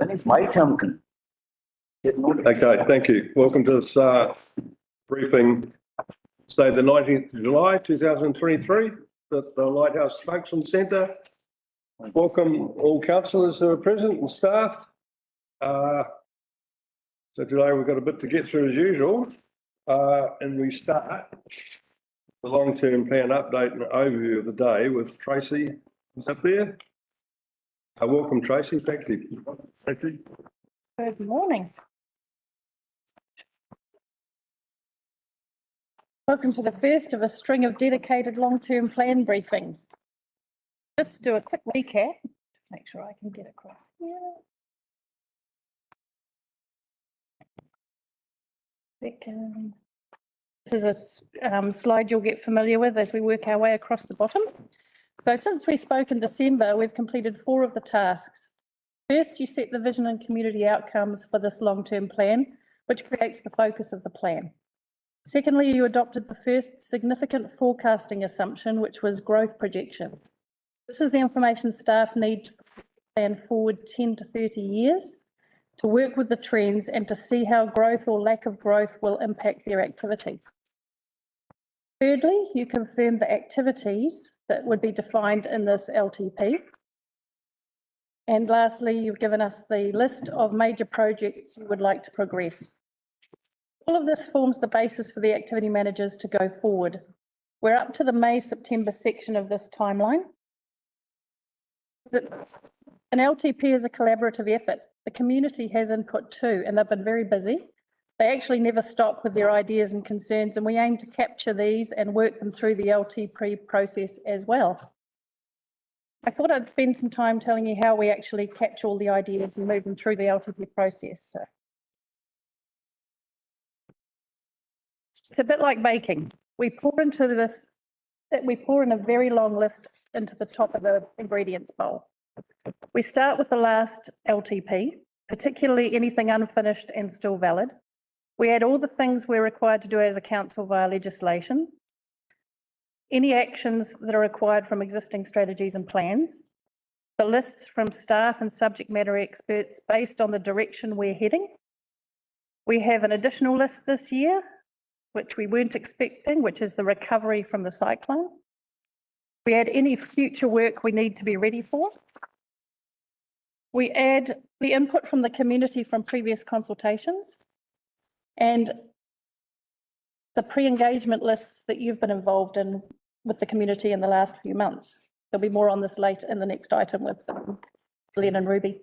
Okay, thank you. Welcome to this briefing, say the 19th of July 2023 at the Lighthouse Function Centre. Welcome all councillors who are present and staff. So today we've got a bit to get through as usual, and we start the long-term plan update and overview of the day with Tracy. Is up there? Welcome, Tracy. Thank you. Thank you. Good morning. Welcome to the first of a string of dedicated long-term plan briefings. Just to do a quick recap, make sure I can get across here. This is a slide you'll get familiar with as we work our way across the bottom. So since we spoke in December, we've completed 4 of the tasks. First, you set the vision and community outcomes for this long-term plan, which creates the focus of the plan. Secondly, you adopted the first significant forecasting assumption, which was growth projections. This is the information staff need to plan forward 10 to 30 years to work with the trends and to see how growth or lack of growth will impact their activity. Thirdly, you confirmed the activities that would be defined in this LTP. And lastly, you've given us the list of major projects you would like to progress. All of this forms the basis for the activity managers to go forward. We're up to the May-September section of this timeline. An LTP is a collaborative effort. The community has input too, and they've been very busy. They actually never stop with their ideas and concerns, and we aim to capture these and work them through the LTP process as well. I thought I'd spend some time telling you how we actually capture all the ideas and move them through the LTP process. So it's a bit like baking. We pour in a very long list into the top of the ingredients bowl. We start with the last LTP, particularly anything unfinished and still valid. We add all the things we're required to do as a council via legislation, any actions that are required from existing strategies and plans, the lists from staff and subject matter experts based on the direction we're heading. We have an additional list this year, which we weren't expecting, which is the recovery from the cyclone. We add any future work we need to be ready for. We add the input from the community from previous consultations and the pre-engagement lists that you've been involved in with the community in the last few months. There'll be more on this later in the next item with Glenn and Ruby.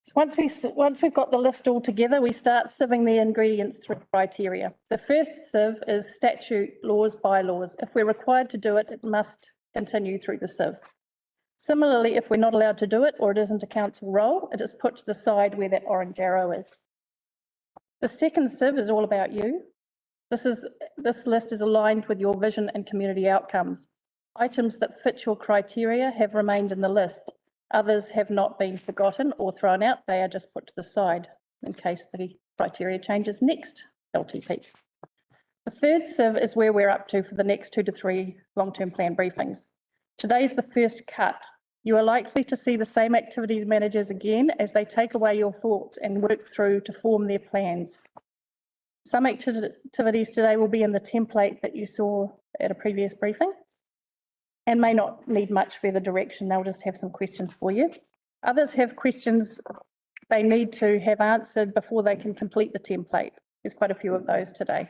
So once we've got the list all together, we start sieving the ingredients through criteria. The first sieve is statute, laws, bylaws. If we're required to do it, it must continue through the sieve. Similarly, if we're not allowed to do it or it isn't a council role, it is put to the side where that orange arrow is. The second sieve is all about you. This list is aligned with your vision and community outcomes. Items that fit your criteria have remained in the list. Others have not been forgotten or thrown out. They are just put to the side in case the criteria changes next LTP. The third sieve is where we're up to for the next 2 to 3 long-term plan briefings. Today's the first cut. You are likely to see the same activities managers again as they take away your thoughts and work through to form their plans. Some activities today will be in the template that you saw at a previous briefing and may not need much further direction. They'll just have some questions for you. Others have questions they need to have answered before they can complete the template. There's quite a few of those today.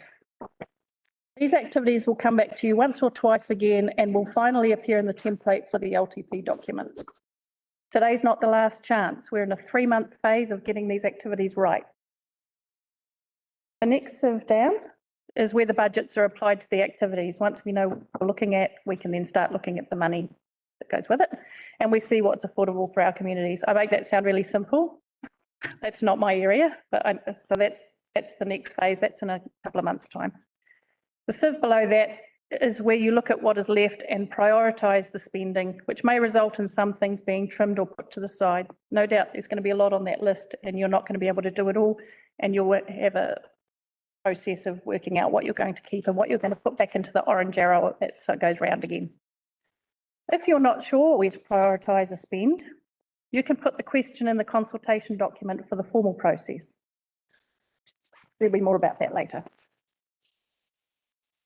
These activities will come back to you once or twice again and will finally appear in the template for the LTP document. Today's not the last chance. We're in a 3-month phase of getting these activities right. The next sieve down is where the budgets are applied to the activities. Once we know what we're looking at, we can then start looking at the money that goes with it, and we see what's affordable for our communities. I make that sound really simple. That's not my area, but so that's the next phase. That's in a couple of months' time. The sieve below that is where you look at what is left and prioritise the spending, which may result in some things being trimmed or put to the side. No doubt there's going to be a lot on that list and you're not going to be able to do it all, and you'll have a process of working out what you're going to keep and what you're going to put back into the orange arrow so it goes round again. If you're not sure where to prioritise a spend, You can put the question in the consultation document for the formal process. There'll be more about that later.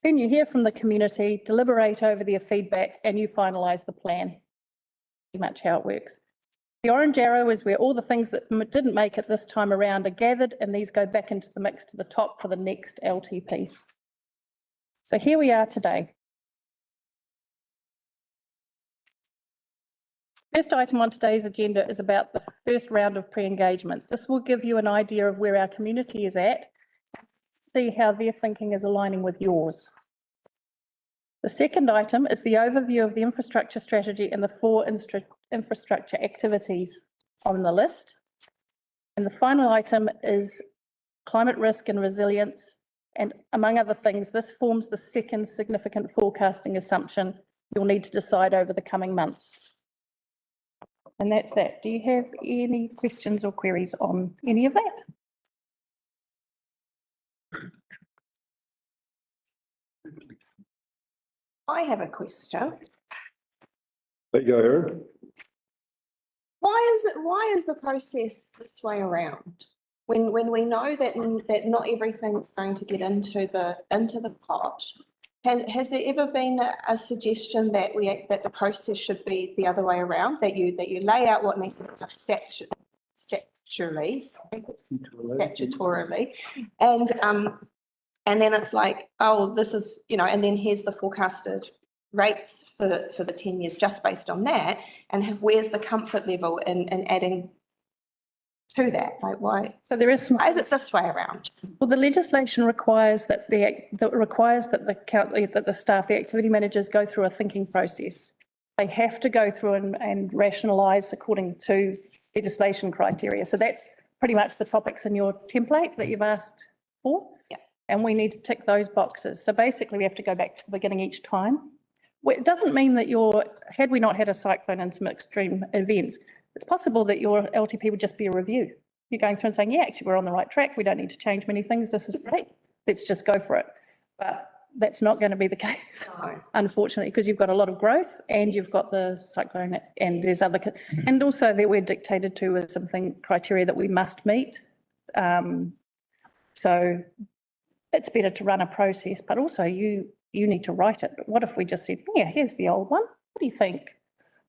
Then you hear from the community, deliberate over their feedback, and you finalise the plan. Pretty much how it works. The orange arrow is where all the things that didn't make it this time around are gathered, and these go back into the mix to the top for the next LTP. So here we are today. First item on today's agenda is about the first round of pre-engagement. This will give you an idea of where our community is at, see how their thinking is aligning with yours. The second item is the overview of the infrastructure strategy and the 4 infrastructure activities on the list. And the final item is climate risk and resilience. And among other things, this forms the second significant forecasting assumption you'll need to decide over the coming months. And that's that. Do you have any questions or queries on any of that? I have a question. There you go, Erin. Why is the process this way around? When we know that not everything's going to get into the pot, has there ever been a suggestion that the process should be the other way around? That you lay out what needs to be done statutorily, and then it's like, oh, this is, and then here's the forecasted rates for the 10 years just based on that, and where's the comfort level in adding to that? Like, why? So there is some. Why is it this way around? Well, the legislation requires that the staff, the activity managers, go through a thinking process. They have to go through and rationalise according to legislation criteria. So that's pretty much the topics in your template that you've asked for. Yeah. And we need to tick those boxes. So basically we have to go back to the beginning each time. Well, it doesn't mean that had we not had a cyclone and some extreme events, it's possible that your LTP would just be a review. You're going through and saying, yeah, actually, we're on the right track. We don't need to change many things. This is great. Let's just go for it. But that's not going to be the case, No. unfortunately, because you've got a lot of growth and you've got the cyclone and there's other, and also that we're dictated to with something criteria that we must meet. So it's better to run a process, but also you need to write it. But what if we just said, yeah, here's the old one. What do you think?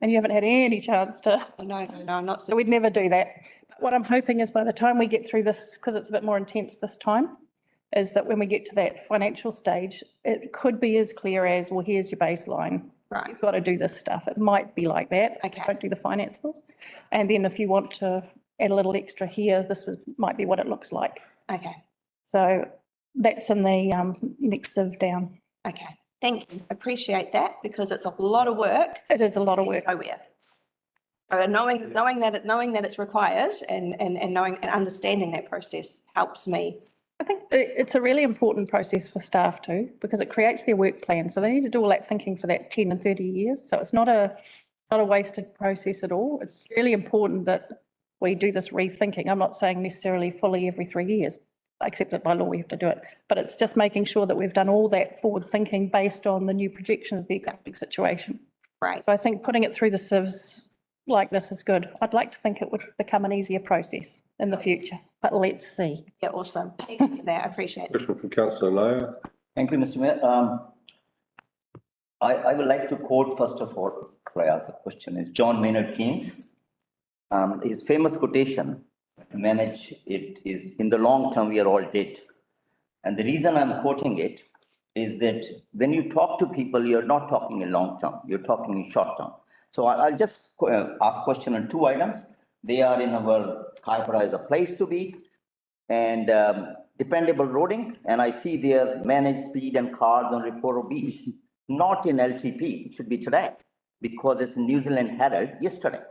And you haven't had any chance to. No, I'm not. So we'd never do that. But what I'm hoping is by the time we get through this, because it's a bit more intense this time, is that when we get to that financial stage, it could be as clear as, well, here's your baseline. Right. You've got to do this stuff. It might be like that. Okay. Don't do the finance laws. And then if you want to add a little extra here, might be what it looks like. Okay. So that's in the next sieve down. Okay. Thank you. Appreciate that because it's a lot of work. It is a lot of work. Nowhere. Knowing that it's required and knowing and understanding that process helps me. I think it's a really important process for staff too, because it creates their work plan. So they need to do all that thinking for that 10 and 30 years. So it's not a wasted process at all. It's really important that we do this rethinking. I'm not saying necessarily fully every 3 years, except that by law we have to do it. But it's just making sure that we've done all that forward thinking based on the new projections, the economic situation. Right. So I think putting it through the sieves like this is good. I'd like to think it would become an easier process in the future, but let's see. Yeah, awesome. Thank you for that. I appreciate it. Question from Councillor Nair. Thank you, Mr. Mayor. I would like to quote, first of all, before I ask the question, is John Maynard Keynes. His famous quotation, to manage it is, in the long term, we are all dead. And the reason I'm quoting it is that when you talk to people, you're not talking in long term, you're talking in short term. So I'll just ask question on 2 items. They are in our Kaipara as a place to be and dependable roading. And I see there managed speed and cars on Riporo Beach, not in LTP. It should be today because it's New Zealand Herald yesterday.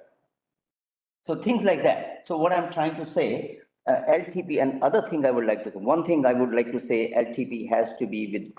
So things like that. So what I'm trying to say, LTP and other thing I would like to say, one thing I would like to say, LTP has to be with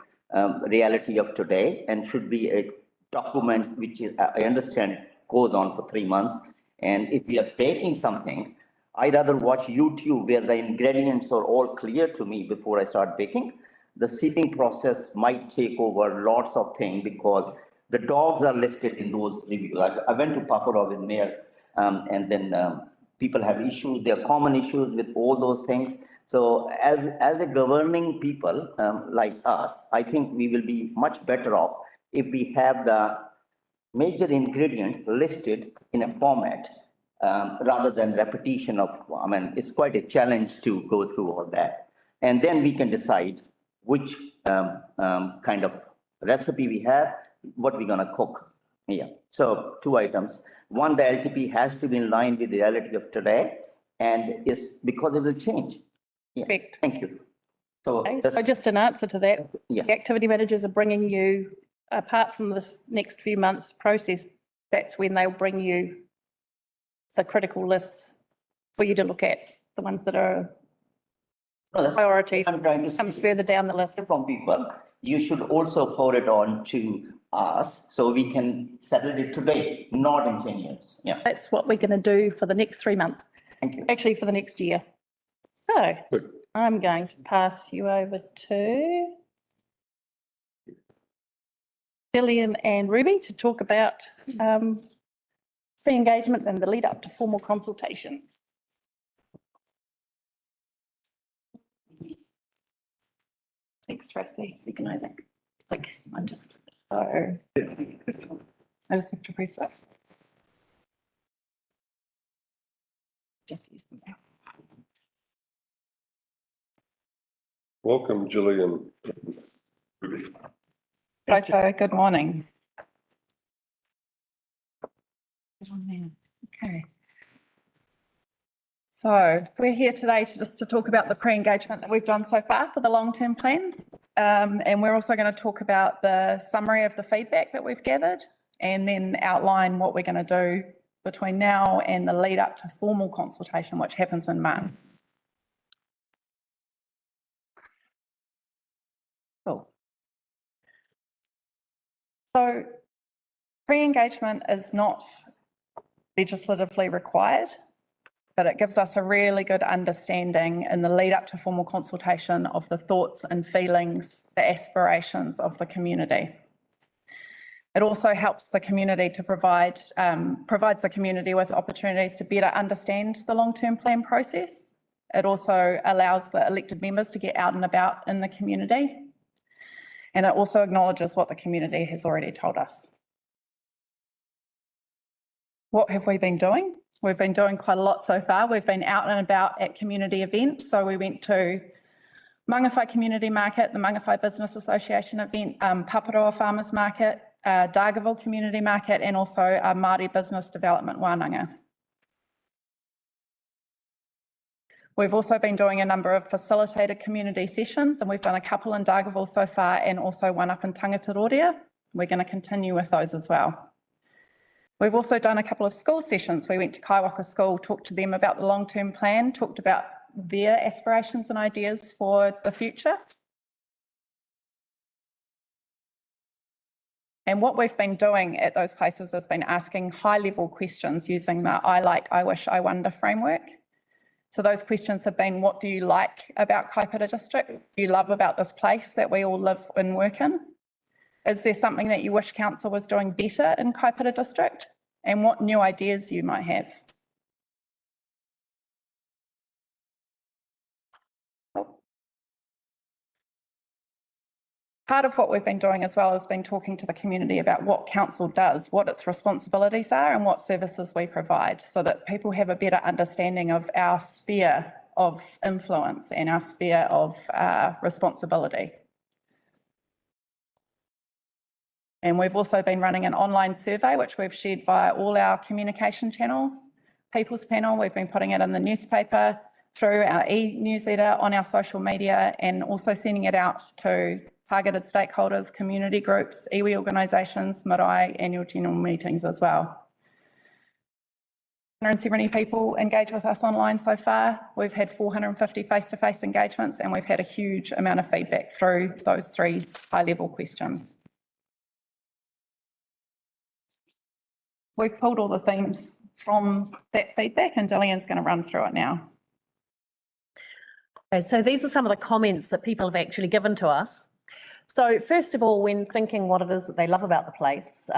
reality of today and should be a document which is, I understand, goes on for 3 months. And if we are baking something, I'd rather watch YouTube where the ingredients are all clear to me before I start baking. The sipping process might take over lots of things because the dogs are listed in those reviews. I went to Papua with Mayor And then people have issues, there are common issues with all those things. So as a governing people like us, I think we will be much better off if we have the major ingredients listed in a format rather than repetition of, I mean, it's quite a challenge to go through all that. And then we can decide which kind of recipe we have, what we're gonna cook. Yeah, so 2 items. One, the LTP has to be in line with the reality of today, and is because it will change. Yeah, Correct. thank you. So, Okay, so just an answer to that, yeah, the activity managers are bringing you, apart from this next few months process, that's when they'll bring you the critical lists for you to look at, the ones that are no, that's priorities, what I'm trying to comes say further down the list. from people. You should also pour it on to us so we can settle it today, not in 10 years. Yeah, That's what we're going to do for the next 3 months, thank you. actually for the next year. So Good. I'm going to pass you over to Gillian and Ruby to talk about pre-engagement and the lead up to formal consultation. Thanks, Rosie. So you can either click, I'm just, I just have to press that. Just use them now. Welcome, Gillian. Righto, good morning. Okay. So we're here today to talk about the pre-engagement that we've done so far for the long-term plan. And we're also going to talk about the summary of the feedback that we've gathered and then outline what we're going to do between now and the lead up to formal consultation, which happens in March. Cool. So pre-engagement is not legislatively required, but it gives us a really good understanding in the lead up to formal consultation of the thoughts and feelings, the aspirations of the community. It also helps the community to provides the community with opportunities to better understand the long-term plan process. It also allows the elected members to get out and about in the community. And it also acknowledges what the community has already told us. What have we been doing? We've been doing quite a lot so far. We've been out and about at community events. So we went to Mangawhai Community Market, the Mangawhai Business Association event, Paparoa Farmers Market, Dargaville Community Market, and also Māori Business Development Wānanga. We've also been doing a number of facilitated community sessions, and we've done a couple in Dargaville so far and also one up in Tangataroria. We're going to continue with those as well. We've also done a couple of school sessions. We went to Kaiwaka School, talked to them about the long-term plan, talked about their aspirations and ideas for the future. And what we've been doing at those places has been asking high-level questions using the I like, I wish, I wonder framework. So those questions have been, what do you like about Kaipara District? What do you love about this place that we all live and work in? Is there something that you wish council was doing better in Kaipara District? And what new ideas you might have? Part of what we've been doing as well has been talking to the community about what council does, what its responsibilities are and what services we provide so that people have a better understanding of our sphere of influence and our sphere of responsibility. And we've also been running an online survey, which we've shared via all our communication channels. People's Panel, we've been putting it in the newspaper, through our e-newsletter, on our social media, and also sending it out to targeted stakeholders, community groups, iwi organisations, marae, annual general meetings as well. 170 people engage with us online so far. We've had 450 face-to-face engagements, and we've had a huge amount of feedback through those 3 high-level questions. We've pulled all the themes from that feedback, and Gillian's going to run through it now. Okay, so these are some of the comments that people have actually given to us. So first of all, when thinking what it is that they love about the place,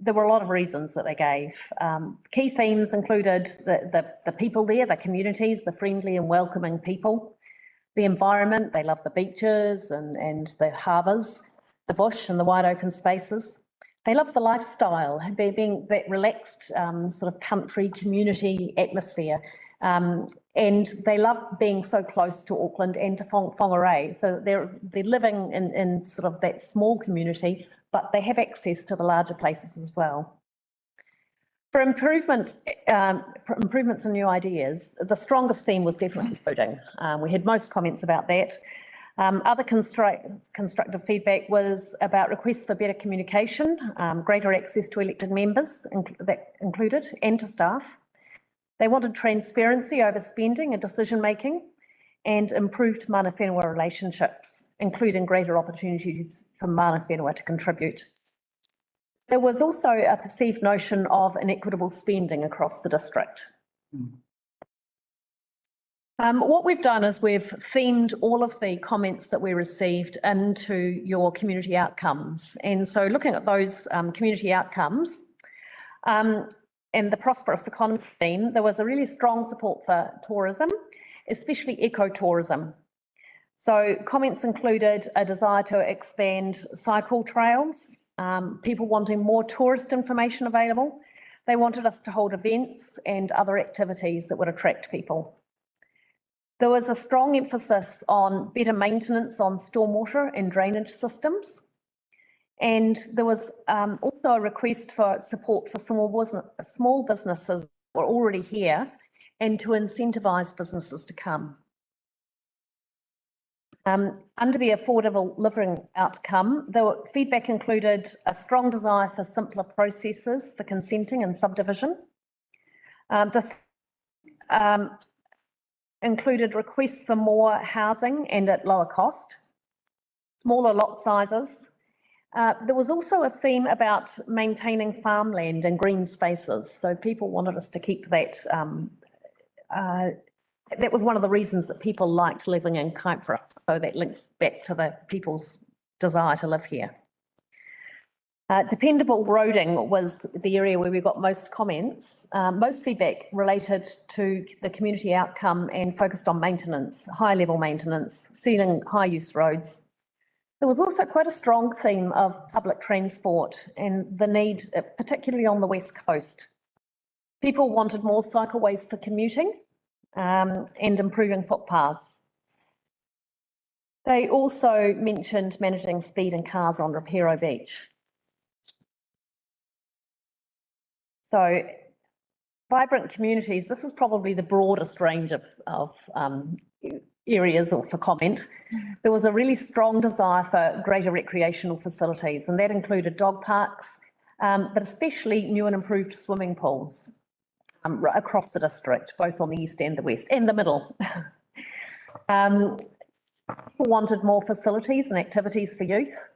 there were a lot of reasons that they gave. Key themes included the people there, the communities, the friendly and welcoming people, the environment. They love the beaches and the harbours, the bush and the wide open spaces. They love the lifestyle, being that relaxed sort of country community atmosphere. And they love being so close to Auckland and to Whangarei. So they're living in sort of that small community, but they have access to the larger places as well. For improvements and new ideas, the strongest theme was definitely voting. We had most comments about that. Other constructive feedback was about requests for better communication, greater access to elected members that included, and to staff. They wanted transparency over spending and decision making, and improved mana whenua relationships, including greater opportunities for mana whenua to contribute. There was also a perceived notion of inequitable spending across the district. What we've done is we've themed all of the comments that we received into your community outcomes. And so looking at those community outcomes, and the prosperous economy theme, there was a really strong support for tourism, especially ecotourism. So comments included a desire to expand cycle trails, people wanting more tourist information available. They wanted us to hold events and other activities that would attract people. There was a strong emphasis on better maintenance on stormwater and drainage systems. And there was also a request for support for small businesses that were already here and to incentivise businesses to come. Under the affordable living outcome, the feedback included a strong desire for simpler processes for consenting and subdivision. Included requests for more housing and at lower cost, smaller lot sizes. There was also a theme about maintaining farmland and green spaces. So people wanted us to keep that. That was one of the reasons that people liked living in Kaipara. So that links back to the people's desire to live here. Dependable roading was the area where we got most comments. Most feedback related to the community outcome and focused on maintenance, high level maintenance, sealing high use roads. There was also quite a strong theme of public transport and the need, particularly on the West Coast. People wanted more cycleways for commuting and improving footpaths. They also mentioned managing speed in cars on Rapiro Beach. So vibrant communities, this is probably the broadest range of areas or for comment. There was a really strong desire for greater recreational facilities, and that included dog parks, but especially new and improved swimming pools across the district, both on the east and the west and the middle. People wanted more facilities and activities for youth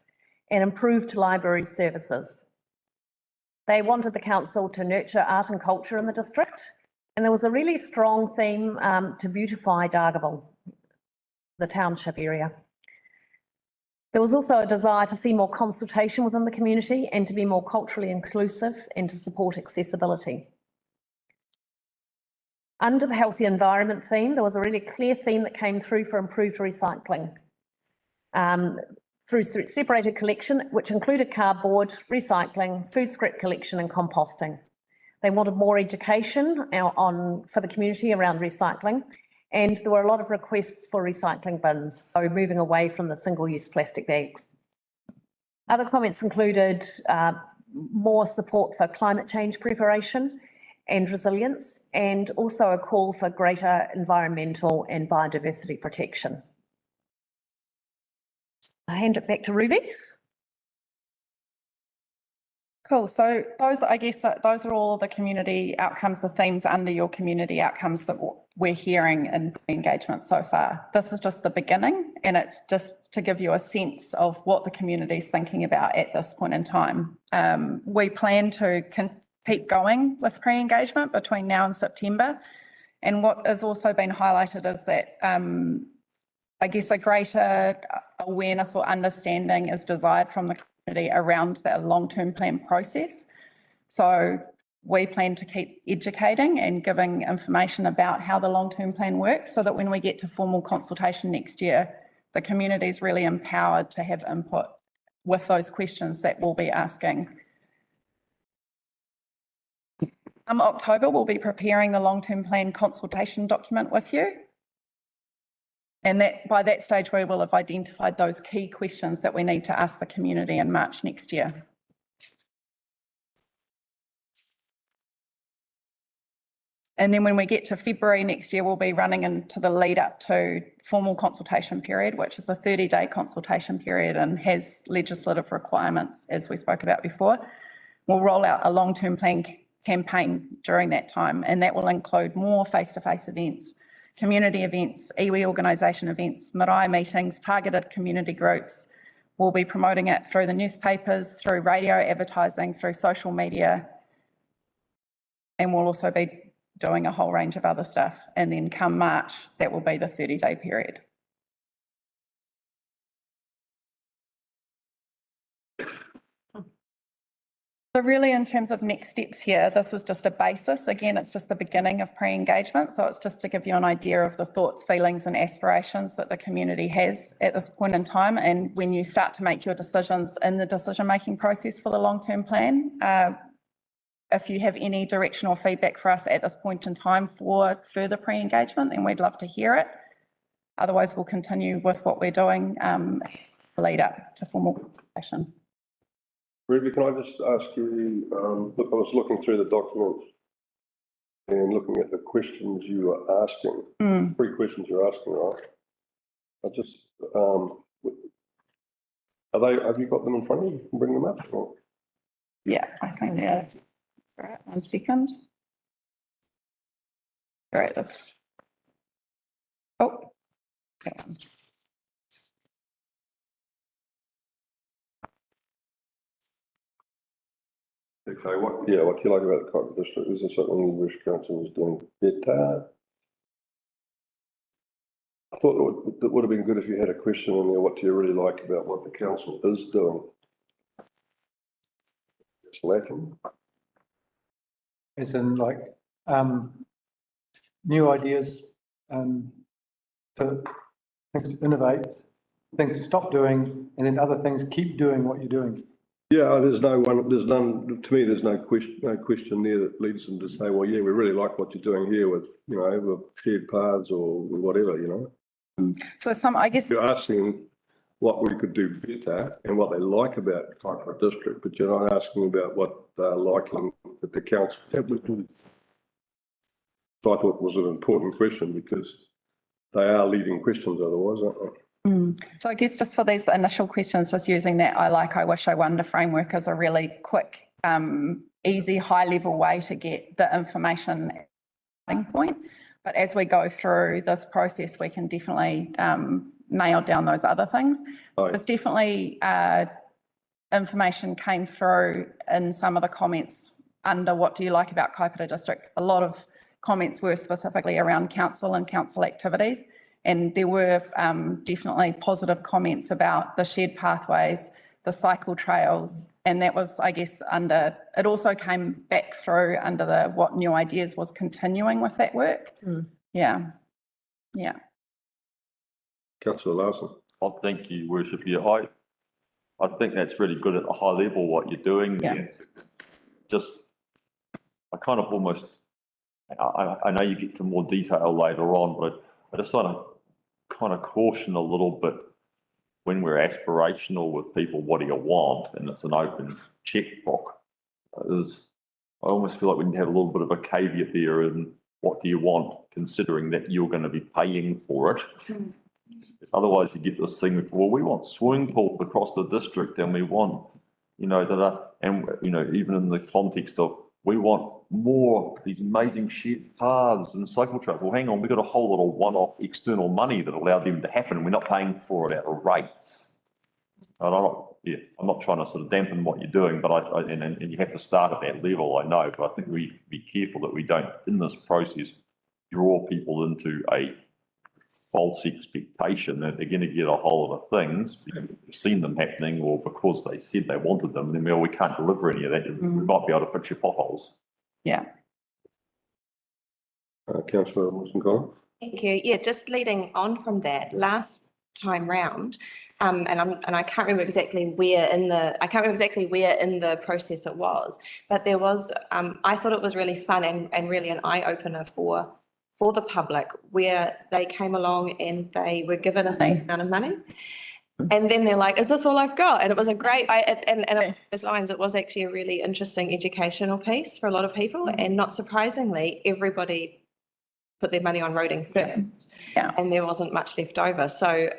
and improved library services. They wanted the council to nurture art and culture in the district, and there was a really strong theme to beautify Dargaville, the township area. There was also a desire to see more consultation within the community and to be more culturally inclusive and to support accessibility. Under the healthy environment theme, there was a really clear theme that came through for improved recycling through separated collection, which included cardboard, recycling, food scrap collection and composting. They wanted more education for the community around recycling, and there were a lot of requests for recycling bins, so moving away from the single-use plastic bags. Other comments included more support for climate change preparation and resilience, and also a call for greater environmental and biodiversity protection. I'll hand it back to Ruby. Cool. So those, I guess, those are all the community outcomes, the themes under your community outcomes that we're hearing in engagement so far. This is just the beginning, and it's just to give you a sense of what the community is thinking about at this point in time. We plan to keep going with pre-engagement between now and September. And what has also been highlighted is that I guess a greater awareness or understanding is desired from the community around the long-term plan process. So we plan to keep educating and giving information about how the long-term plan works so that when we get to formal consultation next year, the community is really empowered to have input with those questions that we'll be asking. October, we'll be preparing the long-term plan consultation document with you. And that by that stage, we will have identified those key questions that we need to ask the community in March next year. And then when we get to February next year, we'll be running into the lead up to formal consultation period, which is a 30-day consultation period and has legislative requirements, as we spoke about before. We'll roll out a long-term plan campaign during that time, and that will include more face-to-face events, community events, iwi organisation events, marae meetings, targeted community groups. We'll be promoting it through the newspapers, through radio advertising, through social media, and we'll also be doing a whole range of other stuff. And then come March, that will be the 30-day period. So really in terms of next steps here, this is just a basis. Again, it's just the beginning of pre-engagement. So it's just to give you an idea of the thoughts, feelings and aspirations that the community has at this point in time. And when you start to make your decisions in the decision-making process for the long-term plan, if you have any direction or feedback for us at this point in time for further pre-engagement, then we'd love to hear it. Otherwise, we'll continue with what we're doing lead up to formal consultation. Ruby, can I just ask you, look, I was looking through the document and looking at the questions you were asking, 3 questions you're asking, right? I just, have you got them in front of you? You can bring them up? Or? Yeah, I think they're, right, 1 second. Great. Oh, okay. Okay, what do you like about the Kaipara District? Is there something you wish council was doing better? I thought it would have been good if you had a question in there. What do you really like about what the council is doing? It's lacking. As in like new ideas, to things to innovate, things to stop doing, and then other things keep doing what you're doing. Yeah, there's no, to me, there's no question there that leads them to say, well, yeah, we really like what you're doing here with, you know, with shared paths or whatever, you know. So I guess. You're asking what we could do better and what they like about Kaipara District, but you're not asking about what they're liking at the council. So I thought was an important question because they are leading questions otherwise, aren't they? So I guess just for these initial questions, just using that I like, I wish, I wonder framework as a really quick, easy, high-level way to get the information point. But as we go through this process, we can definitely nail down those other things. Right. There's definitely information came through in some of the comments under what do you like about Kaipara District. A lot of comments were specifically around council and council activities. And there were definitely positive comments about the shared pathways, the cycle trails, and that was, I guess, it also came back through under the what new ideas was continuing with that work. Yeah. Councillor Larson. Oh, thank you, Worship. Yeah, I think that's really good at a high level what you're doing. Yeah. Just, I kind of almost, I know you get to more detail later on, but I just want to kind of caution a little bit when we're aspirational with people, what do you want? And it's an open checkbook. I almost feel like we need to have a little bit of a caveat there in what do you want, considering that you're going to be paying for it. Otherwise you get this thing, well, we want swimming pools across the district and we want, you know, and, you know, even in the context of we want more these amazing shared paths and cycle track. Well, hang on, we've got a whole lot of one-off external money that allowed them to happen. We're not paying for it out of rates. And I'm not trying to sort of dampen what you're doing, but and you have to start at that level, I know, but I think we be careful that we don't, in this process, draw people into a false expectation that they're going to get a whole lot of things because they've seen them happening or because they said they wanted them, and then, well, we can't deliver any of that. We might be able to fix your potholes. Yeah. Councillor Wilson-Collins. Thank you. Yeah, just leading on from that, last time round, and I can't remember exactly where in the process it was, but there was, I thought it was really fun and really an eye opener for the public, where they came along and they were given a certain amount of money. And then they're like, is this all I've got? And it was a great, and along those lines, it was actually a really interesting educational piece for a lot of people. And not surprisingly, everybody put their money on roading first. Yeah. And there wasn't much left over. So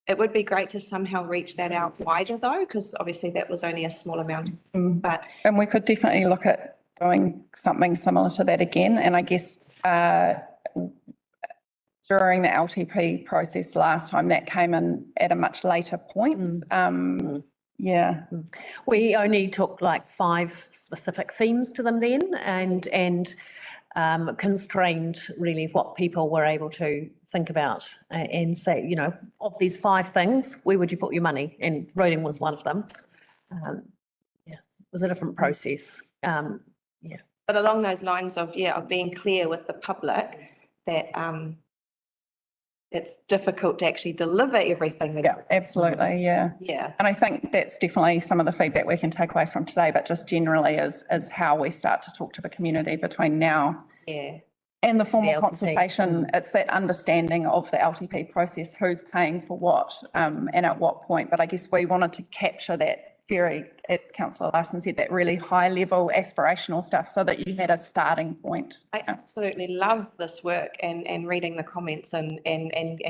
it would be great to somehow reach that out wider though, because obviously that was only a small amount. But And we could definitely look at doing something similar to that again. And I guess during the LTP process last time, that came in at a much later point. Yeah. We only took like 5 specific themes to them then and constrained really what people were able to think about and say, you know, of these 5 things, where would you put your money? And roading was one of them. Yeah, it was a different process. Yeah. But along those lines of being clear with the public that it's difficult to actually deliver everything. Yeah, absolutely. Yeah. Yeah. And I think that's definitely some of the feedback we can take away from today, but just generally is how we start to talk to the community between now Yeah. and the formal LTP. consultation. It's that understanding of the LTP process, who's paying for what, and at what point. But I guess we wanted to capture that very, as Councillor Larson said, that really high level aspirational stuff so that you had a starting point. I absolutely love this work and reading the comments and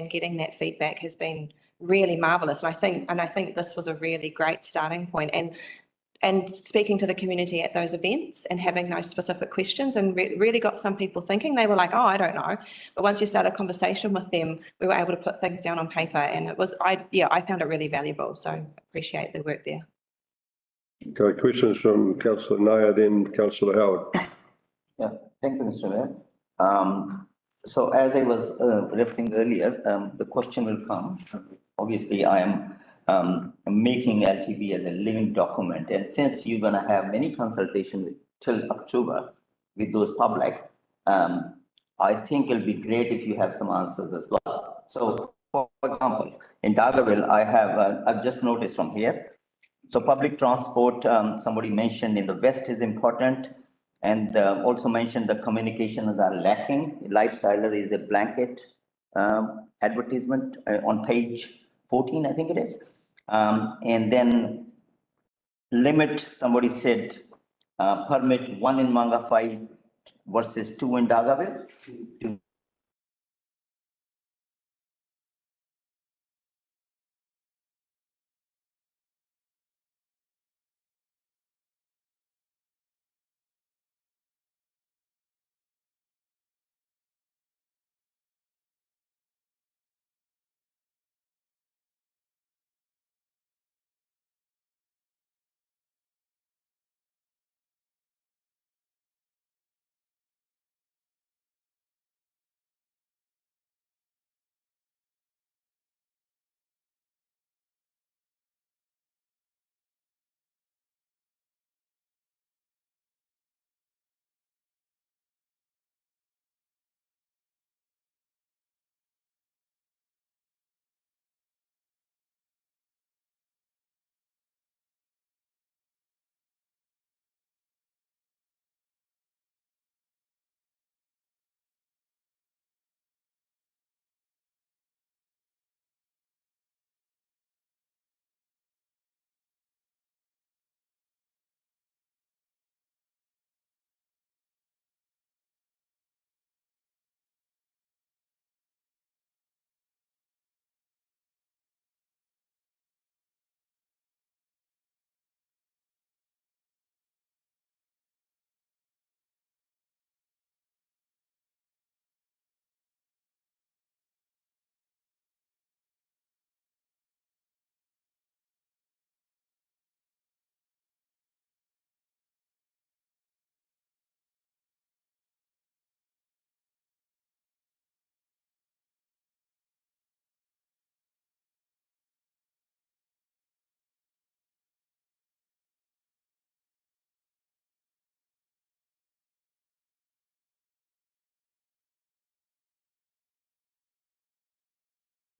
getting that feedback has been really marvellous. And I think this was a really great starting point and speaking to the community at those events and having those specific questions and really got some people thinking. They were like, oh, I don't know. But once you start a conversation with them, we were able to put things down on paper and it was, I found it really valuable. So appreciate the work there. Okay, questions from Councillor Naya, then Councillor Howard. Yeah, thank you, Mr. Mayor. So as I was referring earlier, the question will come. Obviously, I am making LTB as a living document, and since you're gonna have many consultations till October with those public, I think it'll be great if you have some answers as well. So, for example, in Dargaville, I've just noticed from here. So public transport, somebody mentioned in the west is important, and also mentioned the communications are lacking. Lifestyler is a blanket advertisement on page 14, I think it is. And then limit, somebody said, permit 1 in Mangawhai versus 2 in Dargaville.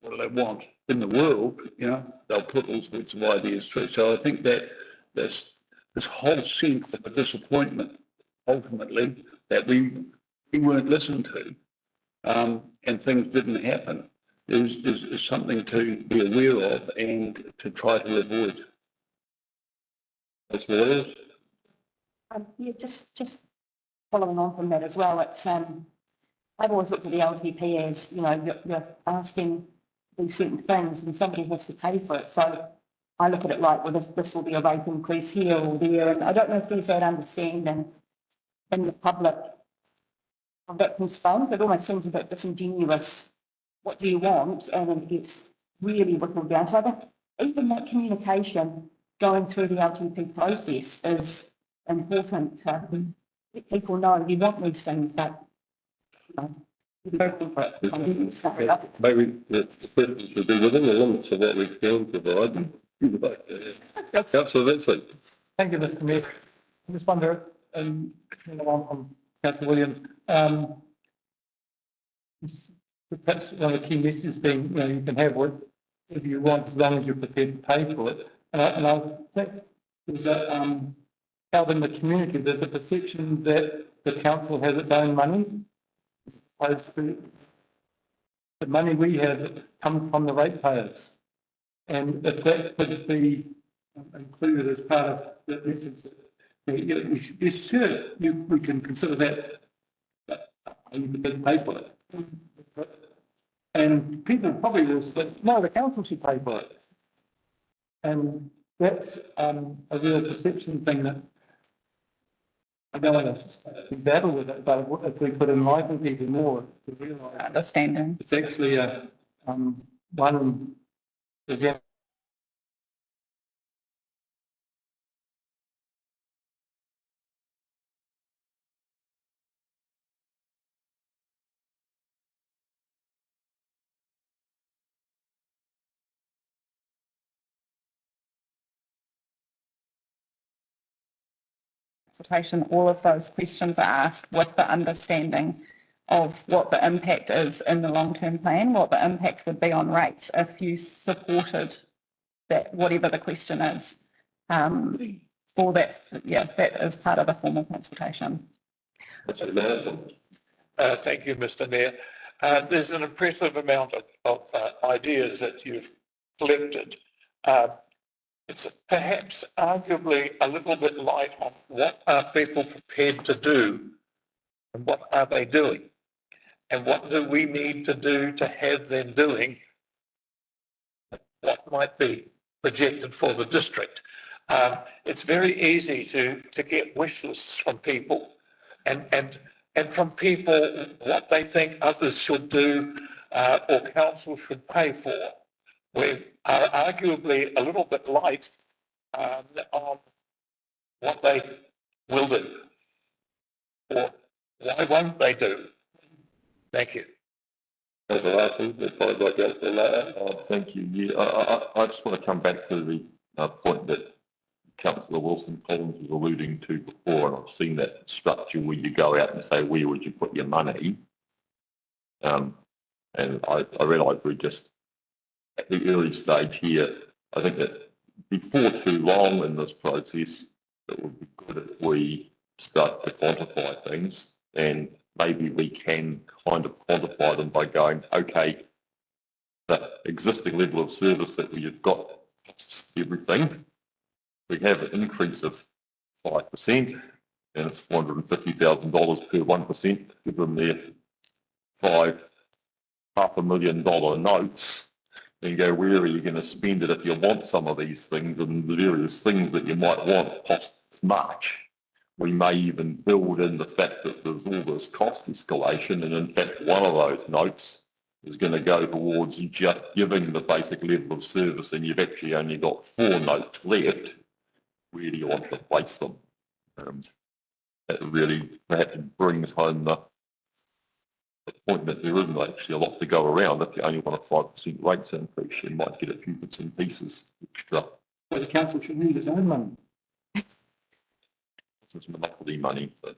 what do they want in the world, you know, they'll put all sorts of ideas through. So I think that this whole sense of a disappointment, ultimately, that we weren't listened to, and things didn't happen, is something to be aware of and to try to avoid. That's what it is. Yeah, just following on from that as well, it's, I've always looked at the LTP as, you know, you're asking these certain things and somebody has to pay for it. So I look at it like, well, this will be a rate increase here or there. And I don't know if there's that understanding in the public of that constraint. It almost seems a bit disingenuous. What do you want? And it gets really whittled down. So I think even that communication going through the LTP process is important to let people know you want these things, but you know, you're looking for it. Maybe the question should be within the limits of what we can provide. Councillor Vincent. Thank you, Mr. Mayor. I just wonder, along from Councillor Williams, perhaps one of the key messages being, you know, you can have what you want as long as you're prepared to pay for it. And I think there's a, out in the community, there's a perception that the council has its own money. The money we have comes from the ratepayers. And if that could be included as part of the message, yes, sure, we can consider that. You can pay for it. And people probably will say, no, the council should pay for it. And that's a real perception thing that I don't want to battle with it, but if we could enlighten people more to realise Understanding. it's actually a one again. Consultation, all of those questions are asked with the understanding of what the impact is in the long-term plan, what the impact would be on rates if you supported that, whatever the question is. For that, yeah, that is part of the formal consultation. Thank you, Mr. Mayor. There's an impressive amount of ideas that you've collected. It's perhaps arguably a little bit light on what are people prepared to do and what are they doing and what do we need to do to have them doing what might be projected for the district. It's very easy to get wish lists from people and from people what they think others should do or council should pay for. We are arguably a little bit light on what they will do or why won't they do. Thank you. Thank you. Yeah, I just want to come back to the point that Councillor Wilson Collins was alluding to before, and I've seen that structure where you go out and say, where would you put your money? And I realise we're just at the early stage here. I think that before too long in this process, it would be good if we start to quantify things, and maybe we can kind of quantify them by going, okay, the existing level of service that we've got, everything, we have an increase of 5%, and it's $450,000 per 1%, give them their $500,000 notes, and go, where are you going to spend it if you want some of these things, and the various things that you might want cost much. We may even build in the fact that there's all this cost escalation, and in fact one of those notes is going to go towards just giving the basic level of service, and you've actually only got 4 notes left. Where do you want to place them? That really perhaps brings home the point that there isn't actually a lot to go around. If you only want a 5% rates increase, you might get a few bits and pieces extra. Well, the council should need its own money. It's monopoly money. But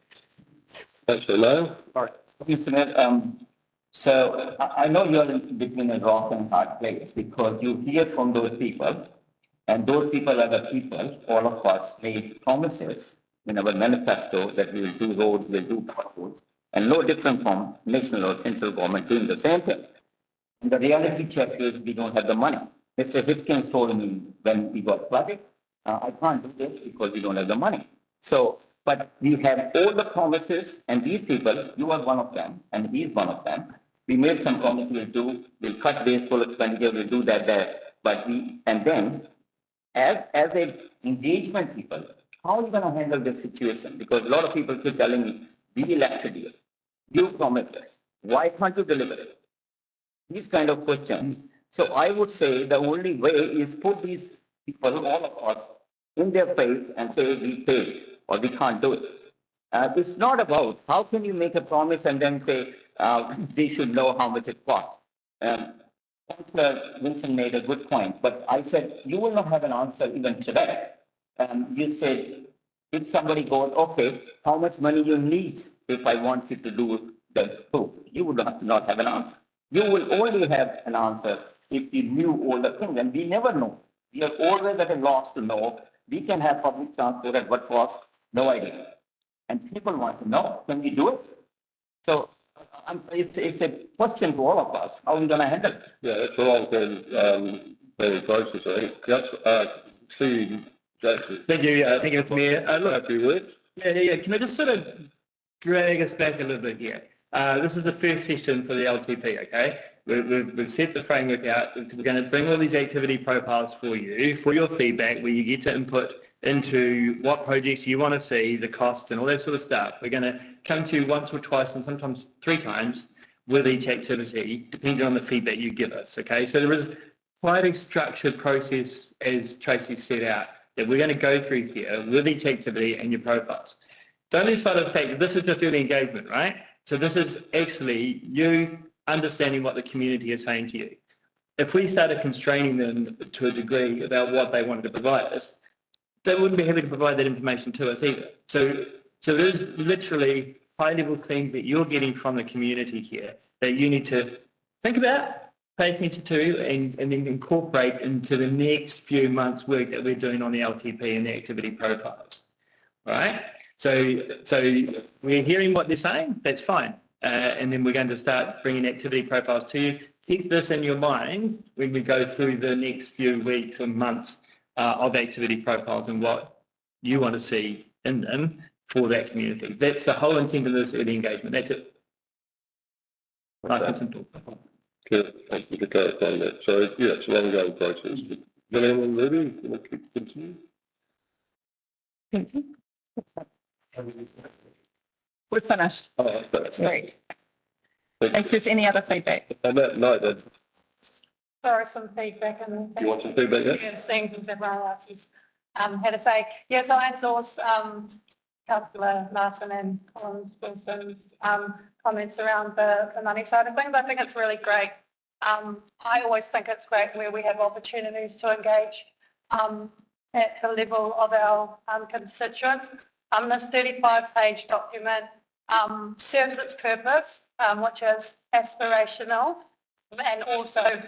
Councillor Nail. Sorry, Mr. Mayor, So I know you're in between a rock and hard place because you hear from those people, and those people are the people, all of us made promises in our manifesto that we will do roads, we'll do potholes, and no different from national or central government doing the same thing. And the reality check is we don't have the money. Mr. Hipkins told me when we got flooded, I can't do this because we don't have the money. So, but we have all the promises, and these people, you are one of them, and he's one of them. We made some promises we'll cut wasteful expenditure, we'll do that, but and then as a engagement people, how are you going to handle this situation? Because a lot of people keep telling me, we elected you, you promised us, why can't you deliver it? These kind of questions. So I would say the only way is put these people, all of us, in their face and say we failed or we can't do it. It's not about how can you make a promise and then say they should know how much it costs. Councillor Wilson made a good point, but I said you will not have an answer even today. You said if somebody goes, okay, how much money you need if I want you to do the proof, you would not have an answer. You will only have an answer if you knew all the things, and we never know. We are always at a loss to know. We can have public transport at what cost? No idea. And people want to know, can we do it? So it's a question to all of us. How are we going to handle it? Yeah, that's a long-term planning process, I think. See, Jason. Thank you, Mr. Mayor. A few words. Yeah. Can I just sort of drag us back a little bit here? This is the first session for the LTP, okay? We've set the framework out. We're going to bring all these activity profiles for you, for your feedback, where you get to input into what projects you want to see, the cost and all that sort of stuff. We're going to come to you once or twice and sometimes 3 times with each activity, depending on the feedback you give us, okay? So there is quite a structured process, as Tracy set out, that we're going to go through here with each activity and your profiles. Don't lose sight of the fact that this is just early engagement, right? So this is actually you understanding what the community is saying to you. If we started constraining them to a degree about what they wanted to provide us, they wouldn't be happy to provide that information to us either. So it is literally high-level things that you're getting from the community here that you need to think about, pay attention to, and then incorporate into the next few months' work that we're doing on the LTP and the activity profiles. All right? So we're hearing what they're saying, that's fine. And then we're going to start bringing activity profiles to you. Keep this in your mind when we go through the next few weeks and months of activity profiles and what you want to see in them for that community. That's the whole intent of this early engagement. That's it. Nice and simple. Good. Thank you for clarifying that. So, yeah, it's an ongoing process. Is anyone ready? Can I continue? We're finished. Oh, That's great. If there's any other feedback. On that note, Sorry, some feedback and. you want some feedback? Yeah, seeing since everyone else has had to say, yes, I endorse Councillor Larson and Collins Wilson's comments around the money side of things. I think it's really great. I always think it's great where we have opportunities to engage at the level of our constituents. This 35-page document serves its purpose, which is aspirational, and also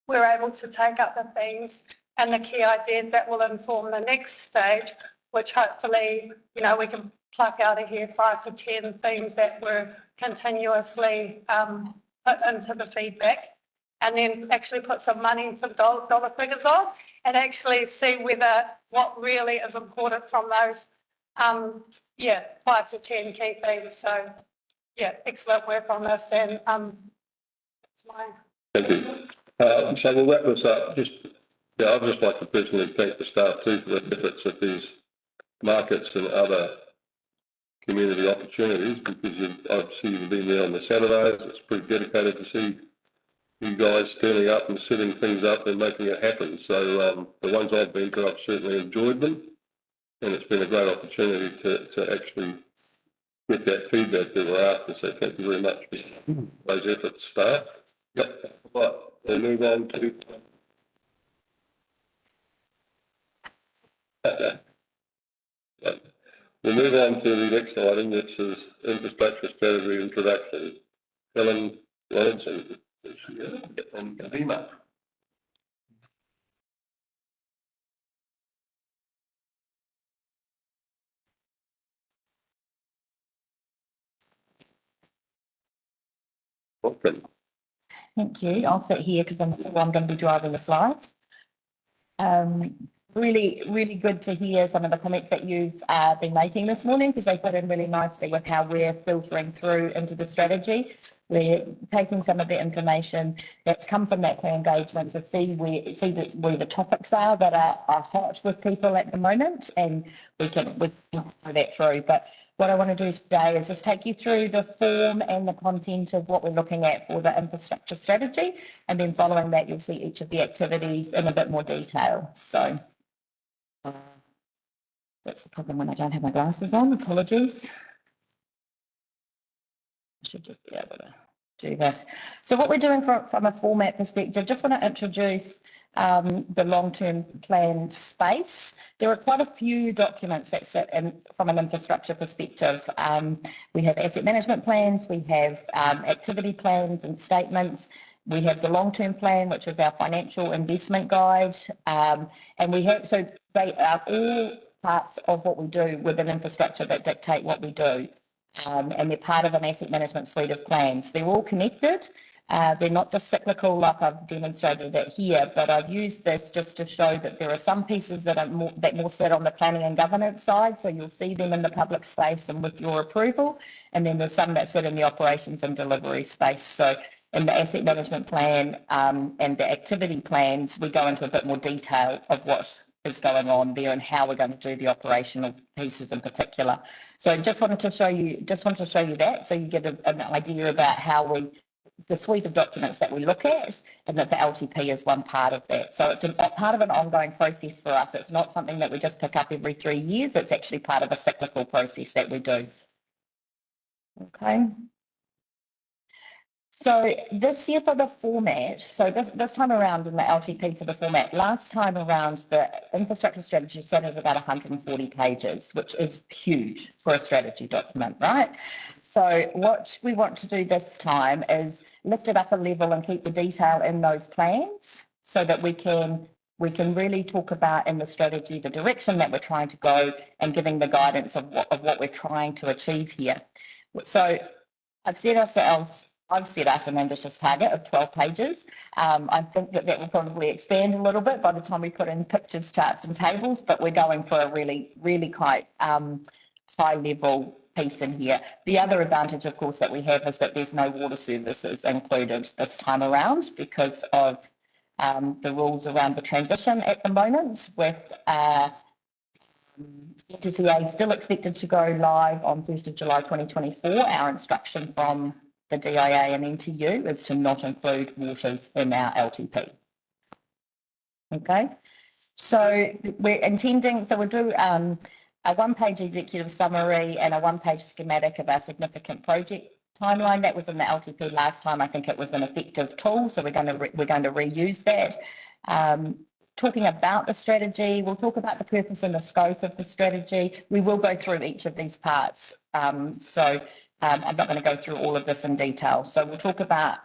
we're able to take up the things and the key ideas that will inform the next stage, which hopefully, we can pluck out of here 5 to 10 things that were continuously put into the feedback, and then actually put some money and some dollar figures on, and actually see what really is important from those 5 to 10 key themes. So excellent work on this, and it's mine. Thank you. So we'll wrap this up. I'd just like to personally thank the staff too for the efforts at these markets and other community opportunities, because I've seen you've been there on the Saturdays. It's pretty dedicated to see you guys turning up and setting things up and making it happen. So the ones I've been to, I've certainly enjoyed them, and it's been a great opportunity to actually get that feedback that we're after. So thank you very much for those efforts, staff. Yep. Right. We'll move on to the next item, which is infrastructure strategy introduction. Helen, Lawrence and Kavima. Welcome. Thank you. I'll sit here because I'm going to be driving the slides. Really good to hear some of the comments that you've been making this morning, because they fit in really nicely with how we're filtering through into the strategy. We're taking some of the information that's come from that pre-engagement to see where the topics are that are hot with people at the moment, and we can throw that through. But what I want to do today is just take you through the form and the content of what we're looking at for the infrastructure strategy, and then following that you'll see each of the activities in a bit more detail. So that's the problem when I don't have my glasses on, apologies. I should just be able to do this. So what we're doing from a format perspective, just want to introduce the long-term plan space. There are quite a few documents that sit in from an infrastructure perspective. We have asset management plans, we have activity plans and statements. We have the long-term plan, which is our financial investment guide. And we have, so they are all parts of what we do within infrastructure that dictate what we do. And they're part of an asset management suite of plans. They're all connected. They're not just cyclical like I've demonstrated it here, but I've used this just to show that there are some pieces that more sit on the planning and governance side, so you'll see them in the public space and with your approval, and then there's some that sit in the operations and delivery space. So in the asset management plan and the activity plans, we go into a bit more detail of what is going on there and how we're going to do the operational pieces in particular. So just wanted to show you that, so you get an idea about how the suite of documents that we look at, and that the LTP is one part of that. So it's a part of an ongoing process for us. It's not something that we just pick up every 3 years. It's actually part of a cyclical process that we do. Okay. So this year for the format, so this time around in the LTP for the format, last time around the infrastructure strategy sat at about 140 pages, which is huge for a strategy document, right? So what we want to do this time is lift it up a level and keep the detail in those plans so that we can really talk about in the strategy the direction that we're trying to go and giving the guidance of what we're trying to achieve here. So I've set us an ambitious target of 12 pages. I think that will probably expand a little bit by the time we put in pictures, charts and tables, but we're going for a really quite high level piece in here. The other advantage, of course, that we have is that there's no water services included this time around because of the rules around the transition at the moment, with Entity A still expected to go live on 1st of July 2024. Our instruction from the DIA and NTU is to not include waters in our LTP. Okay, so we're intending, so we'll do a one-page executive summary and a one-page schematic of our significant project timeline. That was in the LTP last time. I think it was an effective tool, so we're going to reuse that. Talking about the strategy, we'll talk about the purpose and the scope of the strategy. We will go through each of these parts. I'm not going to go through all of this in detail. So we'll talk about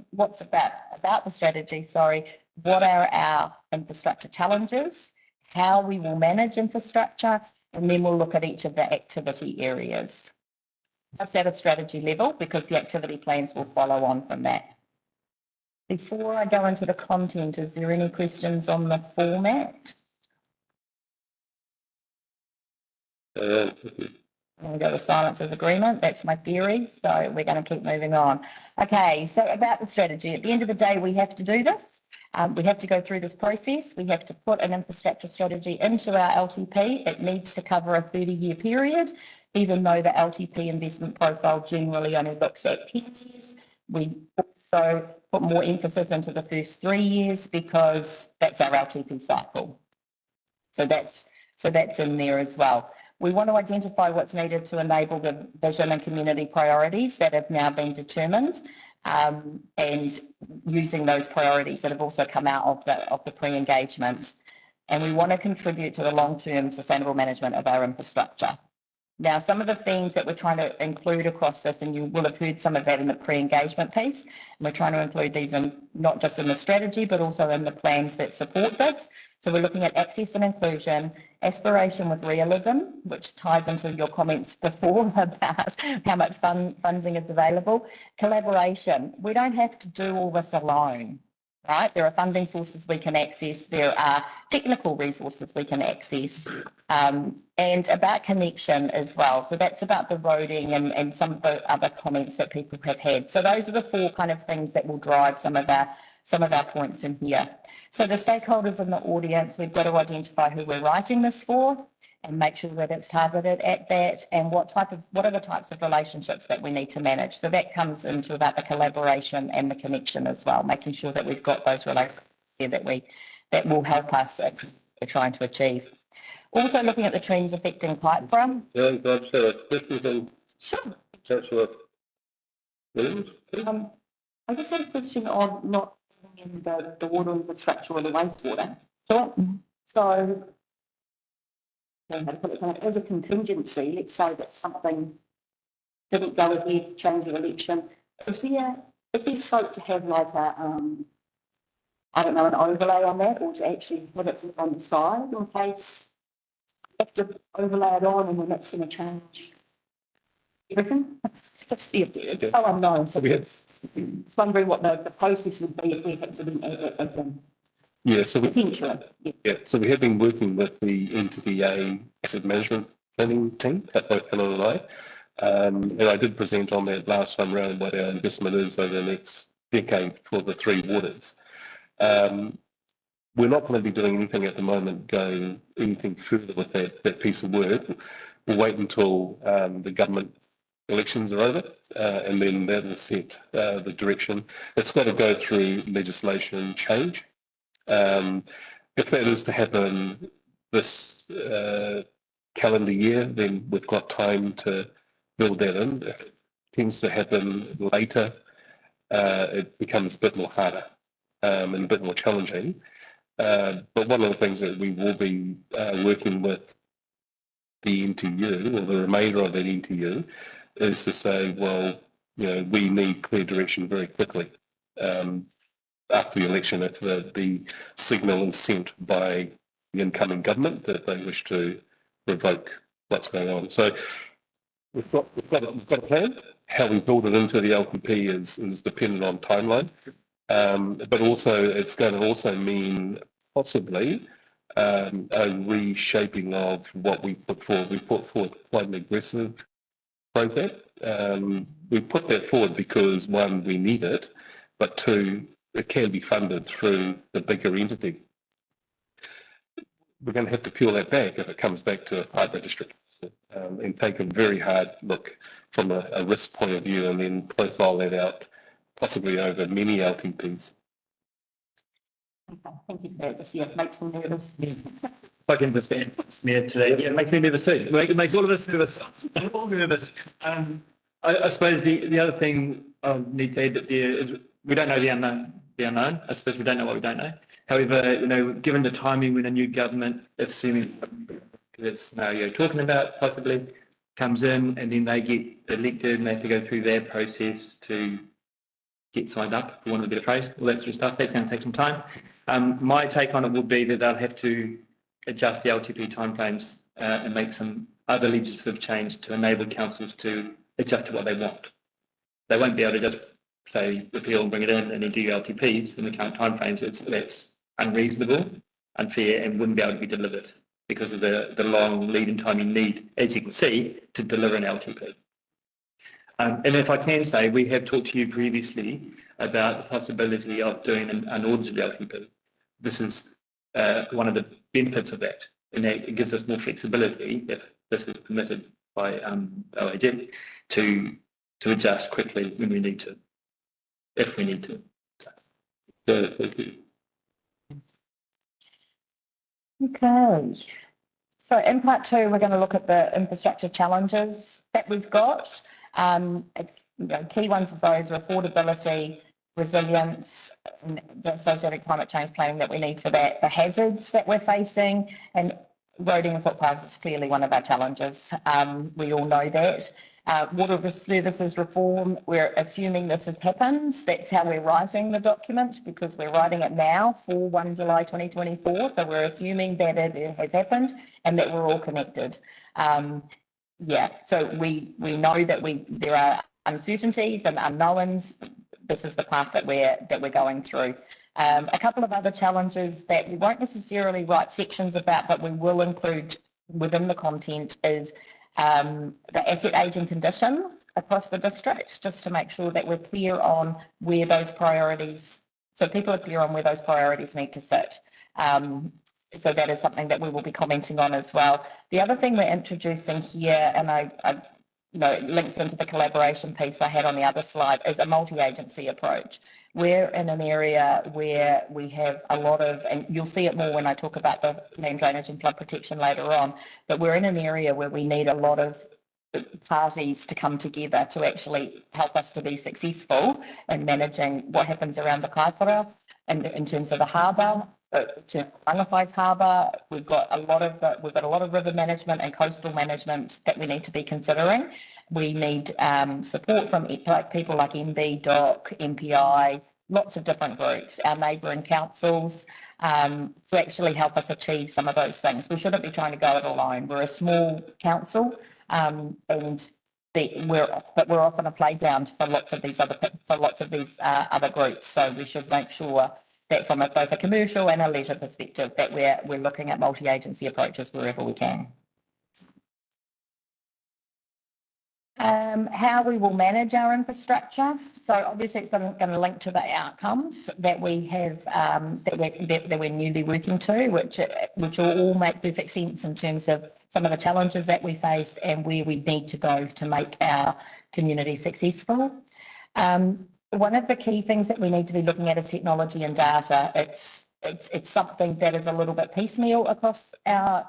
what's about the strategy, what are our infrastructure challenges, how we will manage infrastructure, and then we'll look at each of the activity areas. That's at a strategy level because the activity plans will follow on from that. Before I go into the content, is there any questions on the format? We go to silence as agreement. That's my theory. So we're going to keep moving on. Okay, so about the strategy. At the end of the day, we have to do this. We have to go through this process. We have to put an infrastructure strategy into our LTP. It needs to cover a 30-year period, even though the LTP investment profile generally only looks at 10 years. We also put more emphasis into the first 3 years because that's our LTP cycle. So that's in there as well. We want to identify what's needed to enable the vision and community priorities that have now been determined, and using those priorities that have also come out of the pre-engagement. And we want to contribute to the long-term sustainable management of our infrastructure. Now, some of the themes that we're trying to include across this, and you will have heard some of that in the pre-engagement piece, and we're trying to include these in not just in the strategy, but also in the plans that support this. So we're looking at access and inclusion, aspiration with realism, which ties into your comments before about how much funding is available, collaboration. We don't have to do all this alone. Right? There are funding sources we can access, there are technical resources we can access, and about connection as well. So that's about the roading and some of the other comments that people have had. So those are the four kind of things that will drive some of our points in here. So the stakeholders in the audience, we've got to identify who we're writing this for and make sure that it's targeted at that, and what are the types of relationships that we need to manage. So that comes into about the collaboration and the connection as well, making sure that we've got those relationships there that will help us at we're trying to achieve. Also looking at the trends affecting Pipeborough. Yeah, I'd say a question from Sure. Councillor Williams. I just had a question on not putting in the water infrastructure or the wastewater. Sure. So, as a contingency, let's say that something didn't go ahead, change the election, is there scope to have like a, I don't know, an overlay on that, or to actually put it on the side in case you have to overlay it on and then that's going to change everything? It's so unknown. So it's wondering what the process would be if we had to then add that again. Yeah, so So we have been working with the NTTA asset management planning team, both Helen and I. And I did present on that last time round what our investment is over the next decade for the three waters. We're not going to be doing anything at the moment, going anything further with that piece of work. We'll wait until the government elections are over, and then that will set the direction. It's got to go through legislation change. If that is to happen this calendar year, then we've got time to build that in. If it tends to happen later, it becomes a bit more harder and a bit more challenging. But one of the things that we will be working with the NTU, or the remainder of the NTU, is to say, well, we need clear direction very quickly. After the election, if the signal is sent by the incoming government that they wish to revoke what's going on. So we've got a plan. How we build it into the LPP is dependent on timeline, but also it's going to also mean possibly a reshaping of what we put forward. We put forward quite an aggressive program. We put that forward because one, we need it, but two, it can be funded through the bigger entity. We're going to have to peel that back if it comes back to a Pipeborough district, and take a very hard look from a risk point of view, and then profile that out possibly over many LTPs. thank you for that. This makes me nervous. If I can just smear today, yeah, it makes me nervous too. It makes all of us nervous. We're all nervous. I suppose the other thing I need to add there is we don't know the unknown. I suppose we don't know what we don't know. However, given the timing when a new government, assuming this scenario you're talking about possibly comes in and then they get elected and they have to go through their process to get signed up, for want of a better phrase, all that sort of stuff, that's going to take some time. My take on it would be that they'll have to adjust the LTP timeframes and make some other legislative change to enable councils to adjust to what they want. They won't be able to just say repeal and bring it in and then do LTPs in the current timeframes. That's unreasonable, unfair, and wouldn't be able to be delivered because of the long lead and time you need, as you can see, to deliver an LTP. And if I can say, we have talked to you previously about the possibility of doing an audited LTP. This is one of the benefits of that, and that it gives us more flexibility, if this is permitted by OAG, to adjust quickly when we need to, if we need to. So, thank you. Okay. So in part two, we're going to look at the infrastructure challenges that we've got. Key ones of those are affordability, resilience, and the associated climate change planning that we need for that, the hazards that we're facing, and roading and footpaths is clearly one of our challenges. We all know that. Water services reform, we're assuming this has happened. That's how we're writing the document, because we're writing it now for 1 July 2024. So we're assuming that it has happened and that we're all connected. So we know that there are uncertainties and unknowns. This is the path that we're going through. A couple of other challenges that we won't necessarily write sections about, but we will include within the content is the asset aging condition across the district, just to make sure that we're clear on where those priorities, so people are clear on where those priorities need to sit. So that is something that we will be commenting on as well. The other thing we're introducing here, and I it links into the collaboration piece I had on the other slide, is a multi-agency approach. We're in an area where we have a lot of, and you'll see it more when I talk about the land drainage and flood protection later on, but we're in an area where we need a lot of parties to come together to actually help us to be successful in managing what happens around the Kaipara and in terms of the harbour. In terms of Rangawhai's harbour, we've got a lot of river management and coastal management that we need to be considering. We need support from people like MB, DOC, MPI, lots of different groups, our neighbouring councils, to actually help us achieve some of those things. We shouldn't be trying to go it alone. We're a small council, and we're often a playground for lots of these other groups. So we should make sure that from both a commercial and a leisure perspective, that we're looking at multi-agency approaches wherever we can. How we will manage our infrastructure. So obviously it's going to link to the outcomes that we have, that we're newly working to, which will all make perfect sense in terms of some of the challenges that we face and where we need to go to make our community successful. One of the key things that we need to be looking at is technology and data. It's something that is a little bit piecemeal across our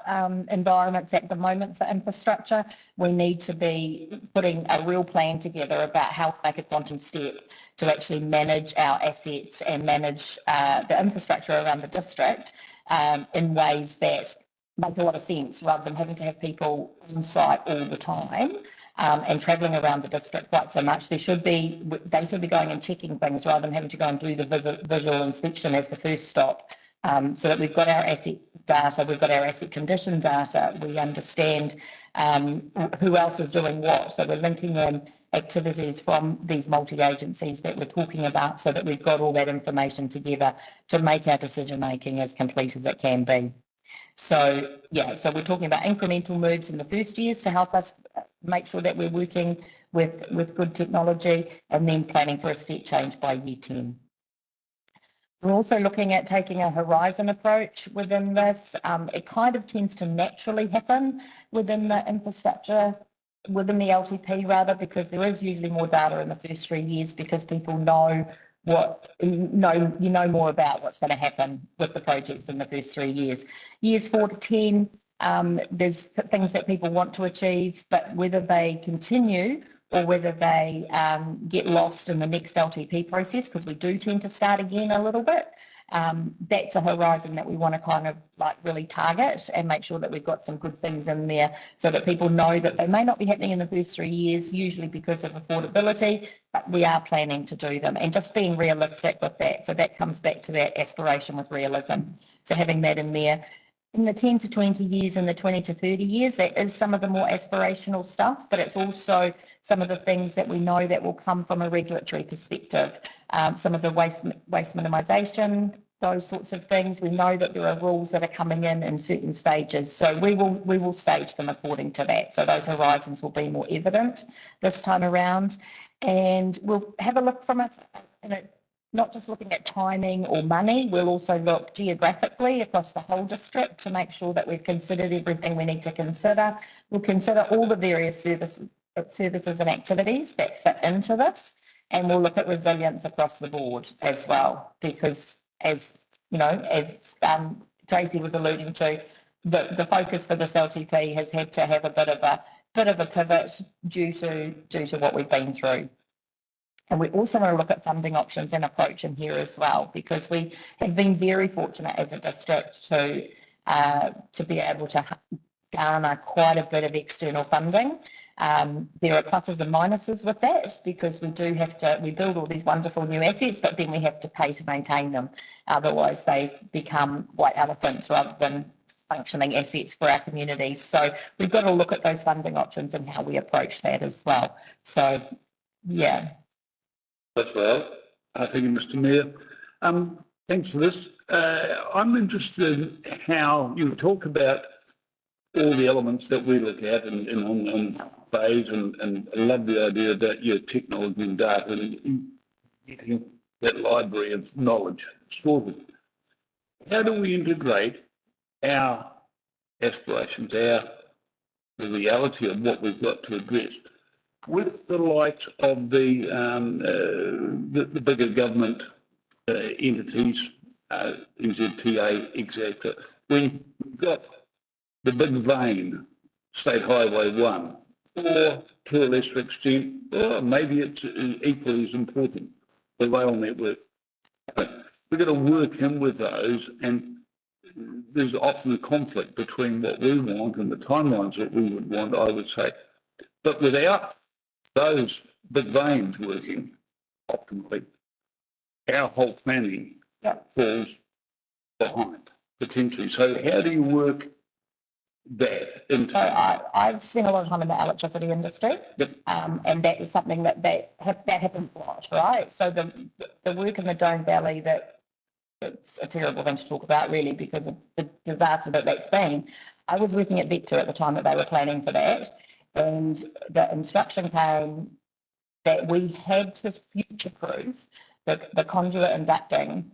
environments at the moment for infrastructure. We need to be putting a real plan together about how to make a quantum step to actually manage our assets and manage the infrastructure around the district in ways that make a lot of sense, rather than having to have people on site all the time. And travelling around the district quite so much. They should be going and checking things rather than having to go and do the visual inspection as the first stop. So that we've got our asset data, we've got our asset condition data, we understand who else is doing what. So we're linking in activities from these multi-agencies that we're talking about, so that we've got all that information together to make our decision making as complete as it can be. So so we're talking about incremental moves in the first years to help us make sure that we're working with good technology, and then planning for a step change by year 10. We're also looking at taking a horizon approach within this. It kind of tends to naturally happen within the infrastructure, within the LTP rather, because there is usually more data in the first 3 years, because people know more about what's going to happen with the projects in the first 3 years. Years 4 to 10, there's things that people want to achieve, but whether they continue or whether they get lost in the next LTP process, because we do tend to start again a little bit, that's a horizon that we want to kind of like really target and make sure that we've got some good things in there, so that people know that they may not be happening in the first 3 years, usually because of affordability, but we are planning to do them, and just being realistic with that. So that comes back to that aspiration with realism. So having that in there. In the 10 to 20 years and the 20 to 30 years, that is some of the more aspirational stuff, but it's also some of the things that we know that will come from a regulatory perspective. Some of the waste minimisation, those sorts of things. We know that there are rules that are coming in certain stages, so we will stage them according to that. So those horizons will be more evident this time around, and we'll have a look from not just looking at timing or money, we'll also look geographically across the whole district to make sure that we've considered everything we need to consider. We'll consider all the various services and activities that fit into this, and we'll look at resilience across the board as well, because as Tracy was alluding to, the focus for this LTP has had to have a bit of a pivot due to what we've been through. And we also want to look at funding options and approach in here as well, because we have been very fortunate as a district to to be able to garner quite a bit of external funding. There are pluses and minuses with that because we build all these wonderful new assets, but then we have to pay to maintain them. Otherwise, they become white elephants rather than functioning assets for our communities. So we've got to look at those funding options and how we approach that as well. So, yeah. That's right. Thank you, Mr. Mayor. Thanks for this. I'm interested in how you talk about all the elements that we look at and phase and I love the idea about your technology and data and getting that library of knowledge sorted. How do we integrate our aspirations, the reality of what we've got to address with the likes of the bigger government entities, NZTA, etc. When we've got the big vein, State Highway 1, or to a lesser extent, or maybe it's equally as important, the rail network. We've got to work in with those, and there's often a conflict between what we want and the timelines that we would want, I would say. But without those big veins working optimally, our whole planning falls behind, potentially. So how do you work that into? So I've spent a lot of time in the electricity industry, and that is something that happens a lot, right? So the work in the Dome Valley, it's a terrible thing to talk about really because of the disaster that's been. I was working at Vector at the time that they were planning for that, and the instruction came that we had to future-proof the conduit and ducting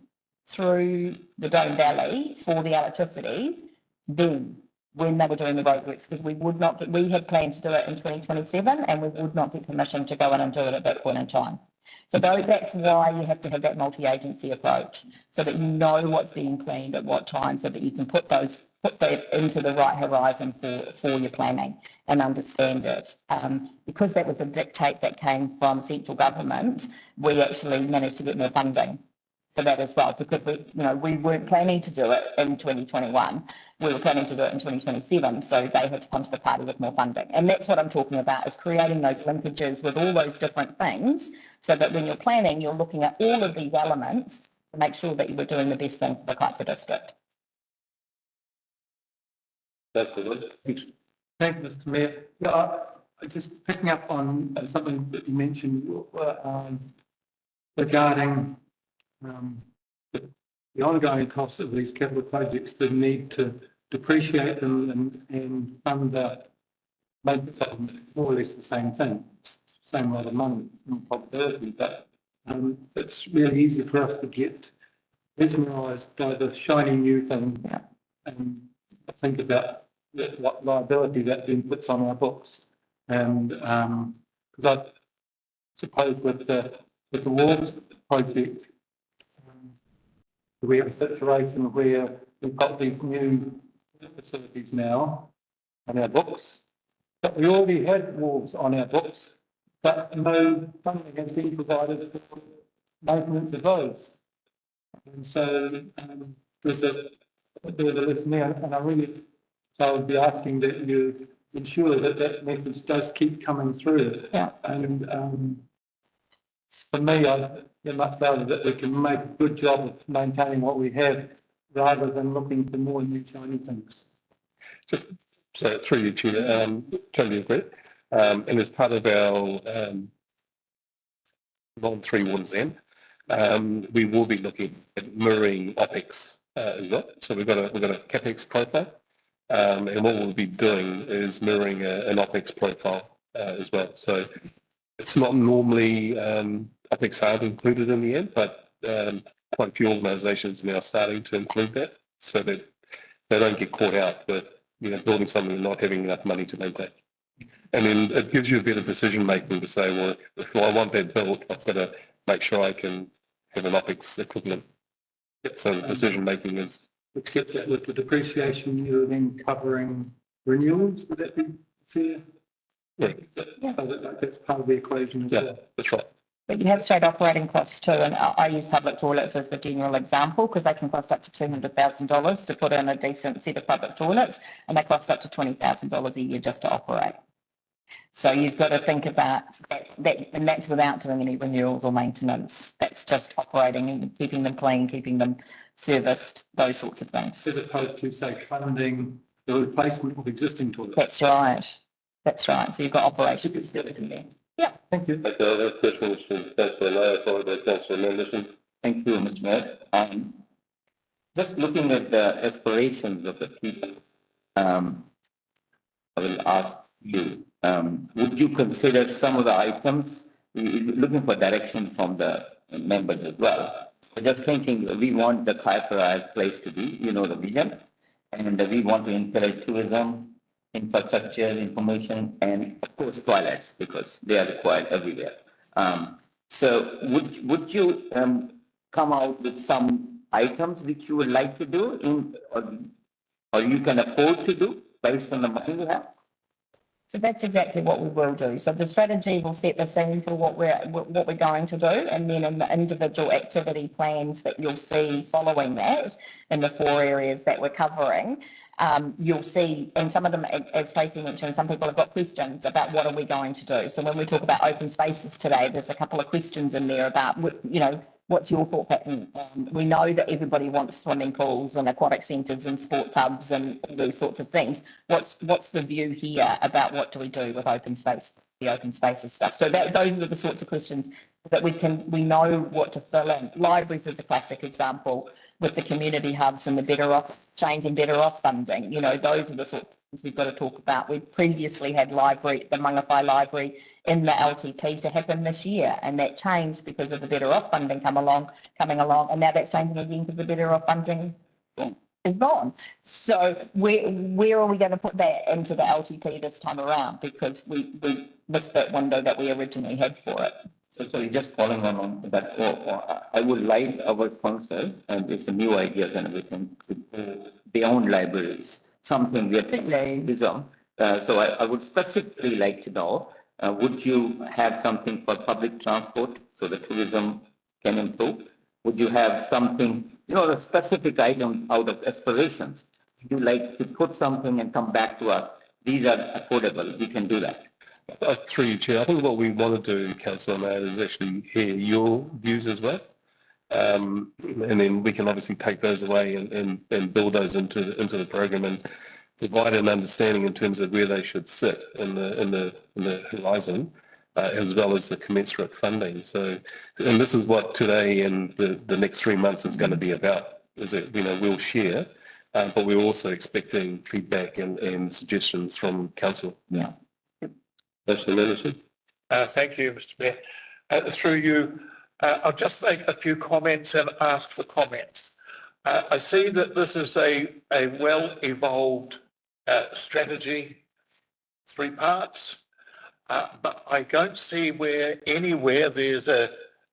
through the Dome Valley for the electricity then when they were doing the roadworks, because we had planned to do it in 2027 and we would not get permission to go in and do it at that point in time. So that's why you have to have that multi-agency approach, so that you know what's being planned at what time, so that you can put that into the right horizon for your planning and understand it. Because that was a dictate that came from central government, we actually managed to get more funding for that as well, because we weren't planning to do it in 2021. We were planning to do it in 2027, so they had to come to the party with more funding. And that's what I'm talking about, is creating those linkages with all those different things, so that when you're planning, you're looking at all of these elements to make sure that you were doing the best thing for the Kaipara district. That's good. Thanks. Thank you, Mr. Mayor. Yeah, just picking up on something that you mentioned regarding the ongoing costs of these capital projects, the need to depreciate them and fund make more or less the same thing, same lot of money in probability, but it's really easy for us to get mesmerised by the shiny new thing and think about what liability that then puts on our books. And because I suppose with the Wharves project, we have a situation where we've got these new facilities now on our books, but we already had Wharves on our books, but no funding has been provided for maintenance of those. And so there's a lesson there, and I would be asking that you ensure that message does keep coming through. Yeah. And for me, I'd much rather that we can make a good job of maintaining what we have rather than looking for more new shiny things. Just so through you, Chair, totally agree. And as part of our Long 3 Waters End, we will be looking at mirroring OPEX as well. So we've got a CapEx profile, and what we'll be doing is mirroring an OPEX profile as well. So it's not normally OPEX hard included in the end, but quite a few organisations are now starting to include that, so that they don't get caught out with building something and not having enough money to maintain. And then it gives you a better decision making to say, well, if I want that built, I've got to make sure I can have an OPEX equivalent. So the decision making is. Except that with the depreciation, you're then covering renewals, would that be fair? Yeah. So that's part of the equation as well. That's right. But you have straight operating costs too, and I use public toilets as the general example because they can cost up to $200,000 to put in a decent set of public toilets, and they cost up to $20,000 a year just to operate. So you've got to think about that, and that's without doing any renewals or maintenance. That's just operating and keeping them clean, keeping them serviced, those sorts of things. As opposed to, say, funding the replacement of existing toilets. That's right. That's right. So you've got operation built in there. Yeah. Thank you. Okay, other questions from Councillor Mayor, followed by Councillor Mendelson. Thank you, Mr. Mayor. Just looking at the aspirations of the people, I will ask you, would you consider some of the items, looking for direction from the members as well? We're just thinking, we want the Kaipara place to be, you know, the vision, and we want to encourage tourism, infrastructure, information, and of course toilets, because they are required everywhere. So would you come out with some items which you would like to do or you can afford to do based on the money you have? So that's exactly what we will do. So the strategy will set the scene for what we're going to do, and then in the individual activity plans that you'll see following that in the 4 areas that we're covering, you'll see, and some of them, as Tracy mentioned, some people have got questions about what are we going to do. So when we talk about open spaces today, there's a couple of questions in there about, you know, what's your thought pattern? We know that everybody wants swimming pools and aquatic centres and sports hubs and all these sorts of things. What's the view here about what do we do with open space, the open spaces stuff? So those are the sorts of questions that we know what to fill in. Libraries is a classic example with the community hubs and the Better Off change and Better Off funding. You know, those are the sorts of things we've got to talk about. We previously had the Mangawhai Library in the LTP to happen this year, and that changed because of the Better Off funding coming along, and now that's changing again because the Better Off funding is gone. So where are we going to put that into the LTP this time around? Because we missed that window that we originally had for it. So just following on that, I would like our council, and it's a new ideas and everything, to do their own libraries, something we are tourism. So I would specifically like to know, would you have something for public transport so the tourism can improve? Would you have something, you know, the specific items out of aspirations? Would you like to put something and come back to us? These are affordable, we can do that. Through you, Chair, I think what we want to do, Councillor Mayor, is actually hear your views as well. And then we can obviously take those away and build those into the program and provide an understanding in terms of where they should sit in the horizon, as well as the commensurate funding. So, and this is what today and the next 3 months is going to be about, is that, you know, we'll share, but we're also expecting feedback and suggestions from council. Yeah. Councillor Mendelson. Thank you, Mr. Mayor. Through you, I'll just make a few comments and ask for comments. I see that this is a well-evolved strategy, 3 parts, but I don't see where anywhere there's a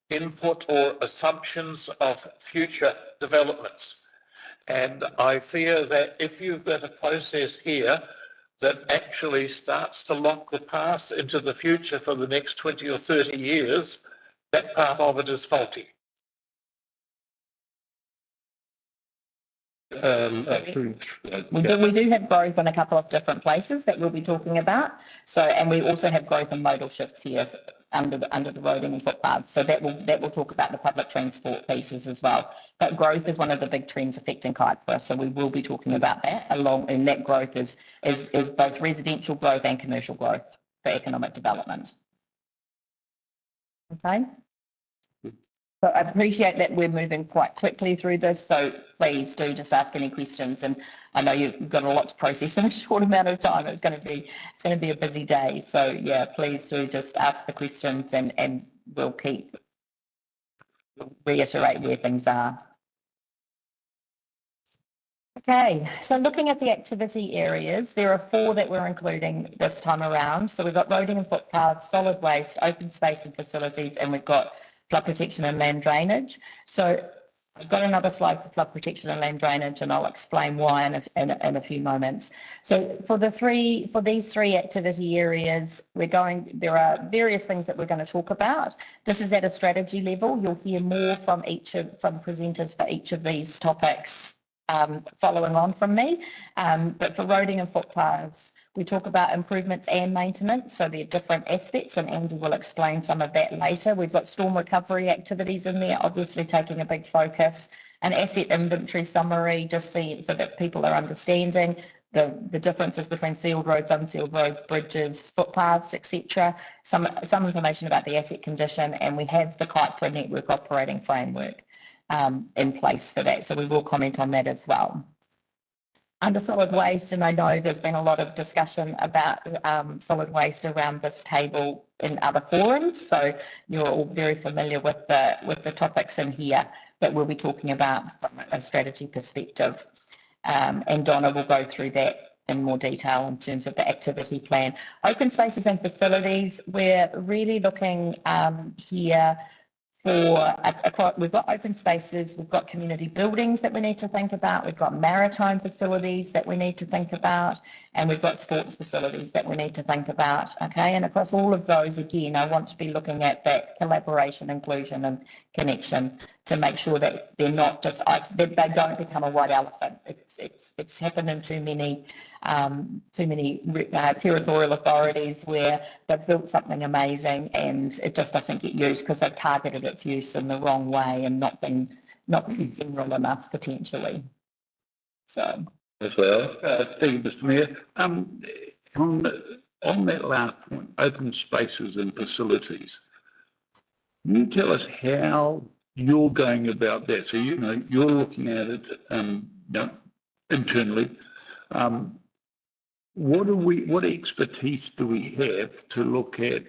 input or assumptions of future developments. And I fear that if you've got a process here that actually starts to lock the past into the future for the next 20 or 30 years, that part of it is faulty. We do have growth in a couple of different places that we'll be talking about. So, and we also have growth in modal shifts here under the roading and footpaths. So that will talk about the public transport pieces as well. But growth is one of the big trends affecting Kaipara. So we will be talking about that and that growth is both residential growth and commercial growth for economic development. Okay. So I appreciate that we're moving quite quickly through this, so please do just ask any questions. And I know you've got a lot to process in a short amount of time. It's going to be a busy day. So yeah, please do just ask the questions, and we'll reiterate where things are. Okay, so looking at the activity areas, there are 4 that we're including this time around. So we've got roading and footpaths, solid waste, open space and facilities, and we've got flood protection and land drainage. So I've got another slide for flood protection and land drainage, and I'll explain why in a few moments. So for these three activity areas, there are various things that we're going to talk about. This is at a strategy level. You'll hear more from presenters for each of these topics following on from me. But for roading and footpaths, we talk about improvements and maintenance, so there are different aspects, and Andy will explain some of that later. We've got storm recovery activities in there, obviously taking a big focus, an asset inventory summary, just so that people are understanding the differences between sealed roads, unsealed roads, bridges, footpaths, etc. Some information about the asset condition, and we have the KIPRA network operating framework in place for that, so we will comment on that as well. Under solid waste, and I know there's been a lot of discussion about solid waste around this table in other forums, so you're all very familiar with the topics in here that we'll be talking about from a strategy perspective. And Donna will go through that in more detail in terms of the activity plan. Open spaces and facilities, we're really looking here we've got open spaces, we've got community buildings that we need to think about, we've got maritime facilities that we need to think about, and we've got sports facilities that we need to think about, okay? And across all of those, again, I want to be looking at that collaboration, inclusion and connection to make sure that they're not just, they don't become a white elephant. It's happened in too many territorial authorities where they've built something amazing and it just doesn't get used because they've targeted its use in the wrong way and not been general enough potentially. So. As well. Thank you, Mr. Mayor. On that last point, open spaces and facilities, can you tell us how you're going about that? So, you're looking at it internally. What expertise do we have to look at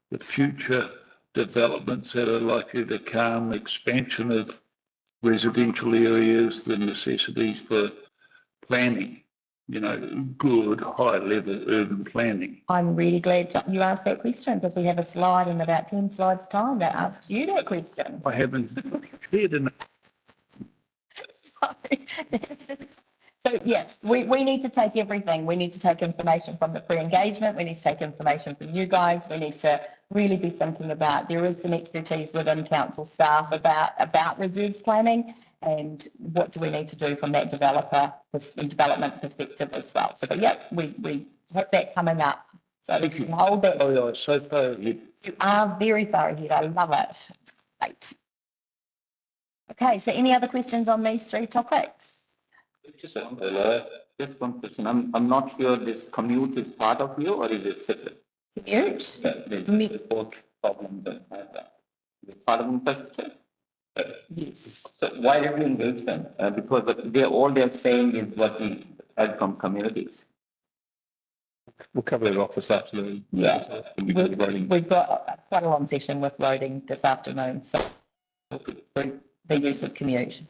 the future developments that are likely to come, expansion of residential areas, the necessities for planning, good high-level urban planning? I'm really glad you asked that question because we have a slide in about 10 slides' time that asks you that question. I haven't heard enough. Sorry. So, yeah, we need to take everything. We need to take information from the pre-engagement. We need to take information from you guys. We need to really be thinking about, there is some expertise within council staff about reserves planning and what do we need to do from that development perspective as well. So, but yeah, we have that coming up. So we can hold that. Oh, yeah, so far ahead. You are very far ahead. I love it. It's great. Okay, so any other questions on these three topics? Just one question. I'm not sure this commute is part of you or is it separate? Commute? The port problem that it's part of infrastructure? Yes. So why did we engage them? Because they're saying is what we heard from communities. We'll cover that off this afternoon. Yeah. We've got quite a long session with roading this afternoon. So the use of commute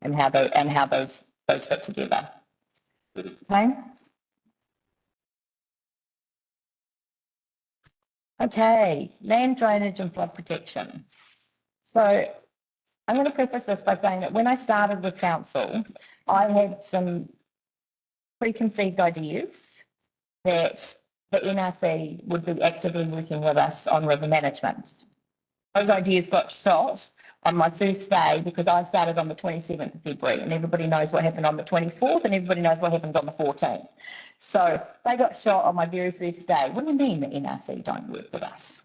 and how those fit together. Okay. Okay, land drainage and flood protection. So I'm going to preface this by saying that when I started with council, I had some preconceived ideas that the NRC would be actively working with us on river management. Those ideas got shot on my first day because I started on the 27th of February and everybody knows what happened on the 24th and everybody knows what happened on the 14th. So they got shot on my very first day. What do you mean the NRC don't work with us?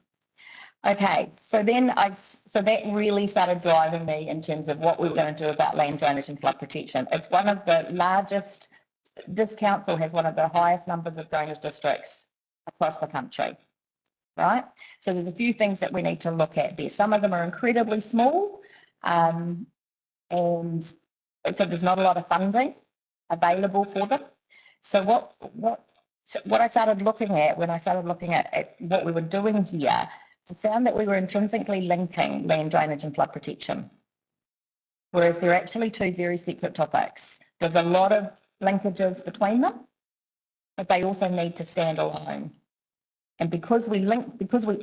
Okay, so that really started driving me in terms of what we were going to do about land drainage and flood protection. It's one of the largest, this council has one of the highest numbers of drainage districts across the country. Right? So there's a few things that we need to look at there. Some of them are incredibly small and so there's not a lot of funding available for them. So what I started looking at when I started looking at what we were doing here, I found that we were intrinsically linking land drainage and flood protection, whereas they're actually two very separate topics. There's a lot of linkages between them, but they also need to stand alone. And because we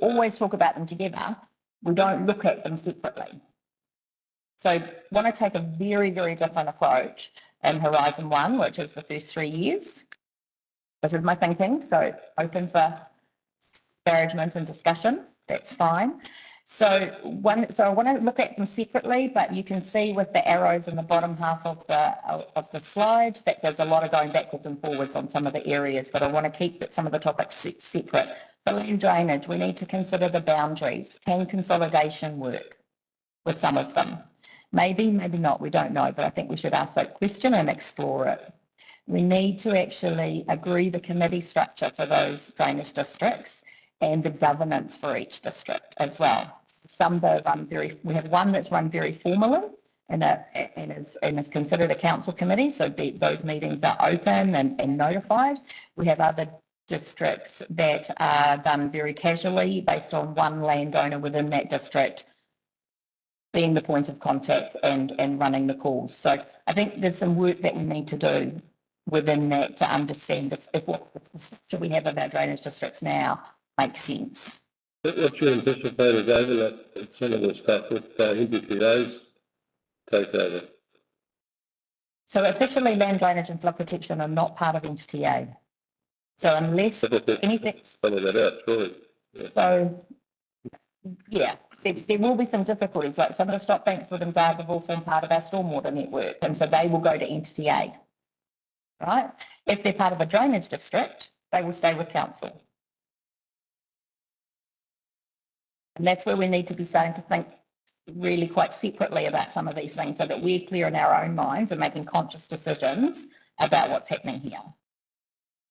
always talk about them together, we don't look at them separately. So want to take a very, very different approach in Horizon 1, which is the first 3 years. This is my thinking, so open for encouragement and discussion, that's fine. So I want to look at them separately, but you can see with the arrows in the bottom half of the slide that there's a lot of going backwards and forwards on some of the areas, but I want to keep some of the topics separate. The land drainage, we need to consider the boundaries. Can consolidation work with some of them? Maybe, maybe not, we don't know, but I think we should ask that question and explore it. We need to actually agree the committee structure for those drainage districts and the governance for each district as well. Some that run we have one that's run very formally and is considered a council committee, so those meetings are open and notified. We have other districts that are done very casually based on one landowner within that district being the point of contact and running the calls. So I think there's some work that we need to do within that to understand if what the structure we have of our drainage districts now makes sense. What you anticipate is overlap with some of the stuff with NPTA's takeover? So officially land drainage and flood protection are not part of NTTA. So unless anything... Spelling that out, surely. Yeah. So, yeah, there will be some difficulties, like some of the stop banks within Dargaville form part of our stormwater network, and so they will go to NTTA, right? If they're part of a drainage district, they will stay with council. And that's where we need to be starting to think really quite separately about some of these things so that we're clear in our own minds and making conscious decisions about what's happening here.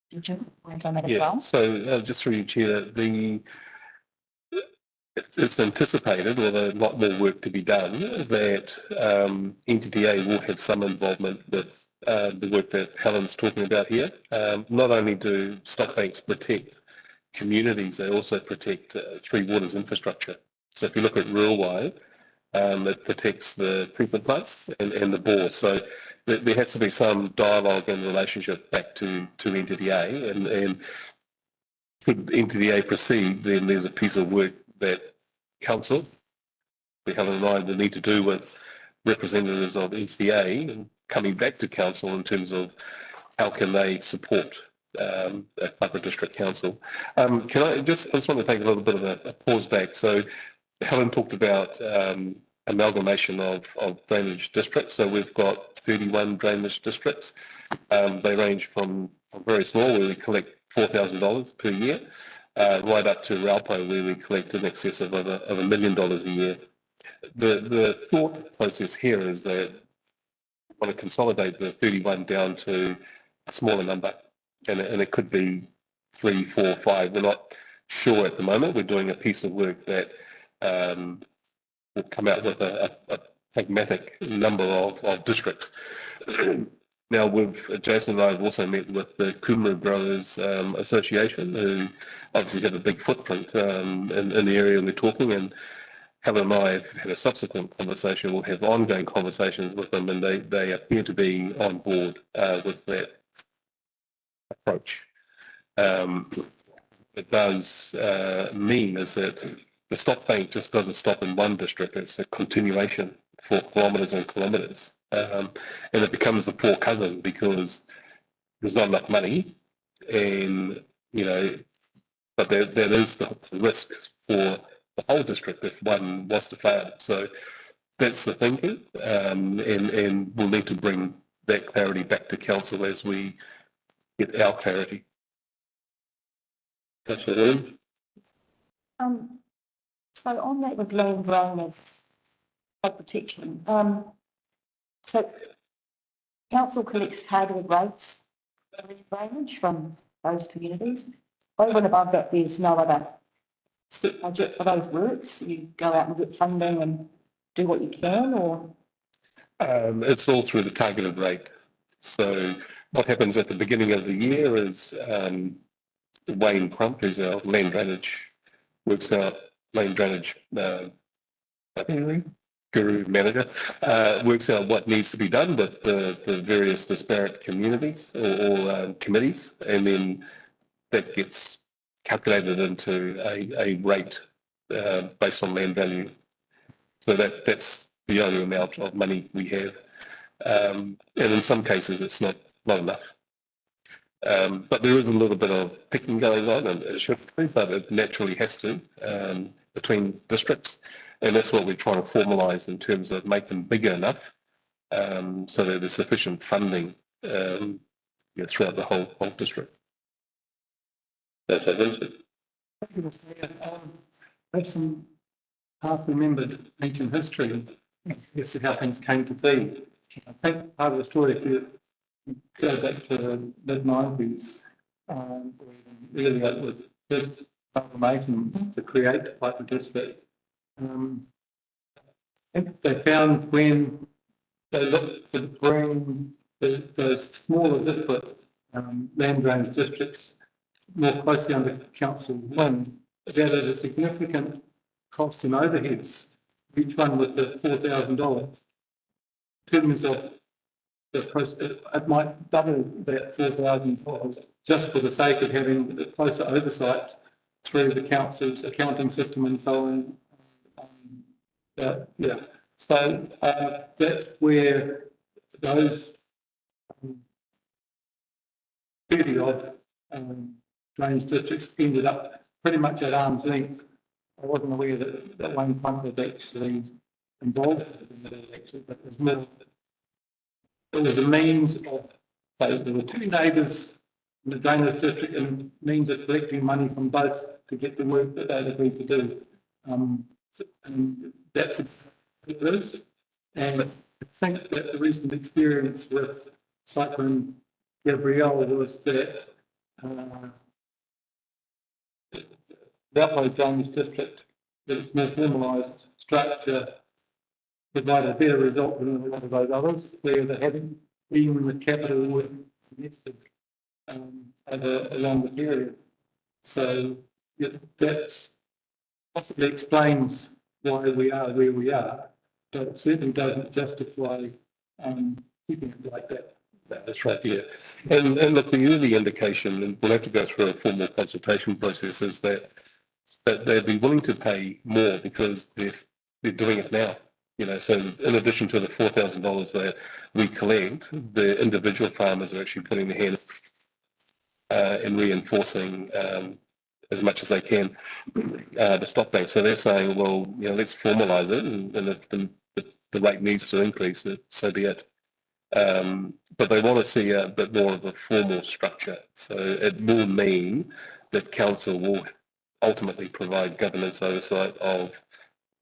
Did you comment on that as well? So just through you, Chair, it's anticipated, although a lot more work to be done, that NTTA will have some involvement with the work that Helen's talking about here. Not only do stop banks protect communities, they also protect Three Waters infrastructure. So if you look at Rurawai, it protects the treatment plants and the bore. So there has to be some dialogue and relationship back to NTTA, and could NTTA proceed, then there's a piece of work that Council, Helen and I, will need to do with representatives of NTTA and coming back to Council in terms of how can they support Upper District Council. I just want to take a little bit of a pause back. So Helen talked about amalgamation of drainage districts. So we've got 31 drainage districts. They range from very small, where we collect $4,000 per year, right up to Raupo, where we collect in excess of $1 million a year. The thought process here is that we want to consolidate the 31 down to a smaller number, and it could be 3, 4, 5. We're not sure at the moment. We're doing a piece of work that will come out with a pragmatic number of districts. Now, Jason and I have also met with the Kumara Growers Association, who obviously have a big footprint in the area we're talking, and Helen and I have had a subsequent conversation. We'll have ongoing conversations with them, and they appear to be on board with that approach. It does mean is that the stop bank just doesn't stop in one district. It's a continuation for kilometres and kilometres. And it becomes the poor cousin because there's not enough money, and but there is the risk for the whole district if one was to fail. So that's the thinking, and we'll need to bring that clarity back to council as we get our clarity. Councillor Williams? So on that with land drainage protection, so council collects targeted rates for drainage from those communities. Over and above that, there's no other set budget for those works. You go out and get funding and do what you can, or? It's all through the targeted rate. So what happens at the beginning of the year is Wayne Crump, who's our land drainage, works out land drainage guru manager, works out what needs to be done with the various disparate communities or committees, and then that gets calculated into a rate based on land value. So that's the only amount of money we have. And in some cases, it's not enough. But there is a little bit of picking going on, and it should be, but it naturally has to, between districts. And that's what we're trying to formalise in terms of make them bigger enough so that there's sufficient funding throughout the whole district. That's what I think. There's some half-remembered ancient history as to how things came to be. I think part of the story, if you go back to the mid-90s, really it was this proclamation to create the Piper district. I think they found when they looked to bring the smaller disparate land range districts more closely under council one, that at a significant cost in overheads, each one with the $4,000. In terms of the process, it might double that $4,000 just for the sake of having closer oversight through the council's accounting system and so on. Yeah, so that's where those 30 odd drainage districts ended up pretty much at arm's length. I wasn't aware that one pump was actually involved in it, actually, but there's more. It was a means of, so there were two neighbours in the drainage district and means of collecting money from both to get the work that they'd agreed to do. And that's what it is. And I think that the recent experience with Cyclone Gabrielle was that the Upload Drainage District, with its more formalised structure, provided a better result than a lot of those others, where they hadn't been the capital invested over a longer period. So that possibly explains why we are where we are, but it certainly doesn't justify keeping it like that. That's right, yeah. And look, the early indication, and we'll have to go through a formal consultation process, is that they'd be willing to pay more because they're doing it now. You know, so in addition to the $4,000 that we collect, the individual farmers are actually putting their hand in reinforcing as much as they can the stock bank. So they're saying, well, you know, let's formalise it, and if the rate needs to increase, so be it. But they want to see a bit more of a formal structure. So it will mean that council will ultimately provide governance oversight of,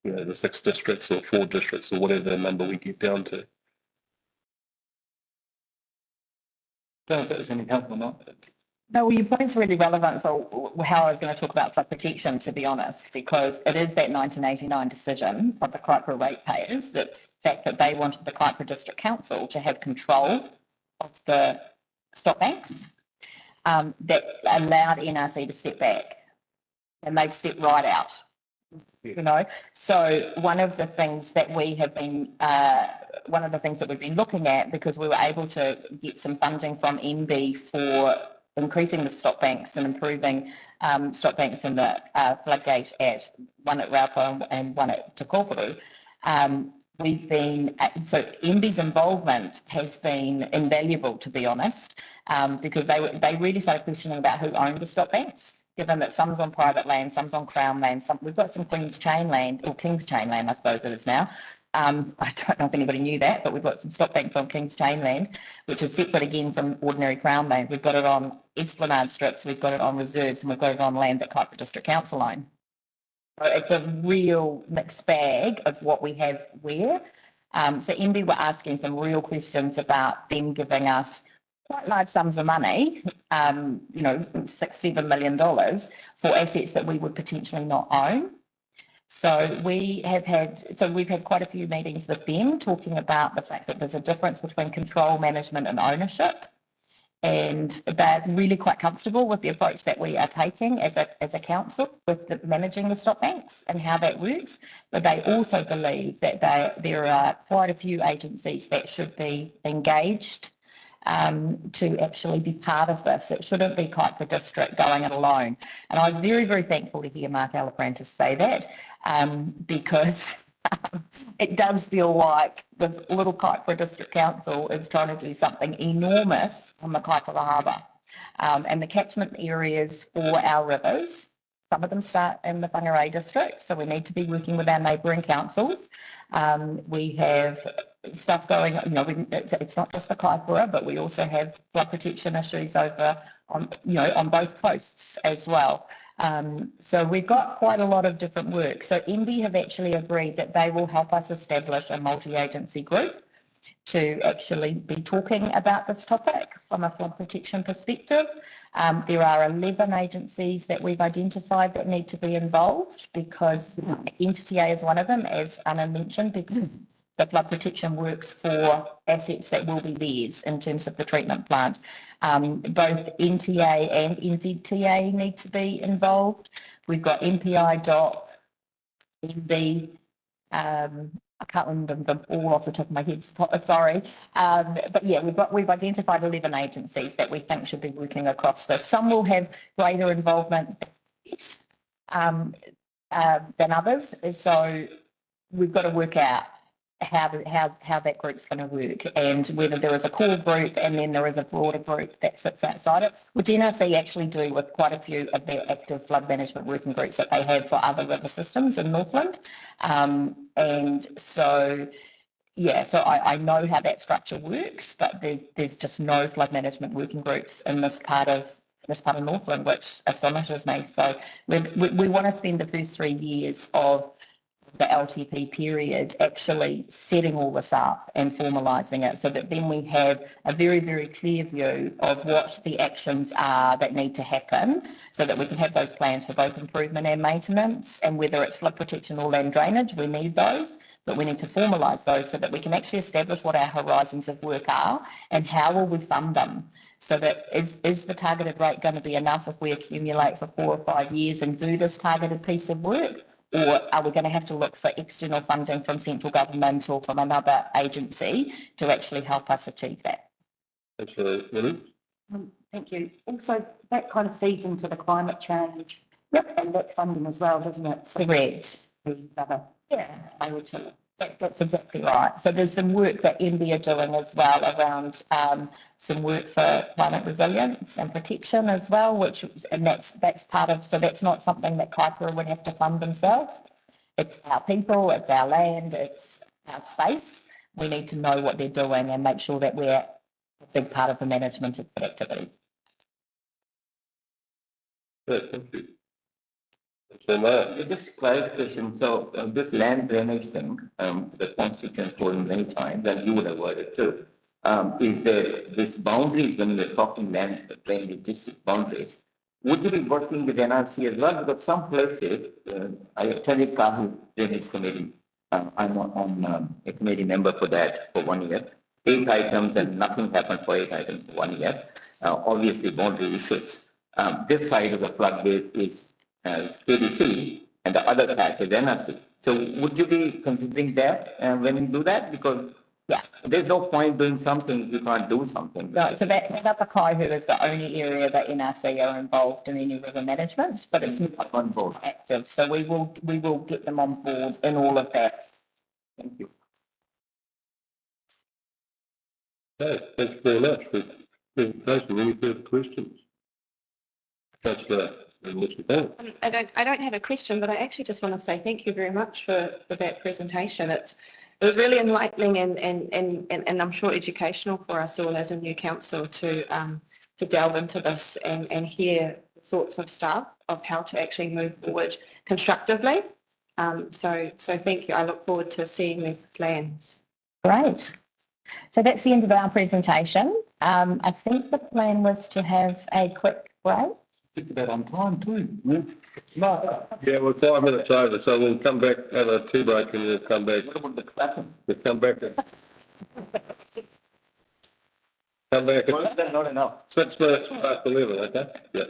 you know, the 6 districts or 4 districts or whatever number we get down to. Don't know if that was any help or not. No, well, your point's really relevant for how I was going to talk about flood protection, to be honest, because it is that 1989 decision of the Kaipara ratepayers, that fact that they wanted the Kaipara District Council to have control of the stock banks, that allowed NRC to step back, and they've stepped right out. You know, so one of the things that we have been, one of the things that we've been looking at, because we were able to get some funding from MB for increasing the stock banks and improving stock banks in the floodgate at one at Raupo and one at Te Kōwhuru. We've been, so MB's involvement has been invaluable, to be honest, because they really started questioning about who owned the stock banks, given that some's on private land, some's on Crown land, we've got some Queen's Chain land, or King's Chain land, I suppose it is now. I don't know if anybody knew that, but we've got some stock banks on King's Chain land, which is separate again from ordinary Crown land. We've got it on Esplanade strips, we've got it on reserves, and we've got it on land that Kaipara District Council own. So it's a real mixed bag of what we have where. So MB were asking some real questions about them giving us quite large sums of money, you know, $6-7 million for assets that we would potentially not own. So we've had quite a few meetings with them talking about the fact that there's a difference between control, management and ownership. And they're really quite comfortable with the approach that we are taking as a council with managing the stock banks and how that works. But they also believe that there are quite a few agencies that should be engaged to actually be part of this. It shouldn't be Kaipara District going it alone. And I was very, very thankful to hear Mark Alaprantis say that because It does feel like this little Kaipara District Council is trying to do something enormous on the Kaipara Harbour. And the catchment areas for our rivers, some of them start in the Whangarei district, so we need to be working with our neighbouring councils. We have stuff going, it's not just the Kaipara, but we also have flood protection issues over on both coasts as well. So we've got quite a lot of different work. So MB have actually agreed that they will help us establish a multi-agency group to actually be talking about this topic from a flood protection perspective. There are 11 agencies that we've identified that need to be involved because NTA is one of them, as Anna mentioned, because the flood protection works for assets that will be theirs in terms of the treatment plant. Both NTA and NZTA need to be involved. We've got MPI, DOC, MB, I can't remember them all off the top of my head, sorry. But yeah, we've identified 11 agencies that we think should be working across this. Some will have greater involvement than others. So we've got to work out how that group's going to work and whether there is a core group and then there is a broader group that sits outside it, which NRC actually do with quite a few of their active flood management working groups that they have for other river systems in Northland. And so, yeah, so I know how that structure works, but there's just no flood management working groups in this part of Northland, which astonishes me. So we want to spend the first 3 years of the LTP period actually setting all this up and formalising it so that then we have a very, very clear view of what the actions are that need to happen so that we can have those plans for both improvement and maintenance, and whether it's flood protection or land drainage, we need those, but we need to formalise those so that we can actually establish what our horizons of work are and how will we fund them. So that is the targeted rate going to be enough if we accumulate for 4 or 5 years and do this targeted piece of work? Or are we going to have to look for external funding from central government or from another agency to actually help us achieve that? Thank you. Also, that kind of feeds into the climate change and that funding as well, doesn't it? Correct. Yeah, I would say that's exactly right. So there's some work that MB are doing as well around some work for climate resilience and protection as well, and that's part of, so that's not something that Kaipara would have to fund themselves. It's our people, it's our land, it's our space. We need to know what they're doing and make sure that we're a big part of the management of that activity. Thank you. Just a clarification, so this land drainage thing, the constituent told many times, and you would have heard it too, is that this boundaries, when we're talking land drainage district boundaries, would you be working with NRC as well? Because some places, I attended Kahu Drainage Committee, I'm on a committee member for that for 1 year, 8 items and nothing happened for 8 items for 1 year. Obviously boundary issues. This side of the floodway is KDC and the other patch is NRC. So would you be considering that when you do that? Because yeah, there's no point doing something if you can't do something. No, so that Upper Kaihu is the only area that NRC are involved in any river management, but it's not on board active. So we will get them on board in all of that. Thank you. Okay, thank you very much for the presentation. Any further questions? Councillor I don't have a question, but I actually just want to say thank you very much for that presentation. It was really enlightening and I'm sure educational for us all as a new council to delve into this and hear sorts of stuff of how to actually move forward constructively. So thank you. I look forward to seeing these plans. Great. So that's the end of our presentation. I think the plan was to have a quick break. Just about on time too. Yeah, we're 5 minutes over, so we'll come back, have a tea break and we'll come back. We'll come back. Come back. Not enough. 6 minutes past 11, okay? Yeah.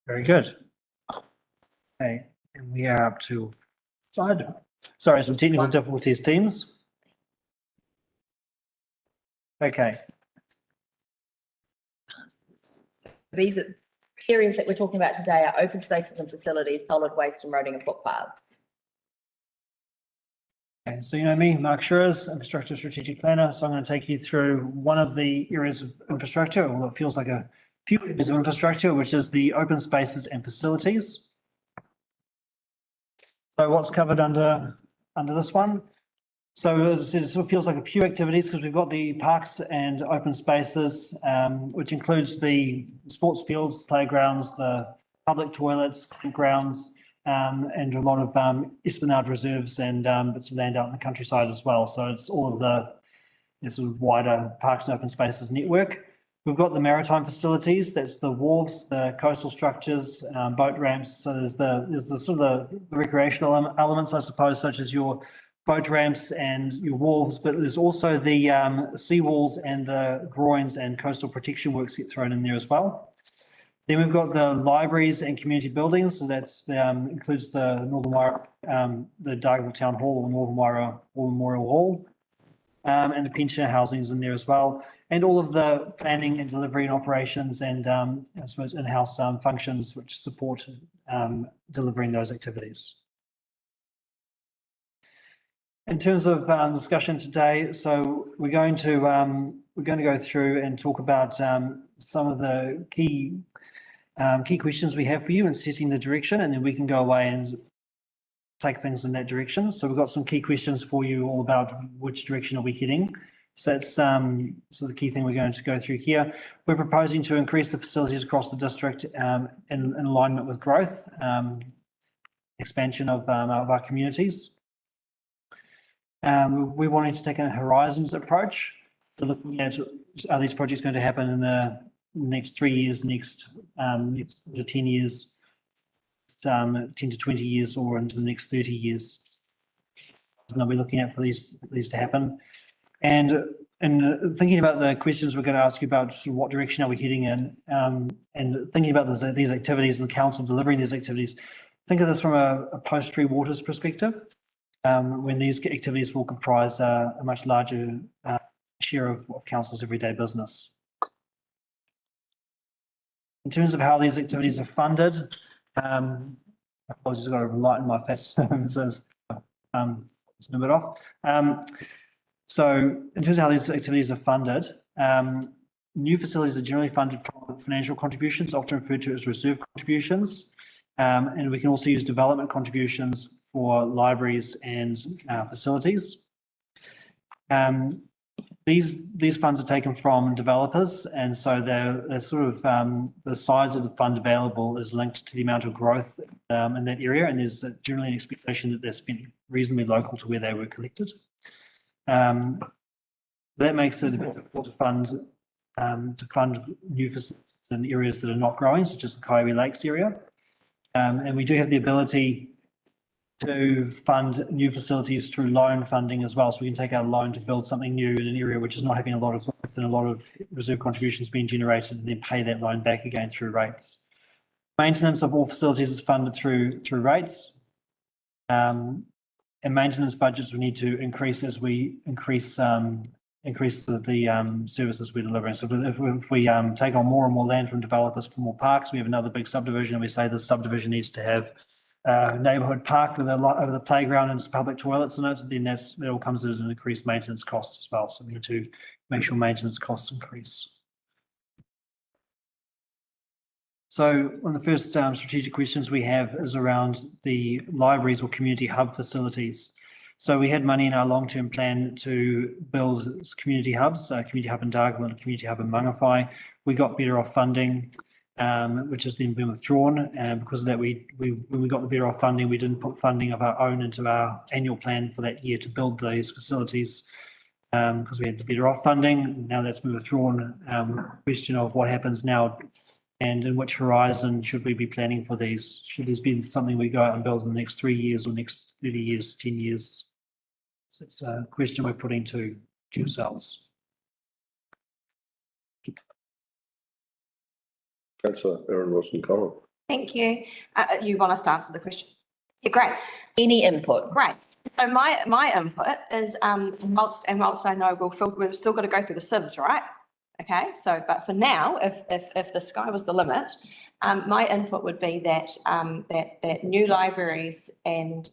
Very good. Okay, and we are up to slide. Sorry, some technical difficulties, teams. Okay, These areas that we're talking about today are open spaces and facilities, solid waste and roading and footpaths. okay, so you know me, Mark Schurz, Infrastructure Strategic Planner. So I'm going to take you through one of the areas of infrastructure, or what feels like a few areas of infrastructure, which is the open spaces and facilities. So what's covered under this one? So as I said, it sort of feels like a few activities because we've got the parks and open spaces, which includes the sports fields, playgrounds, the public toilets, grounds, and a lot of esplanade reserves and bits of land out in the countryside as well. So it's all of the sort of wider parks and open spaces network. We've got the maritime facilities, that's the wharves, the coastal structures, boat ramps. So there's the sort of the recreational elements, I suppose, such as your boat ramps and your wharves, but there's also the seawalls and the groins and coastal protection works get thrown in there as well. Then we've got the libraries and community buildings. So that's includes the Northern Wairoa, the Dargaville Town Hall, Northern Wairoa War Memorial Hall, and the pensioner housing is in there as well. And all of the planning and delivery and operations and I suppose in-house functions which support delivering those activities. In terms of discussion today, so we're going to go through and talk about some of the key questions we have for you in setting the direction, and then we can go away and take things in that direction. So we've got some key questions for you all about which direction are we heading. So that's so the key thing we're going to go through here. We're proposing to increase the facilities across the district in alignment with growth, expansion of our communities. We're wanting to take a horizons approach. So looking at, are these projects going to happen in the next 3 years, next 10 years, 10 to 20 years, or into the next 30 years? And we're looking at for these to happen. And thinking about the questions we're going to ask you about sort of what direction are we heading in, and thinking about these activities and the council delivering these activities, think of this from a post-Three Waters perspective. When these activities will comprise a much larger share of council's everyday business. In terms of how these activities are funded, apologies, I've got a light in my face, so it's a bit off. So in terms of how these activities are funded, new facilities are generally funded from financial contributions, often referred to as reserve contributions. And we can also use development contributions for libraries and facilities. These funds are taken from developers, and so they're sort of the size of the fund available is linked to the amount of growth in that area, and there's generally an expectation that they're spent reasonably local to where they were collected. That makes it a bit difficult to fund new facilities in areas that are not growing, such as the Kaiwi Lakes area. And we do have the ability to fund new facilities through loan funding as well. So we can take out a loan to build something new in an area which is not having a lot of growth and a lot of reserve contributions being generated, and then pay that loan back again through rates. Maintenance of all facilities is funded through rates. And maintenance budgets we need to increase as we increase the services we're delivering. So if we take on more and more land from developers for more parks, we have another big subdivision, and we say this subdivision needs to have a neighbourhood park with a playground and public toilets in it, then that all comes at an increased maintenance cost as well. So we need to make sure maintenance costs increase. So one of the first strategic questions we have is around the libraries or community hub facilities. So we had money in our long-term plan to build community hubs, a community hub in Dargaville and a community hub in Mangawhai. We got better off funding, which has then been withdrawn. And because of that, when we got the better off funding, we didn't put funding of our own into our annual plan for that year to build those facilities because we had the better off funding. Now that's been withdrawn. Question of what happens now and in which horizon should we be planning for these? Should this be something we go out and build in the next 3 years or next 30 years, 10 years? So it's a question we're putting to yourselves. Councillor Erin Wilson-Collins. Thank you. You want us to answer the question? Yeah, great. Any input? Great. So my input is, whilst I know we've still got to go through the sieves, right? Okay, so, but for now, if the sky was the limit, my input would be that, that new libraries and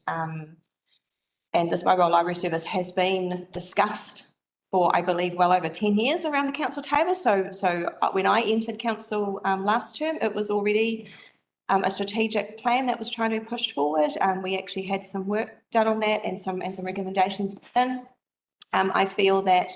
this mobile library service has been discussed for, I believe, well over 10 years around the council table. So when I entered council, last term, it was already a strategic plan that was trying to be pushed forward. We actually had some work done on that and some recommendations in. I feel that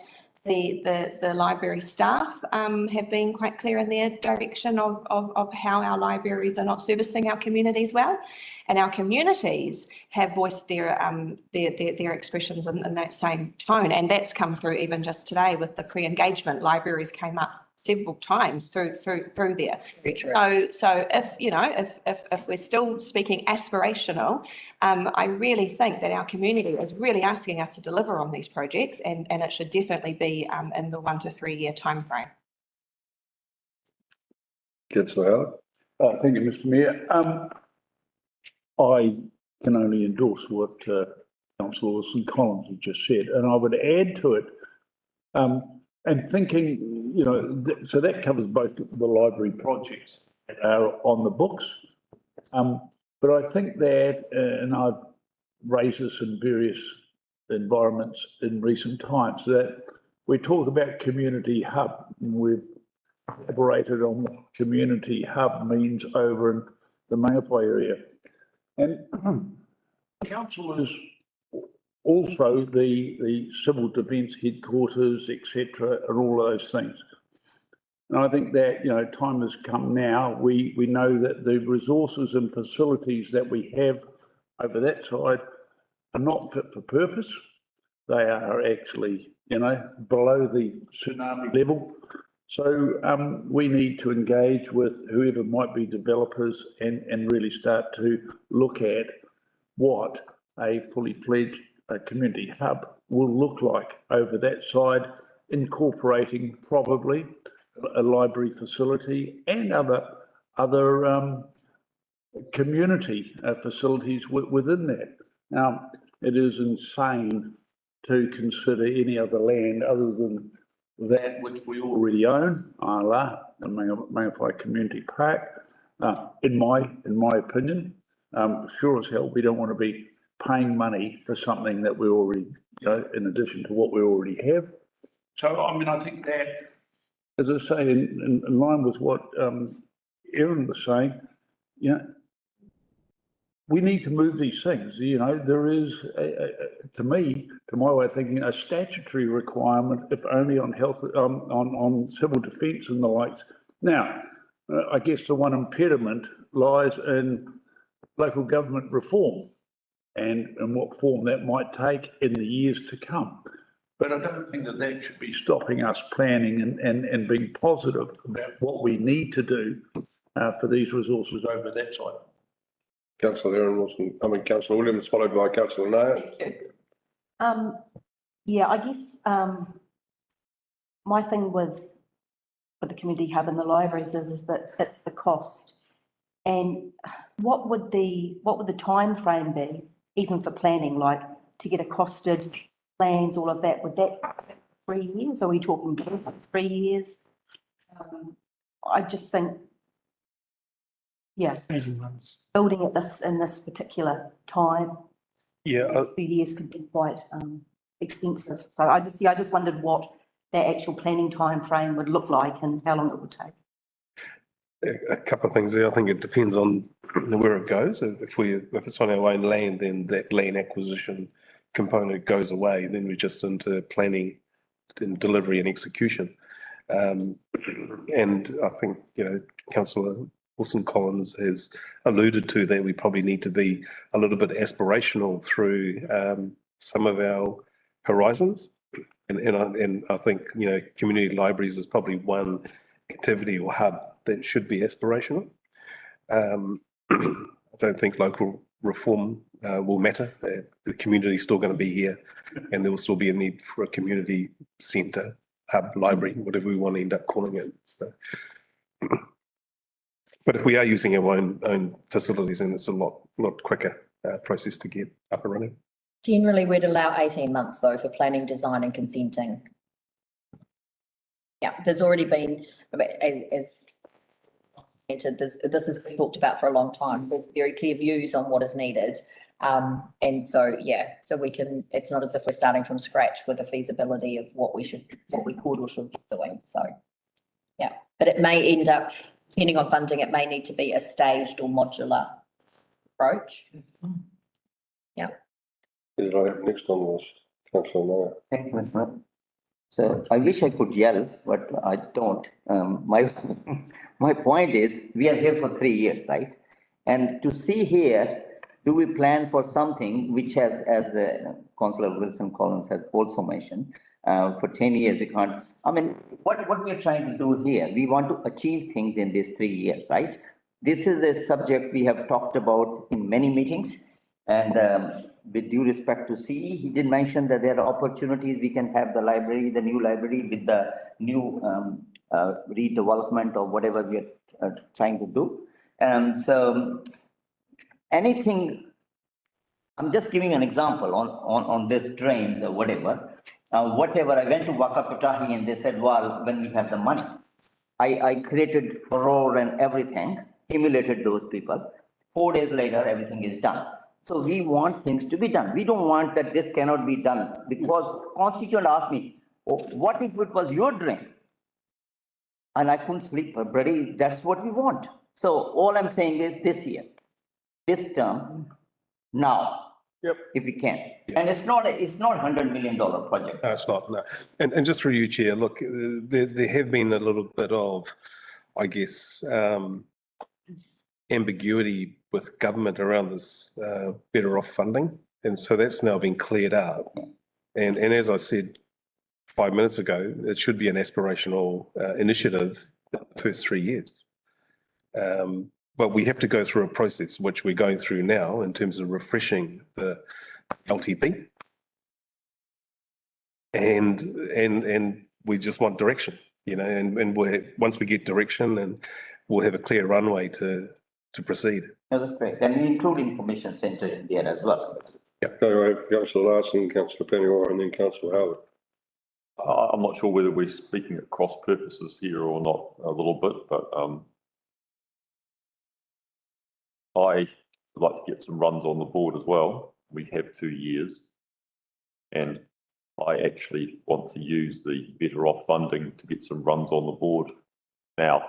the library staff have been quite clear in their direction of how our libraries are not servicing our communities well, and our communities have voiced their expressions in that same tone, and that's come through even just today with the pre-engagement. Libraries came up several times through there. So if, you know, if we're still speaking aspirational, I really think that our community is really asking us to deliver on these projects, and it should definitely be in the 1 to 3 year timeframe. Councillor Howard. Thank you, Mr Mayor. I can only endorse what Councillor Wilson-Collins has just said, and I would add to it, and thinking, you know, so that covers both the library projects that are on the books. But I think that, and I've raised this in various environments in recent times, that we talk about community hub, and we've elaborated on what community hub means over in the Mangawhai area. And council is also the civil defence headquarters, etc., and all those things. And I think that, you know, time has come now. We know that the resources and facilities that we have over that side are not fit for purpose. They are actually, you know, below the tsunami level. So we need to engage with whoever might be developers and really start to look at what a fully fledged community hub will look like over that side, incorporating probably a library facility and other community facilities within that. Now, it is insane to consider any other land other than that which we already own, a la the Mangawhai Community Park. In my opinion, sure as hell we don't want to be paying money for something that we already, you know, in addition to what we already have. So, I mean, I think that, as I say, in line with what Erin was saying, you know, we need to move these things. You know, there is, to me, to my way of thinking, a statutory requirement, if only on health, on civil defence and the likes. Now, I guess the one impediment lies in local government reform and what form that might take in the years to come. But I don't think that that should be stopping us planning and being positive about what we need to do for these resources over that side. Councillor Erin Wilson, Councillor Williams, followed by Councillor Nair. Yeah, I guess my thing with the community hub and the libraries is that it's the cost. And what would the time frame be, even for planning, like to get a costed plans, all of that? Would that 3 years? Are we talking 3 years? I just think, yeah, 18 months. Building at in this particular time. Yeah, 2 years could be quite extensive. So I just wondered what that actual planning time frame would look like and how long it would take. a couple of things there. I think it depends on where it goes. If it's on our own land, then that land acquisition component goes away. Then we're just into planning and delivery and execution. And I think, you know, Councillor Wilson-Collins has alluded to that we probably need to be a little bit aspirational through some of our horizons. And I think, you know, community libraries is probably one activity or hub that should be aspirational. I don't think local reform will matter. The community is still going to be here, and there will still be a need for a community centre, hub, library, whatever we want to end up calling it. So. But if we are using our own facilities, then it's a lot quicker process to get up and running. Generally, we'd allow 18 months though for planning, design and consenting. Yeah, there's already been, as this has been talked about for a long time. There's very clear views on what is needed. And so, yeah, so we can, it's not as if we're starting from scratch with a feasibility of what we could or should be doing. So, yeah, but it may end up, depending on funding, it may need to be a staged or modular approach. Yeah. Next on was Councillor Mayor. Thank you, Ms. Mayor. So I wish I could yell, but I don't. My point is, we are here for 3 years, right? And to see here, do we plan for something which has, as Councillor Wilson Collins has also mentioned, for 10 years, we can't, I mean, what we are trying to do here, we want to achieve things in these 3 years, right? This is a subject we have talked about in many meetings. And with due respect to CE, he did mention that there are opportunities. We can have the library, the new library with the new redevelopment or whatever we are trying to do. So anything, I'm just giving an example on this drains or whatever. Whatever, I went to Waka Putahi and they said, well, when we have the money, I created a road and everything, emulated those people. 4 days later, everything is done. So we want things to be done. We don't want that this cannot be done, because constituent asked me, oh, what if it was your drain? And I couldn't sleep, buddy, that's what we want. So all I'm saying is this year, this term, now, if we can. And it's not $100 million project. No, it's not, no. And just through you, Chair, look, there have been a little bit of, I guess, ambiguity with government around this better off funding. And so that's now been cleared up. And as I said 5 minutes ago, it should be an aspirational initiative in the first 3 years. But we have to go through a process, which we're going through now in terms of refreshing the LTP. And we just want direction, you know, and once we get direction, and we'll have a clear runway to proceed. Yeah, that's great. And we include information center in there as well. Yeah. Councillor Larson, Councillor Peniora, and then Councillor Howard. I'm not sure whether we're speaking at cross purposes here or not a little bit, but I would like to get some runs on the board as well. We have 2 years, and I actually want to use the better off funding to get some runs on the board now.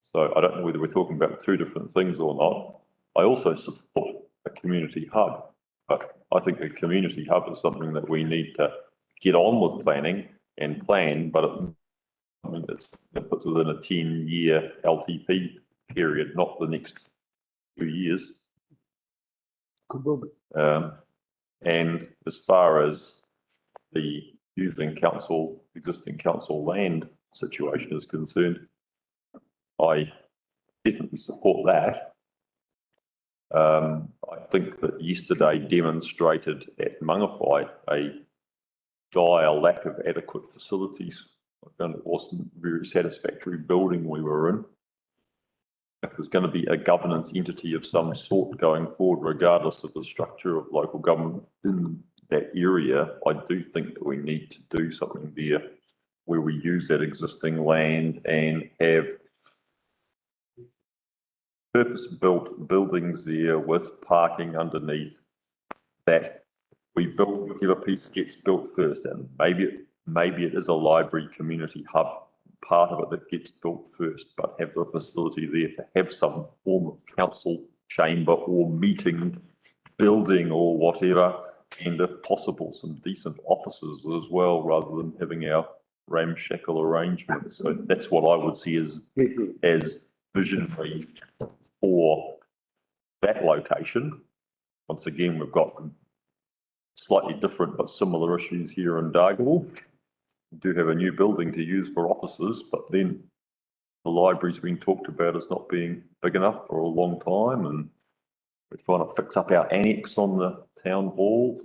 So I don't know whether we're talking about two different things or not. I also support a community hub, but I think a community hub is something that we need to get on with planning and plan, but it puts within a 10-year LTP period, not the next 2 years. And as far as the using existing council land situation is concerned, I definitely support that. I think that yesterday demonstrated at Mangawhai a dire lack of adequate facilities. And it wasn't a very satisfactory building we were in. If there's going to be a governance entity of some sort going forward, regardless of the structure of local government in that area, I do think that we need to do something there where we use that existing land and have purpose-built buildings there with parking underneath, that we build whichever piece gets built first. And maybe it is a library community hub, part of it that gets built first, but have the facility there to have some form of council chamber or meeting building or whatever, and if possible some decent offices as well, rather than having our ramshackle arrangements. So that's what I would see as visionary for that location. Once again, we've got slightly different but similar issues here in Dargaville. We do have a new building to use for offices, but then the library's been talked about as not being big enough for a long time, and we're trying to fix up our annex on the town hall.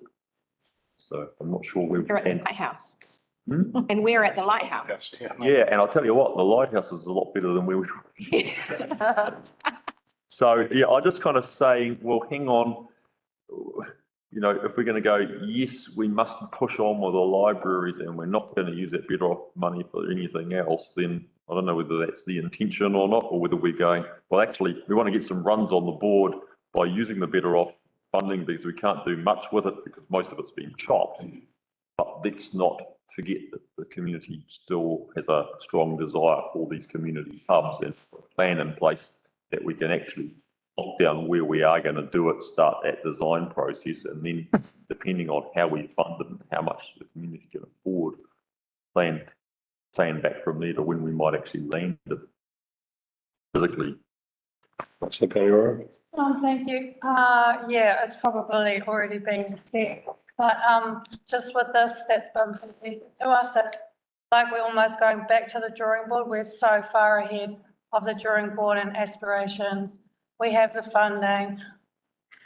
So I'm not sure where we You're can. at my house. And we're at the lighthouse. Yeah, and I'll tell you what, the lighthouse is a lot better than we would. So, yeah, I just kind of say, well, hang on. You know, if we're going to go, yes, we must push on with the libraries and we're not going to use that better off money for anything else, then I don't know whether that's the intention or not, or whether we're going, well, actually, we want to get some runs on the board by using the better off funding because we can't do much with it because most of it's been chopped. But let's not forget that the community still has a strong desire for these community hubs and a plan in place that we can actually lock down where we are going to do it, start that design process, and then depending on how we fund it and how much the community can afford, plan back from there to when we might actually land it physically. That's okay, all right. Thank you. Yeah, it's probably already been said, but just with this, that's been presented to us, it's like we're almost going back to the drawing board. We're so far ahead of the drawing board and aspirations. We have the funding.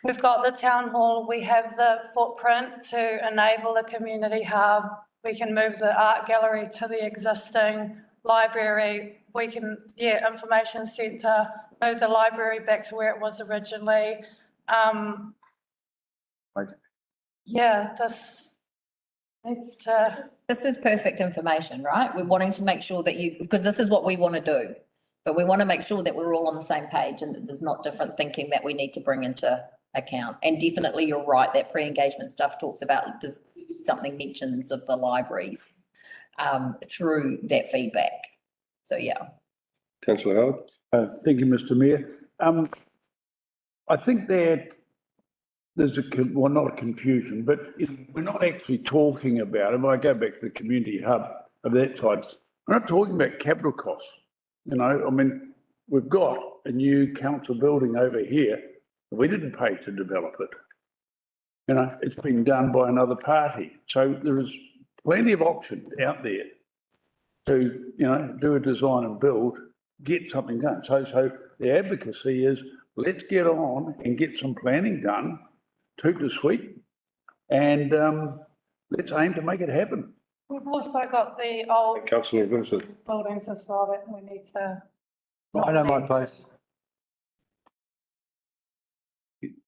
We've got the town hall. We have the footprint to enable a community hub. We can move the art gallery to the existing library. We can, information centre, move the library back to where it was originally. This is perfect information, right? We're wanting to make sure that because this is what we want to do, but we want to make sure that we're all on the same page and that there's not different thinking that we need to bring into account. And definitely you're right, that pre-engagement stuff talks about, there's something mentions of the library through that feedback. So, yeah. Councillor Howard. Thank you, Mr Mayor. I think that there's well, not a confusion, but we're not actually talking about, if I go back to the community hub of that side, we're not talking about capital costs. You know, I mean, we've got a new council building over here. We didn't pay to develop it. You know, it's been done by another party. So there is plenty of options out there to, you know, do a design and build, get something done. So the advocacy is, let's get on and get some planning done, toot the sweet, and let's aim to make it happen. We've also got the old Councillor Vincent. buildings as well that we need to. I know my place.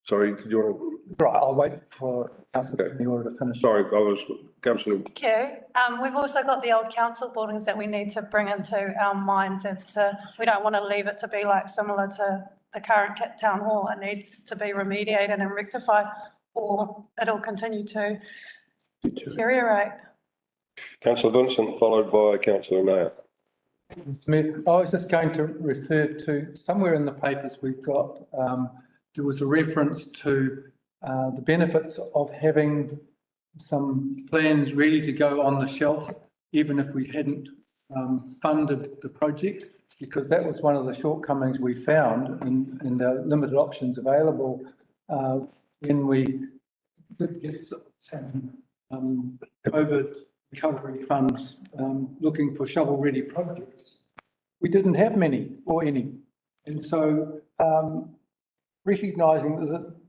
Sorry, did you want Right, I'll wait for councillor in order to finish. Sorry, I was Councillor. Thank you. We've also got the old council buildings that we need to bring into our minds as to, we don't want to leave it to be like similar to the current town hall. It needs to be remediated and rectified or it'll continue to deteriorate. Councillor Vincent, followed by Councillor Nair. Smith, I was just going to refer to somewhere in the papers we've got, there was a reference to the benefits of having some plans ready to go on the shelf, even if we hadn't funded the project, because that was one of the shortcomings we found in the limited options available when we did get some COVID recovery funds looking for shovel-ready projects. We didn't have many or any. And so recognising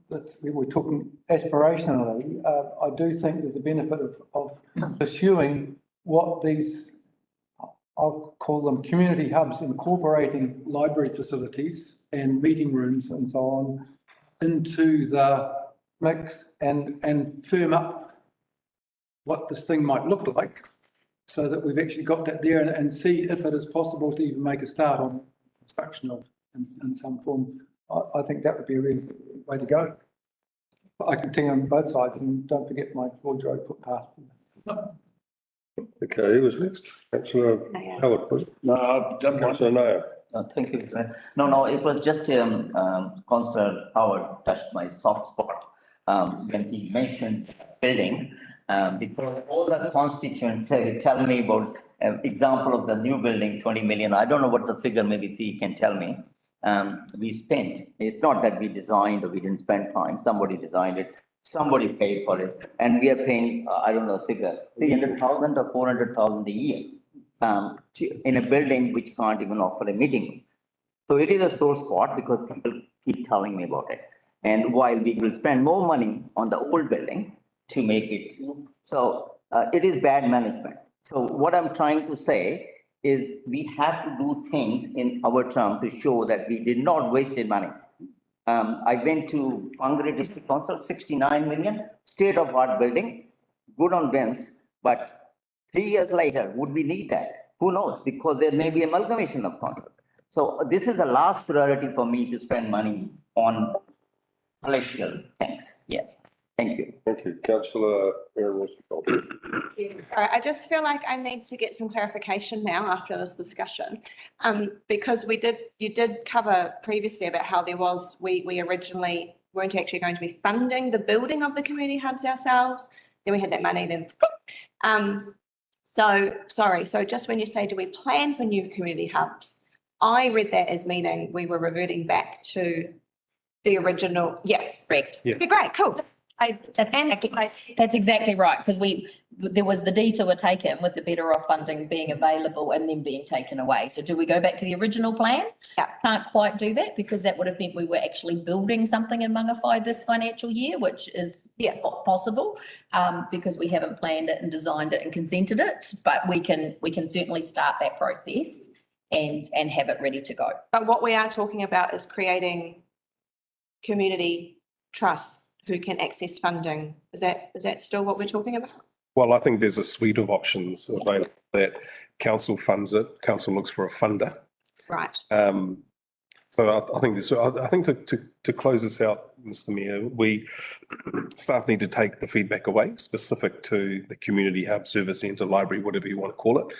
that we were talking aspirationally, I do think there's a benefit of pursuing what these, I'll call them community hubs, incorporating library facilities and meeting rooms and so on into the mix and firm up what this thing might look like so that we've actually got that there and see if it is possible to even make a start on construction of in some form. I think that would be a really good way to go. But I continue on both sides and don't forget my George Road footpath. Okay, who was next? Councillor Howard, was it? No, I've done Councillor Nair. Thank you, Mr. Mayor. No, it was just Councillor Howard touched my soft spot when he mentioned building. Because all the constituents tell me about example of the new building, 20 million. I don't know what's the figure, maybe C can tell me. We spent, it's not that we designed or we didn't spend time, somebody designed it, somebody paid for it, and we are paying, I don't know the figure, 300,000 or 400,000 a year in a building which can't even offer a meeting. So it is a sore spot because people keep telling me about it. And while we will spend more money on the old building to make it, so it is bad management. So what I'm trying to say is we have to do things in our term to show that we did not waste money. I went to Whangarei District Council, 69 million, state-of-art building, good on bends, but 3 years later, would we need that? Who knows? Because there may be amalgamation of council. So this is the last priority for me to spend money on palatial things. Yeah. Thank you. Thank you. Councillor Aaron Westcott. I just feel like I need to get some clarification now after this discussion. Because you did cover previously about how we originally weren't actually going to be funding the building of the community hubs ourselves. Then we had that money then. So just when you say, do we plan for new community hubs? I read that as meaning we were reverting back to the original, yeah, correct. Yeah. Okay, great, cool. That's exactly right, because there was the detour taken with the Better Off funding being available and then being taken away. So do we go back to the original plan? Yeah. Can't quite do that because that would have meant we were actually building something in Mangawhai this financial year, which is not possible because we haven't planned it and designed it and consented it. But we can certainly start that process and have it ready to go. But what we are talking about is creating community trusts who can access funding. Is that still what we're talking about? Well, I think there's a suite of options available that council funds it, council looks for a funder. Right. So I think to close this out, Mr. Mayor, staff need to take the feedback away specific to the community hub, service centre, library, whatever you want to call it.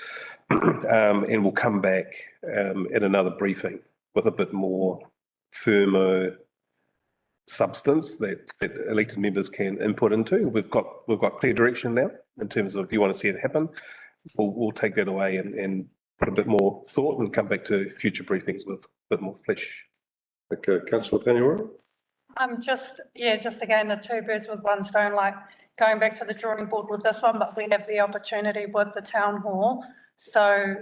And we'll come back at another briefing with a bit more firmer substance that elected members can input into. We've got clear direction now in terms of if you want to see it happen. We'll take that away and put a bit more thought and come back to future briefings with a bit more flesh. Okay, Councillor Paniwara. Just again, the two birds with one stone, like going back to the drawing board with this one, but we have the opportunity with the town hall. So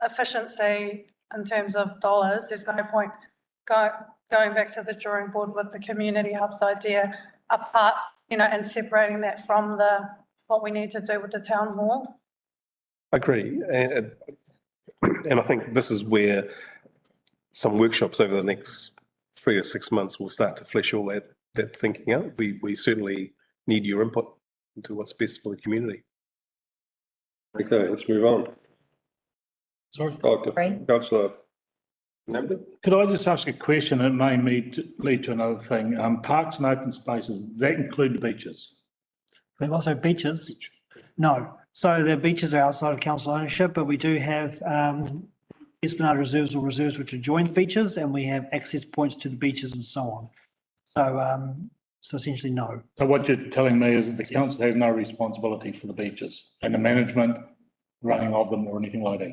efficiency in terms of dollars, there's no point going back to the drawing board with the community hubs idea apart, and separating that from what we need to do with the town hall. I agree. And I think this is where some workshops over the next 3 or 6 months will start to flesh all that thinking out. We certainly need your input into what's best for the community. Okay, let's move on. Sorry. Councillor Namdar. Could I just ask a question? It may lead to another thing. Parks and open spaces, does that include the beaches? We've also beaches. No. So the beaches are outside of council ownership, but we do have Esplanade reserves or reserves which adjoin the beaches, and we have access points to the beaches and so on. So essentially, no. So what you're telling me is that the council has no responsibility for the beaches and the management, running of them or anything like that?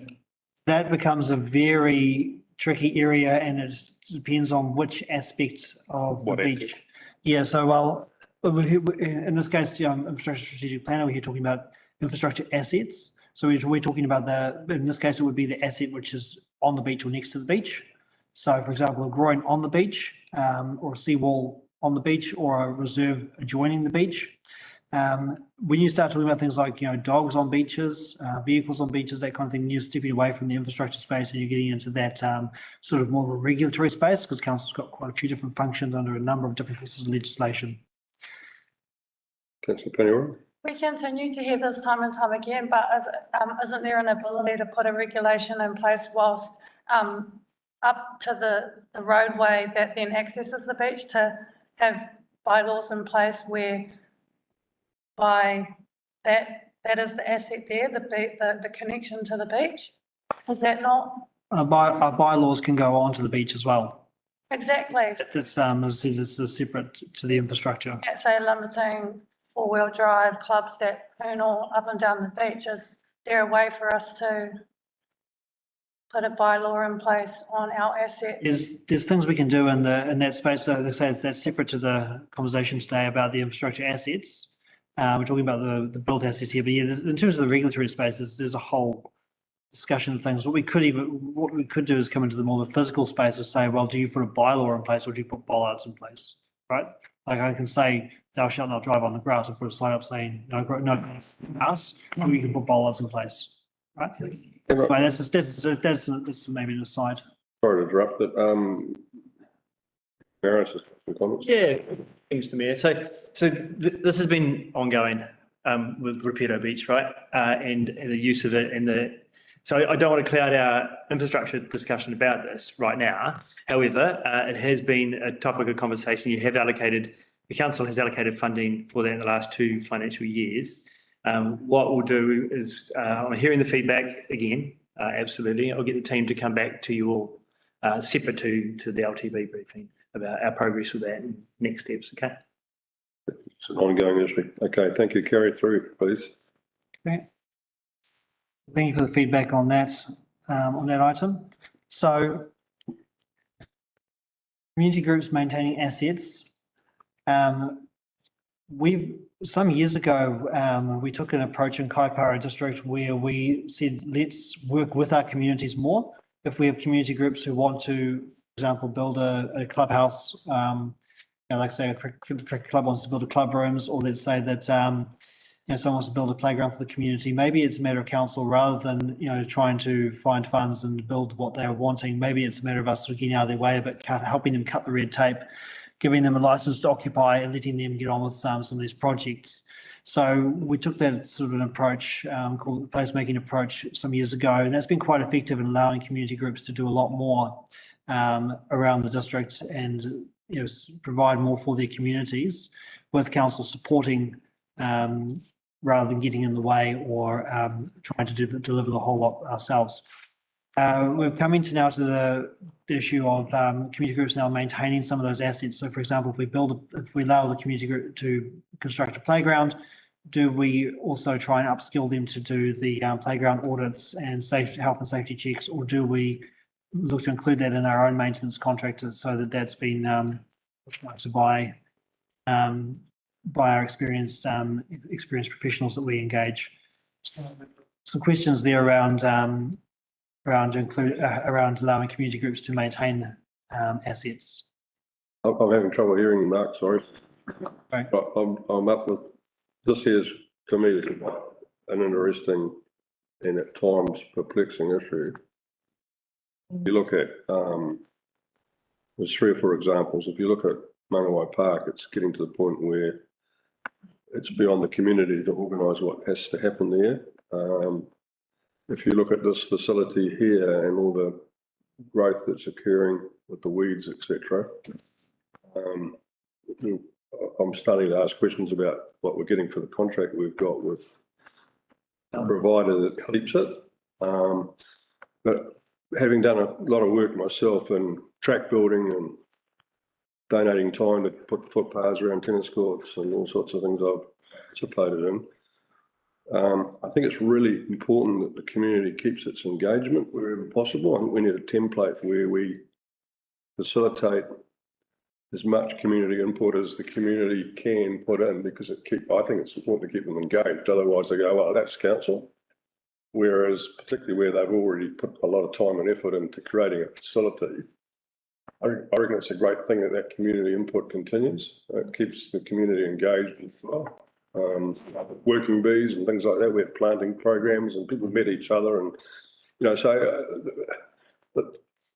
That becomes a very tricky area, and it depends on which aspect of the beach. Yeah, so in this case, infrastructure strategic planner, we're here talking about infrastructure assets. So we're talking about in this case, it would be the asset which is on the beach or next to the beach. So for example, a groin on the beach, or a seawall on the beach, or a reserve adjoining the beach. When you start talking about things like, dogs on beaches, vehicles on beaches, that kind of thing, you're stepping away from the infrastructure space and you're getting into that sort of more of a regulatory space, because council's got quite a few different functions under a number of different pieces of legislation. Councillor Paniwara. We continue to hear this time and time again, but isn't there an ability to put a regulation in place whilst up to the roadway that then accesses the beach, to have bylaws in place where by that is the asset there, the connection to the beach? Is that not? Our bylaws can go on to the beach as well. Exactly. It's, as I said, it's separate to the infrastructure. Say limiting four-wheel drive clubs that turn all up and down the beach. Is there a way for us to put a bylaw in place on our asset? There's things we can do in that space. So they say that's separate to the conversation today about the infrastructure assets. We're talking about the built assets here, but yeah, in terms of the regulatory spaces, there's a whole discussion of things. What we could do is come into the more the physical space and say, well, do you put a bylaw in place or do you put bollards in place, right? Like I can say, thou shalt not drive on the grass and put a sign up saying, no grass, or you can put bollards in place, right? But that's maybe an aside. Sorry to interrupt, but, Maris has got some comments. Yeah, thanks to Mayor. So this has been ongoing with Rapido Beach, right? And the use of it so I don't want to cloud our infrastructure discussion about this right now. However, it has been a topic of conversation. The council has allocated funding for that in the last 2 financial years. What we'll do is, I'm hearing the feedback again, absolutely. I'll get the team to come back to you all separate to the LTB briefing about our progress with that and next steps, okay? It's an ongoing issue. Okay, thank you. Carry through, please. Okay. Thank you for the feedback on that item. So community groups maintaining assets. Some years ago, we took an approach in Kaipara District where we said, let's work with our communities more. If we have community groups who want to, for example, build a clubhouse, like say a cricket club wants to build a club rooms, or let's say that someone wants to build a playground for the community. Maybe it's a matter of council rather than trying to find funds and build what they're wanting. Maybe it's a matter of us sort of getting out of their way, but helping them cut the red tape, giving them a license to occupy and letting them get on with some of these projects. So we took that sort of an approach called the placemaking approach some years ago, and that's been quite effective in allowing community groups to do a lot more around the district and provide more for their communities, with council supporting rather than getting in the way or trying to deliver the whole lot ourselves. We're coming to the issue of community groups now maintaining some of those assets. So, for example, if we allow the community group to construct a playground, do we also try and upskill them to do the playground audits and health and safety checks, or do we look to include that in our own maintenance contractors so that that's been by our experienced professionals that we engage? Some questions there around allowing community groups to maintain assets. I'm having trouble hearing you, Mark, sorry. Right. But I'm up with, this here's, to me, is an interesting and at times perplexing issue. You look at, there's 3 or 4 examples. If you look at Mangawhai Park, it's getting to the point where it's beyond the community to organise what has to happen there. If you look at this facility here and all the growth that's occurring with the weeds, etc., I'm starting to ask questions about what we're getting for the contract we've got with the provider that keeps it. But having done a lot of work myself in track building and donating time to put footpaths around tennis courts and all sorts of things I've participated in, I think it's really important that the community keeps its engagement wherever possible. I think we need a template where we facilitate as much community input as the community can put in, because I think it's important to keep them engaged. Otherwise they go, well, that's council. Whereas particularly where they've already put a lot of time and effort into creating a facility, I reckon it's a great thing that community input continues. It keeps the community engaged as well. Working bees and things like that. We have planting programs and people met each other, and but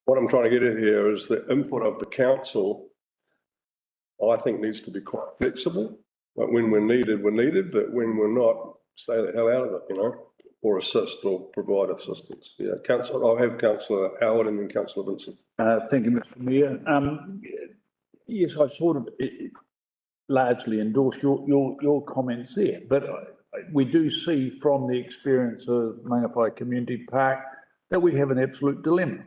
what I'm trying to get at here is the input of the council, I think, needs to be quite flexible. Like when we're needed, but when we're not, stay the hell out of it, or assist or provide assistance. Yeah, Councillor, I'll have Councillor Howard and then Councillor Vincent. Thank you, Mr. Mayor. Yes, I sort of largely endorse your comments there, but we do see from the experience of Mangawhai Community Park that we have an absolute dilemma,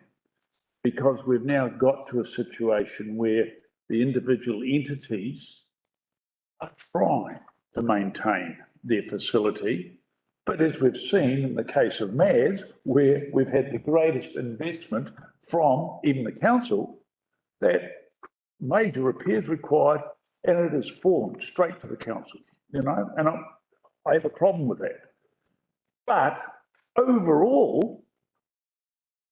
because we've now got to a situation where the individual entities are trying to maintain their facility. But as we've seen in the case of MAS, where we've had the greatest investment from even the council, that major repairs required, and it has fallen straight to the council, and I have a problem with that. But overall,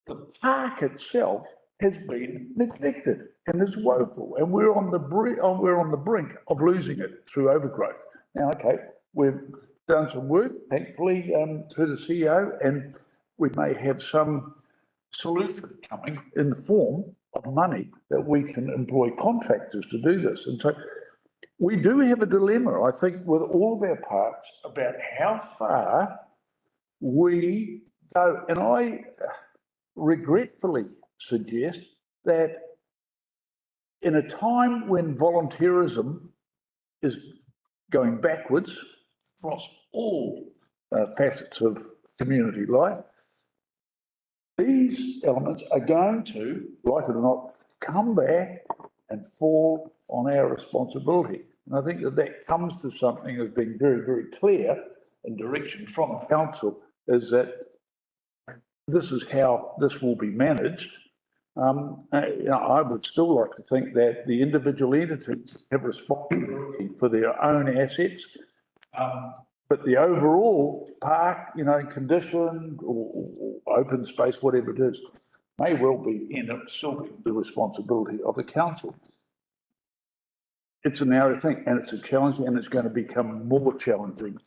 the park itself has been neglected and is woeful, and we're on the brink of losing it through overgrowth. Now, okay, we've done some work, thankfully, through the CEO, and we may have some solution coming in the form of money that we can employ contractors to do this. And so we do have a dilemma, I think, with all of our parks about how far we go. And I regretfully suggest that in a time when volunteerism is going backwards across all facets of community life, these elements are going to, like it or not, come back and fall on our responsibility. And I think that that comes to something that's been very, very clear in direction from council, is that this is how this will be managed. I would still like to think that the individual entities have responsibility for their own assets, but the overall park, condition or open space, whatever it is, may well be end up still the responsibility of the council. It's a narrow thing, and it's a challenge, and it's going to become more challenging in the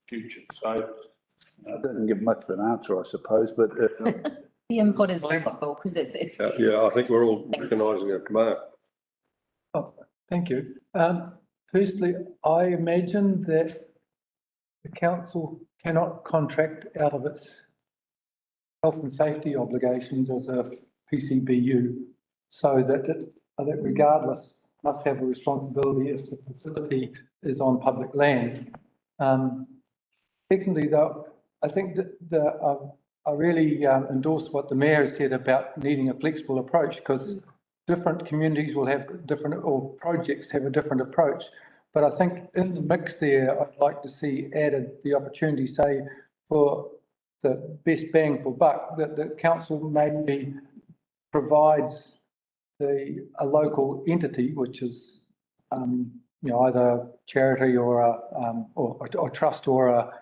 future. So I didn't give much of an answer, I suppose, but the input is valuable because it's. Yeah, I think we're all recognising it, Mark. Oh, thank you. Firstly, I imagine that the council cannot contract out of its health and safety obligations as a PCBU, so that regardless must have a responsibility if the facility is on public land. Secondly, though, I think that I really endorse what the mayor said about needing a flexible approach, because different communities will have different, or projects have a different approach. But I think in the mix there, I'd like to see added the opportunity, say, for the best bang for buck, that the council maybe provides a local entity, which is either charity or a trust or a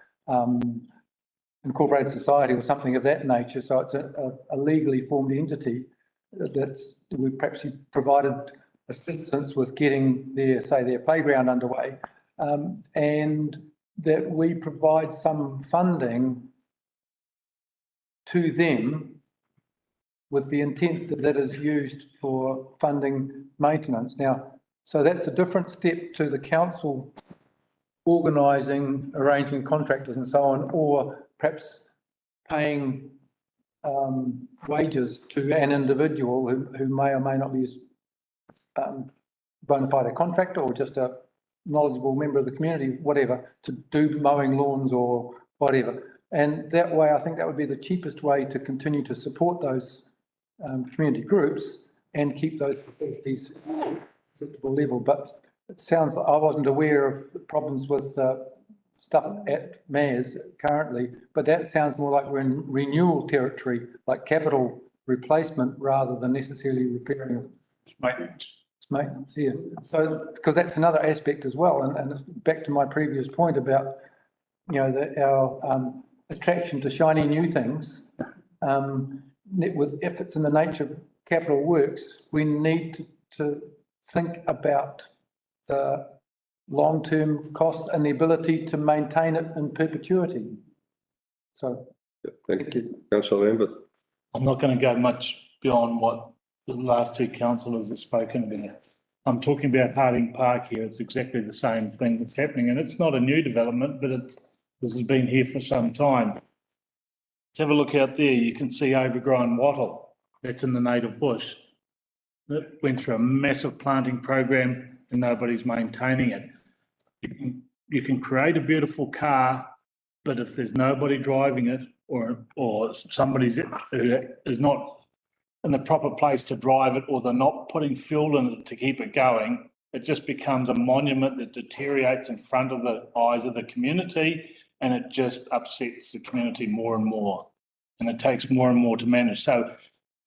incorporated society or something of that nature. So it's a legally formed entity that's we've perhaps provided assistance with getting their playground underway, and that we provide some funding to them with the intent that that is used for funding maintenance. Now, so that's a different step to the council organising, arranging contractors and so on, or perhaps paying wages to an individual who may or may not be a bona fide contractor or just a knowledgeable member of the community, whatever, to do mowing lawns or whatever. And that way, I think that would be the cheapest way to continue to support those community groups and keep those facilities at a acceptable level. But it sounds like I wasn't aware of the problems with stuff at Mayors currently, but that sounds more like we're in renewal territory, like capital replacement rather than necessarily repairing. Maintenance. It's maintenance, yeah. So, because that's another aspect as well. And back to my previous point about, our attraction to shiny new things, if it's in the nature of capital works, we need to think about the long-term costs and the ability to maintain it in perpetuity. So. Thank you. Councillor Lambert. I'm not going to go much beyond what the last two councillors have spoken about. I'm talking about Harding Park here. It's exactly the same thing that's happening, and it's not a new development, but this has been here for some time. Have a look out there, you can see overgrown wattle. That's in the native bush. It went through a massive planting program and nobody's maintaining it. You can create a beautiful car, but if there's nobody driving it or somebody who is not in the proper place to drive it, or they're not putting fuel in it to keep it going, it just becomes a monument that deteriorates in front of the eyes of the community, and it just upsets the community more and more, and it takes more and more to manage. So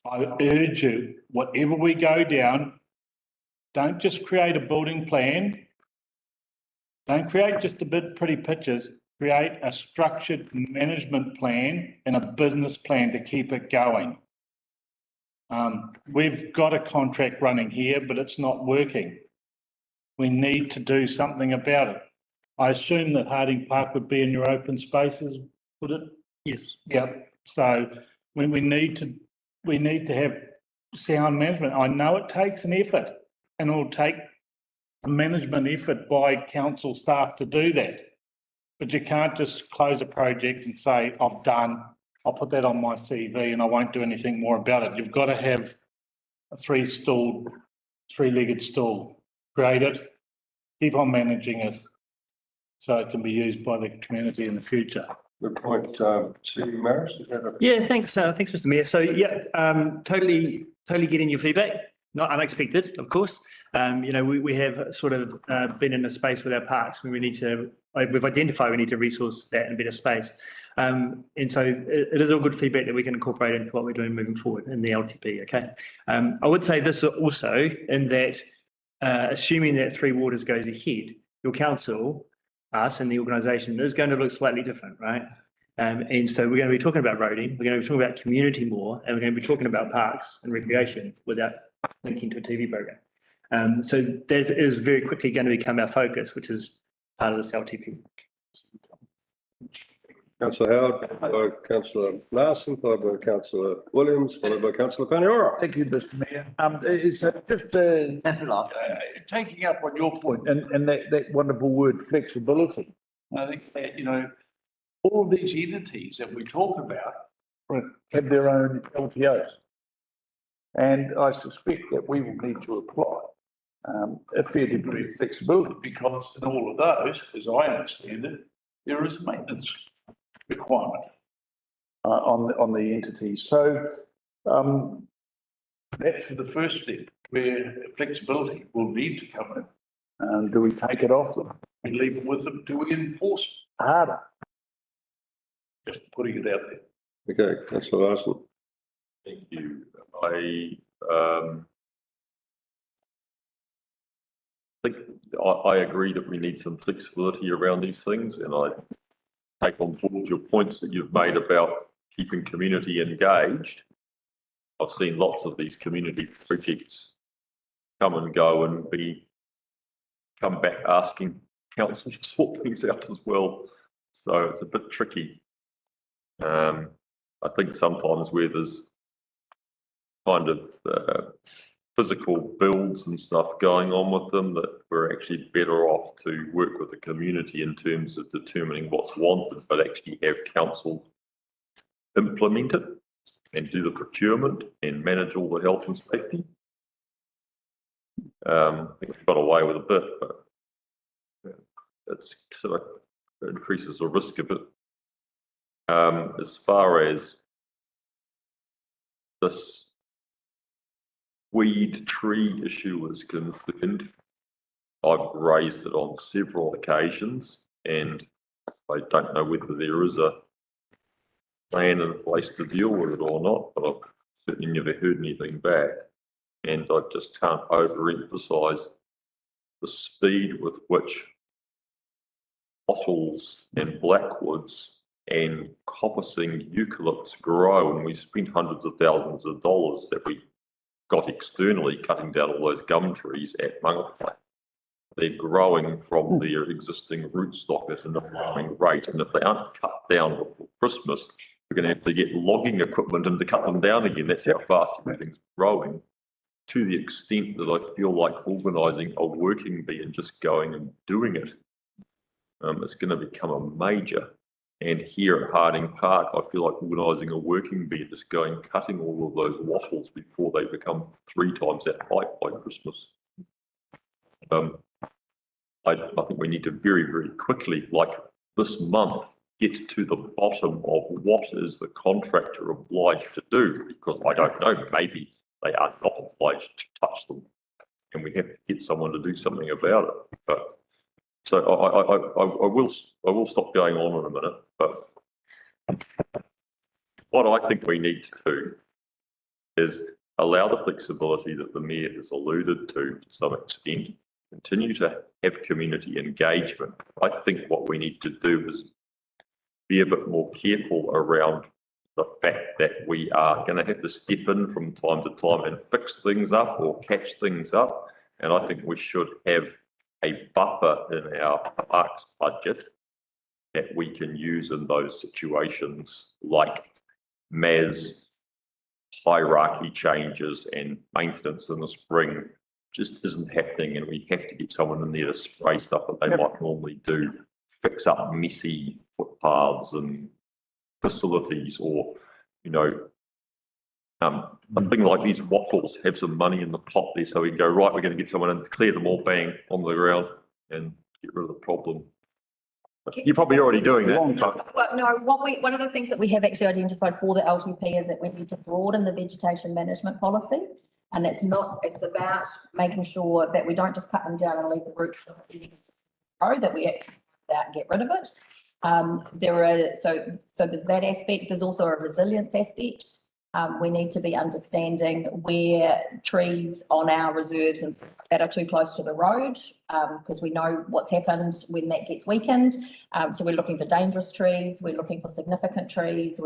I urge you, whatever we go down, don't just create a building plan. Don't create just a bit pretty pictures. Create a structured management plan and a business plan to keep it going. We've got a contract running here, but it's not working. We need to do something about it. I assume that Harding Park would be in your open spaces, would it? Yes. Yep. So we need to have sound management. I know it takes an effort, and it'll take a management effort by council staff to do that. But you can't just close a project and say, I'm done. I'll put that on my CV and I won't do anything more about it. You've got to have a three-legged stool, create it, keep on managing it, so it can be used by the community in the future. Good point. Steve Maris, is that a- Yeah, thanks, Mr. Mayor. So yeah, totally getting your feedback. Not unexpected, of course. We have sort of been in a space with our parks where we've identified we need to resource that in better space. And so it is all good feedback that we can incorporate into what we're doing moving forward in the LTP, okay? I would say this also in that, assuming that Three Waters goes ahead, your council, us and the organisation is going to look slightly different, right? And so we're going to be talking about roading, we're going to be talking about community more, and we're going to be talking about parks and recreation without linking to a TV programme. So that is very quickly going to become our focus, which is part of this LTP. Councillor Howard, followed by Councillor Larson, followed by Councillor Williams, followed by Councillor Paniora. Thank you, Mr. Mayor. It's just taking up on your point and that wonderful word flexibility. I think that, all of these entities that we talk about have their own LTOs. And I suspect that we will need to apply a fair degree of flexibility, because in all of those, as I understand it, there is maintenance requirement on the entities. So that's for the first step, where flexibility will need to come in. Do we take it off them? We leave it with them? Do we enforce harder? Just putting it out there. Okay, Councillor Larson. Thank you. I agree that we need some flexibility around these things, and I take on board your points that you've made about keeping community engaged. I've seen lots of these community projects come and go and come back asking council to sort things out as well. So it's a bit tricky. I think sometimes where there's kind of physical builds and stuff going on with them, that we're actually better off to work with the community in terms of determining what's wanted, but actually have council implement it and do the procurement and manage all the health and safety. I think we've got away with a bit, but it's sort of increases the risk a bit. As far as this weed tree issue is concerned, I've raised it on several occasions, and I don't know whether there is a plan in place to deal with it or not, but I've certainly never heard anything back. And I just can't overemphasize the speed with which bottles and blackwoods and coppicing eucalypts grow, and we spent hundreds of thousands of dollars that we got externally cutting down all those gum trees at Mangawhai. They're growing from their existing rootstock at an alarming rate, and if they aren't cut down before Christmas, we're going to have to get logging equipment in to cut them down again. That's how fast everything's growing, to the extent that I feel like organising a working bee and just going and doing it, it's going to become a major. And here at Harding Park, I feel like organising a working bee, just going cutting all of those wattles before they become 3 times that height by Christmas. I think we need to very, very quickly, like this month, get to the bottom of what is the contractor obliged to do, because I don't know, maybe they are not obliged to touch them, and we have to get someone to do something about it. But so I will stop going on in a minute, but what I think we need to do is allow the flexibility that the Mayor has alluded to some extent, continue to have community engagement. I think what we need to do is be a bit more careful around the fact that we are going to have to step in from time to time and fix things up or catch things up. And I think we should have a buffer in our parks budget that we can use in those situations, like MAS hierarchy changes and maintenance in the spring just isn't happening, and we have to get someone in there to spray stuff that they might normally do, fix up messy footpaths and facilities, or, you know, a thing like these waffles, have some money in the pot there so we can go, right, we're going to get someone in to clear them all, bang, on the ground and get rid of the problem. But you're probably already doing that. Well, no, one of the things that we have actually identified for the LTP is that we need to broaden the vegetation management policy. And it's about making sure that we don't just cut them down and leave the roots grow, that we actually get rid of it. So there's that aspect. There's also a resilience aspect. We need to be understanding where trees on our reserves and that are too close to the road, because we know what's happened when that gets weakened. So we're looking for dangerous trees, we're looking for significant trees, so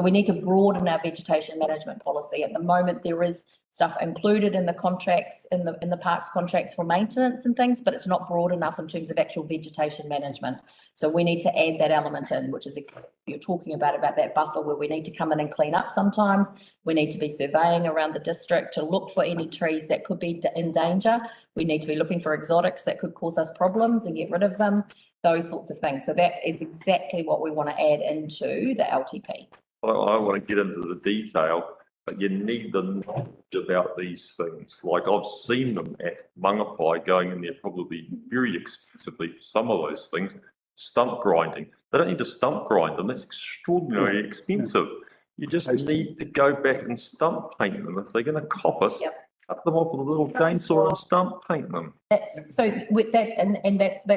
we need to broaden our vegetation management policy. At the moment, there is stuff included in the contracts, in the parks contracts for maintenance and things, but it's not broad enough in terms of actual vegetation management. So we need to add that element in, which is exactly what you're talking about that buffer where we need to come in and clean up sometimes. We need to be surveying around the district to look for any trees that could be in danger. We need to be looking for exotics that could cause us problems and get rid of them, those sorts of things. So that is exactly what we want to add into the LTP. I want to get into the detail, but you need the knowledge about these things. Like, I've seen them at Mangapai going in there probably very expensively for some of those things. Stump grinding. They don't need to stump grind them. That's extraordinarily expensive. You just need to go back and stump paint them. If they're going to cop us, cut them off with a little chainsaw and stump paint them. That's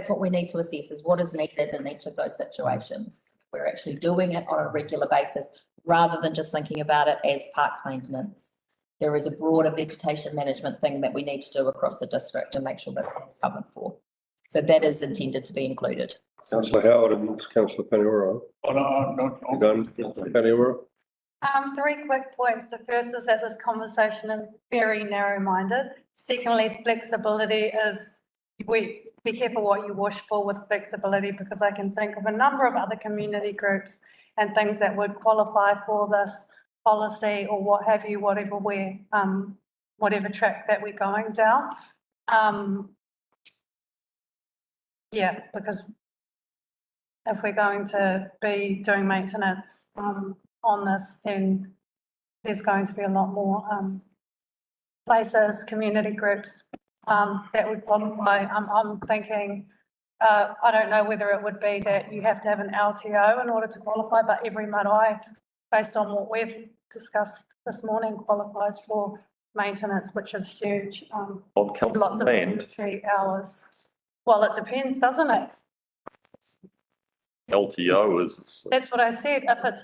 what we need to assess, is what is needed in each of those situations. We're actually doing it on a regular basis rather than just thinking about it as parks maintenance. There is a broader vegetation management thing that we need to do across the district and make sure that it's covered for. So that is intended to be included. Councillor Howard and Councillor Paniora. Done, Paniora? 3 quick points. The first is that this conversation is very narrow-minded. Secondly, flexibility is, be careful what you wish for with flexibility, because I can think of a number of other community groups and things that would qualify for this policy or what have you, whatever track that we're going down. Yeah, because if we're going to be doing maintenance on this, then there's going to be a lot more places, community groups that would qualify. I'm thinking, I don't know whether it would be that you have to have an LTO in order to qualify, but every marae, based on what we've discussed this morning, qualifies for maintenance, which is huge. On lots council of land, 3 hours. Well, it depends, doesn't it? LTO is. That's what I said. If it's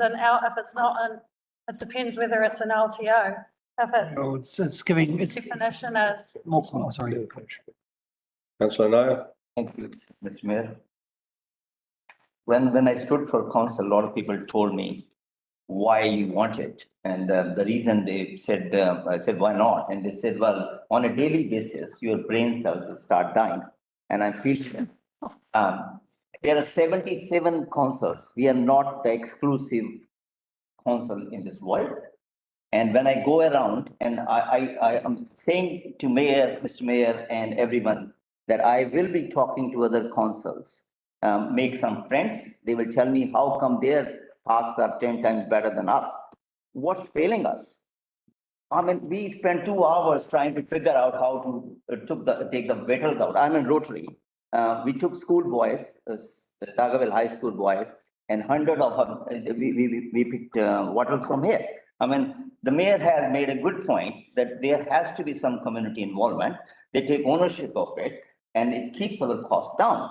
not it depends whether it's an LTO. If It's giving, its definition is. Sorry. Councillor Nair. Thank you, Mr. Mayor. When I stood for council, a lot of people told me why you want it. And the reason they said, I said, why not? And they said, well, on a daily basis, your brain cells will start dying. And I feel there are 77 councils. We are not the exclusive council in this world. And when I go around, and I am saying to Mayor, Mr. Mayor, and everyone that I will be talking to other councils, make some friends. They will tell me how come their parks are 10 times better than us. What's failing us? I mean, we spent 2 hours trying to figure out how to take the Bettles out. I'm in Rotary. We took schoolboys, the Tagaville High School boys, and 100 of them, we picked water from here. I mean, the mayor has made a good point that there has to be some community involvement. They take ownership of it, and it keeps our costs down.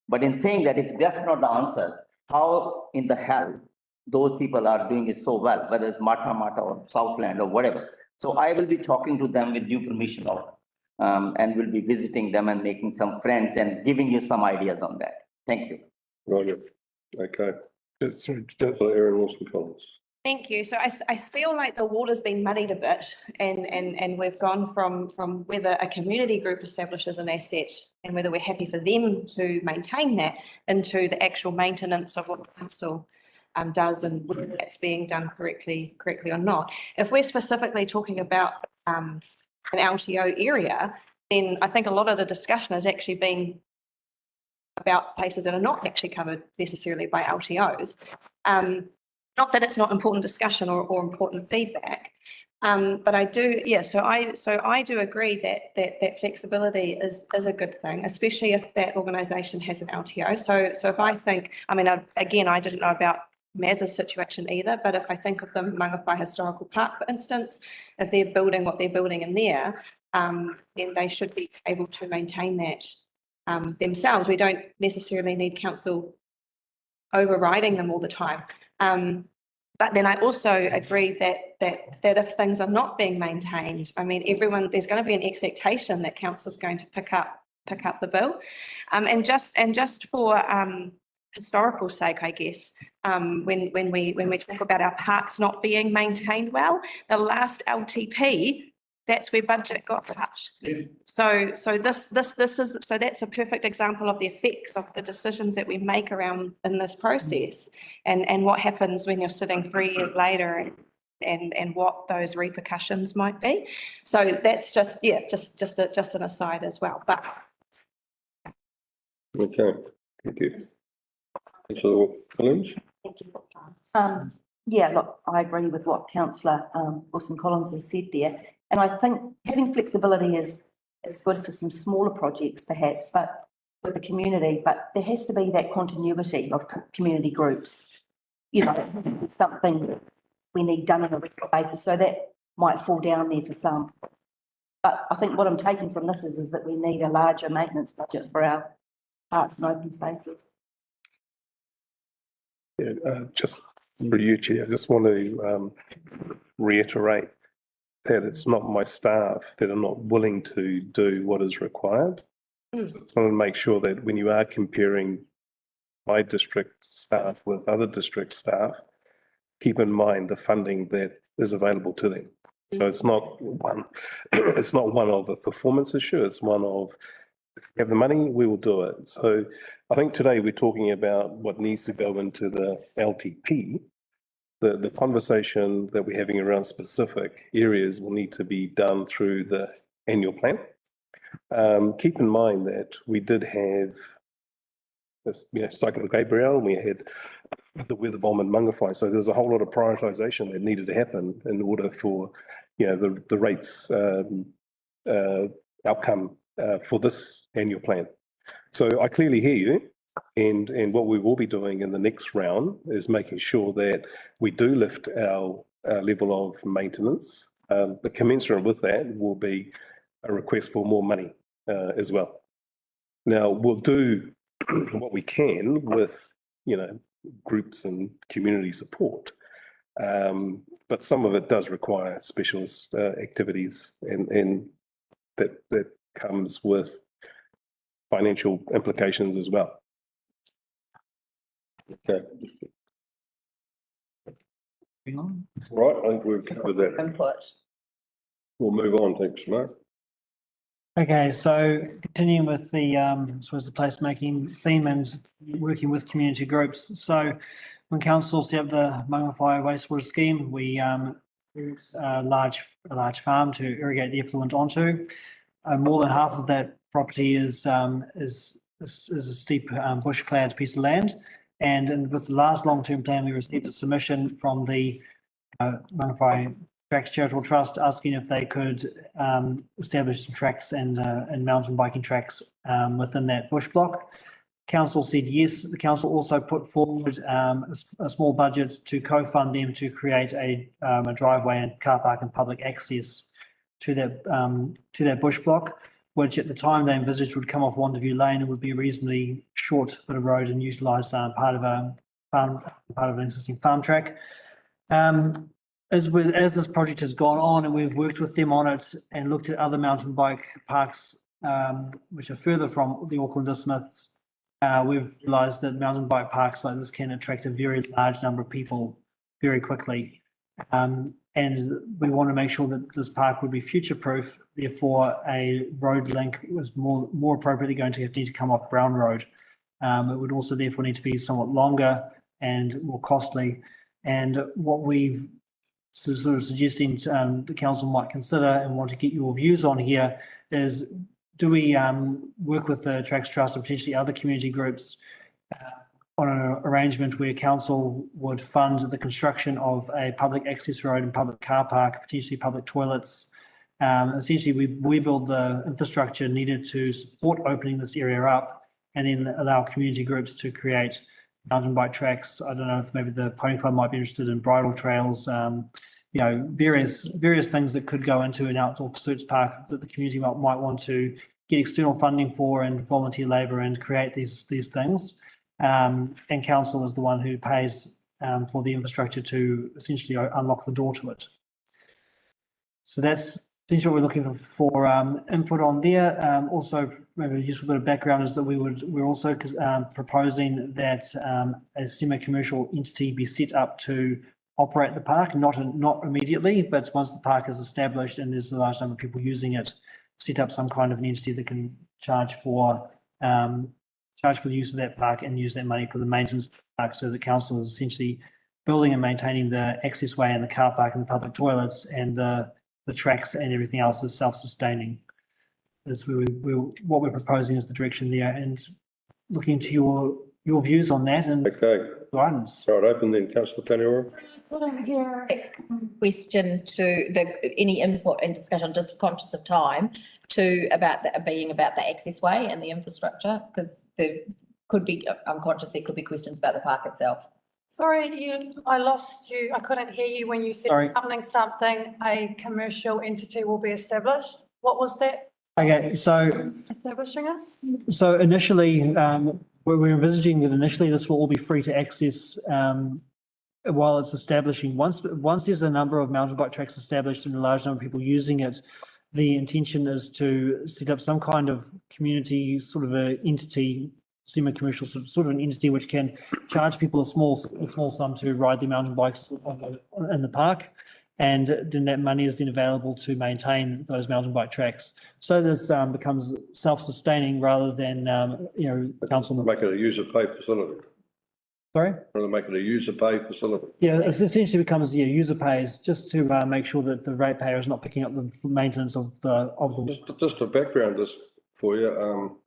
But in saying that, if that's not the answer, how in the hell those people are doing it so well, whether it's Mata or Southland or whatever. So I will be talking to them with due permission of and we'll be visiting them and making some friends and giving you some ideas on that. Thank you. Roger. Okay. Sorry, Councillor Erin Wilson-Collins. Thank you. So I feel like the water's been muddied a bit and we've gone from whether a community group establishes an asset and whether we're happy for them to maintain that into the actual maintenance of what the council does and whether that's being done correctly or not. If we're specifically talking about an LTO area, then I think a lot of the discussion has actually been about places that are not actually covered necessarily by LTOs. Not that it's not important discussion or important feedback, but I do, yeah. So I do agree that flexibility is a good thing, especially if that organisation has an LTO. So if I think, I mean, again, I didn't know about Maz's situation either, but if I think of the Mangawhai Historical Park, for instance, if they're building what they're building in there, then they should be able to maintain that themselves. We don't necessarily need council overriding them all the time. But then I also agree that if things are not being maintained, I mean, there's going to be an expectation that council's going to pick up the bill. And just for historical sake, I guess, when we talk about our parks not being maintained well, the last LTP, that's where budget got cut. So that's a perfect example of the effects of the decisions that we make around in this process and what happens when you're sitting 3 years later and what those repercussions might be. So that's just an aside as well. But okay, thank you. Councillor Williams. Yeah, look, I agree with what Councillor Wilson-Collins has said there. And I think having flexibility is good for some smaller projects perhaps, but with the community, but there has to be that continuity of community groups. You know, it's something we need done on a regular basis, so that might fall down there for some. But I think what I'm taking from this is that we need a larger maintenance budget for our parks and open spaces. Yeah, just for you, Chair, I just want to reiterate that it's not my staff that are not willing to do what is required. So I just want to make sure that when you are comparing my district staff with other district staff, keep in mind the funding that is available to them. So it's not one of a performance issue, it's one of, if we have the money, we will do it. So I think today we're talking about what needs to go into the LTP. The conversation that we're having around specific areas will need to be done through the annual plan. Keep in mind that we did have this, Cyclone Gabrielle, and we had the weather bomb in Mangawhai. So there's a whole lot of prioritisation that needed to happen in order for, the rates outcome for this annual plan. So I clearly hear you. And what we will be doing in the next round is making sure that we do lift our level of maintenance. But commensurate with that will be a request for more money as well. Now, we'll do what we can with, groups and community support. But some of it does require specialist activities and that comes with financial implications as well. Okay. Right, I think we've covered that. Input. We'll move on, thanks, Mark. Okay, so continuing with the, I suppose the placemaking theme and working with community groups. So when council set up the Mangawhai wastewater scheme, we used a large farm to irrigate the effluent onto. More than half of that property is a steep bush-clad piece of land. And with the last long-term plan, we received a submission from the Mangawhai Tracks Charitable Trust asking if they could establish some tracks and mountain biking tracks within that bush block. Council said yes. The council also put forward a small budget to co-fund them to create a driveway and car park and public access to that bush block, which at the time they envisaged would come off Wandaview Lane and would be a reasonably short bit of road and utilise part of an existing farm track. As this project has gone on and we've worked with them on it and looked at other mountain bike parks which are further from the Auckland Smiths, we've realised that mountain bike parks like this can attract a very large number of people very quickly. And we want to make sure that this park would be future-proof, therefore a road link was more appropriately going to need to come off Brown Road. It would also therefore need to be somewhat longer and more costly. And what we've sort of suggesting the council might consider and want to get your views on here is, do we work with the Tracks Trust and potentially other community groups on an arrangement where council would fund the construction of a public access road and public car park, potentially public toilets. Essentially, we build the infrastructure needed to support opening this area up and then allow community groups to create mountain bike tracks. I don't know if maybe the Pony Club might be interested in bridle trails, you know, various things that could go into an outdoor pursuits park that the community might want to get external funding for and volunteer labour and create these things. And council is the one who pays for the infrastructure to essentially unlock the door to it. So that's essentially what we're looking for input on there. Also, maybe a useful bit of background is that we're also proposing that a semi-commercial entity be set up to operate the park, not immediately, but once the park is established and there's a large number of people using it, set up some kind of an entity that can charge for the use of that park and use that money for the maintenance of the park, so the council is essentially building and maintaining the access way and the car park and the public toilets, and the tracks and everything else is self-sustaining. That's what we're proposing is the direction there, and looking to your views on that and guidance. All right, open then, Councillor Paniora. Question to any input and discussion, just conscious of time, about the access way and the infrastructure, because there could be, I'm conscious there could be questions about the park itself. Sorry, I lost you. I couldn't hear you when you said something, a commercial entity will be established. What was that? Okay, so Establishing us? So initially, we're envisaging that initially this will all be free to access while it's establishing. Once there's a number of mountain bike tracks established and a large number of people using it, the intention is to set up some kind of community sort of a entity, semi-commercial sort of an entity which can charge people a small sum to ride their mountain bikes in the park. And then that money is then available to maintain those mountain bike tracks. So this becomes self-sustaining rather than, council. Make it a user pay facility. Sorry? Rather make it a user pay facility. Yeah, it essentially becomes user pays, just to make sure that the ratepayer is not picking up the maintenance of the. Just a background this for you.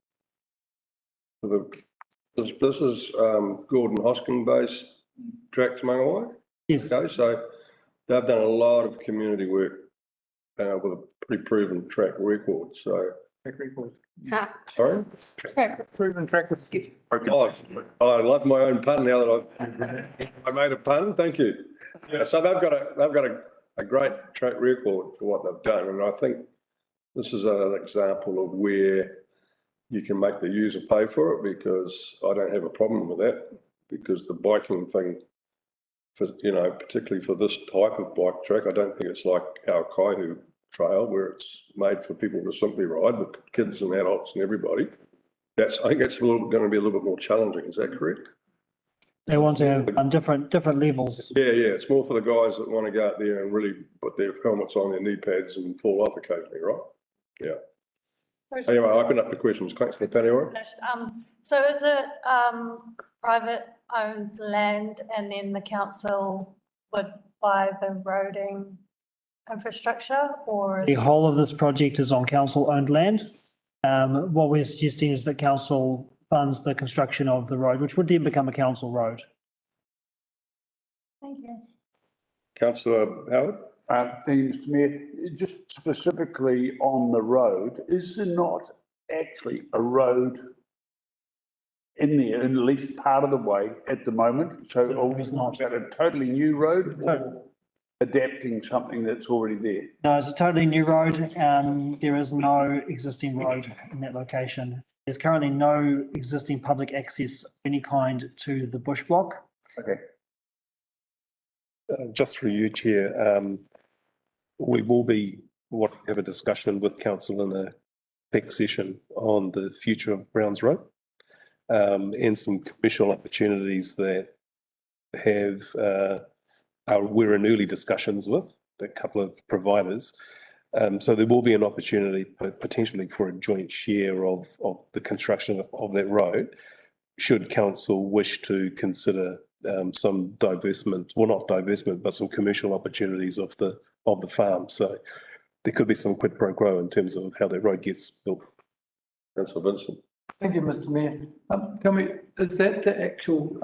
This is Gordon Hosking based Tracks Mangawai. Yes. Okay, so they've done a lot of community work with a pretty proven track record. So track record. Sorry? Proven track with skips. Oh, I love my own pun now that I made a pun. Thank you. Yeah, so they've got a great track record for what they've done, and I think this is an example of where you can make the user pay for it, because I don't have a problem with that, because the biking thing, for particularly for this type of bike track, I don't think it's like our Kaihu trail where it's made for people to simply ride, with kids and adults and everybody. I think it's going to be a little bit more challenging. Is that correct? They want to have different levels. Yeah. It's more for the guys that want to go out there and really put their helmets on, their knee pads, and fall off occasionally, right? Yeah. Anyway, I open up the questions. Councillor Paniora. So is it private owned land and then the council would buy the roading infrastructure, or? The whole of this project is on council owned land. What we're suggesting is that council funds the construction of the road, which would then become a council road. Thank you. Councillor Howard. Thanks, Mayor. Just specifically on the road, is there not actually a road in there, in at least part of the way at the moment? So are we not about a totally new road or adapting something that's already there? No, it's a totally new road. There is no existing road in that location. There's currently no existing public access of any kind to the bush block. Okay. Just through you, Chair, we will have a discussion with council in a PEC session on the future of Browns Road, and some commercial opportunities that have we're in early discussions with a couple of providers. So there will be an opportunity potentially for a joint share of the construction of that road, should council wish to consider some divestment, well, not divestment, but some commercial opportunities of the farm. So there could be some quid pro quo in terms of how that road gets built. Councillor Vincent. Thank you, Mr Mayor. Is that the actual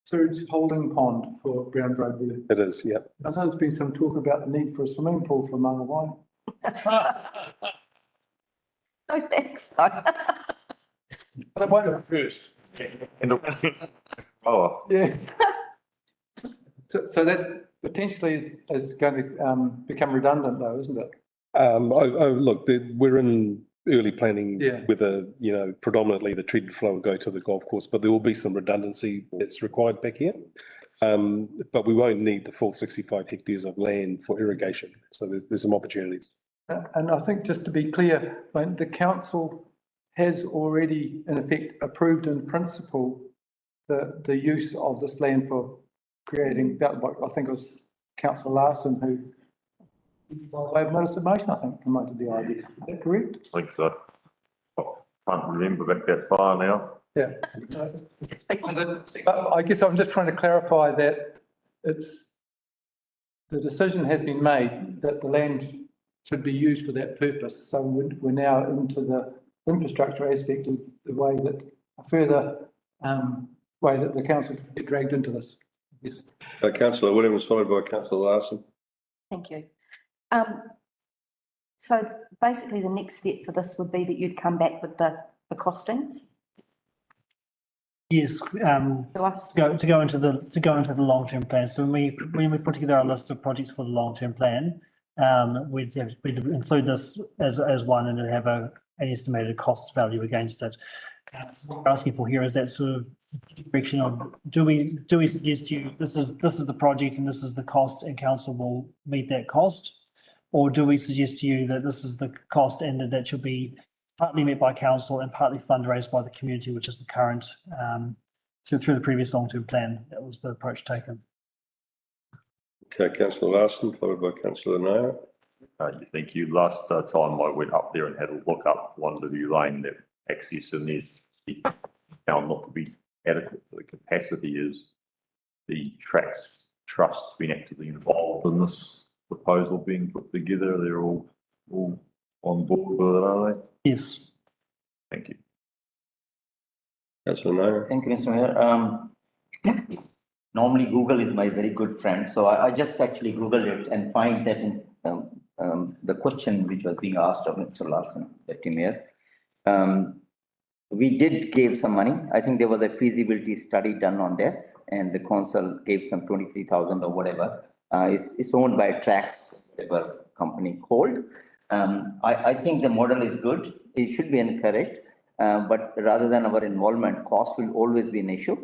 sewage holding pond for Brown Road there? It is, yeah. I know there's been some talk about the need for a swimming pool for Mangawai. No, thanks. But it won't first. Oh, Yeah. So that's potentially is going to become redundant though, isn't it? Look, we're in early planning Yeah. with predominantly the treated flow will go to the golf course, but there will be some redundancy that's required back here. But we won't need the full 65 hectares of land for irrigation. So there's some opportunities. And I think just to be clear, when the council has already in effect approved in principle the use of this land for creating, I think it was Councillor Larson who, by way of notice of motion, I think, promoted the idea. Is that correct? I think so. I can't remember back that far now. Yeah. But I guess I'm just trying to clarify that the decision has been made that the land should be used for that purpose. So we're now into the infrastructure aspect of the way that a further way that the council can get dragged into this. Yes. Councillor Williams, followed by Councillor Larson. Thank you. So basically the next step for this would be that you'd come back with the costings Yes, to us. to go into the long-term plan. So when we put together our list of projects for the long-term plan, we'd include this as one and then have an estimated cost value against it. What we're asking for here is that sort of direction of, do we suggest to you, this is the project and this is the cost and council will meet that cost? Or do we suggest to you that this is the cost and that should be partly met by council and partly fundraised by the community, which is the current, through the previous long-term plan? That was the approach taken. Okay, Councillor Larson, followed by Councillor Nair. Thank you. Last time I went up there and had a look up Wonderview Lane, that access in there found not to be adequate for the capacity. Is the Tracks Trust been actively involved in this proposal being put together? They're all on board with it, are they? Yes. Thank you. Councillor Nair. Thank you, Mr. Mayor. Normally Google is my very good friend, so I just actually Googled it and find that in the question which was being asked of Mr. Larson, Deputy Mayor, we did give some money. I think there was a feasibility study done on this, and the council gave some 23,000 or whatever. It's owned by Tracks, whatever company called. I think the model is good. It should be encouraged, but rather than our involvement, cost will always be an issue.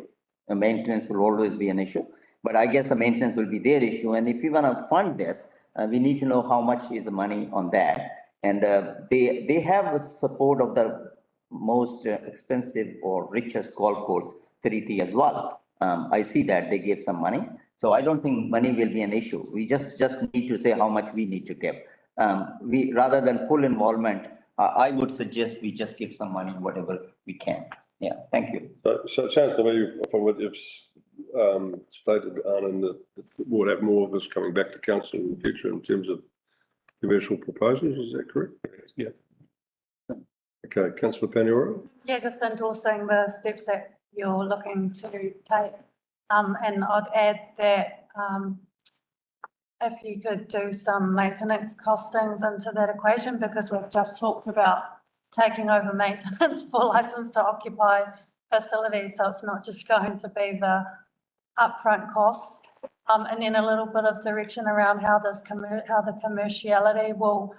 The maintenance will always be an issue, but I guess the maintenance will be their issue. And if we want to fund this, we need to know how much is the money on that. And they have the support of the most expensive or richest golf course, 3T as well. I see that they gave some money. So I don't think money will be an issue. We just need to say how much we need to give. We rather than full involvement, I would suggest we just give some money, whatever we can. Yeah, thank you. So it sounds to me, from what you've stated, Arnon, that we'll have more of this coming back to council in the future in terms of commercial proposals. Is that correct? Yeah. Okay, Councillor Paniora. Yeah, just endorsing the steps that you're looking to take. And I'd add that if you could do some maintenance costings into that equation, because we've just talked about taking over maintenance for license to occupy facilities, so it's not just going to be the upfront costs. And then a little bit of direction around how the commerciality will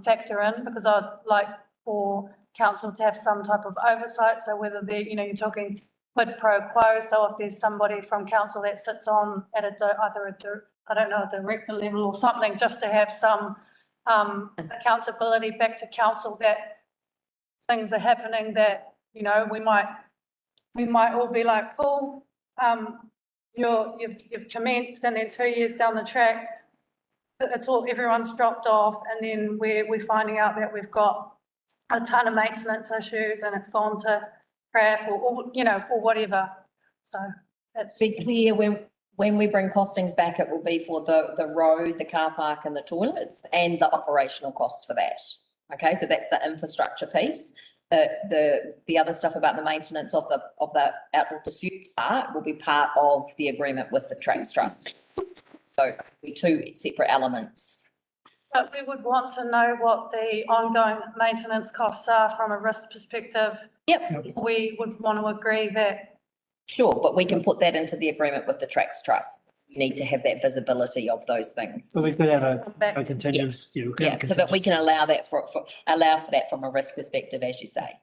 factor in, because I'd like for council to have some type of oversight. So whether you're talking quid pro quo, so if there's somebody from council that sits on at a director level or something, just to have some accountability back to council that things are happening that, we might all be like, cool, you've commenced and then 2 years down the track, it's all, everyone's dropped off and then we're finding out that we've got a ton of maintenance issues and it's gone to crap or whatever. So that's. Be clear, when we bring costings back, it will be for the road, the car park and the toilets and the operational costs for that. Okay, so that's the infrastructure piece. The other stuff about the maintenance of the outdoor pursuit part will be part of the agreement with the Tracks Trust. So be two separate elements. But we would want to know what the ongoing maintenance costs are from a risk perspective. Yep. We would want to agree that. Sure, but we can put that into the agreement with the Tracks Trust. We need to have that visibility of those things. So we could have a continuous. Yeah, so that we can allow that for that from a risk perspective, as you say.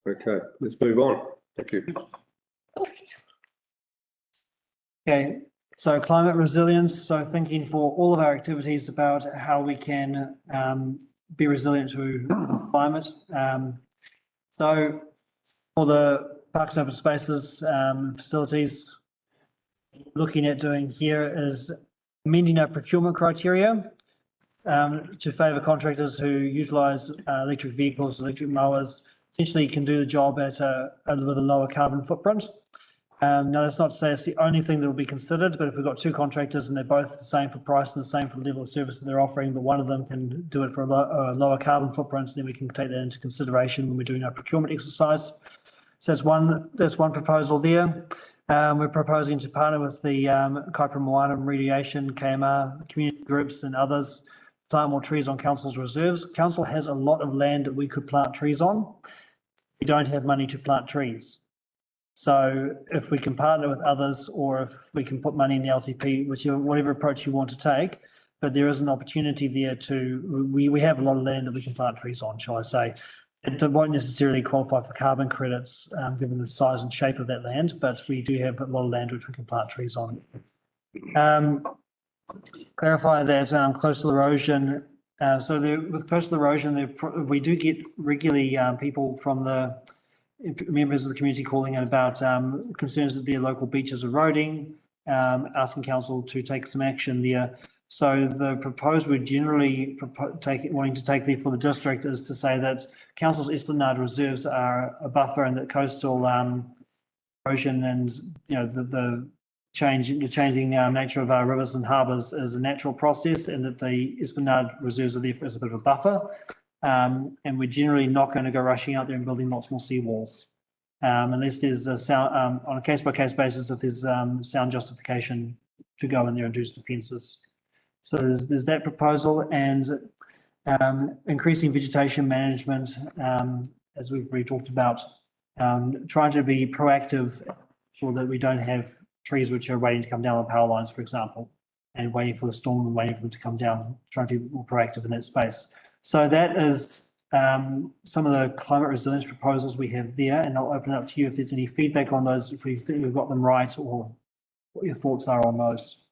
Okay, let's move on. Thank you. Okay, so climate resilience, so thinking for all of our activities about how we can be resilient to climate. So for the parks and open spaces facilities, looking at doing here is amending our procurement criteria to favour contractors who utilise electric vehicles, electric mowers, essentially can do the job with a lower carbon footprint. Now, that's not to say it's the only thing that will be considered, but if we've got two contractors and they're both the same for price and the same for the level of service that they're offering, but one of them can do it for a lower carbon footprint, then we can take that into consideration when we're doing our procurement exercise. So that's one proposal there. We're proposing to partner with the Kaipara Moana Remediation, KMR, community groups and others, plant more trees on council's reserves. Council has a lot of land that we could plant trees on. We don't have money to plant trees. So if we can partner with others or if we can put money in the LTP, whatever approach you want to take, but there is an opportunity there we have a lot of land that we can plant trees on, shall I say. It won't necessarily qualify for carbon credits given the size and shape of that land, but we do have a lot of land which we can plant trees on. Clarify that coastal erosion. With coastal erosion, we do get regularly people from the members of the community calling in about concerns that their local beaches are eroding, asking council to take some action there. So the proposed we're generally wanting to take there for the district is to say that council's Esplanade reserves are a buffer and that coastal erosion and the changing nature of our rivers and harbours is a natural process and that the Esplanade reserves are there as a bit of a buffer. And we're generally not going to go rushing out there and building lots more seawalls. Unless there's a sound, on a case-by-case basis, if there's sound justification to go in there and do some defences. So there's that proposal and increasing vegetation management, as we've already talked about, trying to be proactive so that we don't have trees which are waiting to come down on power lines, for example, and waiting for the storm and waiting for them to come down, trying to be more proactive in that space. So that is some of the climate resilience proposals we have there, and I'll open it up to you if there's any feedback on those, if we think we've got them right or what your thoughts are on those.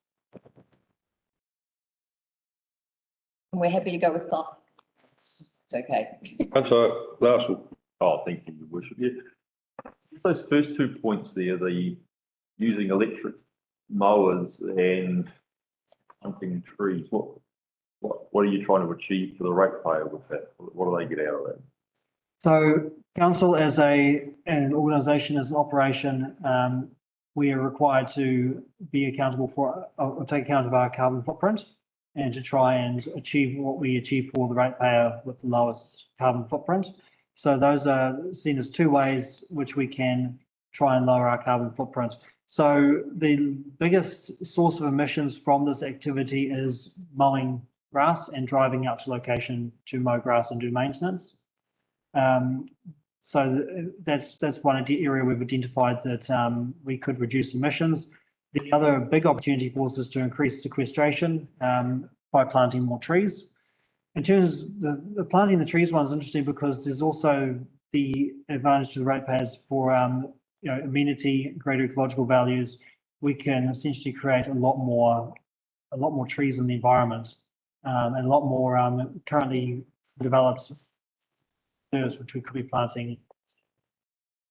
And we're happy to go with science. It's okay. Councillor Larson. Oh, thank you, Your Worship. Yeah. Those first 2 points there, the using electric mowers and planting trees, what are you trying to achieve for the ratepayer with that? What do they get out of that? So council as an organisation, as an operation, we are required to be accountable for, or take account of our carbon footprint and to try and achieve what we achieve for the ratepayer with the lowest carbon footprint. So those are seen as two ways which we can try and lower our carbon footprint. So the biggest source of emissions from this activity is mowing grass and driving out to location to mow grass and do maintenance. So that's one area we've identified that we could reduce emissions. The other big opportunity for us is to increase sequestration by planting more trees. In terms of the planting the trees one is interesting because there's also the advantage to the ratepayers for amenity, greater ecological values. We can essentially create a lot more trees in the environment and a lot more currently developed reserves which we could be planting,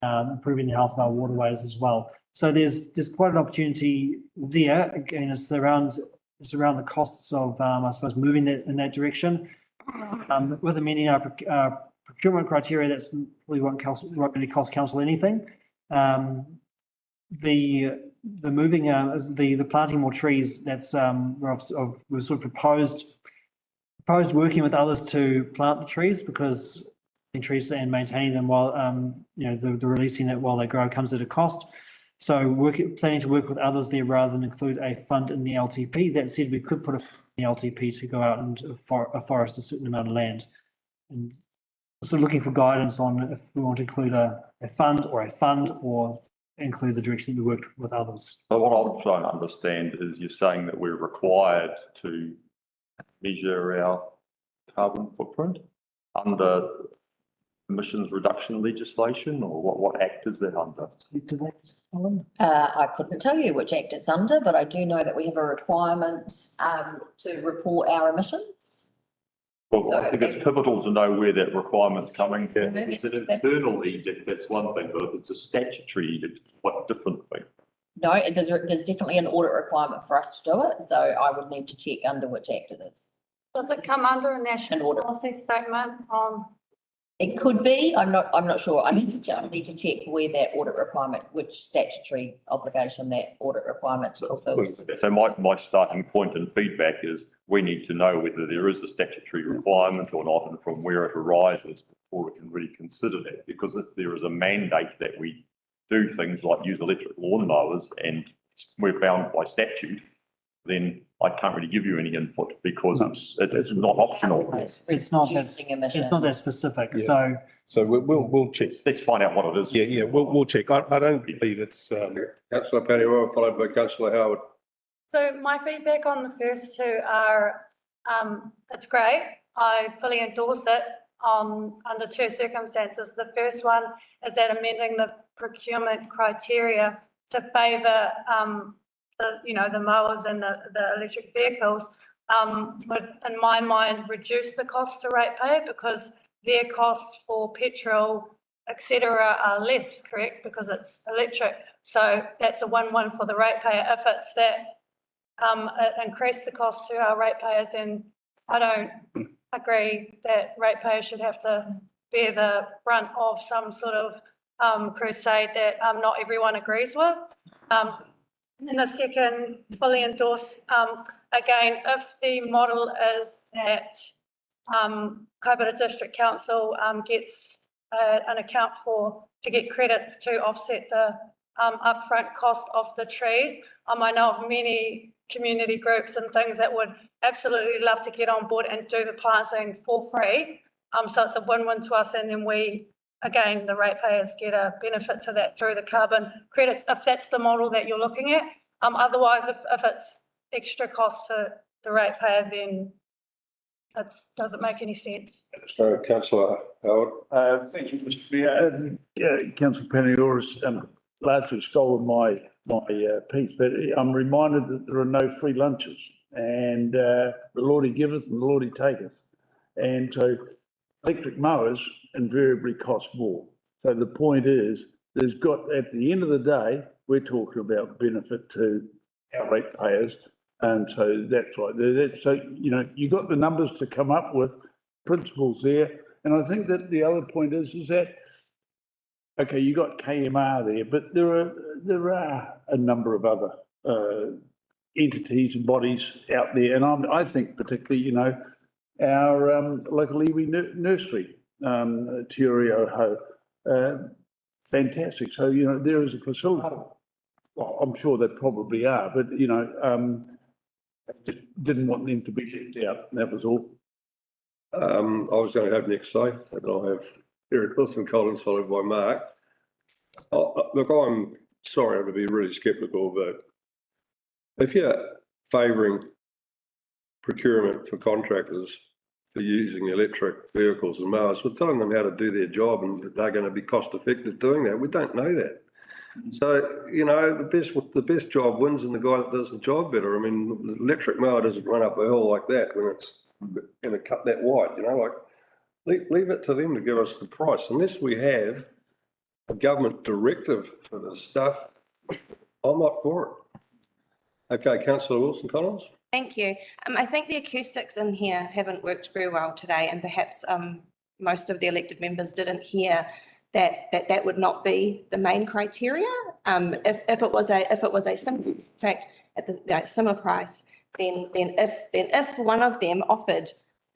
improving the health of our waterways as well. So there's quite an opportunity there. Again, it's around the costs of, I suppose, moving in that direction. With amending our procurement criteria, that's probably won't really cost council anything. The moving, the planting more trees, that's we've sort of proposed working with others to plant the trees, because trees and maintaining them while the releasing it while they grow comes at a cost. So planning to work with others there rather than include a fund in the LTP. That said, we could put a fund in the LTP to go out and forest a certain amount of land. And so looking for guidance on if we want to include a fund or include the direction that we worked with others. So what I'm trying to understand is you're saying that we're required to measure our carbon footprint under emissions reduction legislation, or what act is that under? I couldn't tell you which act it's under, but I do know that we have a requirement to report our emissions. Well, I think it's pivotal to know where that requirement's coming from. No, If it's an that's- internal edict, that's one thing, but if it's a statutory edict, it's quite a different thing. No, there's definitely an audit requirement for us to do it, so I would need to check under which act it is. Does it come under a national policy statement on? It could be, I'm not sure. I need to check where that audit requirement, which statutory obligation that audit requirement fulfills. So my starting point and feedback is we need to know whether there is a statutory requirement or not, and from where it arises before we can really consider that. Because if there is a mandate that we do things like use electric lawnmowers and we're bound by statute, then I can't really give you any input because it's not optional. It's not that specific. Yeah. So we'll check. Let's find out what it is. Yeah, we'll check. I don't believe it's. Councillor Paniora, followed by Councillor Howard. So my feedback on the first two are, it's great. I fully endorse it under two circumstances. The first one is that amending the procurement criteria to favour the mowers and the electric vehicles would, in my mind, reduce the cost to ratepayer, because their costs for petrol, etc., are less, correct, because it's electric. So that's a win-win for the ratepayer. If it's that increase the cost to our ratepayers, then I don't agree that ratepayers should have to bear the brunt of some sort of crusade that not everyone agrees with. And the second, fully endorse, again, if the model is that Kaipara District Council gets an account to get credits to offset the upfront cost of the trees. I know of many community groups and things that would absolutely love to get on board and do the planting for free. So it's a win-win to us, and then we, again, the ratepayers get a benefit to that through the carbon credits, if that's the model that you're looking at. Otherwise, if it's extra cost to the ratepayer, then it doesn't make any sense. So, Councillor Howard. Thank you, Mr. Mayor. Councillor Paniora's largely stolen my piece, but I'm reminded that there are no free lunches, and the Lordy giveth and the Lordy taketh. And so electric mowers invariably cost more. So the point is, at the end of the day, we're talking about benefit to our ratepayers. And so that's right. So, you got the numbers to come up with, principles there. And I think that the other point is that, okay, you got KMR there, but there are a number of other entities and bodies out there. And I think particularly, our local iwi nursery, Te Uri Oho, fantastic. So, there is a facility. Well, I'm sure they probably are, but, just didn't want them to be left out. That was all. I was going to have next say, and I'll have Eric Wilson-Collins followed by Mark. Look, I'm sorry to be really sceptical, but if you're favouring procurement for contractors for using electric vehicles and mowers, we're telling them how to do their job and they're going to be cost effective doing that. We don't know that. So, the best job wins, and the guy that does the job better. I mean, the electric mower doesn't run up a hill like that when it's going to cut that wide, leave it to them to give us the price. Unless we have a government directive for this stuff, I'm not for it. Okay, councillor Wilson Collins. Thank you. I think the acoustics in here haven't worked very well today, and perhaps most of the elected members didn't hear that would not be the main criteria. If it was a simple contract at the similar price, then if one of them offered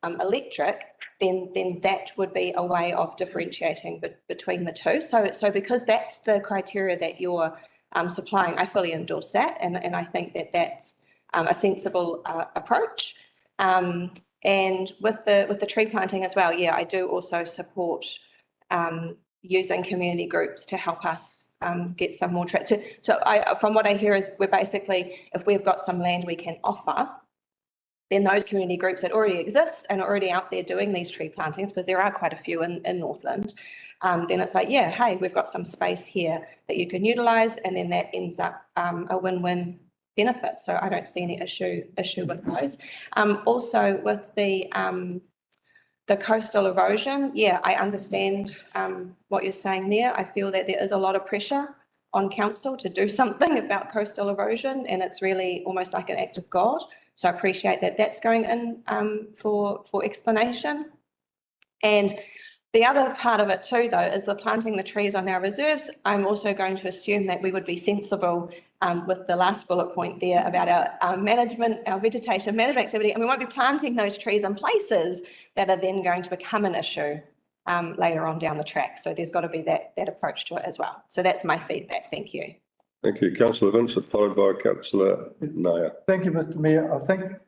electric, then that would be a way of differentiating between the two. So because that's the criteria that you're supplying, I fully endorse that, and I think that's a sensible approach. And with the tree planting as well, yeah, I do also support using community groups to help us get some more from what I hear is we're basically, if we've got some land we can offer, then those community groups that already exist and are already out there doing these tree plantings, because there are quite a few in Northland, then it's like, yeah, hey, we've got some space here that you can utilise, and then that ends up a win-win benefit. So I don't see any issue with those. Also with the coastal erosion, yeah, I understand what you're saying there. I feel that there is a lot of pressure on council to do something about coastal erosion, and it's really almost like an act of God. So I appreciate that that's going in for explanation. And the other part of it too, though, is the planting the trees on our reserves. I'm also going to assume that we would be sensible with the last bullet point there about our management, our vegetation management activity, and we won't be planting those trees in places that are then going to become an issue later on down the track. So there's got to be that approach to it as well. So that's my feedback. Thank you. Thank you, councillor Vincent, followed by councillor Nair. Thank you, Mr Mayor. I think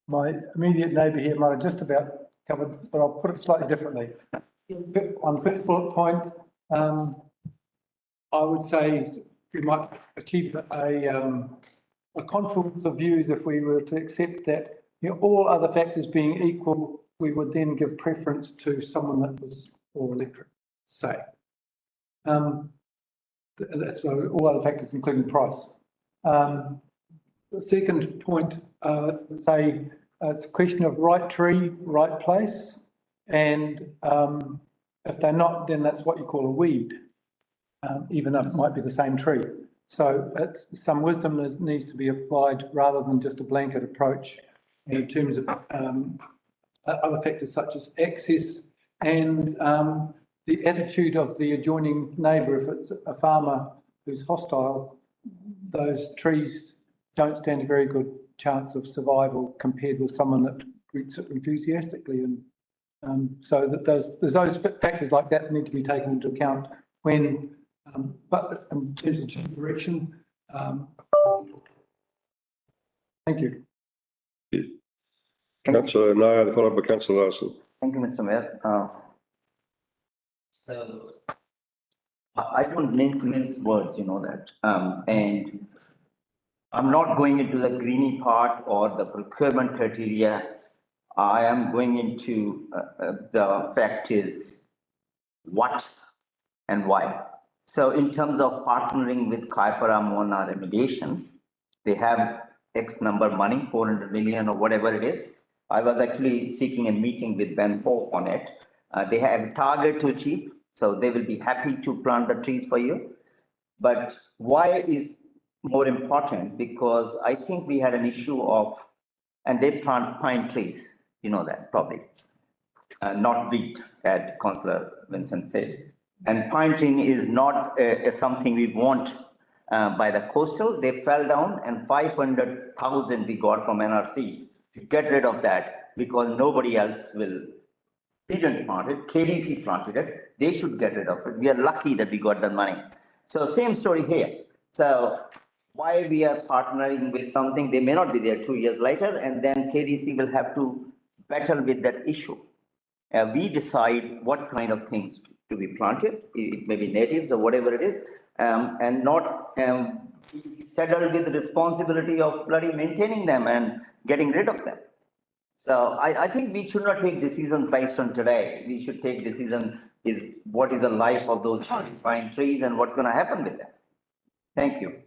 my immediate neighbour here might have just about covered, but I'll put it slightly differently. On first bullet point, I would say we might achieve a confluence of views if we were to accept that, you know, all other factors being equal, we would then give preference to someone that was all electric, say. So all other factors, including price. The second point, say it's a question of right tree, right place, and if they're not, then that's what you call a weed, even though it might be the same tree. So it's some wisdom that needs to be applied rather than just a blanket approach in terms of other factors such as access and the attitude of the adjoining neighbour. If it's a farmer who's hostile, those trees don't stand a very good chance of survival compared with someone that greets it enthusiastically. And so that there's those factors like that need to be taken into account when, but in terms of direction. Thank you. Councillor Nair, followed by councillor Larson. Thank you, Mr Mayor. So I don't mince words, you know that, and I'm not going into the greeny part or the procurement criteria. I am going into the fact is what and why. So in terms of partnering with Kaipara Mona Remediation, they have X number money, 400 million or whatever it is. I was actually seeking a meeting with Ben Pope on it. They have a target to achieve, so they will be happy to plant the trees for you. But why is more important? Because I think we had an issue of, and they plant pine trees, you know that probably, not wheat, as Councillor Vincent said. And pine tree is not something we want by the coastal. They fell down, and 500,000 we got from NRC to get rid of that because nobody else didn't plant it. KDC planted it. They should get rid of it. We are lucky that we got the money. So same story here. So why we are partnering with something, they may not be there 2 years later, and then KDC will have to battle with that issue. We decide what kind of things to be planted. It may be natives or whatever it is, and not saddled with the responsibility of bloody maintaining them and getting rid of them. So I think we should not take decisions based on today. We should take decision is what is the life of those pine trees and what's going to happen with them. Thank you.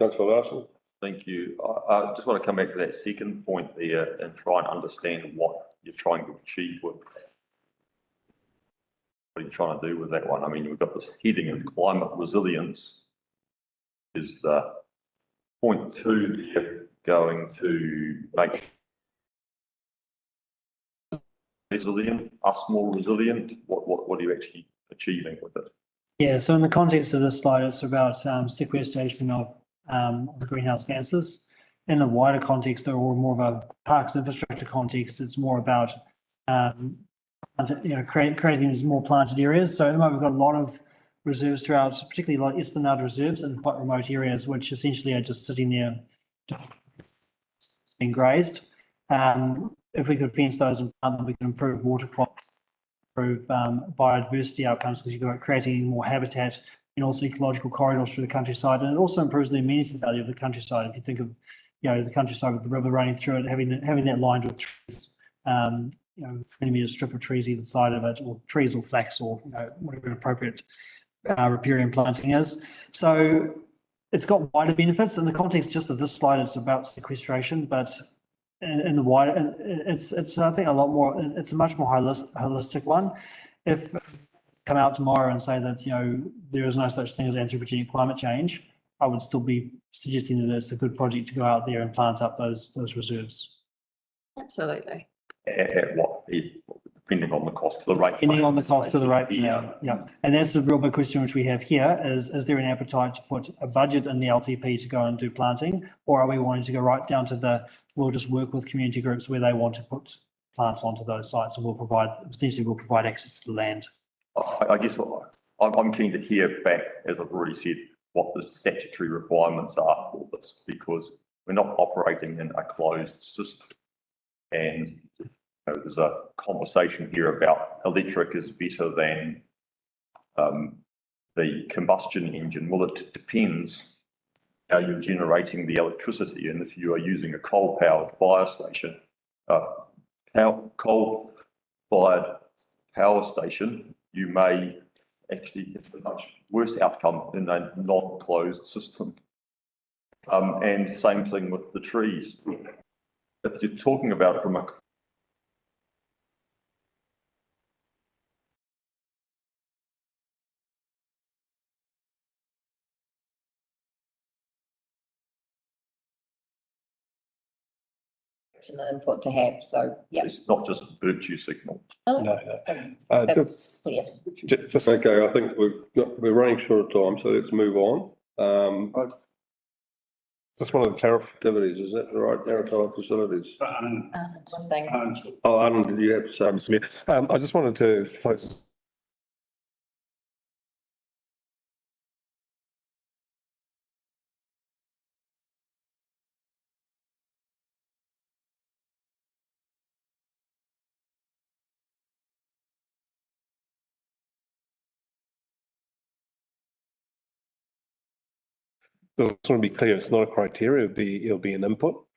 Councillor Larson. Thank you. I just want to come back to that second point there and try and understand what you're trying to achieve with that. What are you trying to do with that one? I mean, we've got this heading of climate resilience. is the 0.2 there going to make resilient, us more resilient? What are you actually achieving with it? Yeah, so in the context of this slide, it's about sequestration of the greenhouse gases. In the wider context, they're all more of a parks infrastructure context. It's more about creating these more planted areas. So at the moment, we've got a lot of reserves throughout, particularly a lot of Esplanade reserves in quite remote areas, which essentially are just sitting there, being grazed. If we could fence those and plant them, we can improve water crops, improve biodiversity outcomes, because you're creating more habitat and also ecological corridors through the countryside. And it also improves the amenity value of the countryside. If you think of, the countryside with the river running through it, having that lined with trees, 20-metre strip of trees either side of it, or trees or flax, or whatever an appropriate riparian planting is. So it's got wider benefits. In the context just of this slide, it's about sequestration, but in the wider, it's I think a lot more. It's a much more holistic one. If come out tomorrow and say that there is no such thing as anthropogenic climate change, I would still be suggesting that it's a good project to go out there and plant up those reserves. Absolutely. At what, depending on the cost of the rate. Depending on the cost of the rate, yeah. And that's the real big question which we have here is there an appetite to put a budget in the LTP to go and do planting, or are we wanting to go right down to we'll just work with community groups where they want to put plants onto those sites, and we'll provide access to the land. I guess I'm keen to hear back, as I've already said, what the statutory requirements are for this, because we're not operating in a closed system. And there's a conversation here about electric is better than the combustion engine. Well, it depends how you're generating the electricity, and if you are using a coal-powered fire station, coal-fired power station, you may actually get a much worse outcome in a non-closed system. And same thing with the trees. If you're talking about it from a input to have, so yeah. It's not just virtue signal. That's clear. Okay, I think we're running short of time, so let's move on. Just wanted to clarify. Activities, is that the right? Maritime facilities. One thing. Arnold, did you have to say? Mr. Mayor, I just wanted to close. I just want to be clear, it's not a criteria, it'll be an input.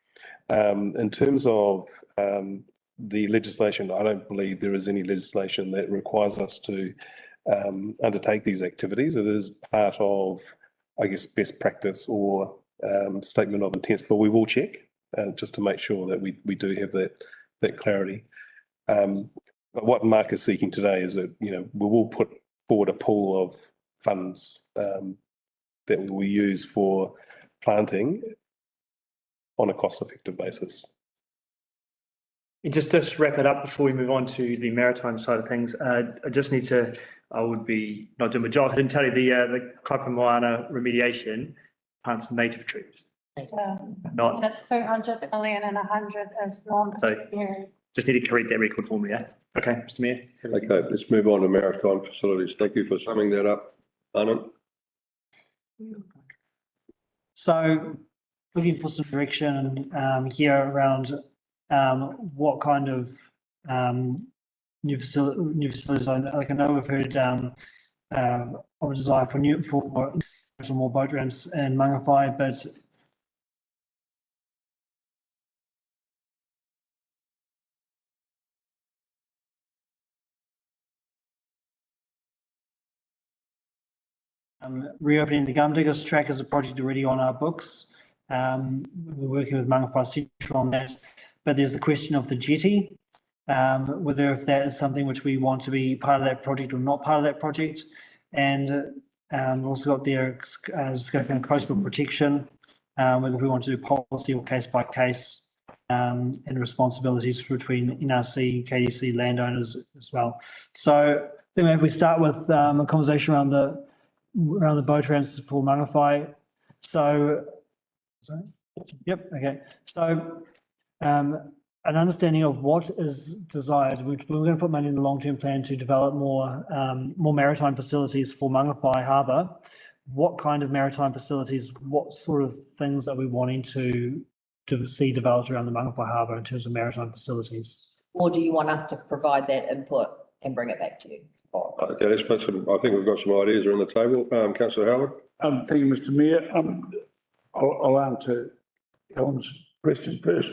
In terms of the legislation, I don't believe there is any legislation that requires us to undertake these activities. It is part of, I guess, best practice or statement of intent, but we will check just to make sure that we do have that clarity. But what Mark is seeking today is that, we will put forward a pool of funds that we will use for planting on a cost-effective basis. And just to wrap it up before we move on to the maritime side of things, I would be not doing my job. I didn't tell you the Kaipamawana remediation plants native trees. Not. That's 200 million and 100 is non. So just need to correct that record for me, yeah? Okay, Mr. Mayor. Okay, let's move on to maritime facilities. Thank you for summing that up, Arnold. So looking for some direction here around what kind of new facilities. Like I know we've heard of a desire for more boat ramps in Mangawhai, but reopening the Gumdiggers track is a project already on our books. We're working with Mangawhai Central on that, but there's the question of the jetty, whether if that is something which we want to be part of that project or not part of that project. And We've also got their discussion on coastal protection, whether we want to do policy or case by case, and responsibilities between NRC, KDC, landowners as well. So then if we start with a conversation around the boat ramps for Mangawhai. So, sorry. Yep. Okay. So, an understanding of what is desired. We're going to put money in the long-term plan to develop more maritime facilities for Mangawhai Harbour. What kind of maritime facilities? What sort of things are we wanting to see developed around the Mangawhai Harbour in terms of maritime facilities? Or do you want us to provide that input and bring it back to you? Okay, let's put some, I think we've got some ideas around the table. Councillor Howard. Thank you, Mr Mayor. I'll answer Helen's question first.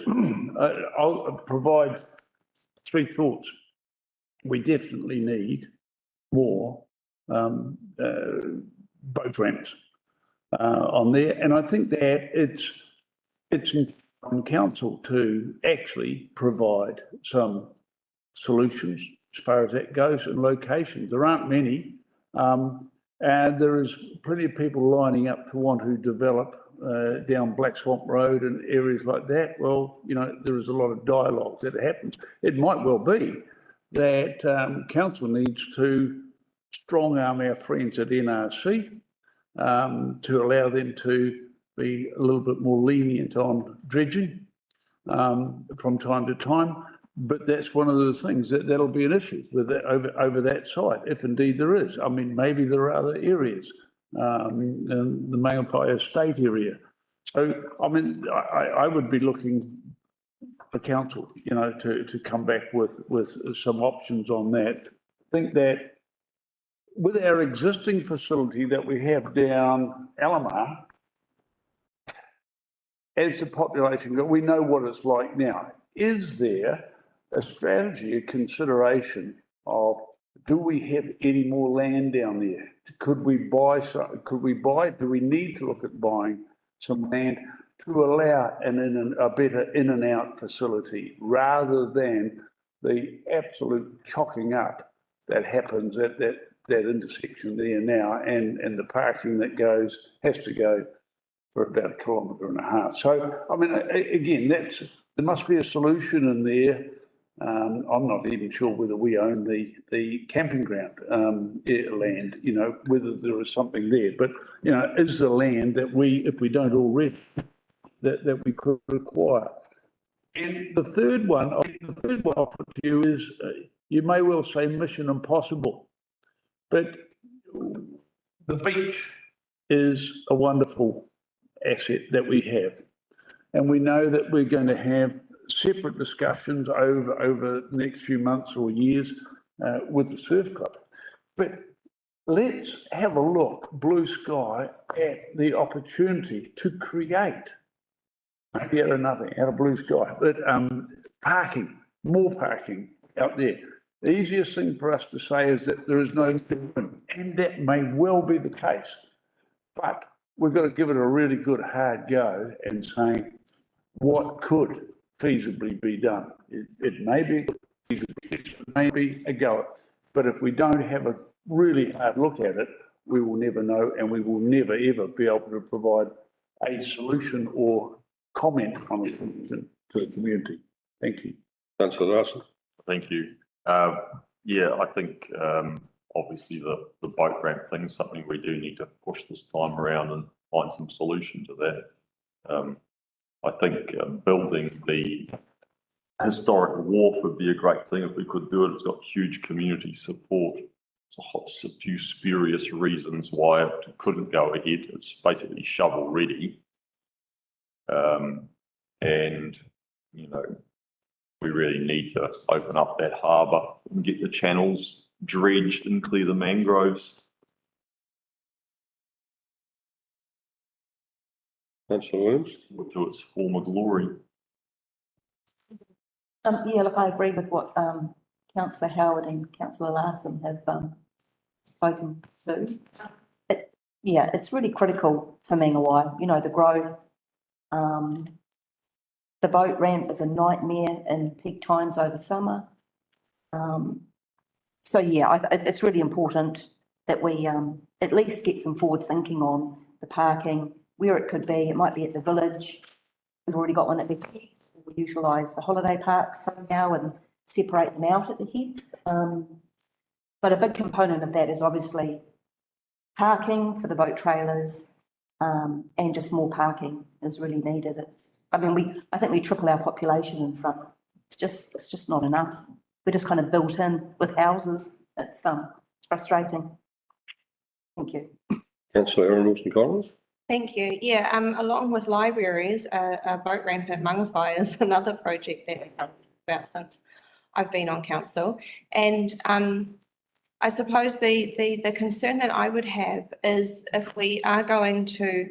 I'll provide three thoughts. We definitely need more boat ramps on there, and I think that it's on council to actually provide some solutions as far as that goes and locations. There aren't many, and there is plenty of people lining up to want to develop down Black Swamp Road and areas like that. Well, you know, there is a lot of dialogue that happens. It might well be that council needs to strong arm our friends at NRC to allow them to be a little bit more lenient on dredging from time to time. But that's one of the things that'll be an issue with that over that site, if indeed there is. I mean, maybe there are other areas, in the Mangawhai Estate area. So, I mean, I would be looking for council, you know, to come back with some options on that. I think that with our existing facility that we have down Alamar, as the population goes, we know what it's like now. Is there a strategy, a consideration of, do we have any more land down there? Could we buy some? Do we need to look at buying some land to allow a better in and out facility rather than the absolute chocking up that happens at that intersection there now, and the parking that has to go for about 1.5 kilometres. So, I mean, again, there must be a solution in there. I'm not even sure whether we own the camping ground land, you know, whether there is something there. But, you know, is the land that if we don't already, that we could acquire. And the third one I'll put to you is, you may well say mission impossible, but the beach is a wonderful asset that we have. And we know that we're going to have separate discussions over the next few months or years with the surf club. But let's have a look, blue sky, at the opportunity to create, maybe out of nothing, out of blue sky, but more parking out there. The easiest thing for us to say is that there is no room, and that may well be the case. But we've got to give it a really good hard go and saying what could feasibly be done. It may be feasible, it may be a go. But if we don't have a really hard look at it, we will never know, and we will never ever be able to provide a solution or comment on a solution to the community. Thank you. Councillor Larson. Thank you. Yeah, I think obviously the boat ramp thing is something we do need to push this time around and find some solution to that. I think building the historic wharf would be a great thing if we could do it. It's got huge community support. It's a few spurious reasons why it couldn't go ahead. It's basically shovel ready. And, you know, we really need to open up that harbour and get the channels dredged and clear the mangroves. Councillor Williams. To its former glory. Yeah, look, I agree with what Councillor Howard and Councillor Larson have spoken to. It's really critical for Mangawhai, you know, the growth. The boat ramp is a nightmare in peak times over summer. So yeah, it's really important that we, at least get some forward thinking on the parking, where it could be. It might be at the village. We've already got one at the heads. We utilise the holiday parks somehow and separate them out at the heads. But a big component of that is obviously parking for the boat trailers, and just more parking is really needed. I think we triple our population in summer. It's just not enough. We're just kind of built in with houses. It's frustrating. Thank you. Councillor Erin Wilson-Collins. Thank you. Yeah, along with libraries, a boat ramp at Mangawhai is another project that I've talked about since I've been on council. And I suppose the concern that I would have is if we are going to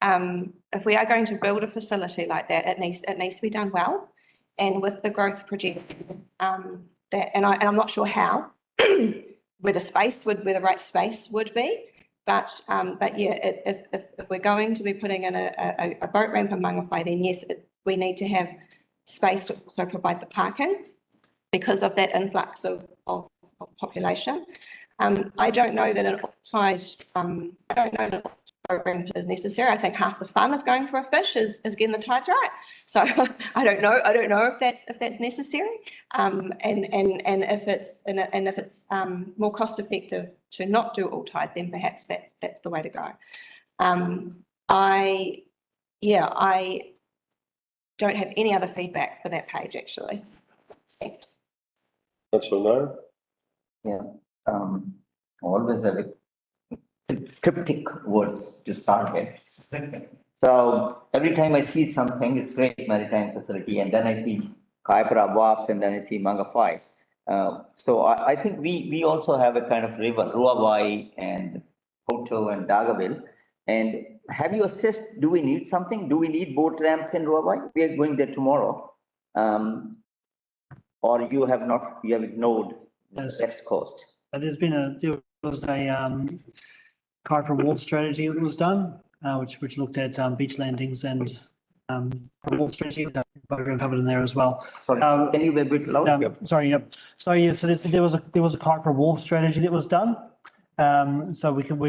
build a facility like that, it needs to be done well. And with the growth project, I'm not sure how, where the right space would be. But yeah, if we're going to be putting in a boat ramp in Mangawhai, then yes, we need to have space to also provide the parking because of that influx of population. I don't know that an boat ramp is necessary. I think half the fun of going for a fish is getting the tides right. So I don't know if that's necessary. And if it's more cost effective to not do all tide, then perhaps that's the way to go. I don't have any other feedback for that page actually. Thanks. Councillor No. Yeah, always a cryptic words to start with. So every time I see something, it's great maritime facility, and then I see Kaipara Wharfs, and then I see Mangawhai. So I think we also have a kind of river, Ruawai and Poto and Dargaville. And have you assessed, do we need something? Do we need boat ramps in Ruawai? We are going there tomorrow. Or you have ignored the West Coast? There was a Kaipara Wharf strategy that was done, which looked at beach landings and wharf strategy. Covered in there as well. Sorry, can you be a bit louder? Sorry, yep. So yeah, so there was a Kaipara Wharf strategy that was done. So we can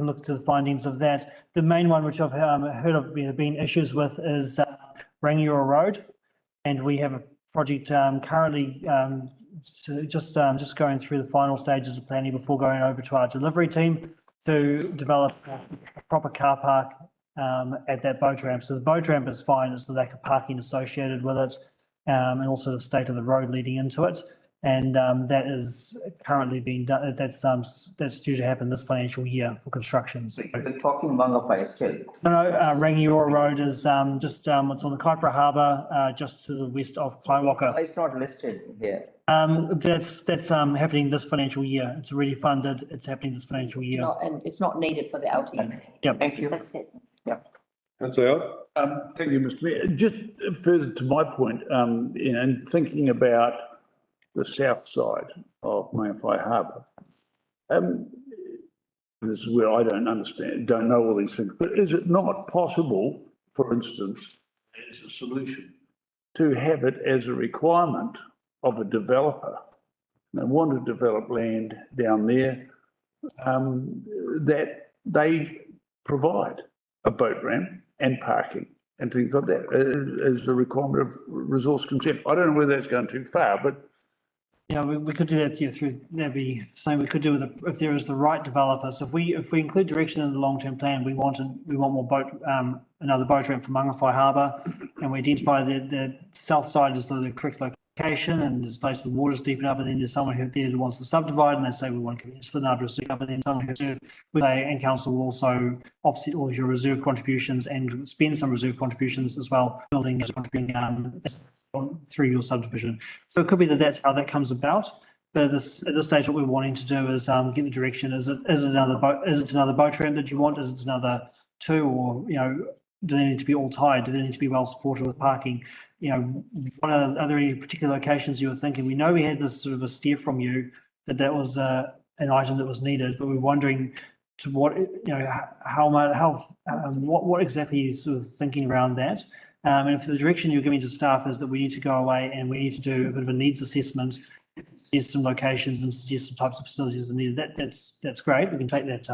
look to the findings of that. The main one which I've heard of been issues with is Rangiora Road, and we have a project currently just going through the final stages of planning before going over to our delivery team to develop a proper car park at that boat ramp. So the boat ramp is fine, it's the lack of parking associated with it, and also the state of the road leading into it. And that is currently being done, that's due to happen this financial year for construction. So, we're talking Mangawhai still. No, Rangiora Road is it's on the Kaipara Harbour, just to the west of Kaiwaka. It's not listed here. That's happening this financial year. It's already funded. It's happening this financial year. And it's not needed for the LTP. Yeah. Thank you. That's it. Yeah. Councillor Thank you, Mr. Mayor. Just further to my point, in thinking about the south side of Mangawhai Harbour, this is where I don't know all these things, but is it not possible, for instance, as a solution, to have it as a requirement of a developer, they want to develop land down there, that they provide a boat ramp and parking and things like that as a requirement of resource consent? I don't know whether that's going too far, but yeah, we could do that through, that'd be something we could do with if there is the right developer. So if we include direction in the long-term plan, we want more another boat ramp for Mangawhai Harbour, and we identify the south side as the correct location, and there's a place where the water's deep enough, and then there's someone who there wants to subdivide, and they say we want to commence for another reserve, and then someone who would say, and council will also offset all of your reserve contributions and spend some reserve contributions as well, building through your subdivision. So it could be that's how that comes about. But at this stage, what we're wanting to do is get the direction. Is it another boat ramp that you want? Is it another two, or do they need to be all tied? Do they need to be well supported with parking? Are there any particular locations you were thinking? We know we had this sort of a steer from you that was an item that was needed, but we're wondering to what what exactly you sort of thinking around that. And if the direction you're giving to staff is that we need to go away and we need to do a bit of a needs assessment suggest some locations and suggest some types of facilities are needed. That's great. We can take that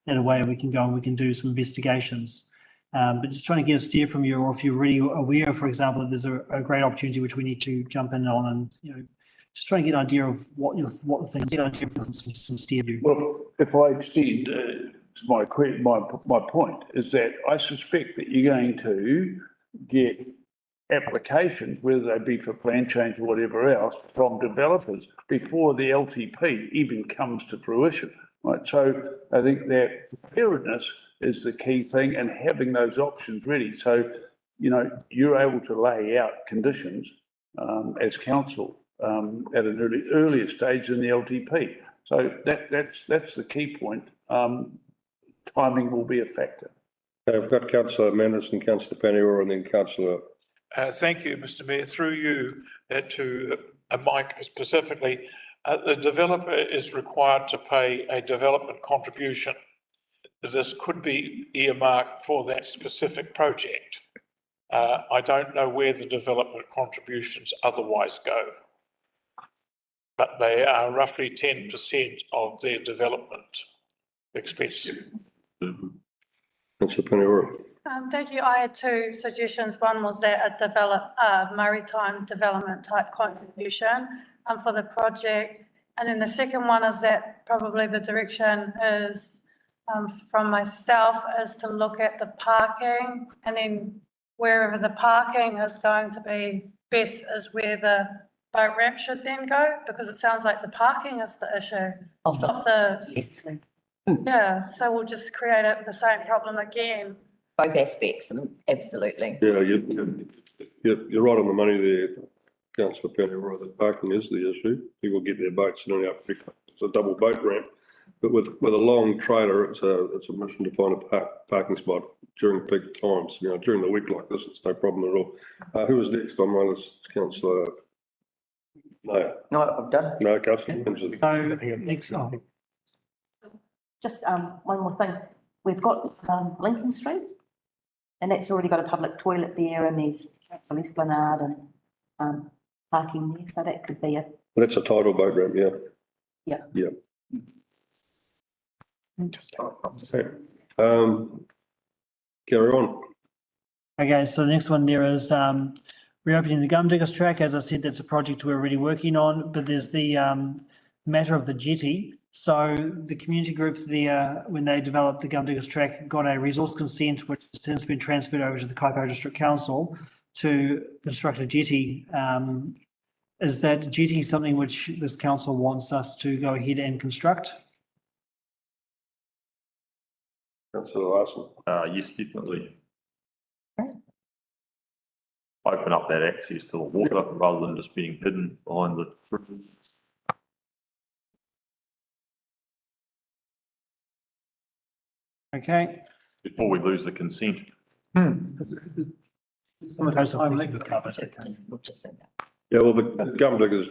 away and we can go and we can do some investigations. But just trying to get a steer from you, or if you're really aware, for example, that there's a great opportunity which we need to jump in on, and just trying to get an idea of what the things, get an idea of some steer view. Well, if I extend my point is that I suspect that you're going to get applications, whether they be for plan change or whatever else, from developers before the LTP even comes to fruition, right? So I think that preparedness is the key thing, and having those options ready. So, you're able to lay out conditions as council at an earlier stage in the LTP. So that's the key point. Timing will be a factor. I've got Councillor Manderson, Councillor Paniora, and then Councillor. Thank you, Mr. Mayor. Through you to Mike specifically, the developer is required to pay a development contribution. This could be earmarked for that specific project. I don't know where the development contributions otherwise go, but they are roughly 10% of their development expenses. Councillor Paniora. Thank you. I had two suggestions. One was that a maritime development type contribution for the project. And then the second one is that probably the direction is from myself is to look at the parking, and then wherever the parking is going to be best is where the boat ramp should then go, because it sounds like the parking is the issue. Yes. Yeah, so we'll just create the same problem again. Both aspects, absolutely. Yeah, you're right on the money there, Councillor Paniora. The parking is the issue. People get their boats in and out quickly. It's a double boat ramp, but with a long trailer, it's a mission to find a parking spot during peak times. During the week like this, it's no problem at all. Who was next on my list, Councillor? No, I've done. No, Councillor Manderson. So next, Just one more thing. We've got Lincoln Street, and that's already got a public toilet there, and there's some esplanade and parking there, so that could be That's a tidal boat ramp, yeah. Yeah. Carry on. okay, so the next one there is reopening the Gumdiggers track. As I said, that's a project we're already working on, but there's the matter of the jetty. So the community groups there, when they developed the Gumdiggers track, got a resource consent, which has since been transferred over to the Kaipara District Council to construct a jetty. Is that jetty something which this council wants us to go ahead and construct? Councillor Larson. Yes, definitely. Open up that access to the water rather than just being hidden behind the tree. Okay. Before we lose the consent. Yeah, well, the Gumdiggers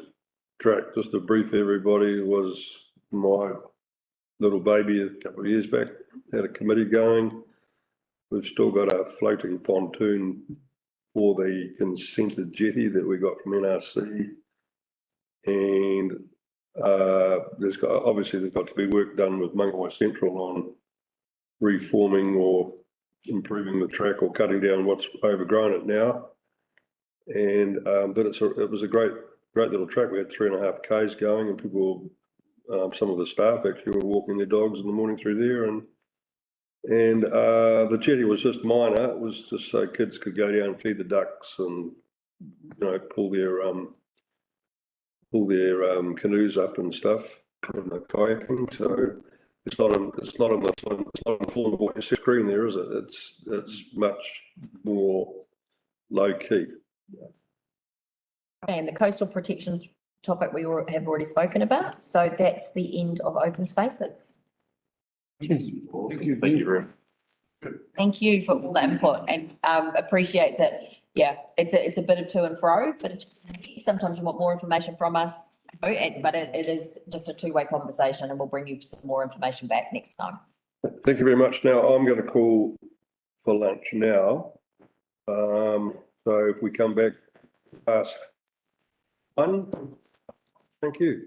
track, just to brief everybody, was my little baby a couple of years back. Had a committee going. We've still got a floating pontoon for the consented jetty that we got from NRC. And there's got to be work done with Mangawhai Central on reforming or improving the track or cutting down what's overgrown it now. And but it was a great little track. We had 3.5 Ks going, and people, some of the staff actually were walking their dogs in the morning through there. And the jetty was just minor. It was just so kids could go down and feed the ducks and pull their canoes up and stuff, and the kayaking. So it's not in the form of what you're screen there, is it? It's much more low key. And the coastal protection topic we have already spoken about. So that's the end of open spaces. Yes. Thank you very much. Thank you for all the input, and appreciate that. Yeah, it's a bit of to and fro, but sometimes you want more information from us, but it is just a two-way conversation, and we'll bring you some more information back next time. Thank you very much. Now I'm going to call for lunch now. So if we come back past 1, Thank you.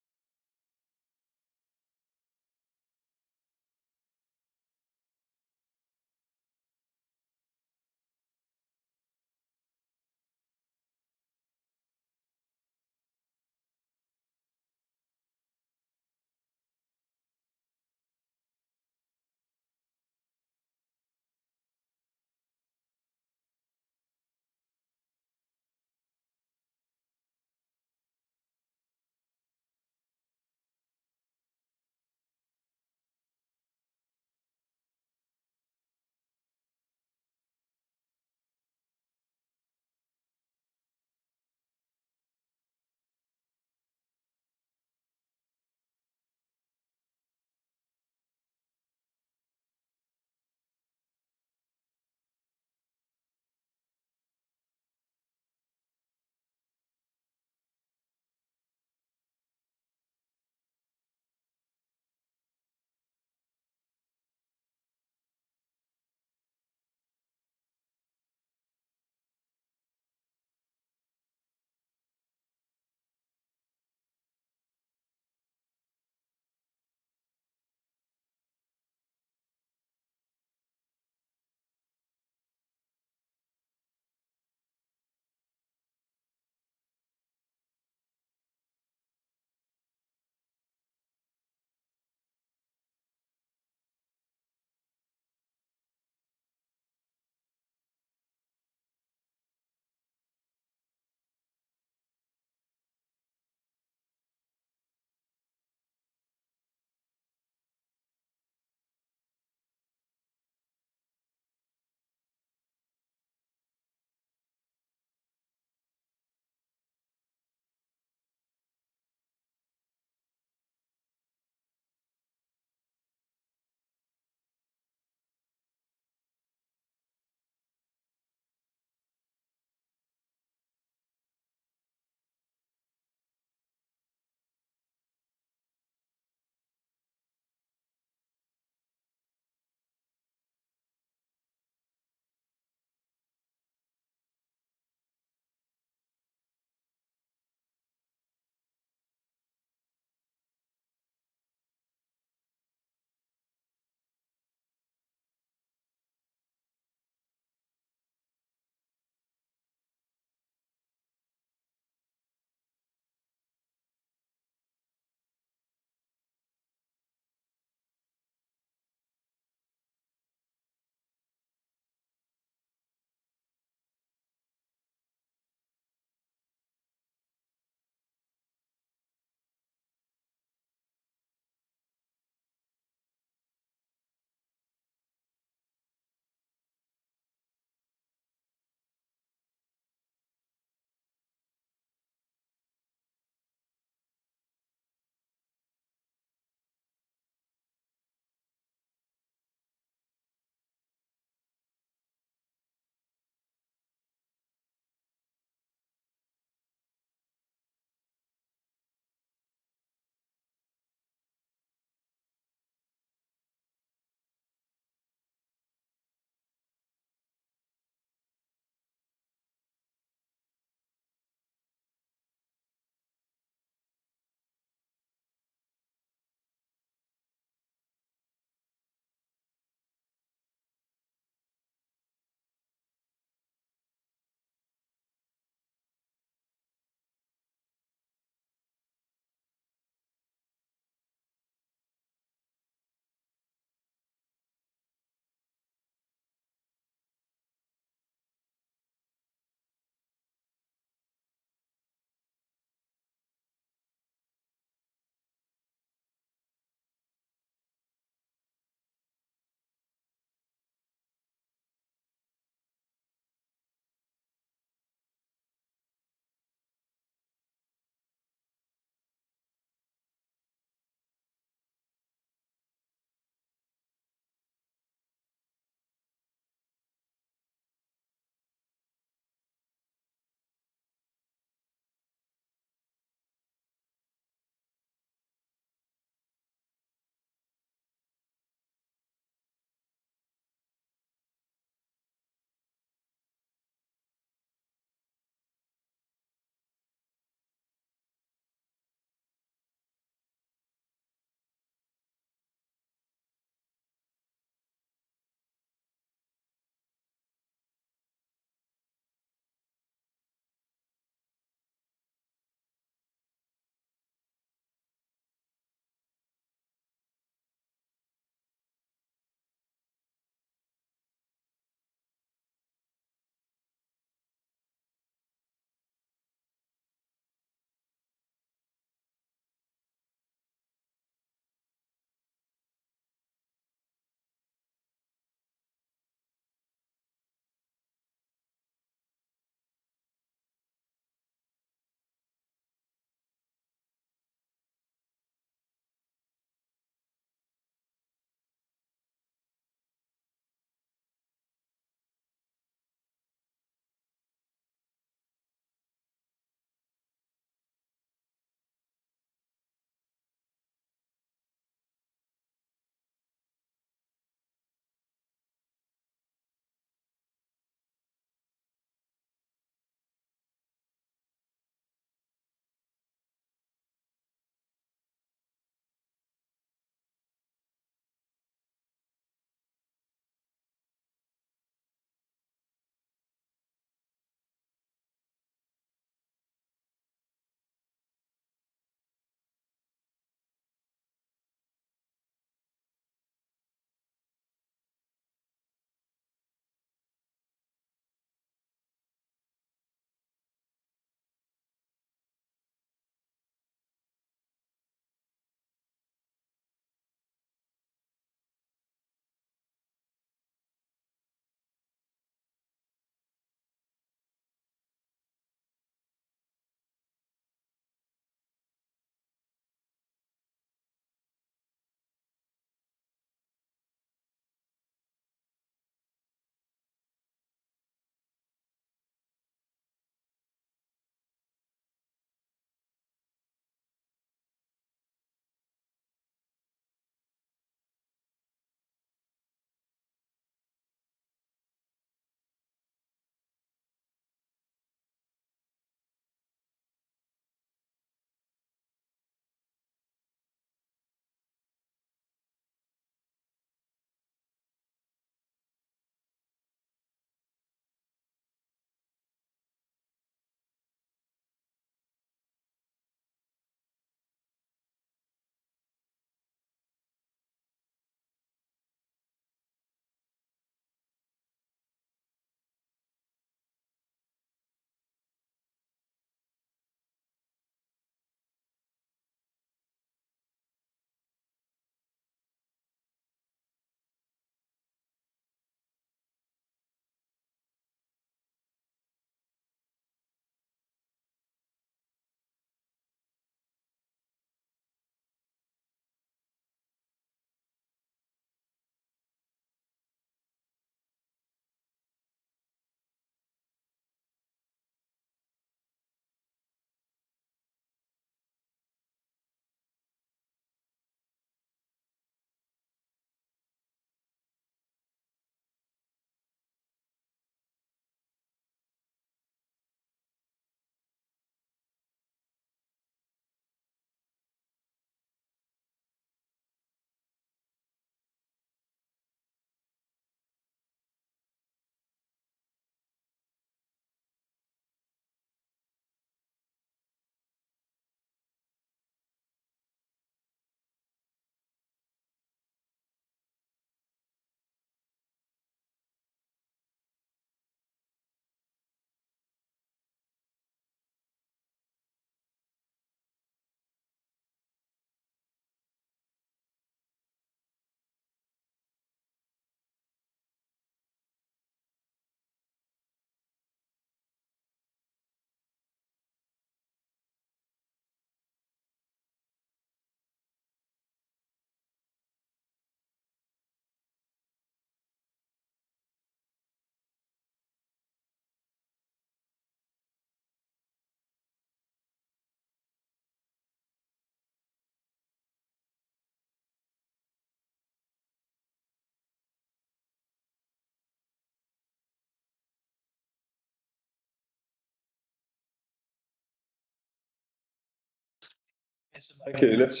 Thank you. Let's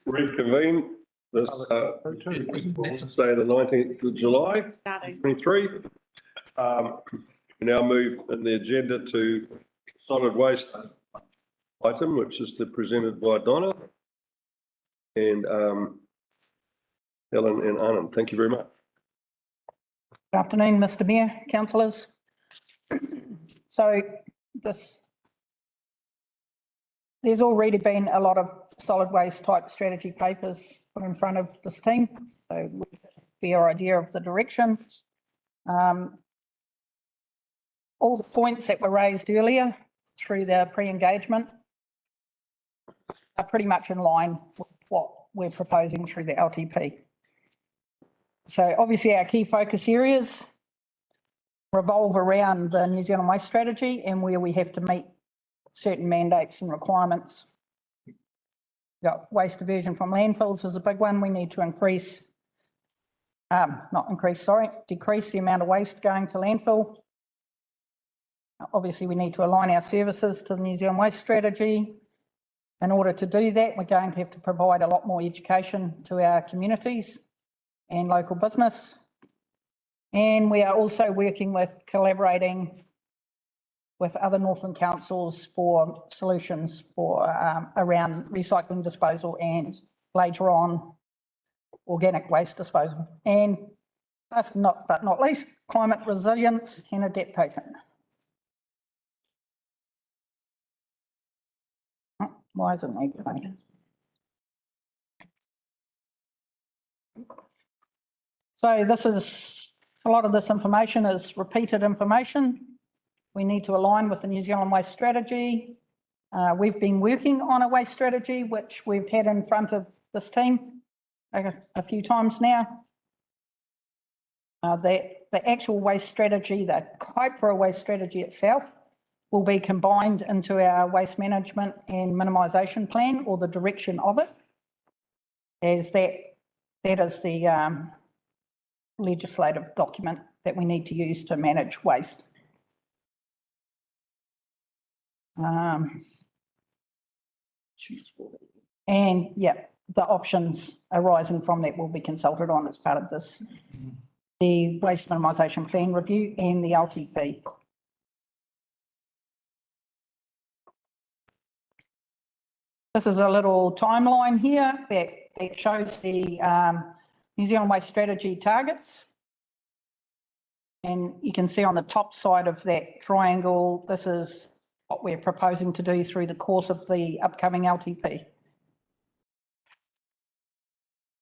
reconvene this Wednesday, the 19th of July, 23. We now move in the agenda to solid waste item, which is presented by Donna and Helen and Anand. Thank you very much. Good afternoon, Mr Mayor, councillors. So there's already been a lot of solid waste type strategy papers put in front of this team, so we have a fair idea of the direction. All the points that were raised earlier through the pre-engagement are pretty much in line with what we're proposing through the LTP. So obviously our key focus areas revolve around the New Zealand Waste Strategy and where we have to meet certain mandates and requirements. We've got waste diversion from landfills is a big one. We need to decrease the amount of waste going to landfill. Obviously, we need to align our services to the New Zealand Waste Strategy. In order to do that, we're going to have to provide a lot more education to our communities and local business. And we are also working with collaborating with other Northland councils for solutions for around recycling disposal and later on organic waste disposal. And last but not least, climate resilience and adaptation. Why isn't it going? So this is, a lot of this information is repeated information. We need to align with the New Zealand Waste Strategy. We've been working on a waste strategy, which we've had in front of this team a few times now. The actual waste strategy, the Kaipara waste strategy itself, will be combined into our waste management and minimisation plan, or the direction of it, as that is the legislative document that we need to use to manage waste. And yeah, the options arising from that will be consulted on as part of this, the waste minimisation plan review and the LTP. This is a little timeline here that shows the New Zealand Waste Strategy targets. And you can see on the top side of that triangle, this is what we're proposing to do through the course of the upcoming LTP.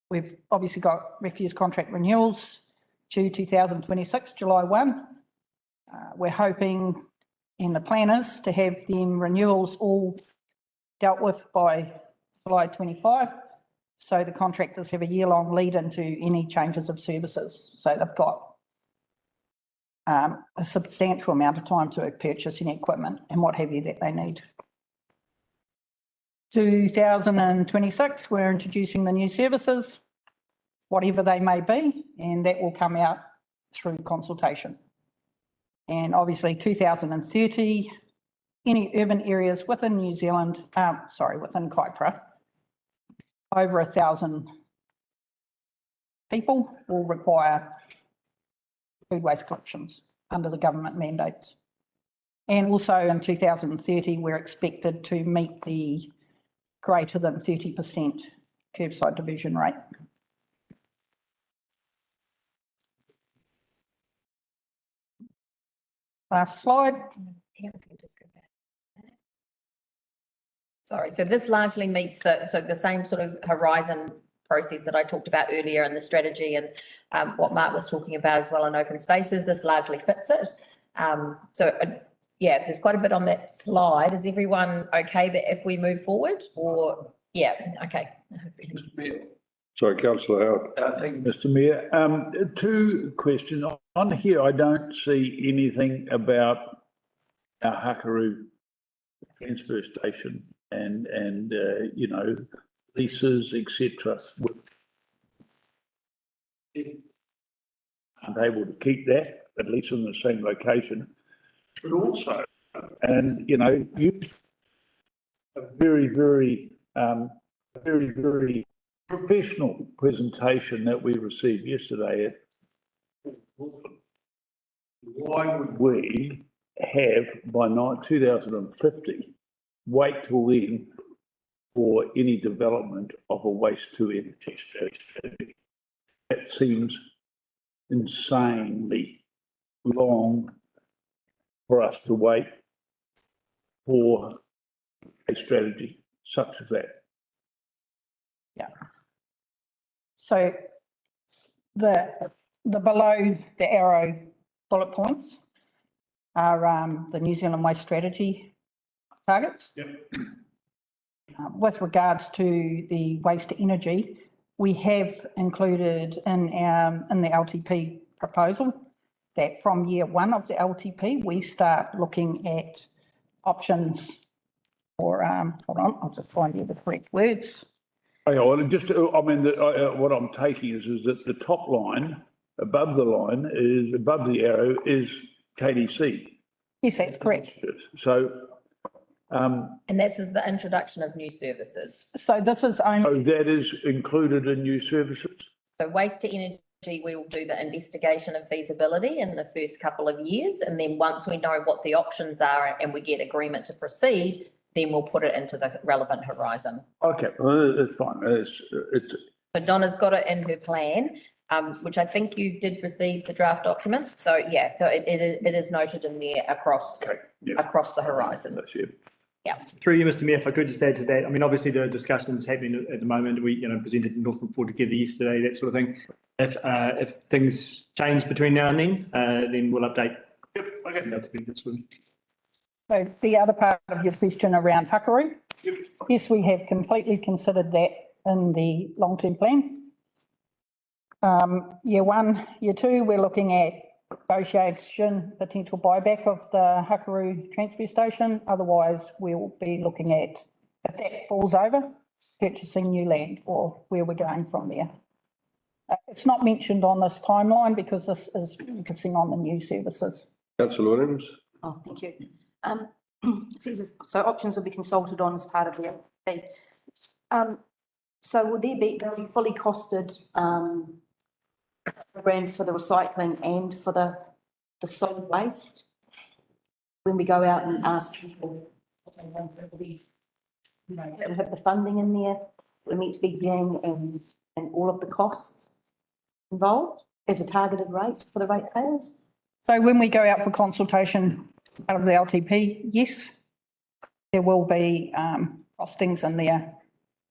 We've obviously got refuse contract renewals due 2026, July 1. We're hoping in the planners to have them renewals all dealt with by July 25. So the contractors have a year-long lead into any changes of services. So they've got a substantial amount of time to purchase any equipment and what have you that they need. 2026, we're introducing the new services, whatever they may be, and that will come out through consultation. And obviously 2030, any urban areas within New Zealand, within Kaipara, over 1,000 people will require food waste collections under the government mandates. And also in 2030, we're expected to meet the greater than 30% curbside diversion rate. Last slide. Sorry, so this largely meets the same sort of horizon process that I talked about earlier in the strategy and what Mark was talking about as well in open spaces. This largely fits it. Yeah, there's quite a bit on that slide. Is everyone okay that if we move forward or, yeah, okay. Sorry, Councillor Howard. Thank you, Mr Mayor. Two questions. On here, I don't see anything about our Hakaru transfer station and you know, leases, etc. Aren't able to keep that, at least in the same location. But also, and you know, you a very, very very, very professional presentation that we received yesterday. Why would we have by 2050, wait till then for any development of a waste to energy strategy? That seems insanely long for us to wait for a strategy such as that. Yeah. So the below the arrow bullet points are the New Zealand Waste Strategy targets. Yep. With regards to the waste to energy, we have included in the LTP proposal that from year one of the LTP, we start looking at options for, hold on, I'll just find you the correct words. Yeah, well, what I'm taking is that the top line, above the arrow is KDC. Yes, that's correct. So, And this is the introduction of new services. So this is only. so that is included in new services? So waste to energy, we will do the investigation of feasibility in the first couple of years. And then once we know what the options are and we get agreement to proceed, then we'll put it into the relevant horizon. Okay, well, it's fine. It's. So Donna's got it in her plan, which I think you did receive the draft document. So yeah, so it is noted in there across the horizons. That's it. Yeah. Through you, Mr. Mayor, if I could just add to that, I mean, obviously the discussion is happening at the moment. We, presented Northland Ford together yesterday, that sort of thing. If things change between now and then we'll update. Yep, okay. So the other part of your question around Hakaru, yes, we have completely considered that in the long-term plan. Year one, year two, we're looking at negotiation, potential buyback of the Hakaru transfer station. Otherwise, we'll be looking at, if that falls over, purchasing new land or where we're going from there. It's not mentioned on this timeline because this is focusing on the new services. Councillor Williams. Oh, thank you. So options will be consulted on as part of the LP. So will they'll be fully costed programs for the recycling and for the solid waste? When we go out and ask people, it'll have the funding in there, we're meant to be getting and all of the costs involved as a targeted rate for the ratepayers? So when we go out for consultation out of the LTP, yes, there will be costings in there,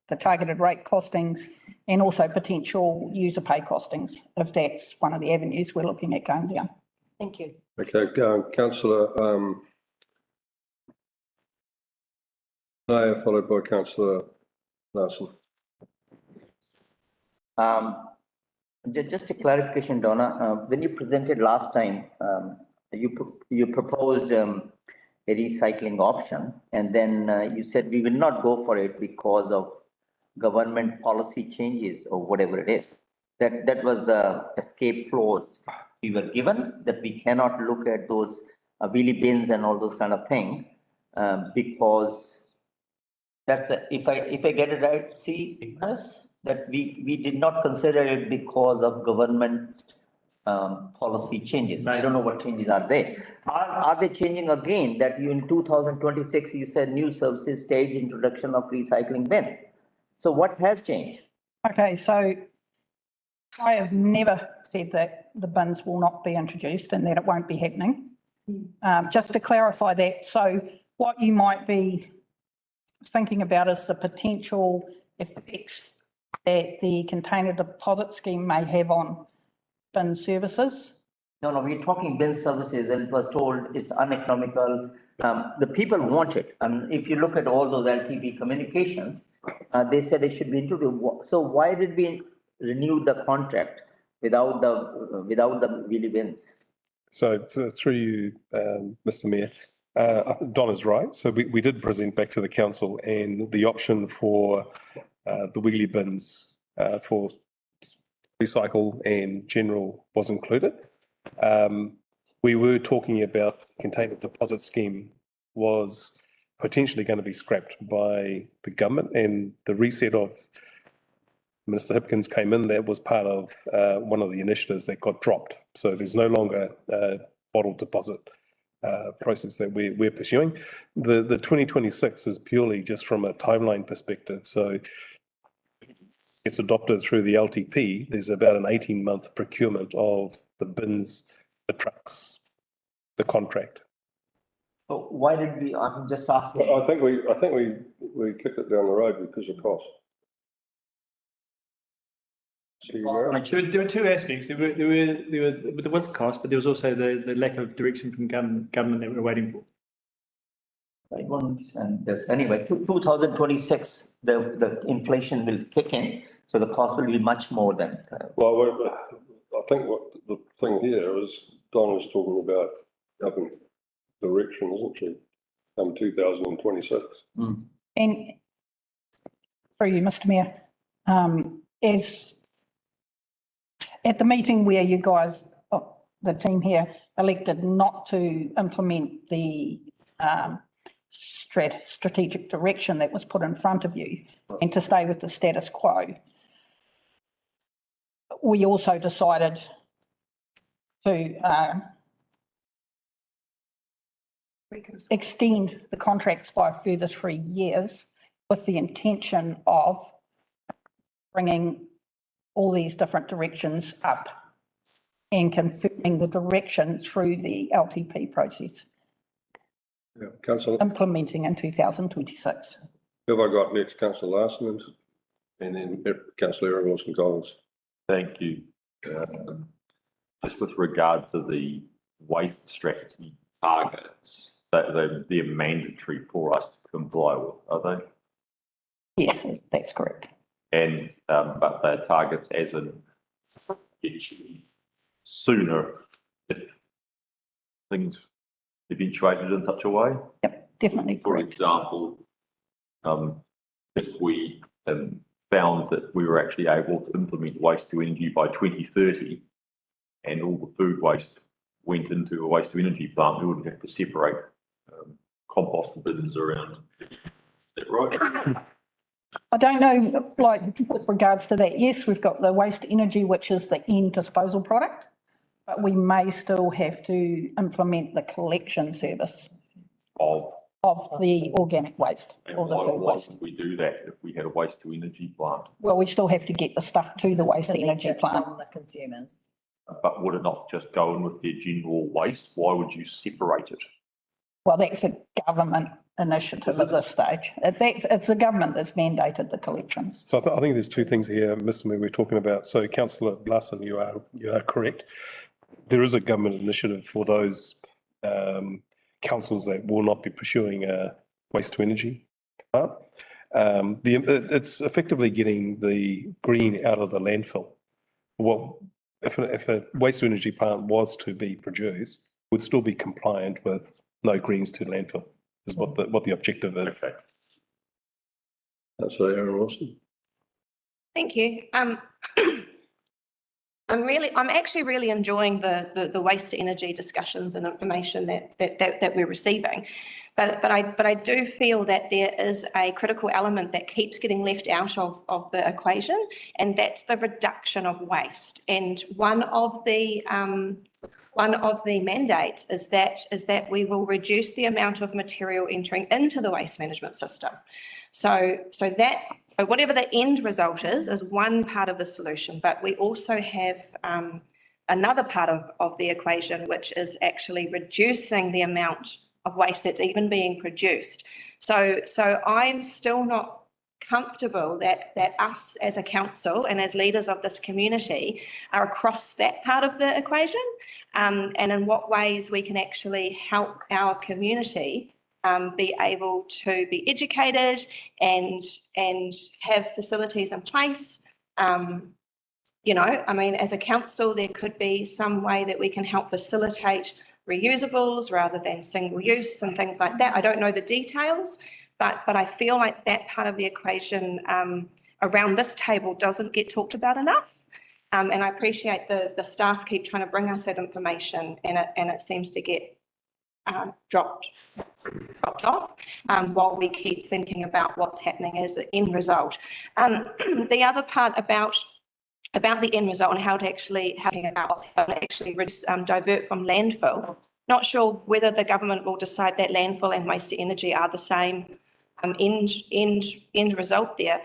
the targeted rate costings, and also potential user pay costings, if that's one of the avenues we're looking at going down. Thank you. Okay, councillor Nair, followed by councillor Larson. Just a clarification, Donna, when you presented last time, you proposed a recycling option, and then you said we will not go for it because of government policy changes or whatever it is. That was the escape clause we were given, that we cannot look at those wheelie bins and all those kind of thing, because that's if I get it right, see, that we did not consider it because of government policy changes. I don't know what changes are they. Are they changing again, that you in 2026, you said new services stage introduction of recycling bin? So what has changed? Okay, so I have never said that the bins will not be introduced and that it won't be happening. Just to clarify that, so what you might be thinking about is the potential effects that the container deposit scheme may have on bin services. No, we're talking bin services, and it was told it's uneconomical. The people want it. If you look at all those LTV communications, they said it should be introduced. So why did we renew the contract without the wheelie bins? So through you, Mr. Mayor, Donna's right. So we did present back to the council, and the option for the wheelie bins for recycle and general was included. We were talking about container deposit scheme was potentially going to be scrapped by the government, and the reset of Minister Hipkins came in, that was part of one of the initiatives that got dropped. So there's no longer a bottle deposit process that we're pursuing. The 2026 is purely just from a timeline perspective. So it's adopted through the LTP. There's about an 18-month procurement of the bins, the trucks, the contract. So why did we, I'm just asking. I think we kicked it down the road because of cost. There were two aspects. There was cost, but there was also the lack of direction from government that we were waiting for. I don't understand this. Anyway, 2026, the inflation will kick in, so the cost will be much more than. Well, I think what the thing here is Donna's talking about government direction, isn't she? 2026. And through you, Mr. Mayor, as at the meeting where you guys, the team here, elected not to implement the strategic direction that was put in front of you and to stay with the status quo, we also decided to extend the contracts by a further 3 years with the intention of bringing all these different directions up and confirming the direction through the LTP process. Yeah, Councillor. Implementing in 2026. Who have I got next? Councillor Larson and then Councillor Erin Wilson-Collins. Thank you. Just with regard to the waste strategy targets, they're mandatory for us to comply with, are they? Yes, that's correct. And but they're targets as in actually sooner if things eventuated in such a way. Yep, definitely. For correct. example, if we found that we were actually able to implement waste to energy by 2030 and all the food waste went into a waste to energy plant, we wouldn't have to separate compost bins around. Is that right? I don't know, like with regards to that, yes, we've got the waste to energy, which is the end disposal product, but we may still have to implement the collection service of the organic waste or the food Why waste. would we do that if we had a waste to energy plant? Well, we still have to get the stuff to the waste to energy plant. From the consumers. But would it not just go in with their general waste? Why would you separate it? Well, that's a government initiative at this stage. It's the government that's mandated the collections. So I think there's two things here, Mr. Mayor, we're talking about. So Councillor Larson, you are correct. There is a government initiative for those councils that will not be pursuing a waste to energy plant. It's effectively getting the green out of the landfill. Well, if a waste to energy plant was to be produced, would still be compliant with no greens to landfill, is what the objective is. Okay. That's Erin Wilson. Thank you. I'm actually really enjoying the waste to energy discussions and information that we're receiving. But I do feel that there is a critical element that keeps getting left out of the equation, and that's the reduction of waste. And one of the mandates is that we will reduce the amount of material entering into the waste management system. So whatever the end result is one part of the solution, but we also have another part of the equation, which is actually reducing the amount of waste that's even being produced. So I'm still not comfortable that us as a council and as leaders of this community are across that part of the equation, and in what ways we can actually help our community be able to be educated and have facilities in place. You know, I mean, as a council, there could be some way that we can help facilitate reusables rather than single use and things like that. I don't know the details, but I feel like that part of the equation around this table doesn't get talked about enough. And I appreciate the staff keep trying to bring us that information, and it seems to get dropped off, while we keep thinking about what's happening as the end result. The other part about the end result and how to actually divert from landfill. Not sure whether the government will decide that landfill and waste to energy are the same end result there.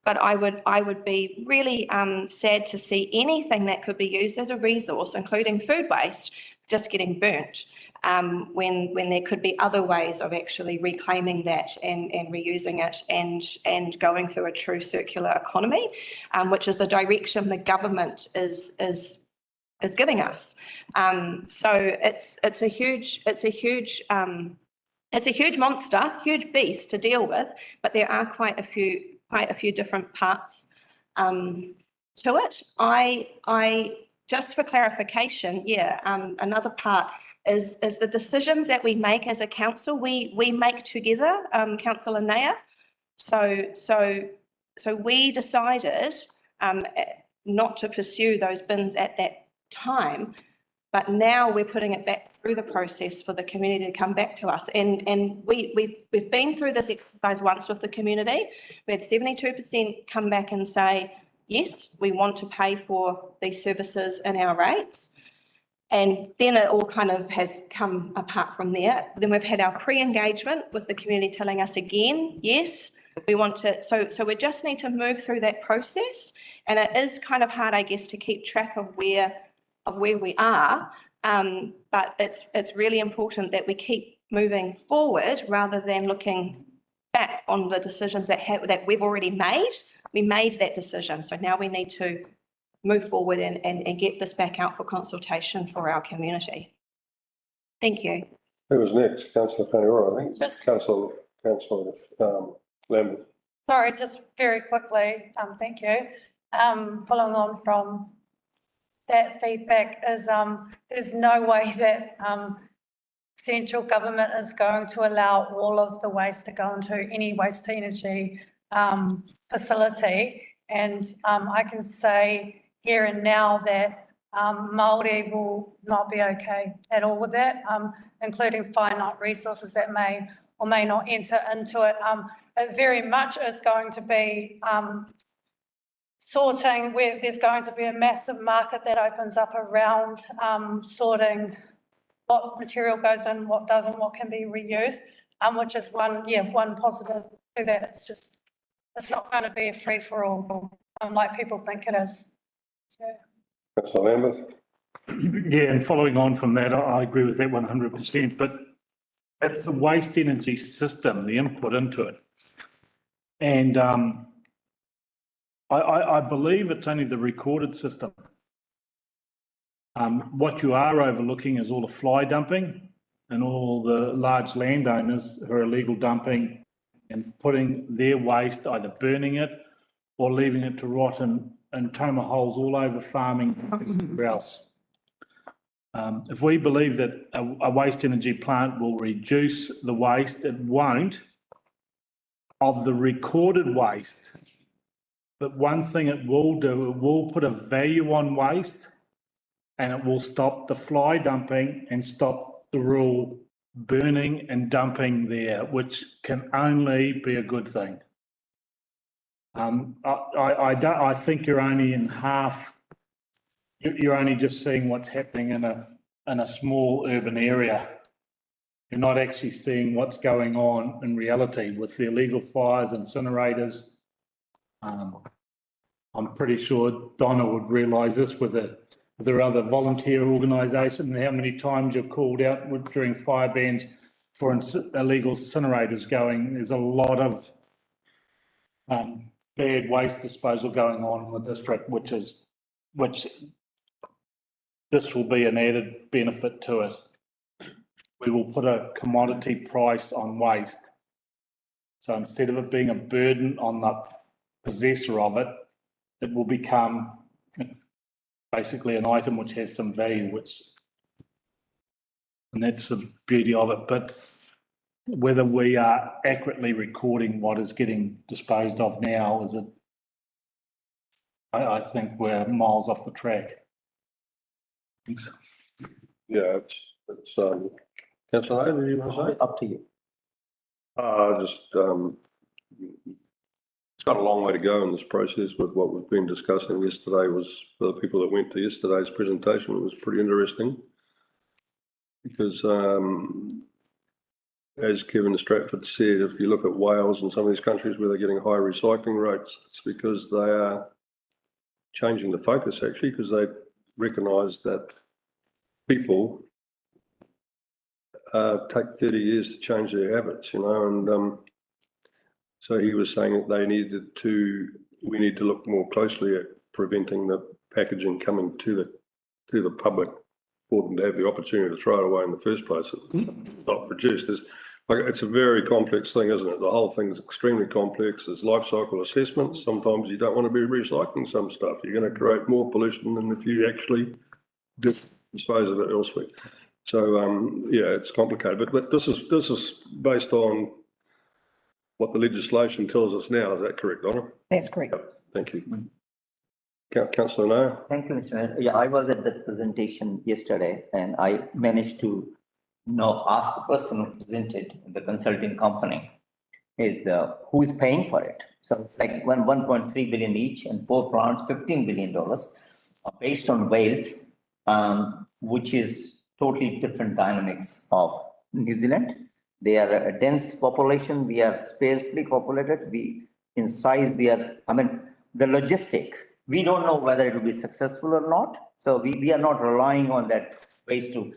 But I would be really sad to see anything that could be used as a resource, including food waste, just getting burnt. When there could be other ways of actually reclaiming that and reusing it and going through a true circular economy, which is the direction the government is giving us. So it's a huge monster, huge beast to deal with, but there are quite a few different parts to it. I just for clarification, another part is the decisions that we make as a council, we make together, Councillor Nair. So we decided not to pursue those bins at that time, but now we're putting it back through the process for the community to come back to us. And we've been through this exercise once with the community. We had 72% come back and say, yes, we want to pay for these services in our rates. And then it all kind of has come apart from there. Then we've had our pre-engagement with the community telling us again, yes, we want to, so we just need to move through that process. And it is kind of hard, I guess, to keep track of where we are. But it's really important that we keep moving forward rather than looking back on the decisions that we've already made. We made that decision. So now we need to move forward and get this back out for consultation for our community. Thank you. Who was next? Councillor Fanny, I think. Councillor Lambeth. Sorry, just very quickly, thank you. Following on from that feedback is there's no way that central government is going to allow all of the waste to go into any waste to energy facility. And I can say here and now that Māori will not be okay at all with that, including finite resources that may or may not enter into it. It very much is going to be sorting where there's going to be a massive market that opens up around sorting what material goes in, what doesn't, what can be reused, which is one positive to that. It's not going to be a free for all like people think it is. Councillor Lambeth. Yeah, and following on from that, I agree with that 100%, but it's the waste energy system, the input into it. And I believe it's only the recorded system. What you are overlooking is all the fly dumping and all the large landowners who are illegal dumping and putting their waste, either burning it or leaving it to rot in toma holes all over farming and everywhere else. If we believe that a waste energy plant will reduce the waste, it won't, of the recorded waste. But one thing it will do, it will put a value on waste and it will stop the fly dumping and stop the rural burning and dumping there, which can only be a good thing. I think you're only in half, you're only just seeing what's happening in a small urban area. You're not actually seeing what's going on in reality with the illegal fires, incinerators. I'm pretty sure Donna would realise this with their other volunteer organisation, and how many times you're called out during fire bans for illegal incinerators going. There's a lot of bad waste disposal going on in the district, which this will be an added benefit to it. We will put a commodity price on waste. So instead of it being a burden on the possessor of it, it will become basically an item which has some value, and that's the beauty of it. But whether we are accurately recording what is getting disposed of now, I think we're miles off the track. Thanks. Yeah, it's Councillor Hay, did you want to say? Up to you. It's got a long way to go in this process with what we've been discussing. Yesterday was, for the people that went to yesterday's presentation, it was pretty interesting. Because, as Kevin Stratford said, if you look at Wales and some of these countries where they're getting high recycling rates, it's because they are changing the focus actually, because they recognise that people take 30 years to change their habits, and so he was saying that we need to look more closely at preventing the packaging coming to the public for them to have the opportunity to throw it away in the first place. It's not produced. It's a very complex thing, isn't it? The whole thing is extremely complex. There's life cycle assessments. Sometimes you don't want to be recycling some stuff. You're going to create more pollution than if you actually dispose of it elsewhere. So yeah, it's complicated, but this is based on what the legislation tells us now. Is that correct, Donna? That's correct. Yep. Thank you. Councillor Nair. Thank you, Mr. Mayor. Yeah, I was at that presentation yesterday and I managed to ask the person who presented, the consulting company, is who is paying for it. So it's like 1.3 billion each and 4 plants, $15 billion based on Wales, which is totally different dynamics of New Zealand. They are a dense population. We are sparsely populated. In size, the logistics, we don't know whether it will be successful or not. So we are not relying on that waste to,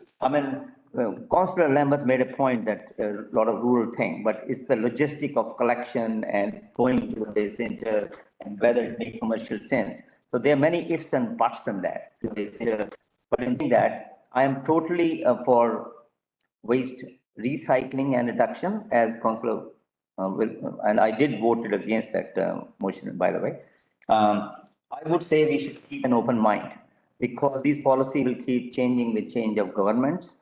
Councillor Lambert made a point that a lot of rural thing, but it's the logistic of collection and going to the center and whether it makes commercial sense. So there are many ifs and buts in that. But in saying that, I am totally for waste recycling and reduction as Councillor and I did vote against that motion, by the way. I would say we should keep an open mind because these policy will keep changing with change of governments.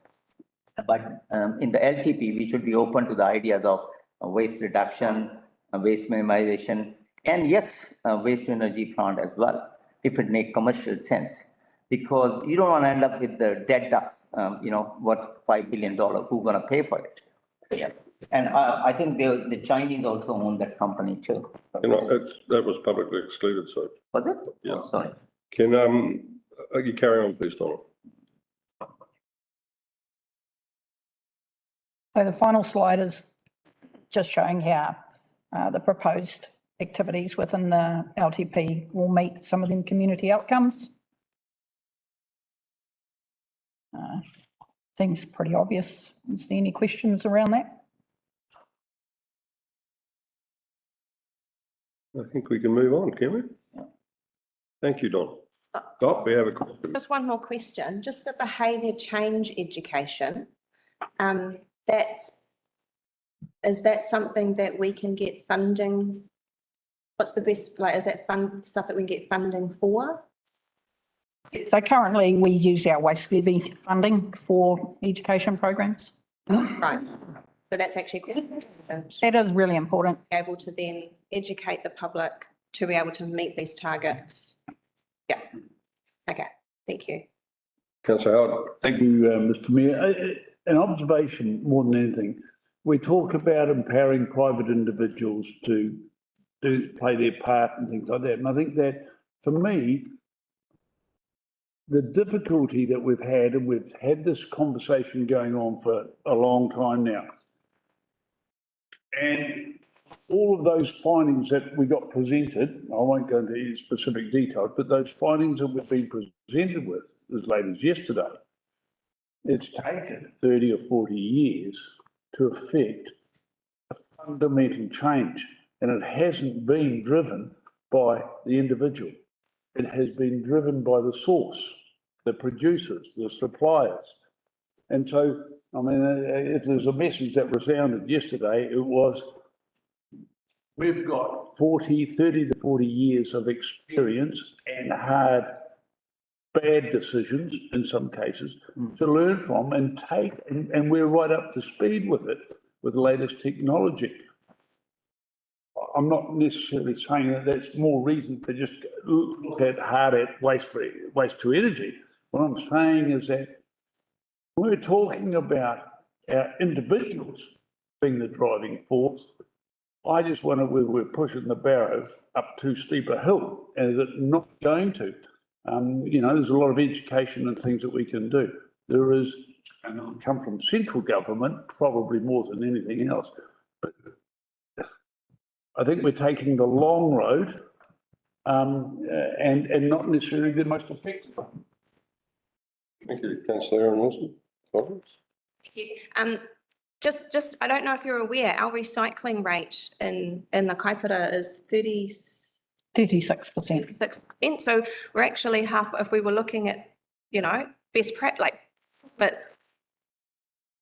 But in the LTP, we should be open to the ideas of waste reduction, waste minimization, and yes, waste to energy plant as well, if it makes commercial sense. Because you don't want to end up with the dead ducks, what $5 billion, who's going to pay for it? Yeah. And I think the Chinese also own that company too. That was publicly excluded, so. Was it? Yeah. Oh, sorry. Can you carry on, please, Donald? So the final slide is just showing how the proposed activities within the LTP will meet some of them community outcomes. Seems pretty obvious. Is there any questions around that? I think we can move on, can we? Thank you, Don. We have a question. Just one more question, just the behaviour change education. Is that something that we can get funding? What's the best, is that stuff that we can get funding for? So currently we use our waste levy funding for education programs. Right, so that's actually quite important. That is really important. Able to then educate the public to be able to meet these targets. Yeah, okay, thank you. Councillor Howard. Thank you, Mr. Mayor. An observation more than anything. We talk about empowering private individuals to play their part and things like that. And I think that for me, the difficulty that we've had, and we've had this conversation going on for a long time now, and all of those findings that we got presented, I won't go into any specific details, but those findings that we've been presented with as late as yesterday, it's taken 30 or 40 years to effect a fundamental change, and it hasn't been driven by the individual. It has been driven by the source, the producers, the suppliers. And so, if there's a message that resounded yesterday, it was, we've got 30 to 40 years of experience and hard, bad decisions in some cases to learn from and take, and we're right up to speed with it, with the latest technology. I'm not necessarily saying that that's more reason to just look hard at waste to energy. What I'm saying is that we're talking about our individuals being the driving force. I just wonder whether we're pushing the barrow up too steep a hill, and is it not going to? You know, there's a lot of education and things that we can do. There is, and it'll come from central government, probably more than anything else. But I think we're taking the long road, and not necessarily the most effective. Thank you, councillor Aaron Wilson. Comments? Just, I don't know if you're aware, our recycling rate in the Kaipara is 36%. 36%. So we're actually half, if we were looking at, you know, best practice, like, but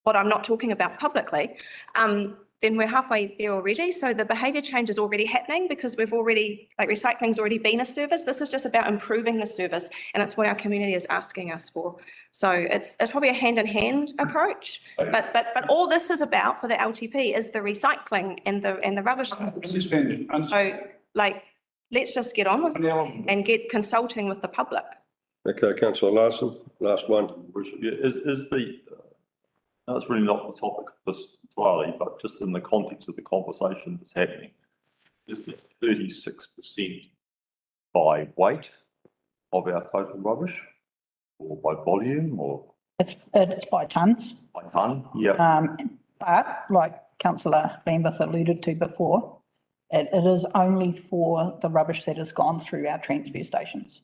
what I'm not talking about publicly, then we're halfway there already. So the behaviour change is already happening because we've already, like, recycling's already been a service. This is just about improving the service, and it's what our community is asking us for. So it's probably a hand-in-hand approach, but all this is about for the LTP is the recycling and the rubbish. So, like, let's just get on with it and get consulting with the public. Okay, councillor Larson, last one. Is the, no, it's really not the topic of this entirely, but just in the context of the conversation that's happening, is the 36% by weight of our total rubbish, or by volume, or It's by tonnes. by tonne? Yeah. But like councillor Lambeth alluded to before, it is only for the rubbish that has gone through our transfer stations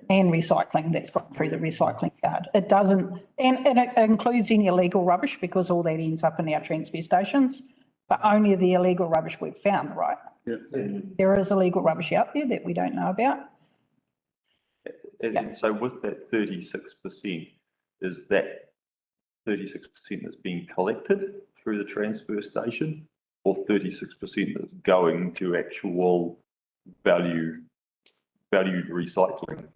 and recycling that's gone through the recycling yard. It doesn't, and it includes any illegal rubbish because all that ends up in our transfer stations, but only the illegal rubbish we've found, right? Yes. There is illegal rubbish out there that we don't know about. And so with that 36%, is that 36% that's being collected through the transfer station, or 36% that's going to actual valued recycling?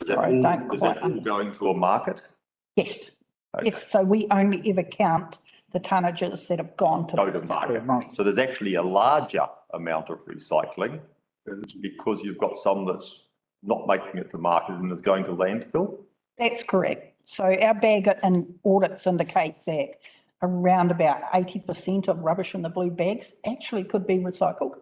Is that all going to a market? Yes, yes, so we only ever count the tonnages that have gone to. Go to market. So there's actually a larger amount of recycling because you've got some that's not making it to market and is going to landfill? That's correct. So our bag and audits indicate that around about 80% of rubbish in the blue bags actually could be recycled.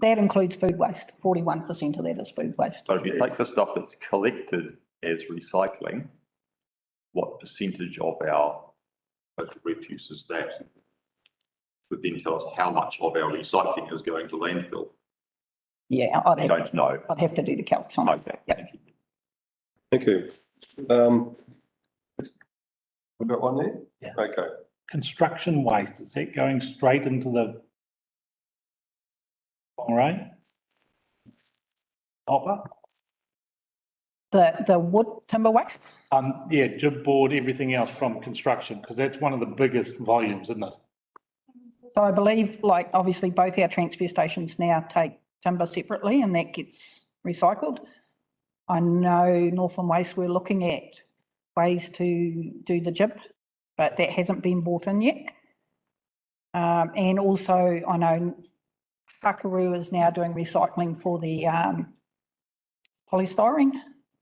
That includes food waste. 41% of that is food waste. So if you take the stuff that's collected as recycling, what percentage of our total refuse is that? Would then tell us how much of our recycling is going to landfill. Yeah, I don't know. I'd have to do the calcs on it. Okay. Yep. Thank you. We've got one there? Yeah. Okay. Construction waste, is that going straight into the all right? Hopper? The wood timber waste? Yeah, jib board, everything else from construction, because that's one of the biggest volumes, isn't it? So I believe, like, obviously both our transfer stations now take timber separately and that gets recycled. I know Northland Waste, we're looking at ways to do the jib, but that hasn't been brought in yet. And also I know Hakaru is now doing recycling for the polystyrene,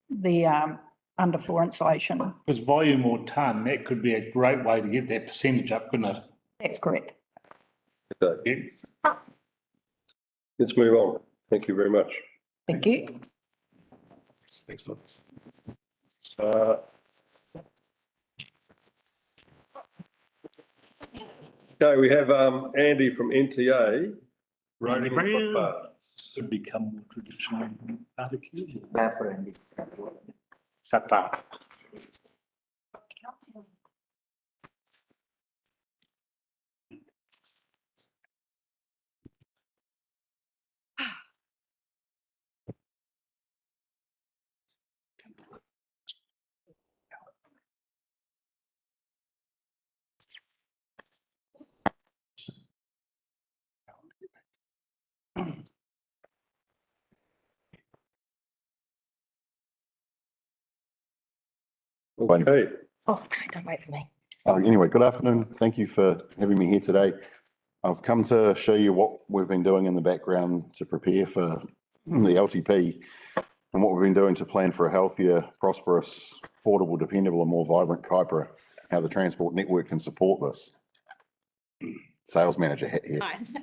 the underfloor insulation. Because volume or ton, that could be a great way to get that percentage up, couldn't it? That's correct. Okay. Let's move on. Thank you very much. Thank you. Next one. Okay, we have Andy from NTA. Roading footpath. Should become more traditional barbecues. Shut up. Okay. Oh, don't wait for me. Anyway, good afternoon. Thank you for having me here today. I've come to show you what we've been doing in the background to prepare for the LTP. and what we've been doing to plan for a healthier, prosperous, affordable, dependable and more vibrant Kaipara, how the transport network can support this. Sales manager hat here. Nice.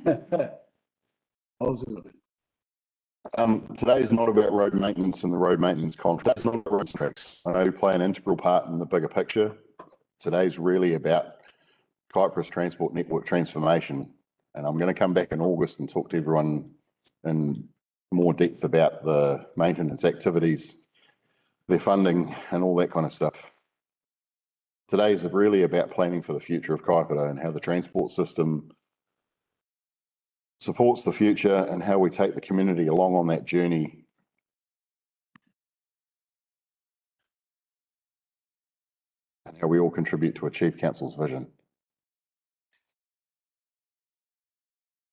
Today is not about road maintenance and the road maintenance contract. That's not about road tracks. I know play an integral part in the bigger picture. Today's really about Kaipara's transport network transformation. And I'm going to come back in August and talk to everyone in more depth about the maintenance activities, their funding and all that kind of stuff. Today is really about planning for the future of Kaipara and how the transport system supports the future and how we take the community along on that journey. And how we all contribute to achieve Council's vision.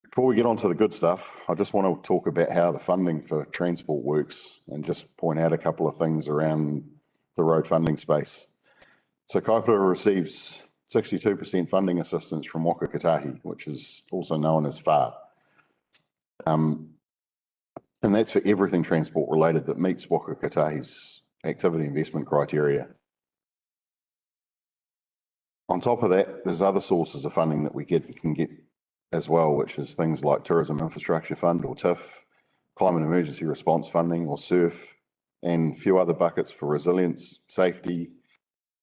Before we get on to the good stuff, I just want to talk about how the funding for transport works and just point out a couple of things around the road funding space. So Kaipara receives 62% funding assistance from Waka Kotahi, which is also known as FAR. And that's for everything transport related that meets Waka Kotahi's activity investment criteria. On top of that, there's other sources of funding that we can get as well, which is things like Tourism Infrastructure Fund or TIF, Climate Emergency Response Funding or SURF, and a few other buckets for resilience, safety,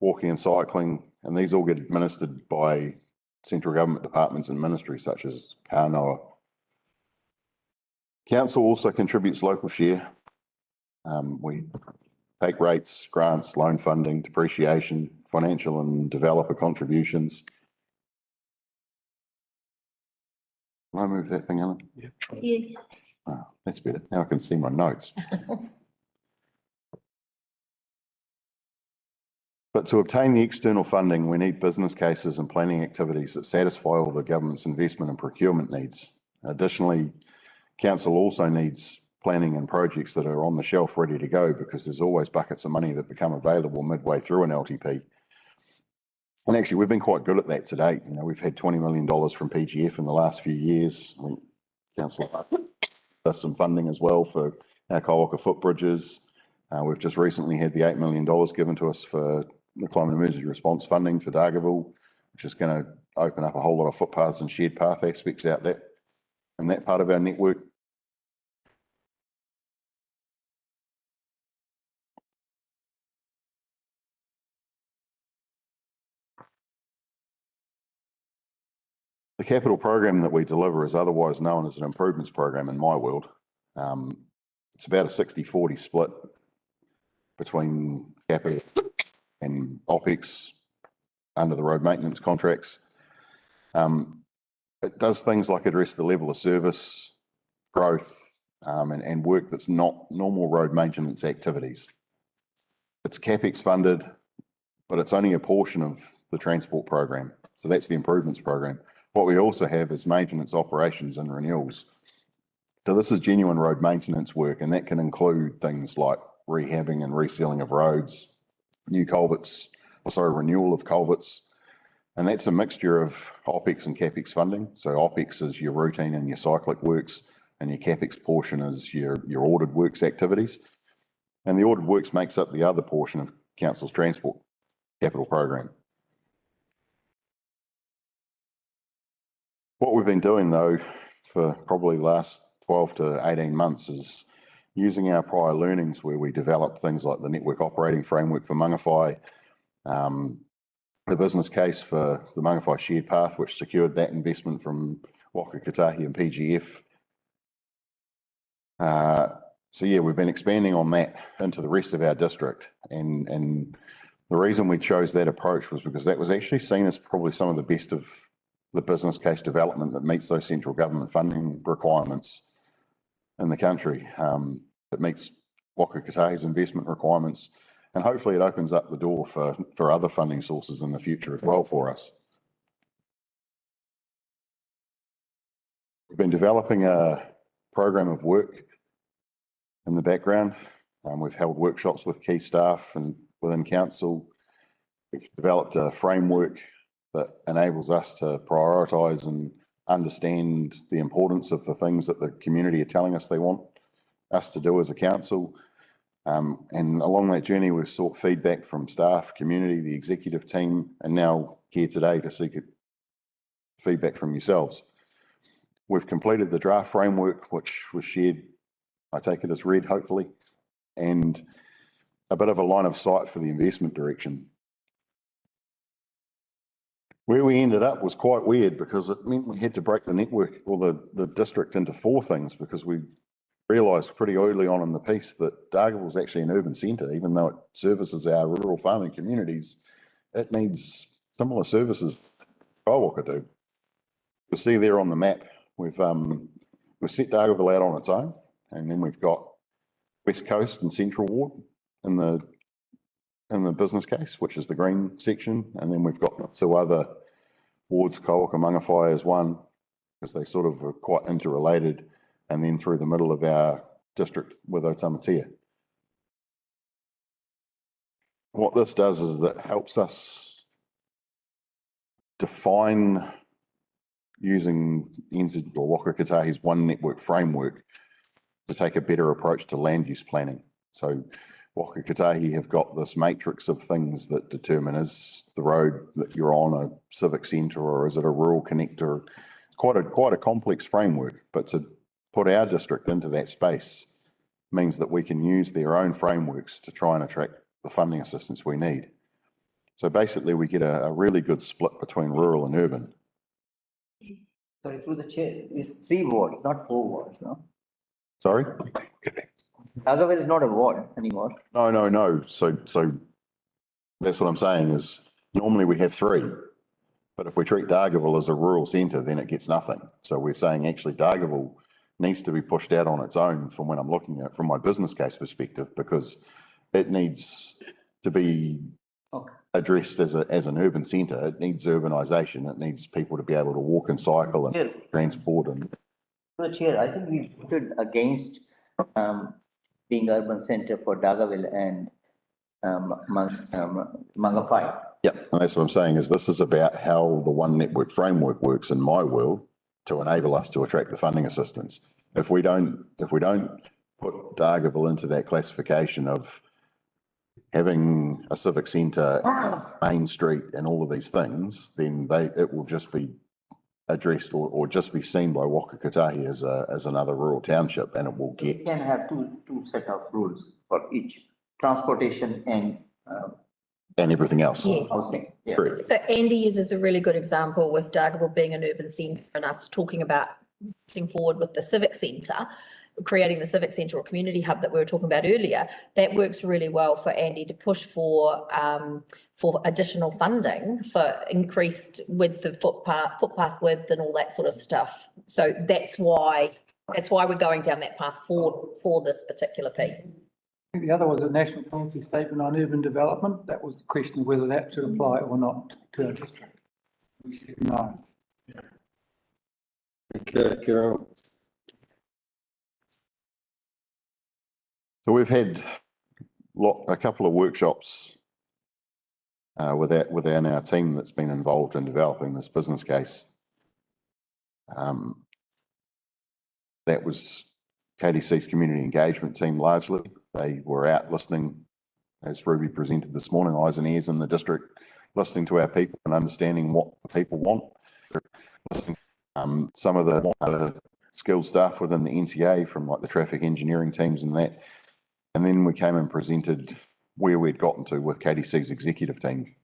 walking and cycling, and these all get administered by central government departments and ministries such as Kānoa. Council also contributes local share. We take rates, grants, loan funding, depreciation, financial and developer contributions. Can I move that thing, Ellen? Yeah. Oh, that's better. Now I can see my notes. But to obtain the external funding, we need business cases and planning activities that satisfy all the government's investment and procurement needs. Additionally, council also needs planning and projects that are on the shelf ready to go because there's always buckets of money that become available midway through an LTP. And actually, we've been quite good at that to date. You know, we've had $20 million from PGF in the last few years. Council does some funding as well for our Kaiwaka footbridges. We've just recently had the $8 million given to us for the Climate Emergency Response Funding for Dargaville, which is going to open up a whole lot of footpaths and shared path aspects out there in that part of our network. The capital program that we deliver is otherwise known as an improvements program in my world. It's about a 60-40 split between capital and OPEX under the road maintenance contracts. It does things like address the level of service, growth, and work that's not normal road maintenance activities. It's CapEx funded, but it's only a portion of the transport program. So that's the improvements program. What we also have is maintenance operations and renewals. So this is genuine road maintenance work, and that can include things like rehabbing and resealing of roads, new culverts, renewal of culverts. And that's a mixture of OPEX and CapEx funding. So OPEX is your routine and your cyclic works, and your CapEx portion is your ordered works activities. And the ordered works makes up the other portion of council's transport capital program. What we've been doing though for probably the last 12 to 18 months is using our prior learnings where we developed things like the network operating framework for Mangawhai, the business case for the Mangawhai shared path, which secured that investment from Waka Kotahi and PGF. So yeah, we've been expanding on that into the rest of our district. And the reason we chose that approach was because that was actually seen as probably some of the best of the business case development that meets those central government funding requirements in the country. It meets Waka Kotahi's investment requirements, and hopefully it opens up the door for other funding sources in the future as well for us. We've been developing a program of work in the background. We've held workshops with key staff and within council. We've developed a framework that enables us to prioritise and understand the importance of the things that the community are telling us they want us to do as a council. And along that journey, we've sought feedback from staff, community, the executive team, and now here today to seek feedback from yourselves. We've completed the draft framework, which was shared, I take it as read, hopefully, and a bit of a line of sight for the investment direction. Where we ended up was quite weird because it meant we had to break the network or the district into 4 things, because we realised pretty early on in the piece that Dargaville is actually an urban centre. Even though it services our rural farming communities, it needs similar services Kaiwaka do. You'll see there on the map, we've set Dargaville out on its own, and then we've got West Coast and Central Ward in the business case, which is the green section, and then we've got 2 other wards, Kaiwaka Mangawhai is one, because they sort of are quite interrelated, and then through the middle of our district with Otamatea. What this does is that it helps us define, using NZ or Waka Kotahi's One Network framework, to take a better approach to land use planning. So Waka Kotahi have got this matrix of things that determine, is the road that you're on a civic centre or is it a rural connector? It's quite a complex framework, but to put our district into that space means that we can use their own frameworks to try and attract the funding assistance we need. So basically we get a really good split between rural and urban. Sorry, through the chair, it's 3 wards, not 4 wards, no? Sorry? Dargaville is not a ward anymore. No. So that's what I'm saying is normally we have 3, but if we treat Dargaville as a rural centre, then it gets nothing. So we're saying actually Dargaville needs to be pushed out on its own from when I'm looking at it from my business case perspective, because it needs to be addressed as an urban centre. It needs urbanisation. It needs people to be able to walk and cycle and transport. And The chair, I think we voted against being urban centre for Dargaville and Mangawhai. yeah, and that's what I'm saying is this is about how the One Network framework works in my world to enable us to attract the funding assistance. If we don't put Dargaville into that classification of having a civic centre, Main Street and all of these things, then it will just be addressed or just be seen by Waka Kotahi as another rural township, and it will get... You can have two set of rules for each, transportation and everything else. Yes. Housing. Yeah. So Andy uses a really good example with Dargaville being an urban centre and us talking about pushing forward with the civic centre, creating the civic centre or community hub that we were talking about earlier. That works really well for Andy to push for additional funding for increased width of footpath width and all that sort of stuff. So that's why we're going down that path for this particular piece. I think the other was a national policy statement on urban development. That was the question of whether that should apply or not to our district. We said no. Okay, Carol. So we've had a couple of workshops within our team that's been involved in developing this business case. That was KDC's community engagement team largely. They were out listening, as Ruby presented this morning, eyes and ears in the district, listening to our people and understanding what the people want. Some of the skilled staff within the NTA from like the traffic engineering teams and that. And then we came and presented where we'd gotten to with KDC's executive team.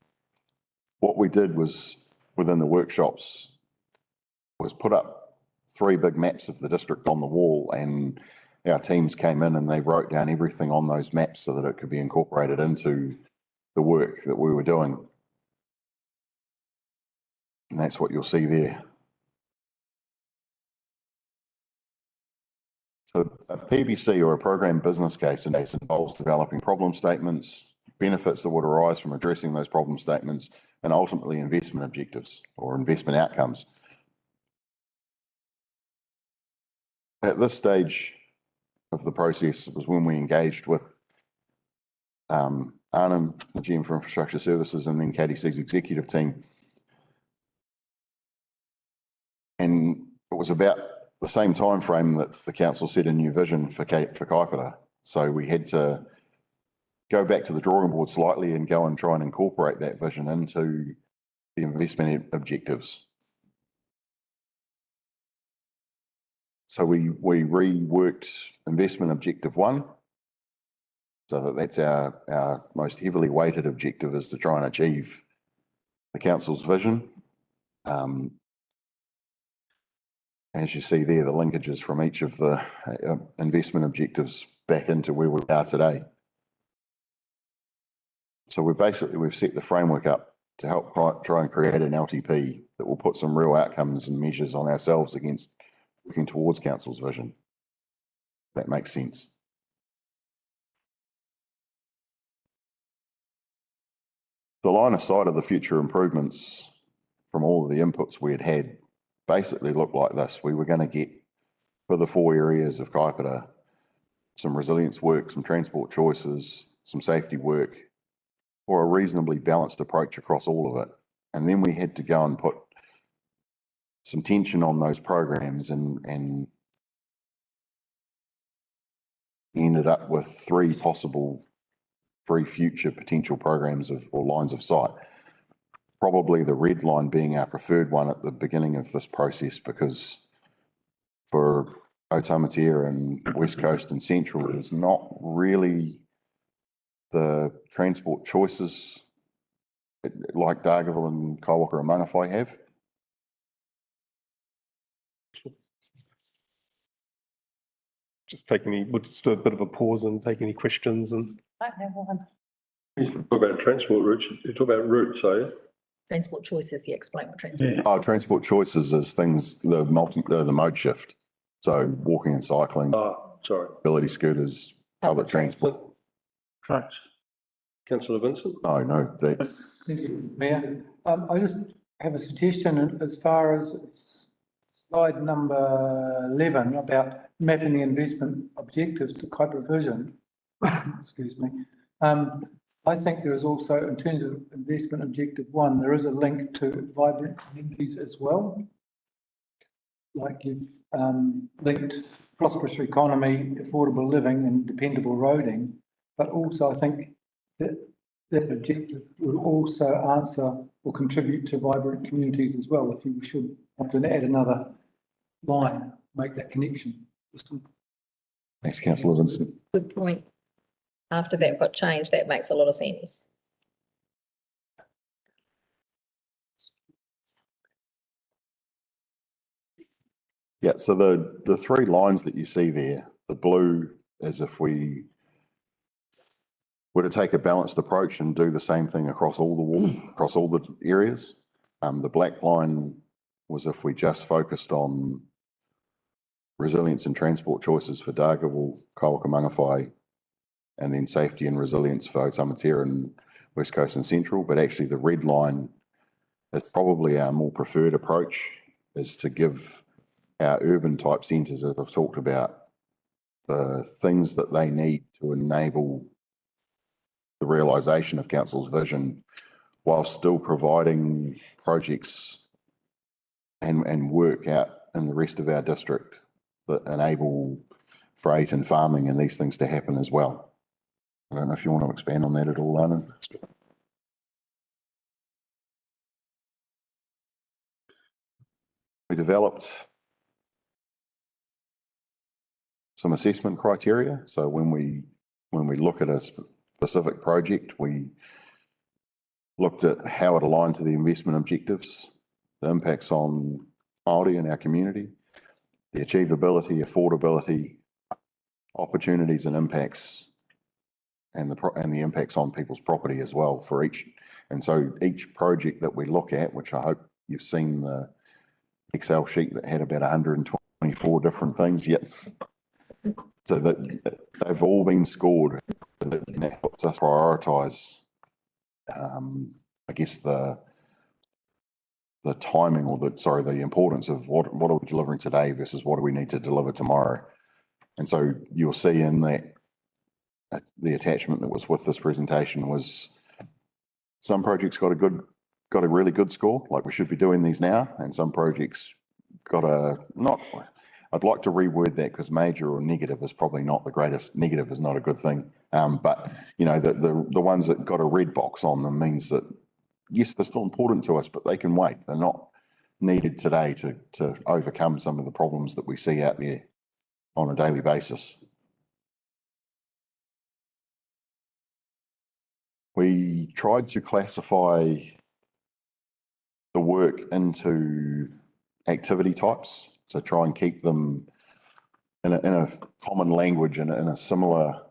What we did was, within the workshops, was put up 3 big maps of the district on the wall, and our teams came in and they wrote down everything on those maps so that it could be incorporated into the work that we were doing. And that's what you'll see there. So a PBC, or a program business case, involves developing problem statements, benefits that would arise from addressing those problem statements, and ultimately investment objectives or investment outcomes. At this stage of the process was when we engaged with Arnhem, the GM for Infrastructure Services, and then KDC's executive team. And it was about the same time frame that the council set a new vision for Kaipara. So we had to go back to the drawing board slightly and go and try and incorporate that vision into the investment objectives. So we reworked investment objective 1. So that's our most heavily weighted objective, is to try and achieve the council's vision. As you see there, the linkages from each of the investment objectives back into where we are today. So we've set the framework up to help try and create an LTP that will put some real outcomes and measures on ourselves against working towards council's vision. That makes sense. The line of sight of the future improvements from all of the inputs we had basically looked like this. We were going to get, for the 4 areas of Kaipara, some resilience work, some transport choices, some safety work, or a reasonably balanced approach across all of it. And then we had to go and put some tension on those programs and ended up with 3 future potential programs or lines of sight. Probably the red line being our preferred one at the beginning of this process, because for Otamatea and West Coast and Central, there's not really the transport choices like Dargaville and Kaiwaka and Manawhai have. Just we'll just do a bit of a pause and take any questions and. I have one. You talk about transport routes, you talk about routes, are you? Transport choices, you explain what transport. Oh, transport choices is things, the mode shift. So walking and cycling. Sorry. Mobility scooters, public transport. Trucks. Councillor Vincent? No, that's. Thank you, Mayor. I just have a suggestion as far as slide number 11 about mapping the investment objectives to Kaipara vision. Excuse me. I think there is also, in terms of investment objective 1, there is a link to vibrant communities as well. Like you've linked prosperous economy, affordable living and dependable roading, but also I think that objective will also answer or contribute to vibrant communities as well. If you should want to add another line, make that connection. Thanks, Councillor Vincent. Good point. After that got changed, that makes a lot of sense. Yeah, so the 3 lines that you see there, the blue as if we were to take a balanced approach and do the same thing across all the areas. The black line was if we just focused on resilience and transport choices for Dargaville, Kaiwaka, Manawhai, and then safety and resilience for Otamatea and West Coast and Central. But actually the red line is probably our more preferred approach, is to give our urban type centres, as I've talked about, the things that they need to enable the realisation of council's vision, while still providing projects and work out in the rest of our district that enable freight and farming and these things to happen as well. I don't know if you want to expand on that at all, Arnon. We developed some assessment criteria. So when we look at a specific project, we looked at how it aligned to the investment objectives, the impacts on Māori in our community, the achievability, affordability, opportunities and impacts, and the impacts on people's property as well for each. And so each project that we look at, which I hope you've seen the Excel sheet that had about 124 different things yet. So that they've all been scored. And that helps us prioritise, I guess, the timing or the importance of what are we delivering today versus what do we need to deliver tomorrow. And so you'll see in that the attachment that was with this presentation was some projects got a really good score, like we should be doing these now, and some projects got a not, I'd like to reword that because major or negative is probably not the greatest. Negative is not a good thing. But you know, the ones that got a red box on them means that yes, they're still important to us, but they can wait. They're not needed today to overcome some of the problems that we see out there on a daily basis. We tried to classify the work into activity types, so try and keep them in a common language and in a similar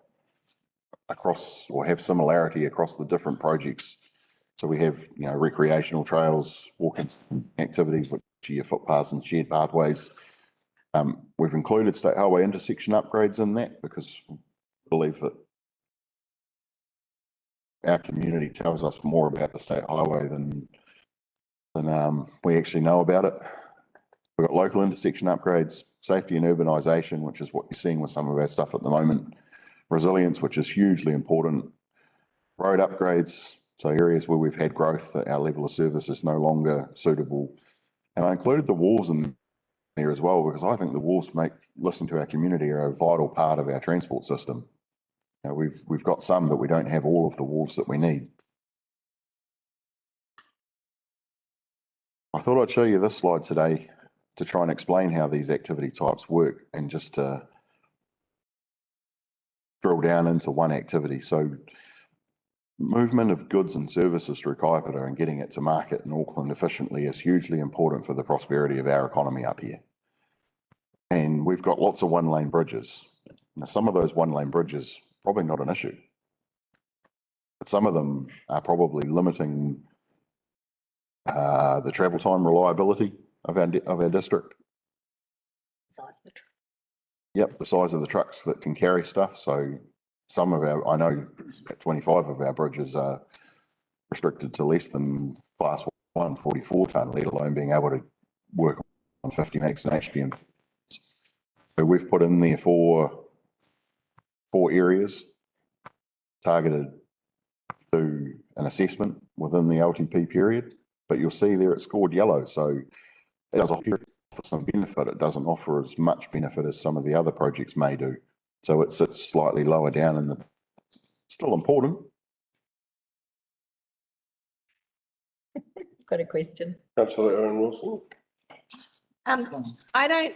across, or have similarity across the different projects. So we have, you know, recreational trails, walking activities, which are your footpaths and shared pathways. We've included state highway intersection upgrades in that because we believe that our community tells us more about the state highway than we actually know about it. We've got local intersection upgrades, safety and urbanisation, which is what you're seeing with some of our stuff at the moment. Resilience, which is hugely important. Road upgrades, so areas where we've had growth, that our level of service is no longer suitable. And I included the wharves in there as well, because I think the wharves listening to our community, are a vital part of our transport system. You know, we've got some, but we don't have all of the wharves that we need. I thought I'd show you this slide today to try and explain how these activity types work and just to drill down into one activity. So movement of goods and services through Kaipara and getting it to market in Auckland efficiently is hugely important for the prosperity of our economy up here. And we've got lots of one-lane bridges. Now, some of those one-lane bridges, probably not an issue, but some of them are probably limiting the travel time reliability of our district. Size of the truck. Yep, the size of the trucks that can carry stuff. So some of our, I know 25 of our bridges are restricted to less than class 1 44 tonne, let alone being able to work on 50 max and HPM. So we've put in there four areas targeted to an assessment within the LTP period, but you'll see there it's scored yellow. So it does offer some benefit. It doesn't offer as much benefit as some of the other projects may do. So it sits slightly lower down in the, still important. Got a question. Councillor Erin Wilson. I don't,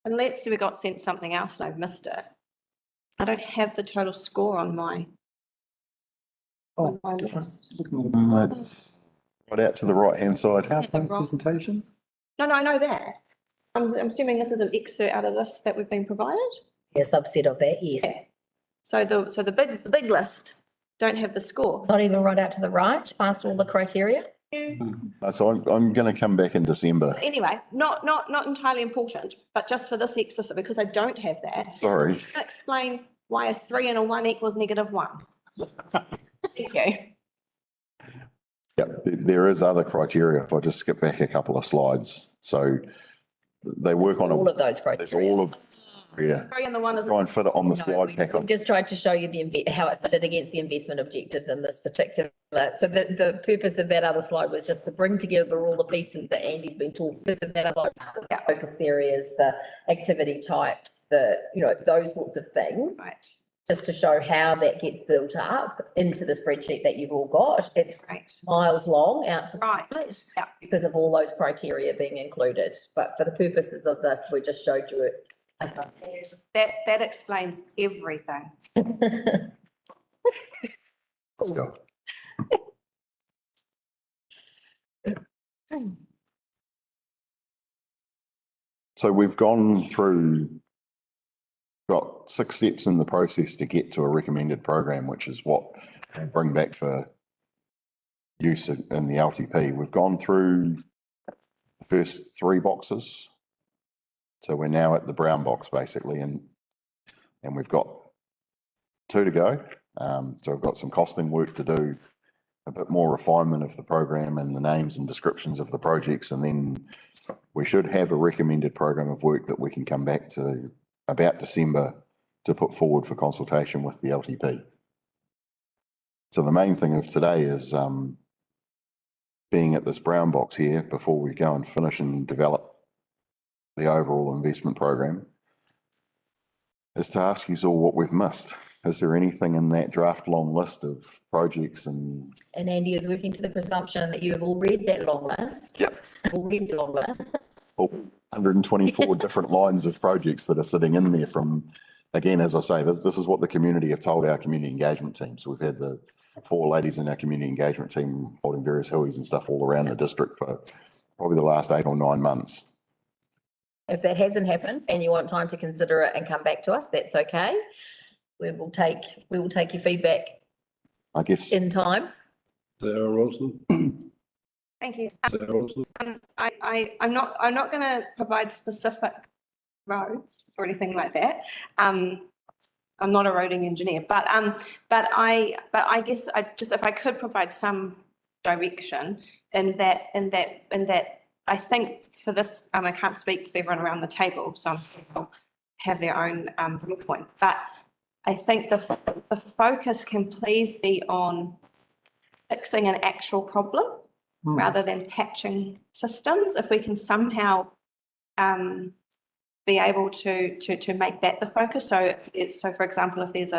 unless we got sent something else and I've missed it. I don't have the total score on my. On my list. Right out to the right-hand side. PowerPoint presentation? No, I know that. I'm assuming this is an excerpt out of this that we've been provided? A subset of that, yes. Yeah. So the big list don't have the score. Not even right out to the right, past all the criteria? So I'm going to come back in December. Anyway, not entirely important, but just for this exercise, because I don't have that. Sorry. Explain why a 3 and a 1 equals -1. Thank you. Yep, there is other criteria. If I just skip back a couple of slides. So they work on all of those criteria. There's all of, yeah. 3 and the 1 is. Try and fit it on the slide pack. We've just tried to show you how it fitted against the investment objectives in this particular. So the purpose of that other slide was just to bring together all the pieces that Andy's been talking about. So that the focus areas, the activity types, those sorts of things. Right. Just to show how that gets built up into the spreadsheet that you've all got. It's miles long out to the right because of all those criteria being included. But for the purposes of this, we just showed you it. As that explains everything. Let's go. So we've gone through, got 6 steps in the process to get to a recommended program, which is what we bring back for use in the LTP. We've gone through the first 3 boxes. So we're now at the brown box basically, and we've got 2 to go. So we've got some costing work to do, a bit more refinement of the program and the names and descriptions of the projects, and then we should have a recommended program of work that we can come back to about December to put forward for consultation with the LTP. So the main thing of today is being at this brown box here before we go and finish and develop the overall investment program, is to ask you all what we've missed. Is there anything in that draft long list of projects and? And Andy is working to the presumption that you have all read that long list. Yep. All read the long list. 124 different lines of projects that are sitting in there from, again, as I say, this is what the community have told our community engagement team. So we've had the 4 ladies in our community engagement team holding various hui's and stuff all around the district for probably the last 8 or 9 months. If that hasn't happened and you want time to consider it and come back to us, that's okay. We will take your feedback, I guess, in time. Sarah Wilson. Thank you. Sarah Wilson. I'm not going to provide specific roads or anything like that. I'm not a roading engineer, but I guess if I could provide some direction in that I think for this, I can't speak for everyone around the table, some people have their own viewpoint, but I think the focus can please be on fixing an actual problem rather than patching systems. If we can somehow be able to make that the focus. So for example, if there's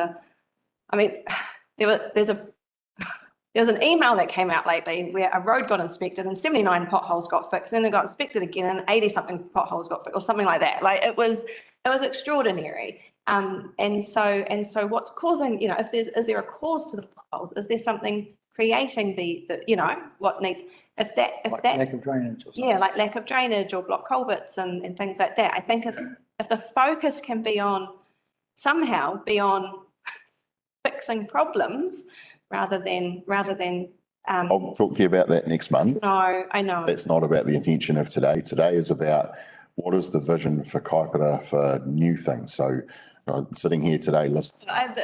there was an email that came out lately where a road got inspected and 79 potholes got fixed, and then it got inspected again and 80 something potholes got fixed or something like that. Like it was extraordinary. And so what's causing, is there a cause to the potholes? Is there something creating what needs, if that. Lack of drainage or something. Yeah, like lack of drainage or block culverts and things like that. I think if the focus can be on fixing problems rather than. I'll talk to you about that next month. No, I know. That's not about the intention of today. Today is about what is the vision for Kaipara for new things. So sitting here today,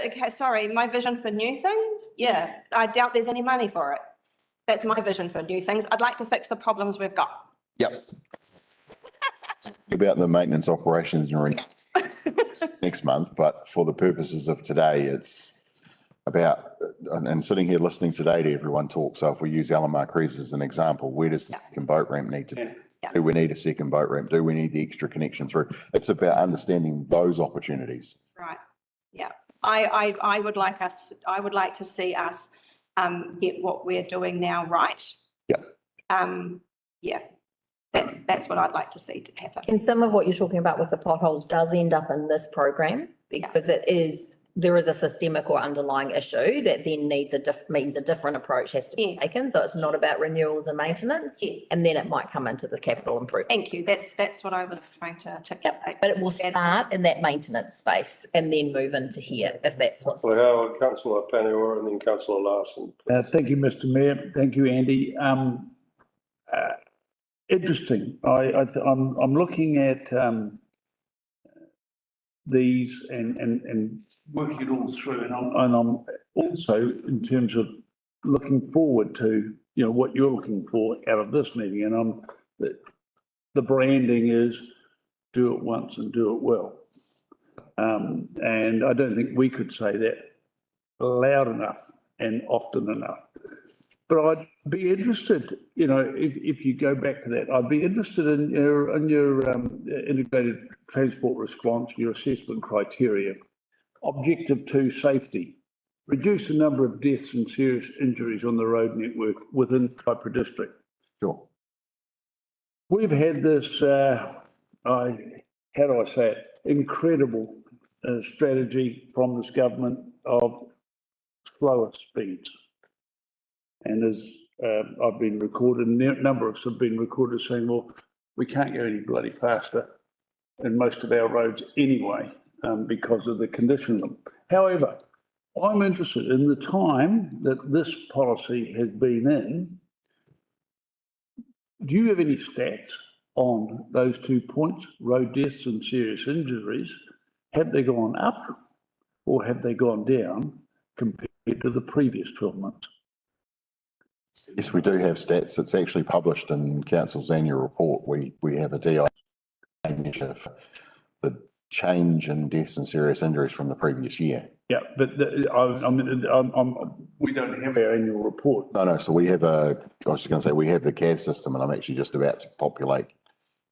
Okay, sorry, my vision for new things? Yeah, I doubt there's any money for it. That's my vision for new things. I'd like to fix the problems we've got. Yep. About the maintenance operations next month, but for the purposes of today, it's about, and sitting here listening today to everyone talk. So if we use Alamar Crease as an example, where does the second boat ramp need to be? Do we need a second boat ramp? Do we need the extra connection through? It's about understanding those opportunities. Right. Yeah. I would like to see us get what we're doing now right. Yeah. Yeah. That's what I'd like to see to happen. And some of what you're talking about with the potholes does end up in this program because there is a systemic or underlying issue that then means a different approach has to be taken. So it's not about renewals and maintenance. Yes. And then it might come into the capital improvement. Thank you. That's what I was trying to articulate. But it will start in that maintenance space and then move into here if that's what's. Councillor Howard, Councillor Paniora, and then Councillor Larson. Thank you, Mr Mayor. Thank you, Andy. Interesting. I'm looking at these and working it all through, and I'm also in terms of looking forward to what you're looking for out of this meeting, and the branding is do it once and do it well, and I don't think we could say that loud enough and often enough. But I'd be interested, if you go back to that, I'd be interested in your integrated transport response, your assessment criteria. Objective 2, safety. Reduce the number of deaths and serious injuries on the road network within Kaipara District. Sure. We've had this, incredible strategy from this government of slower speeds. And as I've been recorded, a number of us have been recorded saying, well, we can't go any bloody faster in most of our roads anyway, because of the condition of them. However, I'm interested in the time that this policy has been in. Do you have any stats on those 2 points, road deaths and serious injuries? Have they gone up or have they gone down compared to the previous 12 months? Yes, we do have stats. It's actually published in Council's annual report. We have a DI measure for the change in deaths and serious injuries from the previous year. Yeah, but we don't have our annual report. No. So we have we have the CAS system, and I'm actually just about to populate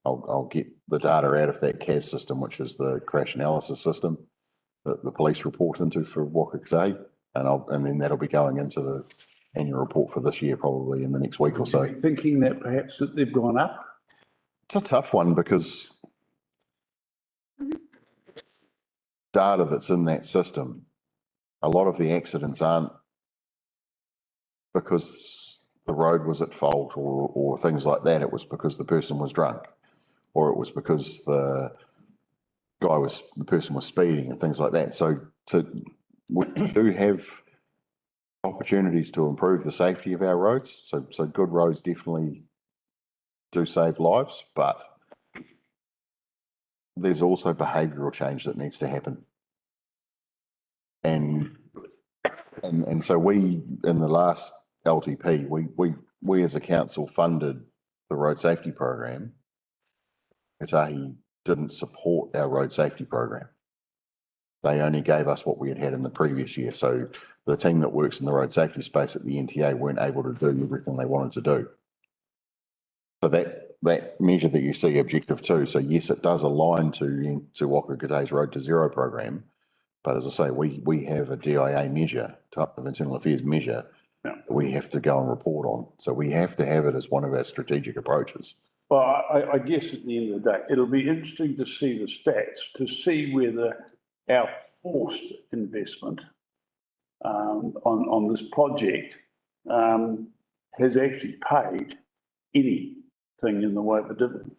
I'll get the data out of that CAS system, which is the crash analysis system that the police report into for Waka and then that'll be going into the annual report for this year, probably in the next week or so. Thinking that perhaps that they've gone up? It's a tough one because data that's in that system, a lot of the accidents aren't because the road was at fault or things like that. It was because the person was drunk, or it was because the person was speeding and things like that. So we do have opportunities to improve the safety of our roads. So good roads definitely do save lives, but there's also behavioural change that needs to happen. And so we, in the last LTP, we as a council funded the road safety program. Kotahi didn't support our road safety program. They only gave us what we had had in the previous year. So the team that works in the road safety space at the NTA weren't able to do everything they wanted to do. So that measure that you see, objective 2, so yes, it does align to Waka Kotahi's Road to Zero program. But as I say, we have a DIA measure, Department of Internal Affairs measure, that we have to go and report on. So we have to have it as one of our strategic approaches. Well, I guess at the end of the day, it'll be interesting to see the stats, to see whether our forced investment on this project has actually paid anything in the way of a dividend.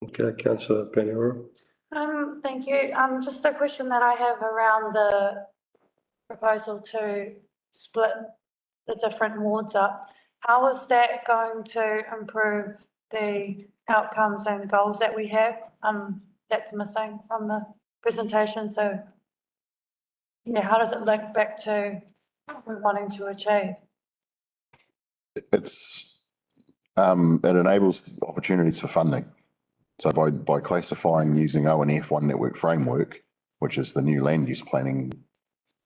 Okay, councillor Paniero. Thank you. Just a question that I have around the proposal to split the different wards up. How is that going to improve the outcomes and goals that we have? That's missing from the presentation. So yeah, how does it link back to what we're wanting to achieve? It enables opportunities for funding. So by classifying using ONF One Network Framework, which is the new land use planning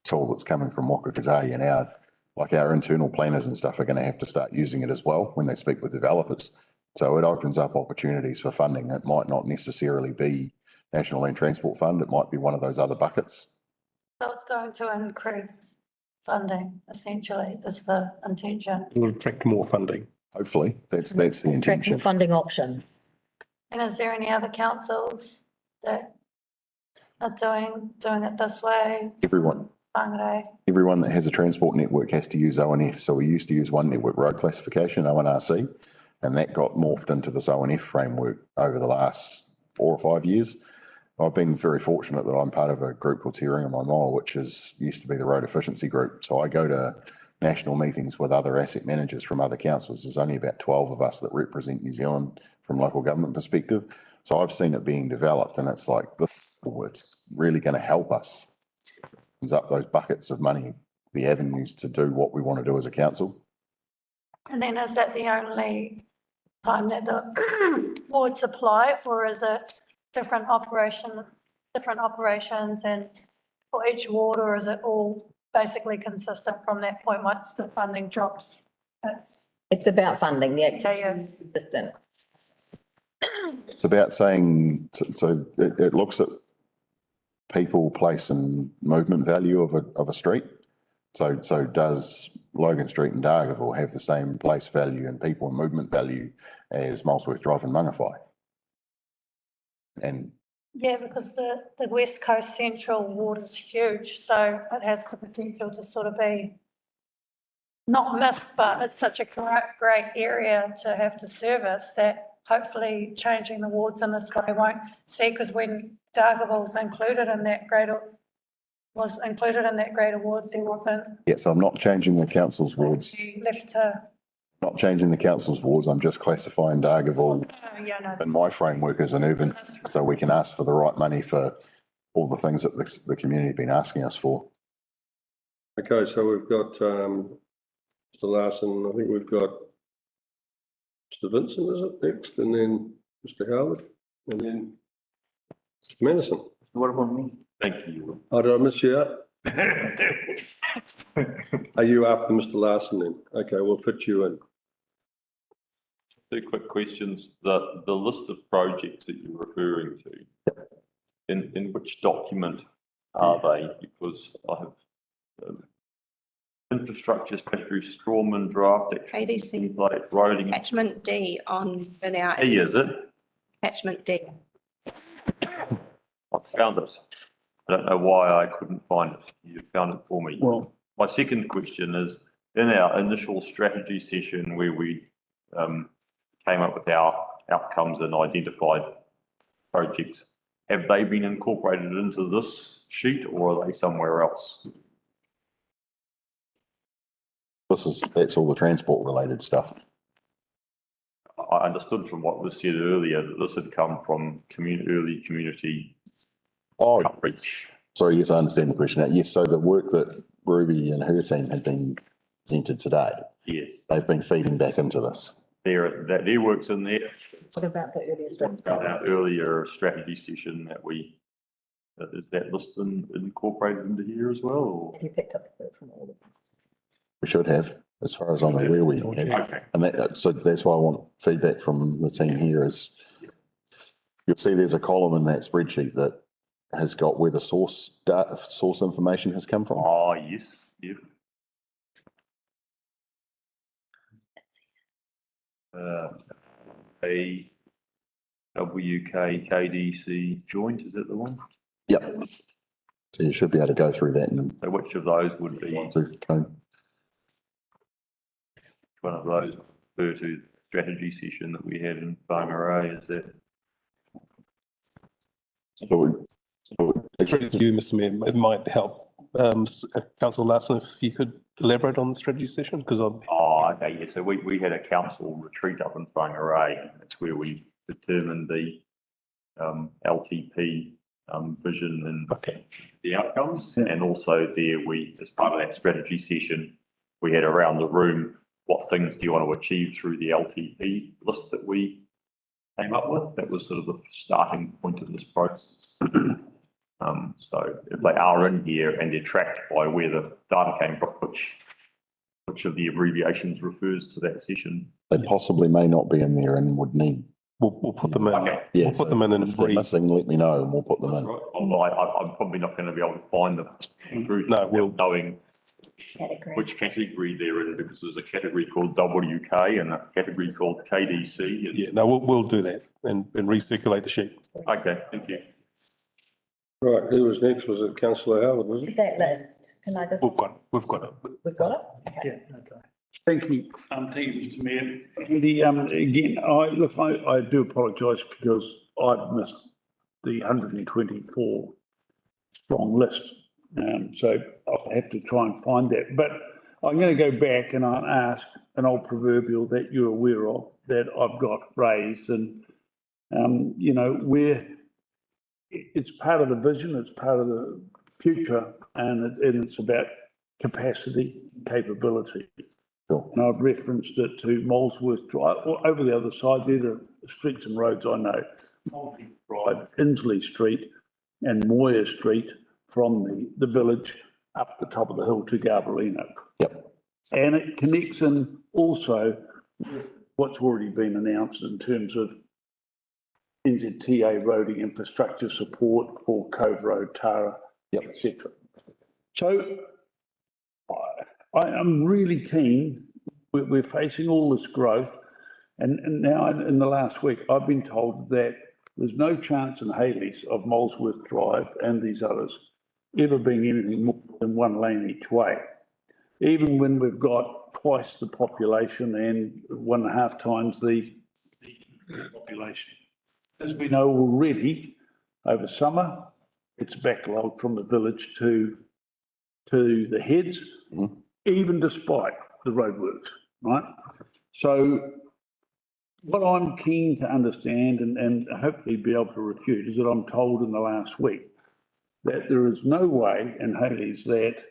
tool that's coming from Waka Kotahi, and our internal planners and stuff are going to have to start using it as well when they speak with developers. So it opens up opportunities for funding. It might not necessarily be National Land Transport Fund. It might be one of those other buckets. So it's going to increase funding, essentially, is the intention. It will attract more funding. Hopefully, that's the intention. Attracting funding options. And is there any other councils that are doing it this way? Everyone. Whangarei? Everyone that has a transport network has to use ONF. So we used to use One Network Road Classification, ONRC, and that got morphed into this ONF framework over the last 4 or 5 years. I've been very fortunate that I'm part of a group called Te Ringa Mai Moa, which used to be the Road Efficiency Group. So I go to national meetings with other asset managers from other councils. There's only about 12 of us that represent New Zealand from local government perspective. So I've seen it being developed, and it's like, it's really going to help us. Opens up those buckets of money, the avenues to do what we want to do as a council. And then is that the only time that the wards apply, or is it different operations and for each ward, or is it all basically consistent from that point once the funding drops? It's about funding, the activity is consistent. It's about saying, so it looks at people, place and movement value of a street. So does Logan Street and Dargaville have the same place value and people and movement value as Molesworth Drive and Mangawhai? And yeah, because the West Coast Central ward is huge, so it has the potential to sort of be not missed, but it's such a great area to have to service that hopefully changing the wards in this way won't see, because when Dargaville was included in that greater ward, there wasn't. yeah, so I'm not changing the council's wards. Left to. Not changing the council's wards. I'm just classifying Dargaville in my framework as an urban, so we can ask for the right money for all the things that the community have been asking us for. Okay, so we've got Mr. Larson. I think we've got Mr. Vincent, is it next, and then Mr. Howard, and then Mr. Madison. What about me? Thank you. Oh, did I miss you out? Are you after Mr. Larson then? Okay, we'll fit you in. Two quick questions. The list of projects that you're referring to, in which document are they? Because I have infrastructure secretary Strawman draft. KDC. Like writing. Attachment D on in our. E, is it? Attachment D. I found it. I don't know why I couldn't find it. You found it for me. Well, my second question is, in our initial strategy session where we came up with our outcomes and identified projects, have they been incorporated into this sheet or are they somewhere else? That's all the transport related stuff. I understood from what was said earlier that this had come from early community outreach. Sorry, yes, I understand the question now. Yes, so the work that Ruby and her team had been presented today. Yes. They've been feeding back into this. Their work's in there. What about the earlier strategy? Our earlier strategy session is that list incorporated into here as well? Or? Have you picked up the from all of them? We should have, as far as I'm aware, we have. Okay. And so that's why I want feedback from the team here is you'll see there's a column in that spreadsheet that has got where the source information has come from. Oh, yes, yeah. A WK KDC joint, is that the one? Yep. So you should be able to go through that and. So which of those would be? One of those refer to strategy session that we had in Whangarei, is that? Thank you, Mr. Mayor. It might help, Councillor Larson, if you could elaborate on the strategy session, because I'm. Oh, okay, yeah, so we had a council retreat up in Whangarei. That's where we determined the LTP vision and the outcomes. And also there as part of that strategy session, we had around the room, what things do you want to achieve through the LTP list that we came up with? That was sort of the starting point of this process. So if they are in here and they're tracked by where the data came from, which of the abbreviations refers to that session? They possibly may not be in there and would need. We'll put them in. Okay. Yeah, we'll put them in if they're missing, let me know and we'll put them in. Although I'm probably not going to be able to find them through knowing which category they're in, because there's a category called WK and a category called KDC. Yeah, no, we'll do that and recirculate the sheet. Okay, thank you. Right, who was next? Was it councillor Howard, was it? That list, can I just? We've got it. We've got it? Okay. Thank you, Mr. Mayor. Andy, again, I do apologise because I've missed the 124 strong list. So I'll have to try and find that. But I'm going to go back and I'll ask an old proverbial that you're aware of that I've got raised, and you know, where it's part of the vision, it's part of the future, and it's about capacity, capability. Sure. And I've referenced it to Molesworth Drive, or over the other side, they're the streets and roads I know. Molesworth Drive, Inslee Street and Moyer Street from the village up the top of the hill to Garbarino. Yep. And it connects in also with what's already been announced in terms of NZTA roading infrastructure support for Cove Road, Tara, etc. So I am really keen. We're facing all this growth, and now in the last week, I've been told that there's no chance in Haleys of Molesworth Drive and these others ever being anything more than one lane each way, even when we've got twice the population and 1.5 times the population. As we know already, over summer, it's backlogged from the village to the heads, even despite the roadworks, right? So what I'm keen to understand and hopefully be able to refute is that I'm told in the last week that there is no way in Haleys that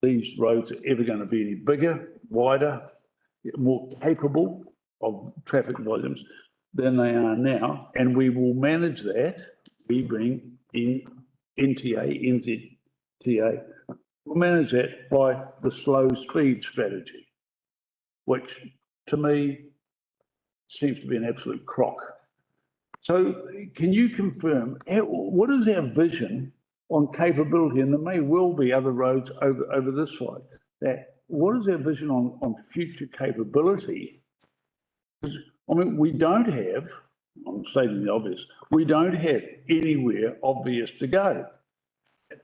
these roads are ever going to be any bigger, wider, more capable of traffic volumes than they are now. And we will manage that, we being in NZTA, we'll manage that by the slow speed strategy, which to me seems to be an absolute crock. So can you confirm, what is our vision on capability? And there may well be other roads over this side. What is our vision on future capability? Because, I mean, we don't have, I'm stating the obvious, we don't have anywhere obvious to go.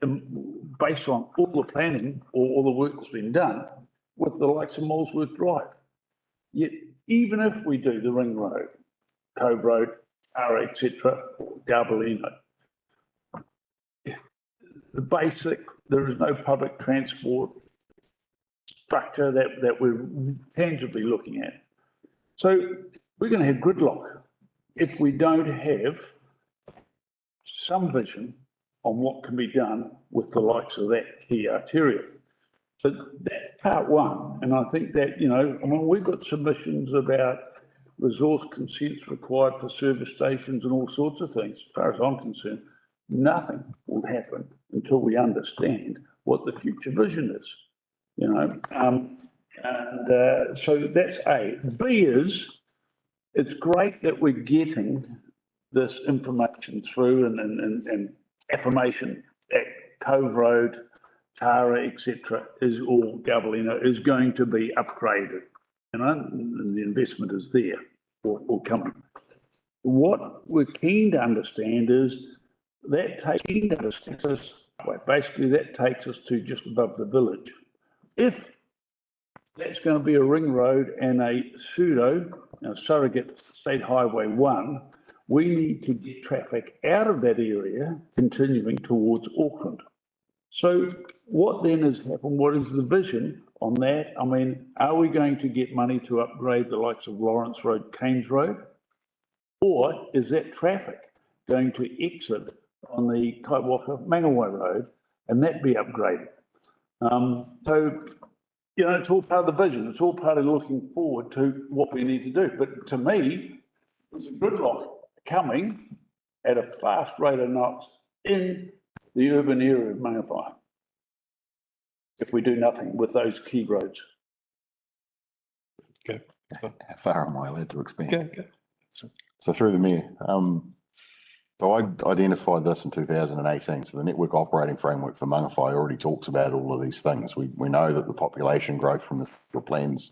Based on all the planning or all the work that's been done with the likes of Molesworth Drive. Yet, even if we do the Ring Road, Cove Road, etc., Garbellino, the basic, there is no public transport structure that we're tangibly looking at. So we're going to have gridlock if we don't have some vision on what can be done with the likes of that key arteria. So that's part one. And I think that, you know, I mean, we've got submissions about resource consents required for service stations and all sorts of things. As far as I'm concerned, nothing will happen until we understand what the future vision is, you know. So that's A. B is, it's great that we're getting this information through and affirmation that Cove Road, Tara, etc., is all Garbellino is going to be upgraded, you know, and the investment is there or coming. What we're keen to understand is that takes us, basically that takes us to just above the village. If that's going to be a ring road and a surrogate State Highway 1, we need to get traffic out of that area, continuing towards Auckland. So what then has happened? What is the vision on that? I mean, are we going to get money to upgrade the likes of Lawrence Road, Keynes Road? Or is that traffic going to exit on the Kaiwaka Mangawai Road and that be upgraded? So, you know, it's all part of the vision. It's all part of looking forward to what we need to do. But to me, there's a gridlock coming at a fast rate of knots in the urban area of Mangawhai if we do nothing with those key roads. How far am I allowed to expand? Okay. So through the mayor, so I identified this in 2018. So the network operating framework for Mangawhai already talks about all of these things. We know that the population growth from the plans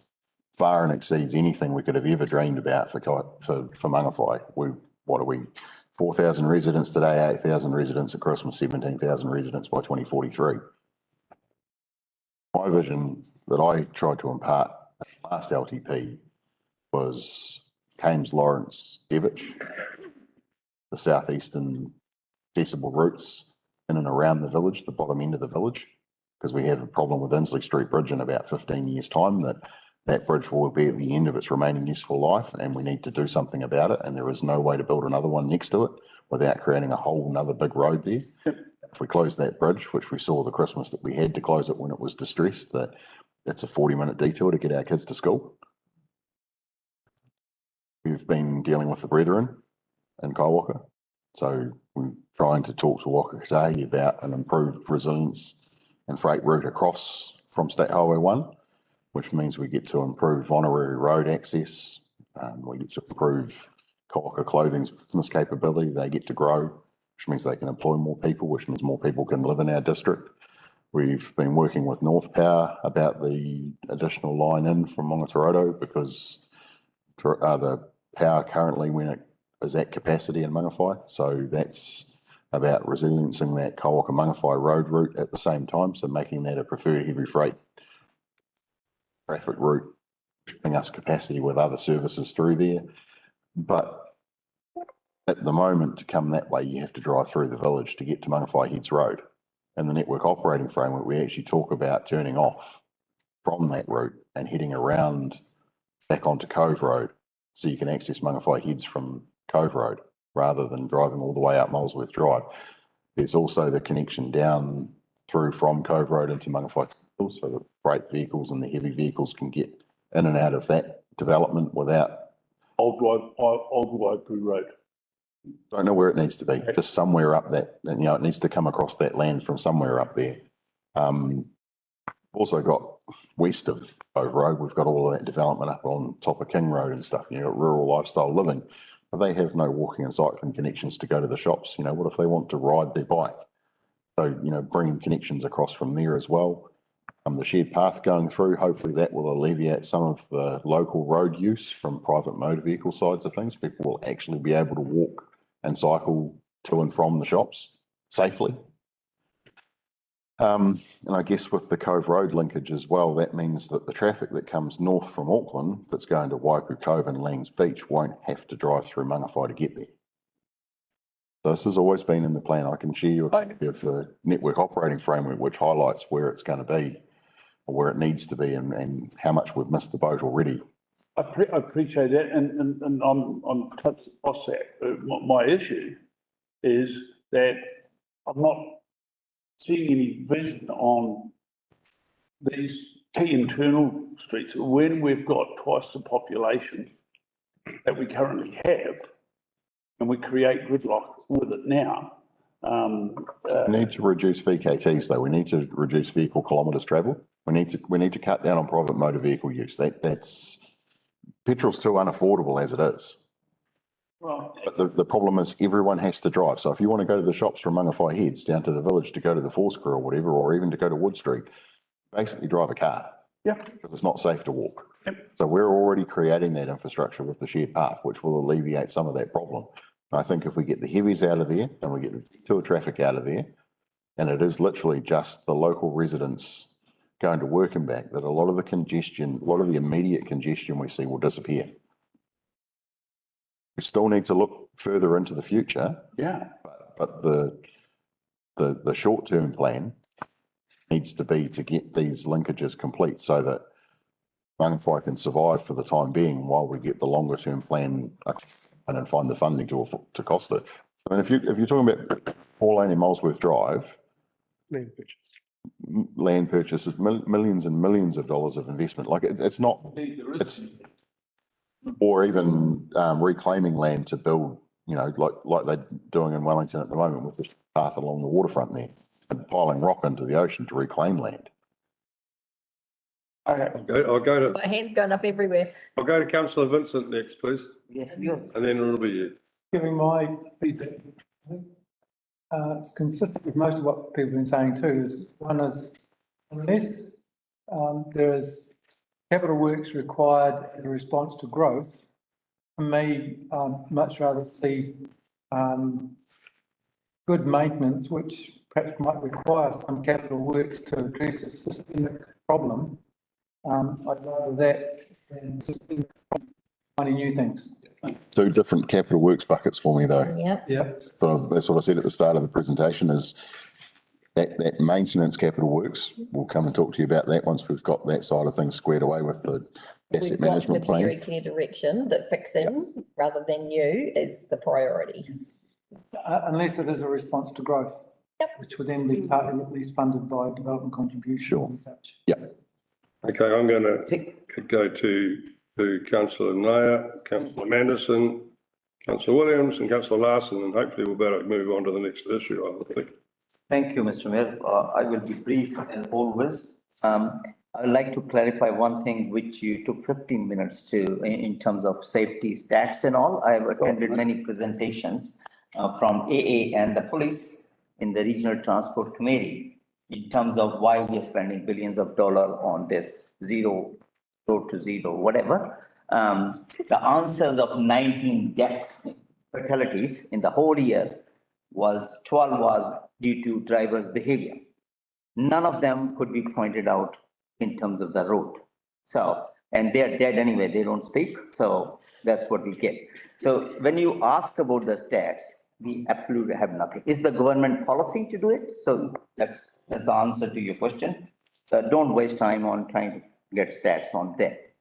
far and exceeds anything we could have ever dreamed about for Mangawhai. What are we? 4,000 residents today, 8,000 residents at Christmas, 17,000 residents by 2043. My vision that I tried to impart at the last LTP was Kames, Lawrence, Devich, the southeastern accessible routes in and around the village, the bottom end of the village, because we have a problem with Inslee Street Bridge in about 15 years' time that bridge will be at the end of its remaining useful life and we need to do something about it, and there is no way to build another one next to it without creating a whole another big road there. If we close that bridge, which we saw the Christmas that we had to close it when it was distressed, that it's a 40-minute detour to get our kids to school. We've been dealing with the Brethren in Kaiwaka, so we're trying to talk to Waka Kotahi about an improved resilience and freight route across from State Highway 1, which means we get to improve honorary road access. We get to improve Kaiwaka Clothing's business capability. They get to grow, which means they can employ more people, which means more people can live in our district. We've been working with North Power about the additional line in from Mongatoroto because the power currently, when it is at capacity in Mangawhai, so that's about resilienceing that Kaiwaka Mangawhai road route at the same time, so making that a preferred heavy freight traffic route, giving us capacity with other services through there. But at the moment, to come that way, you have to drive through the village to get to Mangawhai Heads Road. And the network operating framework, we actually talk about turning off from that route and heading around back onto Cove Road, so you can access Mangawhai Heads from Cove Road rather than driving all the way up Molesworth Drive. There's also the connection down through from Cove Road into Mangawhai, so the freight vehicles and the heavy vehicles can get in and out of that development without Old Waipu Road. Don't know where it needs to be, just somewhere up that, you know, it needs to come across that land from somewhere up there. Also got west of Cove Road, we've got all of that development up on top of King Road and stuff, rural lifestyle living. But they have no walking and cycling connections to go to the shops. What if they want to ride their bike? So, bringing connections across from there as well. The shared path going through, hopefully that will alleviate some of the local road use from private motor vehicle sides of things. People will actually be able to walk and cycle to and from the shops safely. And I guess with the Cove Road linkage as well, that means that the traffic that comes north from Auckland that's going to Waipu Cove and Langs Beach won't have to drive through Mangawhai to get there. So this has always been in the plan. I can share you a copy of the network operating framework, which highlights where it's going to be, or where it needs to be, and how much we've missed the boat already. I appreciate that, and I'm totally across that. My issue is that I'm not seeing any vision on these key internal streets when we've got twice the population that we currently have, and we create gridlock with it now. We need to reduce VKTs though. We need to reduce vehicle kilometres travel. We need to cut down on private motor vehicle use. That's petrol's too unaffordable as it is. Well, but the problem is everyone has to drive. So if you want to go to the shops from Mangawhai Heads down to the village to go to the Foursquare or whatever, or even to go to Wood Street, basically drive a car. Yeah. Because it's not safe to walk. Yep. So we're already creating that infrastructure with the shared path, which will alleviate some of that problem. And I think if we get the heavies out of there and we get the tour traffic out of there, and it is literally just the local residents going to work and back, that a lot of the congestion, a lot of the immediate congestion we see will disappear. We still need to look further into the future. Yeah. But the short-term plan needs to be to get these linkages complete so that Mangawhai can survive for the time being while we get the longer-term plan and find the funding to cost it. I mean, if you're talking about Paul Lane and Molesworth Drive, land purchases, millions and millions of dollars of investment. Like it's not, it's, or even reclaiming land to build, like they're doing in Wellington at the moment with this path along the waterfront there, and piling rock into the ocean to reclaim land. Okay, I'll go to. My hand's going up everywhere. I'll go to councillor Vincent next, please. Yeah. And then it'll be you. Giving my feedback. It's consistent with most of what people have been saying too, is one is unless there is capital works required as a response to growth, for me, much rather see good maintenance, which perhaps might require some capital works to address a systemic problem. I'd rather that than systemic finding new things. Two different capital works buckets for me though. Yeah. So that's what I said at the start of the presentation is that maintenance capital works. We'll come and talk to you about that once we've got that side of things squared away with the asset management plan. Very clear direction that fixing rather than new is the priority. Unless it is a response to growth. Yep. Which would then be partly at least funded by development contributions and such. Yeah. Okay, I'm going to go to councillor Nair, councillor Manderson, councillor Williams and councillor Larson, and hopefully we'll be able to move on to the next issue, I think. Thank you, Mr. Mayor. I will be brief as always. I would like to clarify one thing which you took 15 minutes to in terms of safety stats and all. I have attended many presentations from AA and the police in the Regional Transport Committee in terms of why we are spending billions of dollars on this road to zero, whatever. The answers of 19 deaths, fatalities in the whole year was 12 was due to drivers' behavior. None of them could be pointed out in terms of the road. So, and they're dead anyway, they don't speak. So that's what we get. So when you ask about the stats, we absolutely have nothing. Is the government policy to do it? So that's the answer to your question. So don't waste time on trying to get stats on that.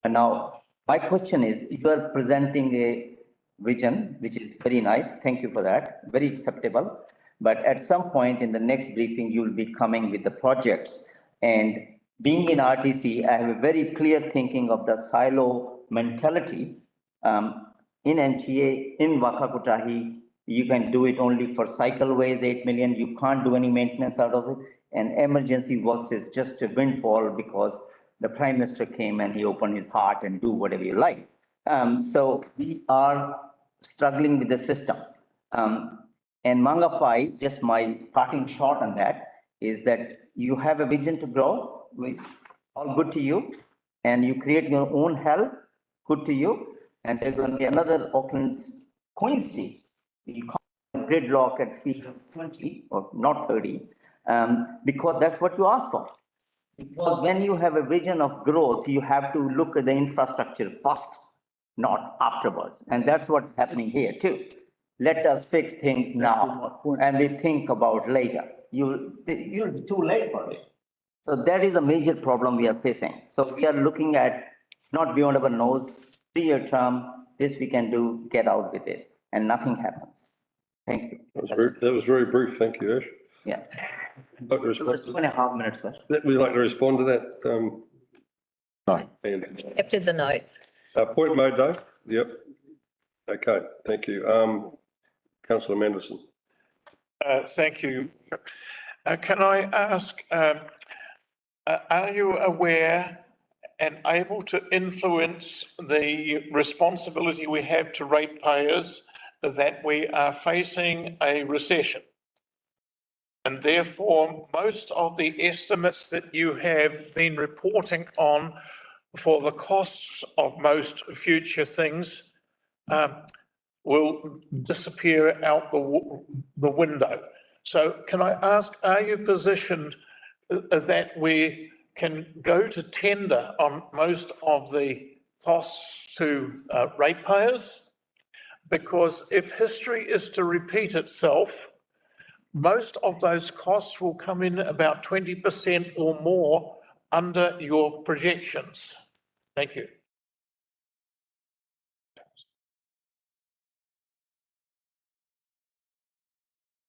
And now my question is, you are presenting a vision, which is very nice. Thank you for that. Very acceptable. But at some point in the next briefing, you'll be coming with the projects. And being in RTC, I have a very clear thinking of the silo mentality. In NGA, in Whakaputahi, you can do it only for cycleways, 8 million. You can't do any maintenance out of it. and emergency works is just a windfall because the Prime Minister came and he opened his heart and do whatever you like. So we are struggling with the system. And Mangafai, just my parting shot on that is that you have a vision to grow, which all good to you, and you create your own hell, good to you. And there's going to be another Auckland's coincidence. You can't gridlock at speed of 20 or not 30, because that's what you ask for. Because when you have a vision of growth, you have to look at the infrastructure first, not afterwards. And that's what's happening here too. Let us fix things now and we think about later. You'll be too late for it. So that is a major problem we are facing. So we are looking at not beyond our nose, 3-year term, this we can do, get out with this, and nothing happens. Thank you. That was very brief. Thank you, Ash. Yeah. Like to respond to 2.5 minutes, sir. that? Would you like to respond to that? No. Kept in the notes. Point made though. Yep. Okay, thank you. Councillor Manderson. Thank you. Can I ask, are you aware and able to influence the responsibility we have to ratepayers that we are facing a recession? And therefore, most of the estimates that you have been reporting on for the costs of most future things will disappear out the window. So can I ask, are you positioned that we can go to tender on most of the costs to ratepayers? Because if history is to repeat itself, most of those costs will come in about 20% or more under your projections. Thank you.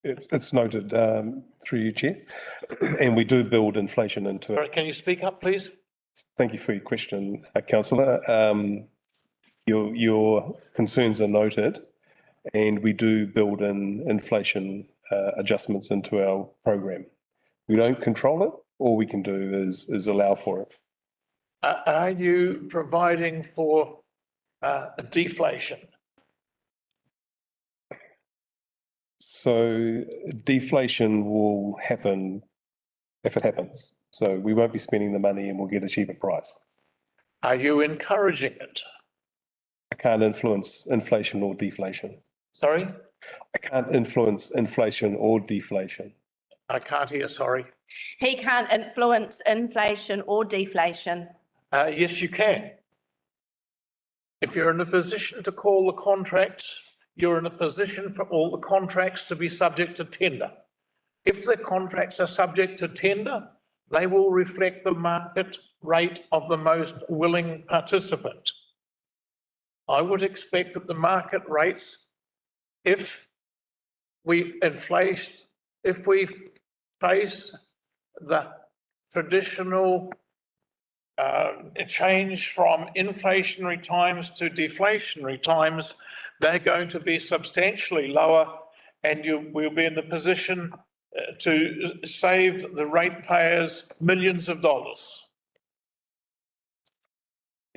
It's noted through you, Chair, and we do build inflation into it. Sorry, can you speak up, please? Thank you for your question, Councillor. Your concerns are noted, and we do build in inflation adjustments into our program. We don't control it. All we can do is allow for it. Are you providing for deflation? So deflation will happen if it happens. So we won't be spending the money and we'll get a cheaper price. Are you encouraging it? I can't influence inflation or deflation. Sorry? I can't influence inflation or deflation. I can't hear, sorry. He can't influence inflation or deflation. Yes, you can. If you're in a position to call the contracts, you're in a position for all the contracts to be subject to tender. If the contracts are subject to tender, they will reflect the market rate of the most willing participant. I would expect that the market rates, if we face the traditional change from inflationary times to deflationary times, they're going to be substantially lower, and we'll be in the position to save the ratepayers millions of dollars.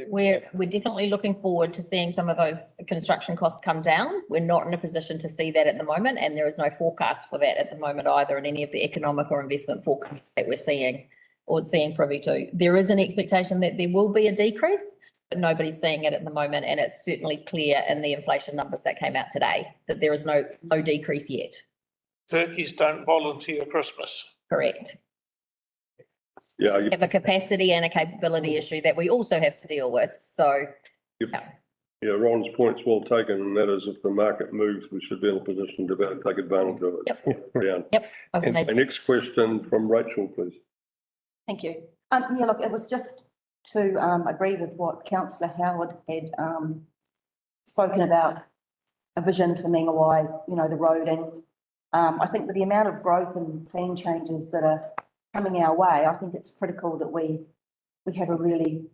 We're definitely looking forward to seeing some of those construction costs come down. We're not in a position to see that at the moment, and there is no forecast for that at the moment either in any of the economic or investment forecasts that we're seeing or seeing privy to. There is an expectation that there will be a decrease, but nobody's seeing it at the moment, and it's certainly clear in the inflation numbers that came out today that there is no decrease yet. Turkeys don't volunteer Christmas. Correct. Yeah. We have a capacity and a capability issue that we also have to deal with, so. Yeah, Ron's point's well taken, and that is if the market moves, we should be in a position to take advantage of it. Yep. Yeah. I've And made- the next question from Rachel, please. Thank you. Yeah, look, it was just to agree with what councillor Howard had spoken about, a vision for Mingawai, you know, the roading. I think with the amount of growth and plan changes that are coming our way, I think it's critical that we have a really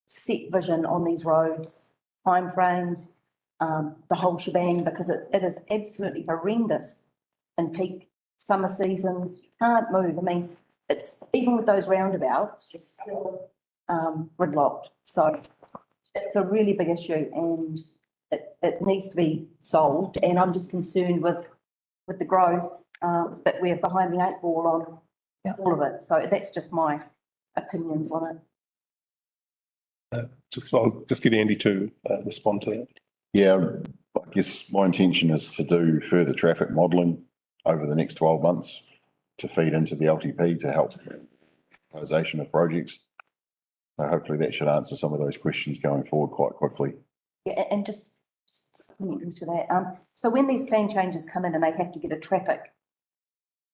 set vision on these roads, timeframes, the whole shebang, because it is absolutely horrendous in peak summer seasons, you can't move. I mean, it's, even with those roundabouts, you're still, gridlocked. So it's a really big issue and it needs to be solved. And I'm just concerned with the growth, that we're behind the 8 ball on all of it. So that's just my opinions on it. I'll just get Andy to respond to that. Yeah, I guess my intention is to do further traffic modelling over the next 12 months to feed into the LTP to help realisation of projects. So hopefully that should answer some of those questions going forward quite quickly. Yeah, and just supplementary to that, so when these plan changes come in and they have to get a traffic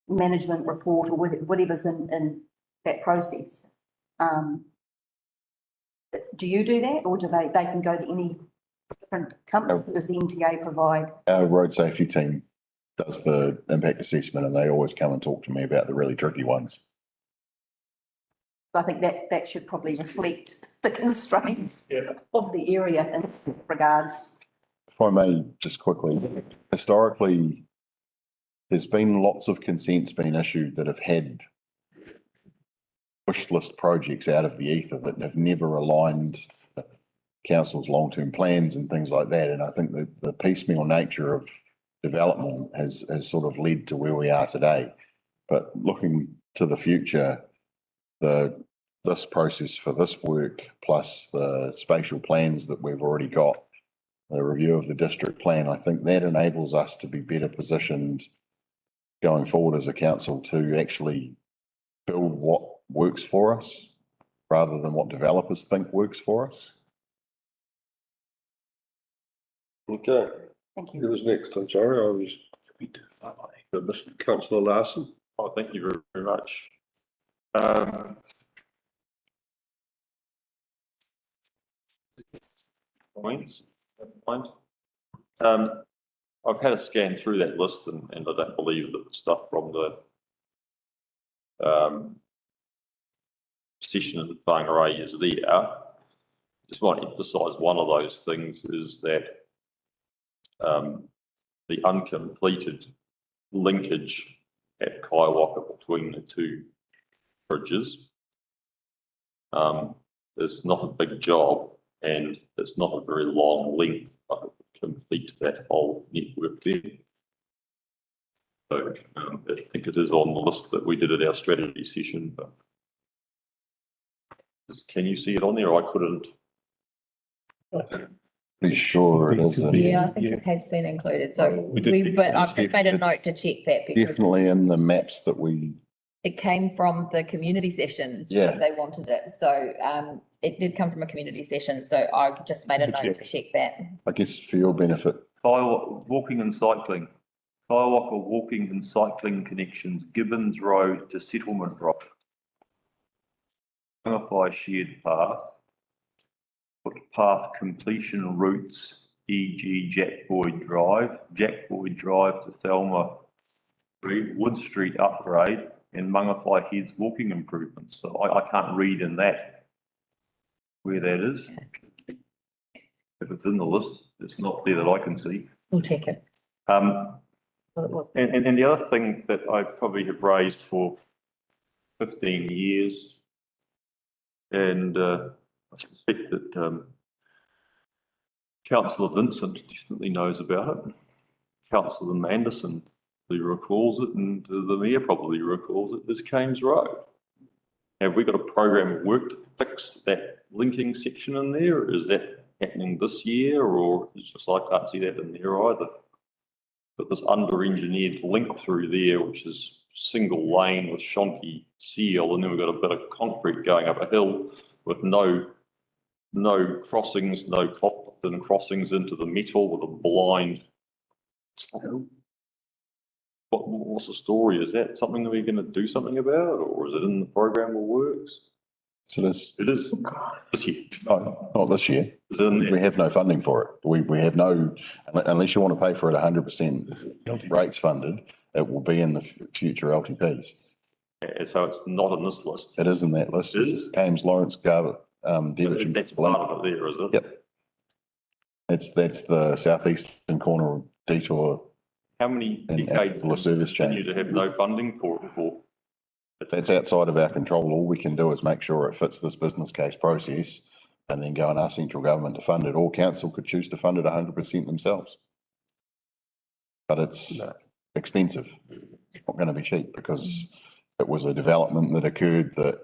management report or whatever's in that process, do you do that, or do they can go to any different company? Does the NTA provide? Our road safety team does the impact assessment and they always come and talk to me about the really tricky ones. I think that should probably reflect the constraints of the area in regards. If I may just quickly, historically, there's been lots of consents being issued that have had wish list projects out of the ether that have never aligned council's long-term plans and things like that. And I think that the piecemeal nature of development has sort of led to where we are today. But looking to the future, this process for this work, plus the spatial plans that we've already got, the review of the district plan, I think that enables us to be better positioned going forward as a council to actually build what works for us rather than what developers think works for us. Okay. Thank you. Who was next? I'm sorry, I was. Mr. Councillor Larson. Oh, thank you very, very much. Points. I've had a scan through that list and I don't believe that the stuff from the session in Whangarei is there. Just want to emphasise one of those things is that the uncompleted linkage at Kaiwaka between the two bridges is not a big job and it's not a very long length, but it would complete that whole network there. So I think it is on the list that we did at our strategy session, but can you see it on there? I couldn't. Pretty sure it is. Yeah, I think it has been included, so but I've made a note to check that because Definitely in the maps that we, it came from the community sessions. Yeah. They wanted it, so it did come from a community session, so I've just made a note to check that. I guess for your benefit, Kaiwaka walking and cycling. Kaiwaka walking and cycling connections, Gibbons Road to Settlement Road. Whangarei shared path. Footpath completion routes, e.g. Jack Boyd Drive to Thelma, Wood Street upgrade and Whangarei Heads walking improvements. So I can't read in that where that is. If it's in the list, it's not there that I can see. We'll check it. And the other thing that I probably have raised for 15 years, and I suspect that Councillor Vincent definitely knows about it. Councillor Manderson recalls it, and the Mayor probably recalls it, is Kames Road. Have we got a program of work to fix that linking section in there? Is that happening this year, or it's just I can't see that in there either? But this under-engineered link through there, which is single lane with shonky seal, and then we've got a bit of concrete going up a hill with no crossings, no Clopton crossings into the metal with a blind. What's the story? Is that something that we're going to do something about, or is it in the program of works? So this, it is this year. No, not this year. We have no funding for it. We have no, unless you want to pay for it 100% rates funded, it will be in the future LTPs. Yeah, so it's not in this list. It is in that list. It is? Kames, Lawrence, Garbutt, Devitt. That's part of it there, is it? Yep. That's the southeastern corner detour How many And decades level of service continue change. to have no funding for it for? But that's outside of our control. All we can do is make sure it fits this business case process and then go and ask central government to fund it, or council could choose to fund it 100% themselves. But it's expensive. It's not going to be cheap because it was a development that occurred that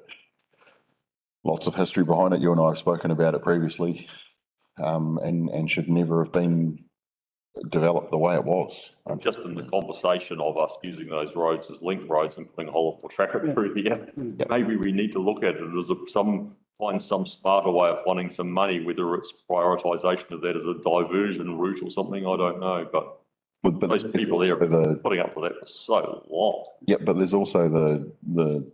lots of history behind it. You and I have spoken about it previously, and should never have been developed the way it was. Just in the conversation of us using those roads as link roads and putting a whole lot more traffic through here, maybe we need to look at it as find some smarter way of funding some money, whether it's prioritisation of that as a diversion route or something, I don't know, but those people there have been putting up with that for so long. Yeah, but there's also the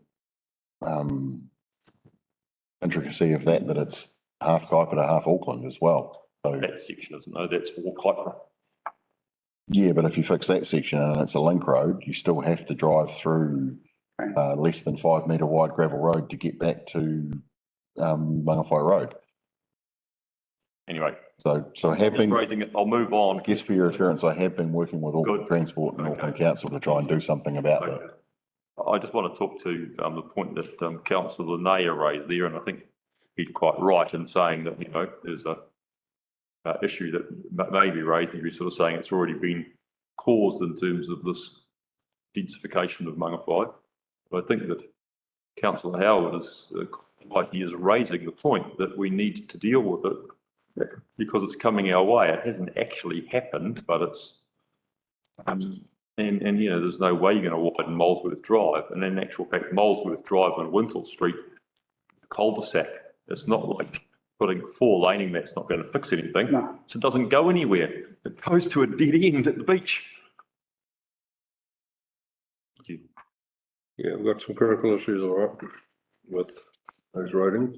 intricacy of that it's half Kuiper to half Auckland as well. So that section isn't, though, that's for Kuiper. Yeah, but if you fix that section and it's a link road, you still have to drive through less than 5 metre wide gravel road to get back to Mangawhai Road. Anyway. So I have been raising it. I'll move on. I guess for your assurance, I have been working with Auckland Transport and Auckland Council to try and do something about that. I just want to talk to the point that Councillor Linnea raised there, and I think he's quite right in saying that, you know, there's a issue that may be raised, and you're sort of saying it's already been caused in terms of this densification of Mangawhai. But I think that Councillor Howard is like he is raising the point that we need to deal with it because it's coming our way. It hasn't actually happened, but it's and you know, there's no way you're going to widen Molesworth Drive, and in actual fact, Molesworth Drive and Wintle Street, the cul-de-sac. It's not like putting 4 laning that's not going to fix anything. No. So it doesn't go anywhere. It goes to a dead end at the beach. Thank you. Yeah, we've got some critical issues, all right, with those roadings.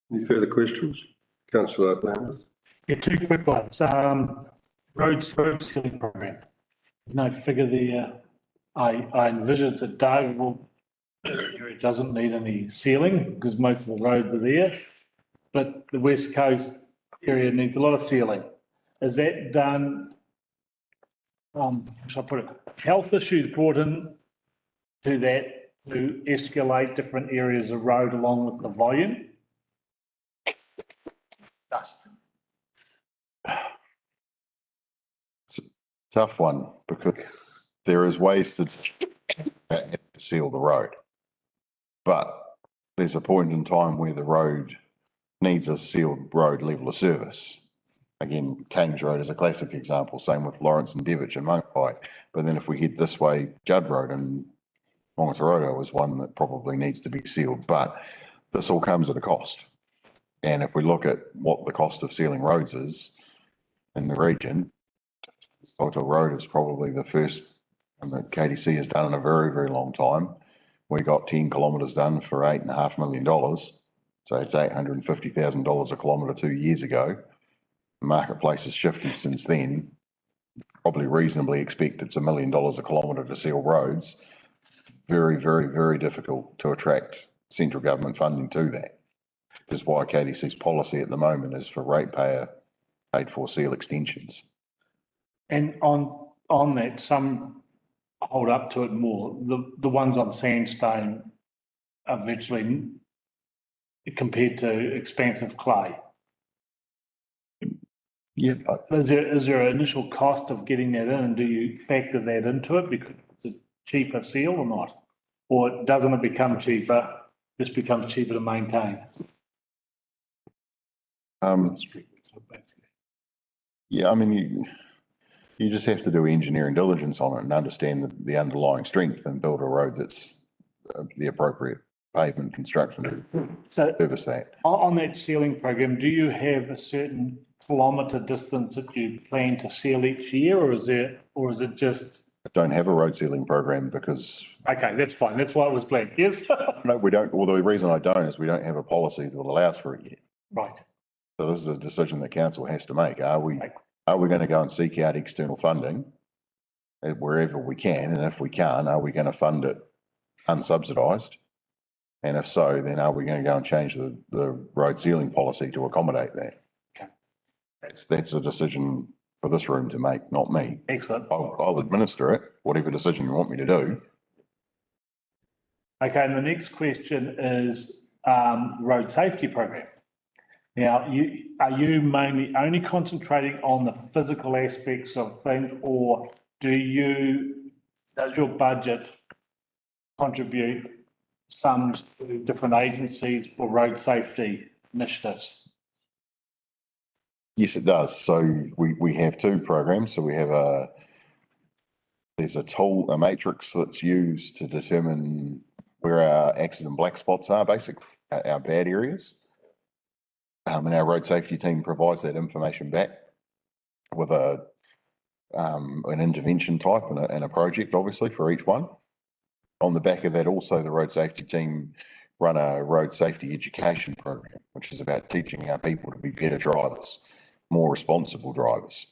Any further questions? Councillor Lambert. Yeah, 2 quick ones. Road sealing program. There's no figure there. I envisage that Darwin doesn't need any sealing because most of the roads are there, but the West Coast area needs a lot of sealing. Is that done? Shall I put it? Health issues brought in to that to escalate different areas of road along with the volume. Dust. It's a tough one because there is ways to seal the road. But there's a point in time where the road needs a sealed road level of service. Again, Kames Road is a classic example, same with Lawrence and Devich and Mangawhai. But then if we head this way, Judd Road and Mongaroto is one that probably needs to be sealed, but this all comes at a cost. And if we look at what the cost of sealing roads is in the region, Salto Road is probably the first and that KDC has done in a very, very long time. We got 10 kilometres done for $8.5 million. So it's $850,000 a kilometre 2 years ago. The marketplace has shifted since then. Probably reasonably expect it's $1 million a kilometre to seal roads. Very, very, very difficult to attract central government funding to that. Which is why KDC's policy at the moment is for ratepayer paid for seal extensions. And on that, some hold up to it more. The ones on sandstone are virtually compared to expansive clay. Yeah. Is there an initial cost of getting that in, and do you factor that into it because it's a cheaper seal or not? Or doesn't it become cheaper, just becomes cheaper to maintain? Yeah, I mean, you just have to do engineering diligence on it and understand the underlying strength and build a road that's the appropriate pavement construction to service that. On that sealing program, do you have a certain kilometre distance that you plan to seal each year, or is it just? I don't have a road sealing program because. Okay, that's fine. That's why it was blank. Yes. No, we don't. Well, the reason I don't is we don't have a policy that allows for it yet. Right. So this is a decision the council has to make. Are we going to go and seek out external funding wherever we can? And if we can, are we going to fund it unsubsidised? And if so, then are we going to go and change the road sealing policy to accommodate that? Okay. That's a decision for this room to make, not me. Excellent. I'll administer it, whatever decision you want me to do. Okay, and the next question is, road safety program. Now, are you mainly only concentrating on the physical aspects of things, or does your budget contribute sums to different agencies for road safety initiatives? Yes, it does. So we have two programs. So we have there's a tool, a matrix that's used to determine where our accident black spots are, basically, our bad areas. And our road safety team provides that information back with an intervention type and a project, obviously, for each one. On the back of that, also, the road safety team run a road safety education program, which is about teaching our people to be better drivers, more responsible drivers.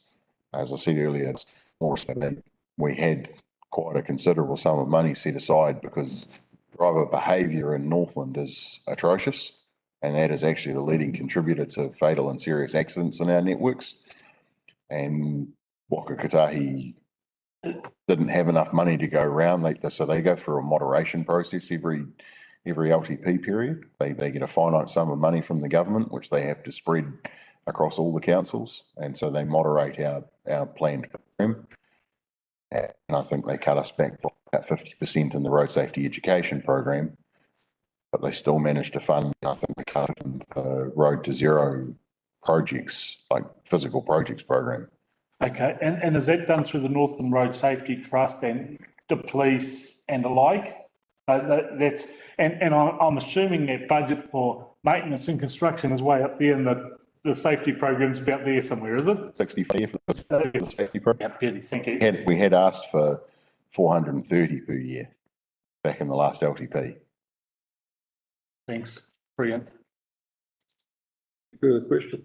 As I said earlier, it's more than we had quite a considerable sum of money set aside because driver behaviour in Northland is atrocious, and that is actually the leading contributor to fatal and serious accidents in our networks. And Waka Kotahi didn't have enough money to go around, so they go through a moderation process every LTP period. They get a finite sum of money from the government, which they have to spread across all the councils, and so they moderate our planned program. And I think they cut us back by about 50% in the road safety education program, but they still managed to fund, I think they cut the Road to Zero projects, like physical projects program. Okay, and is that done through the Northern Road Safety Trust and the police and the like? I'm assuming that budget for maintenance and construction is way up there, and the safety program's about there somewhere, is it? 65 for the safety program. Yeah, really, thank you. We had asked for 430 per year back in the last LTP. Thanks, brilliant. Further question?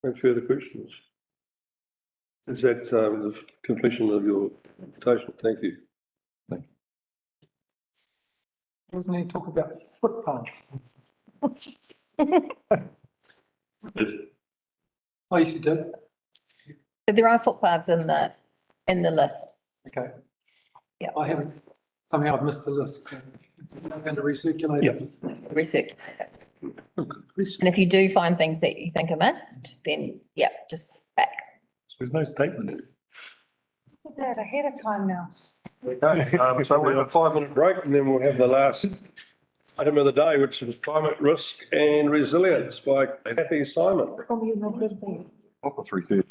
No further questions? Is that the completion of your presentation? Thank you. Doesn't he talk about footpaths? Oh, yes, you did. There are footpaths in the list. Okay. Yeah. I haven't, somehow I've missed the list. So I'm going to recirculate it. Recirculate it. And if you do find things that you think are missed, then yeah, just back. There's no statement. Put that ahead of time now. Okay, so we have a 5-minute break and then we'll have the last item of the day, which is climate risk and resilience by Kathy Simon. Offer 3:30.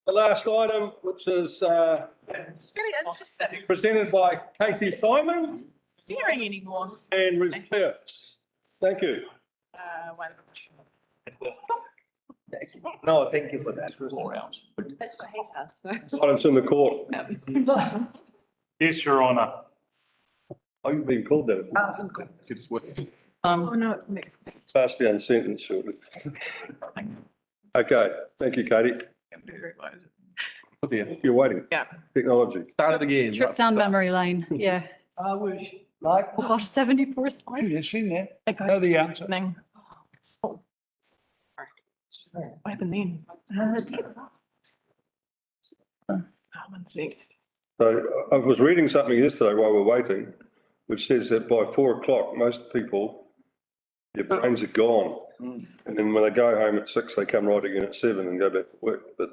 The last item, which is Really interesting. presented by Katie Simon Hearing anymore. and Riz Pierce. Thank you. No, thank you for that. That's what he does. Items in the court. Yes, Your Honour. Are you being called that? Oh, no. Pass down sentence shortly. Okay, thank you, Katie. You're waiting. Yeah. Technology. Start it again. Trip down memory lane, yeah. I wish, like, Oh gosh, 74 slides. you seen that? Know the answer. What happened then? So I was reading something yesterday while we're waiting, which says that by 4 o'clock, most people, their brains are gone. And then when they go home at 6, they come right again at 7 and go back to work. But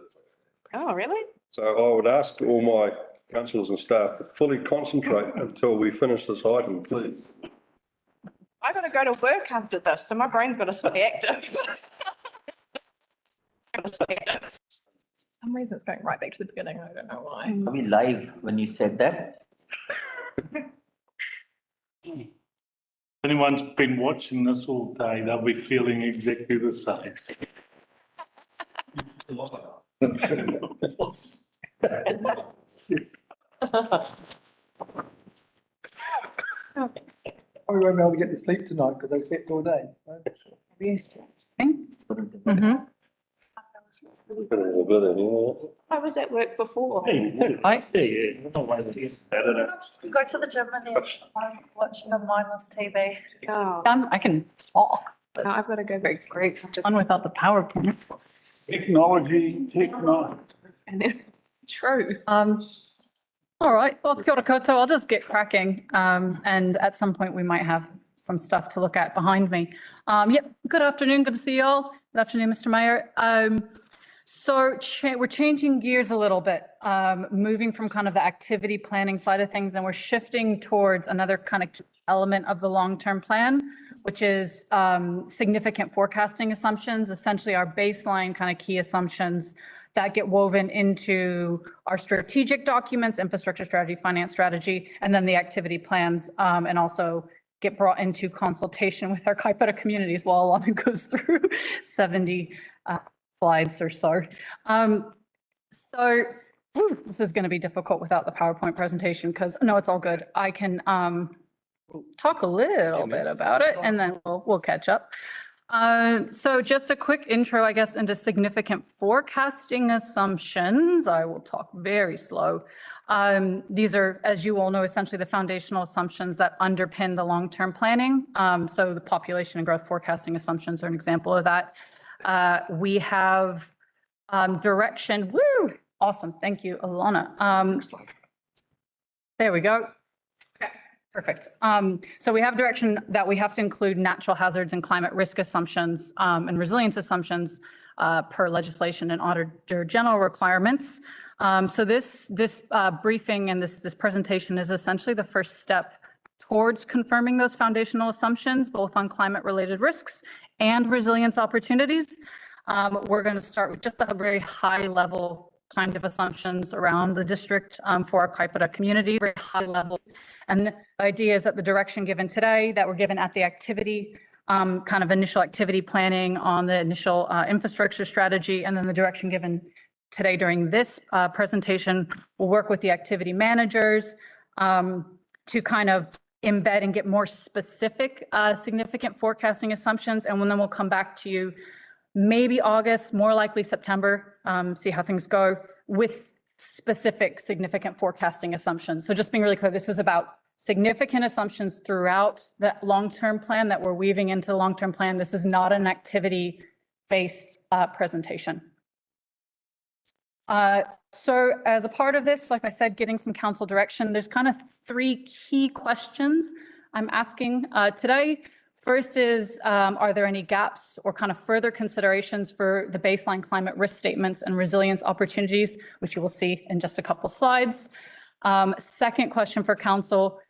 Oh, really? so I would ask all my councillors and staff to fully concentrate until we finish this item, please. I gotta go to work after this, so my brain's gotta stay active. For some reason it's going right back to the beginning, I don't know why. Are we live when you said that? If anyone's been watching this all day, they'll be feeling exactly the same. We won't be able to get to sleep tonight because I slept all day. Mm-hmm. I was at work before. Yeah. No way to get better. Go to the gym and then watch the mindless TV. Oh, I can talk, but no, I've got to go back. great, it's fun without the PowerPoint. Technology. And then, true. All right, well, kia ora koutou, I'll just get cracking. And at some point we might have some stuff to look at behind me. Yep, good afternoon, good to see you all. Good afternoon, Mr. Mayor. So we're changing gears a little bit, moving from kind of the activity planning side of things, and we're shifting towards another kind of element of the long-term plan, which is significant forecasting assumptions, essentially our baseline kind of key assumptions that get woven into our strategic documents, infrastructure strategy, finance strategy, and then the activity plans, and also get brought into consultation with our Kaipara communities while Alana goes through 70 slides or so. This is going to be difficult without the PowerPoint presentation because no, it's all good. I can talk a little bit about it and then we'll catch up. So just a quick intro, I guess, into significant forecasting assumptions. I will talk very slow. These are, as you all know, essentially the foundational assumptions that underpin the long-term planning. So the population and growth forecasting assumptions are an example of that. We have direction. Woo! Awesome. Thank you, Alana. There we go. Okay, perfect. So we have direction that we have to include natural hazards and climate risk assumptions and resilience assumptions per legislation and Auditor General requirements. So this briefing and this presentation is essentially the first step towards confirming those foundational assumptions, both on climate-related risks and resilience opportunities. We're going to start with just the very high-level kind of assumptions around the district for our Kaipara community, very high level. And the idea is that the direction given today that we're given at the activity, kind of initial activity planning on the initial infrastructure strategy, and then the direction given today during this presentation will work with the activity managers to kind of embed and get more specific significant forecasting assumptions. And then we'll come back to you maybe August, more likely September, see how things go with specific significant forecasting assumptions. So just being really clear, this is about significant assumptions throughout the long-term plan that we're weaving into the long-term plan. This is not an activity-based presentation. So as a part of this, like I said, getting some council direction, there's kind of 3 key questions I'm asking today. First is, are there any gaps or kind of further considerations for the baseline climate risk statements and resilience opportunities, which you will see in just a couple slides. Second question for council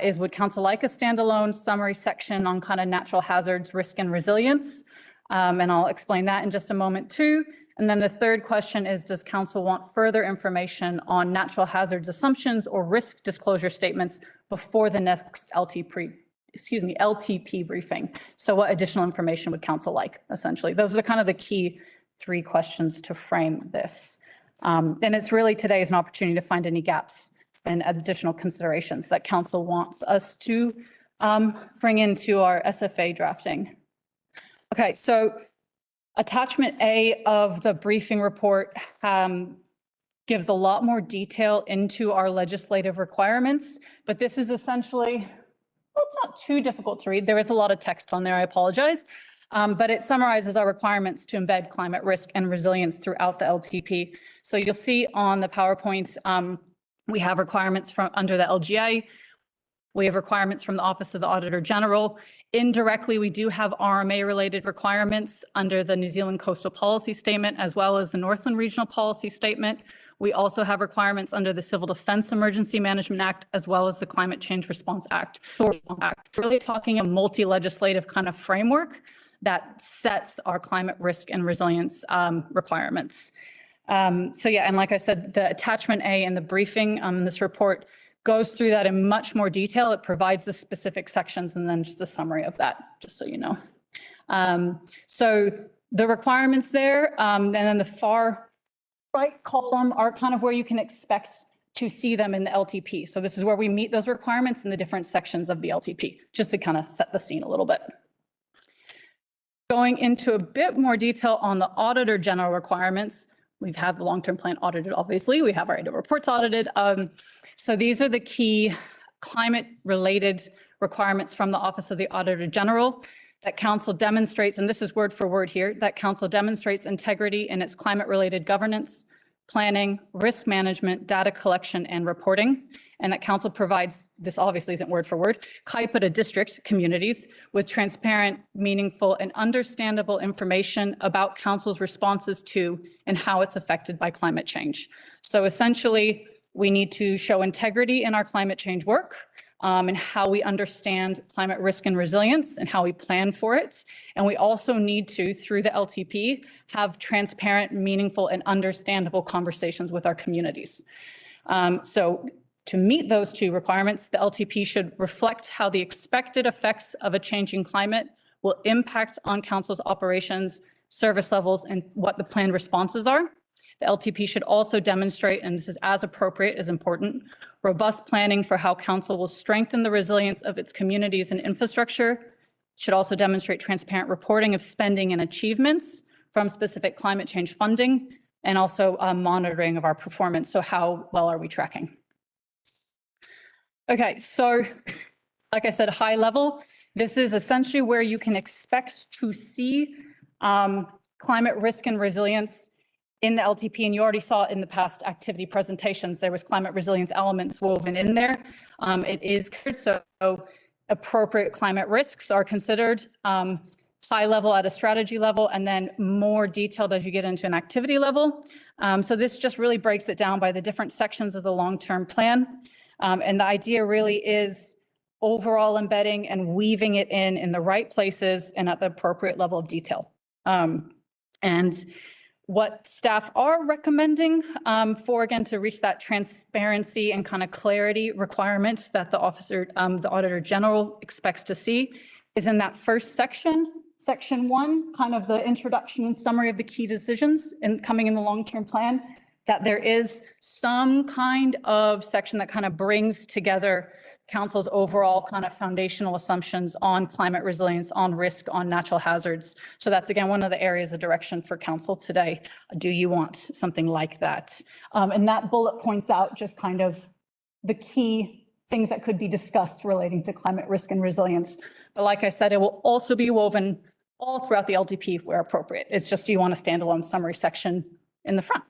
is, would council like a standalone summary section on kind of natural hazards, risk and resilience? And I'll explain that in just a moment too. And then the third question is, does council want further information on natural hazards assumptions or risk disclosure statements before the next LTP briefing? So what additional information would council like, essentially? Those are kind of the key three questions to frame this. And it's really today is an opportunity to find any gaps and additional considerations that council wants us to bring into our SFA drafting. Okay, so attachment A of the briefing report gives a lot more detail into our legislative requirements, but this is essentially, well, it's not too difficult to read. There is a lot of text on there, I apologize, but it summarizes our requirements to embed climate risk and resilience throughout the LTP. So you'll see on the PowerPoint, we have requirements from under the LGA. We have requirements from the Office of the Auditor General. Indirectly, we do have RMA-related requirements under the New Zealand Coastal Policy Statement, as well as the Northland Regional Policy Statement. We also have requirements under the Civil Defense Emergency Management Act, as well as the Climate Change Response Act. Really talking a multi-legislative kind of framework that sets our climate risk and resilience requirements. So yeah, and like I said, the attachment A in the briefing, this report goes through that in much more detail. It provides the specific sections and then just a summary of that, just so you know. So the requirements there, and then the far right column are kind of where you can expect to see them in the LTP. So this is where we meet those requirements in the different sections of the LTP, just to kind of set the scene a little bit. Going into a bit more detail on the Auditor General requirements, we have the long-term plan audited, obviously. We have our annual reports audited. So these are the key climate-related requirements from the Office of the Auditor General that council demonstrates, and this is word for word here, that council demonstrates integrity in its climate-related governance, planning, risk management, data collection, and reporting, and that council provides, this obviously isn't word for word, Kaipara district communities with transparent, meaningful, and understandable information about council's responses to and how it's affected by climate change. So essentially, we need to show integrity in our climate change work and how we understand climate risk and resilience and how we plan for it. And we also need to, through the LTP, have transparent, meaningful, and understandable conversations with our communities. So to meet those two requirements, the LTP should reflect how the expected effects of a changing climate will impact on council's operations, service levels, and what the planned responses are. The LTP should also demonstrate, and this is as appropriate as important, robust planning for how council will strengthen the resilience of its communities and infrastructure. It should also demonstrate transparent reporting of spending and achievements from specific climate change funding, and also monitoring of our performance. So how well are we tracking? Okay, so like I said, high level, this is essentially where you can expect to see climate risk and resilience in the LTP, and you already saw it in the past activity presentations. There was climate resilience elements woven in there. It is good, so appropriate climate risks are considered high level at a strategy level, and then more detailed as you get into an activity level. So this just really breaks it down by the different sections of the long-term plan. And the idea really is overall embedding and weaving it in the right places and at the appropriate level of detail. And what staff are recommending for, again, to reach that transparency and kind of clarity requirement that the Auditor General expects to see is in that first section, section 1, kind of the introduction and summary of the key decisions coming in the long-term plan, that there is some kind of section that kind of brings together council's overall kind of foundational assumptions on climate resilience, on risk, on natural hazards. So that's, again, one of the areas of direction for council today. Do you want something like that? And that bullet points out just kind of the key things that could be discussed relating to climate risk and resilience. But like I said, it will also be woven all throughout the LTP where appropriate. It's just, do you want a standalone summary section in the front?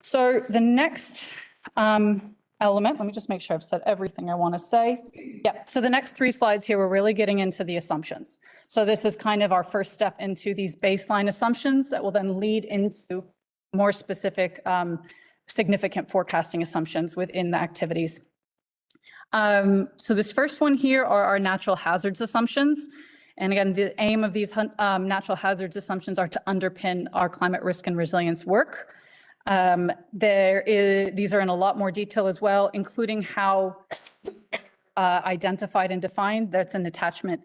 So the next element, let me just make sure I've said everything I want to say. Yeah, so the next 3 slides here, we're really getting into the assumptions. So this is kind of our first step into these baseline assumptions that will then lead into more specific, significant forecasting assumptions within the activities. So this first one here are our natural hazards assumptions. And again, the aim of these natural hazards assumptions are to underpin our climate risk and resilience work. These are in a lot more detail as well, including how identified and defined. That's an attachment.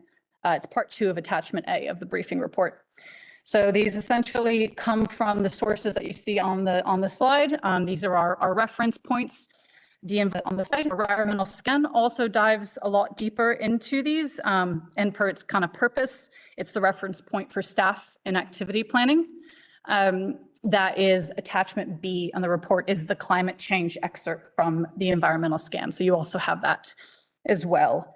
It's part 2 of attachment A of the briefing report. So these essentially come from the sources that you see on the slide. These are our reference points. On the site, environmental scan also dives a lot deeper into these, and per its kind of purpose, it's the reference point for staff and activity planning. That is attachment B on the report, is the climate change excerpt from the environmental scan. So you also have that as well.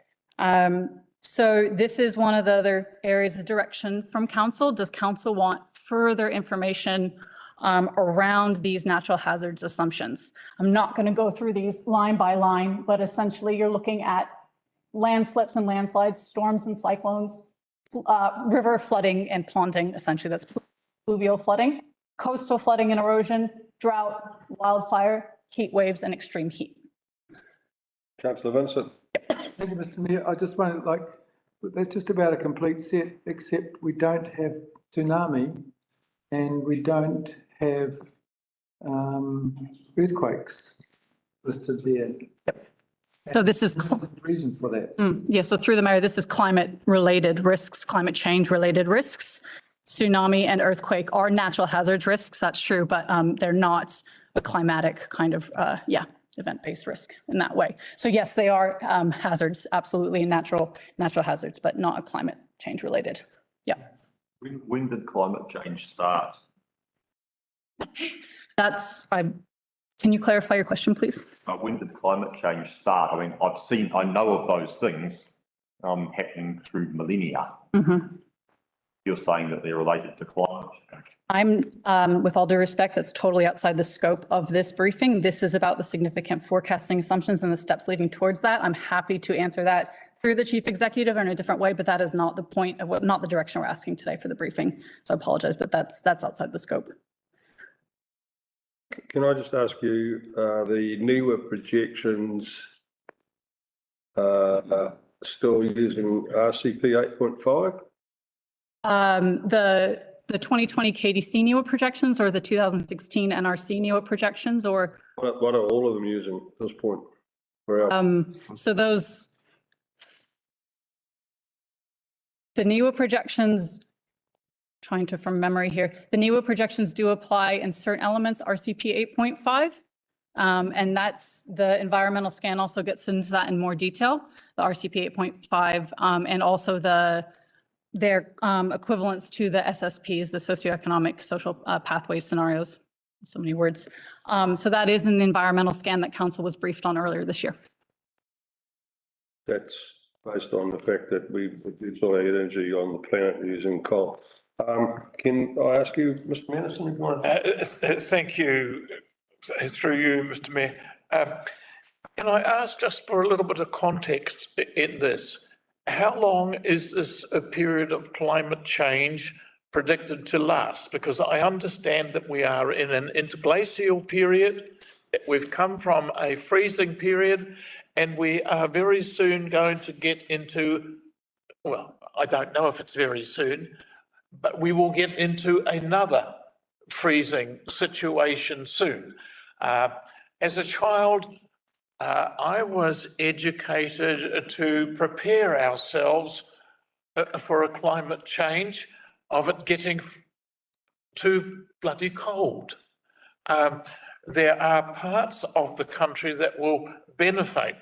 So this is one of the other areas of direction from council. Does council want further information around these natural hazards assumptions? I'm not going to go through these line by line, but essentially you're looking at landslips and landslides, storms and cyclones, river flooding and ponding, essentially that's fluvial flooding, coastal flooding and erosion, drought, wildfire, heat waves, and extreme heat. Councillor Vincent. Thank you, Mr. Mayor. I just want to that's just about a complete set, except we don't have tsunami and we don't have earthquakes listed there. So this is the reason for that. Yeah, so through the mayor, this is climate related risks, climate change related risks. Tsunami and earthquake are natural hazards risks, that's true, but they're not a climatic kind of, event-based risk in that way. So yes, they are hazards, absolutely natural hazards, but not a climate change related. Yeah. When did climate change start? Can you clarify your question, please? When did climate change start? I mean, I know of those things happening through millennia. You're saying that they're related to climate change. I'm, with all due respect, that's totally outside the scope of this briefing. This is about the significant forecasting assumptions and the steps leading towards that. I'm happy to answer that through the chief executive in a different way, but that is not the point of not the direction we're asking today for the briefing. So I apologize, but that's outside the scope. Can I just ask you, the NIWA projections still using RCP 8.5? The 2020 KDC NIWA projections or the 2016 NRC NIWA projections, or? What are all of them using at this point? So the NIWA projections, trying to from memory here, the NIWA projections do apply in certain elements, RCP 8.5. And that's the environmental scan also gets into that in more detail, the RCP 8.5, and also their equivalents to the SSPs, the socioeconomic social pathway scenarios, so many words. So that is in the environmental scan that council was briefed on earlier this year. That's based on the fact that we produce all our energy on the planet using coal. Can I ask you, Mr. Manderson, if you want to? Thank you. Through you, Mr. Mayor. Can I ask just for a little bit of context in this? How long is this a period of climate change predicted to last? Because I understand that we are in an interglacial period. We've come from a freezing period and we are very soon going to get into, well, I don't know if it's very soon, but we will get into another freezing situation soon. As a child, I was educated to prepare ourselves for a climate change of it getting too bloody cold. There are parts of the country that will benefit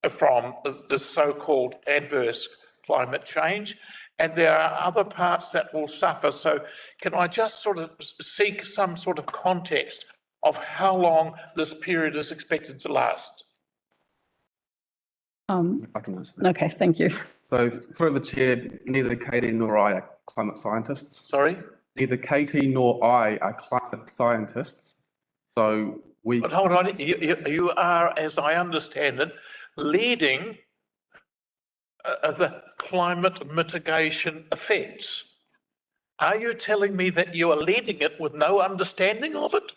from the so-called adverse climate change, and there are other parts that will suffer. So can I just sort of seek some sort of context of how long this period is expected to last? I can answer that. Okay, thank you. So through the chair, neither Katie nor I are climate scientists. Sorry? Neither Katie nor I are climate scientists. So we... But hold on, you are, as I understand it, leading the climate mitigation effects. Are you telling me that you are leading it with no understanding of it?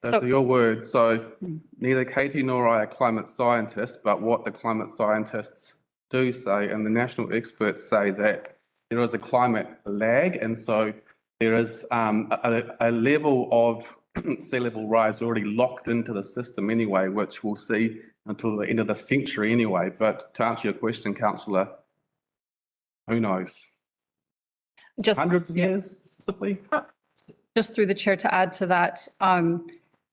Those are your words. So neither Katie nor I are climate scientists, but what the climate scientists do say, and the national experts say, that there is a climate lag, and so there is a level of sea level rise already locked into the system anyway, which we'll see until the end of the century anyway. But to answer your question, councillor, who knows? Just hundreds of years, possibly. Just through the chair to add to that,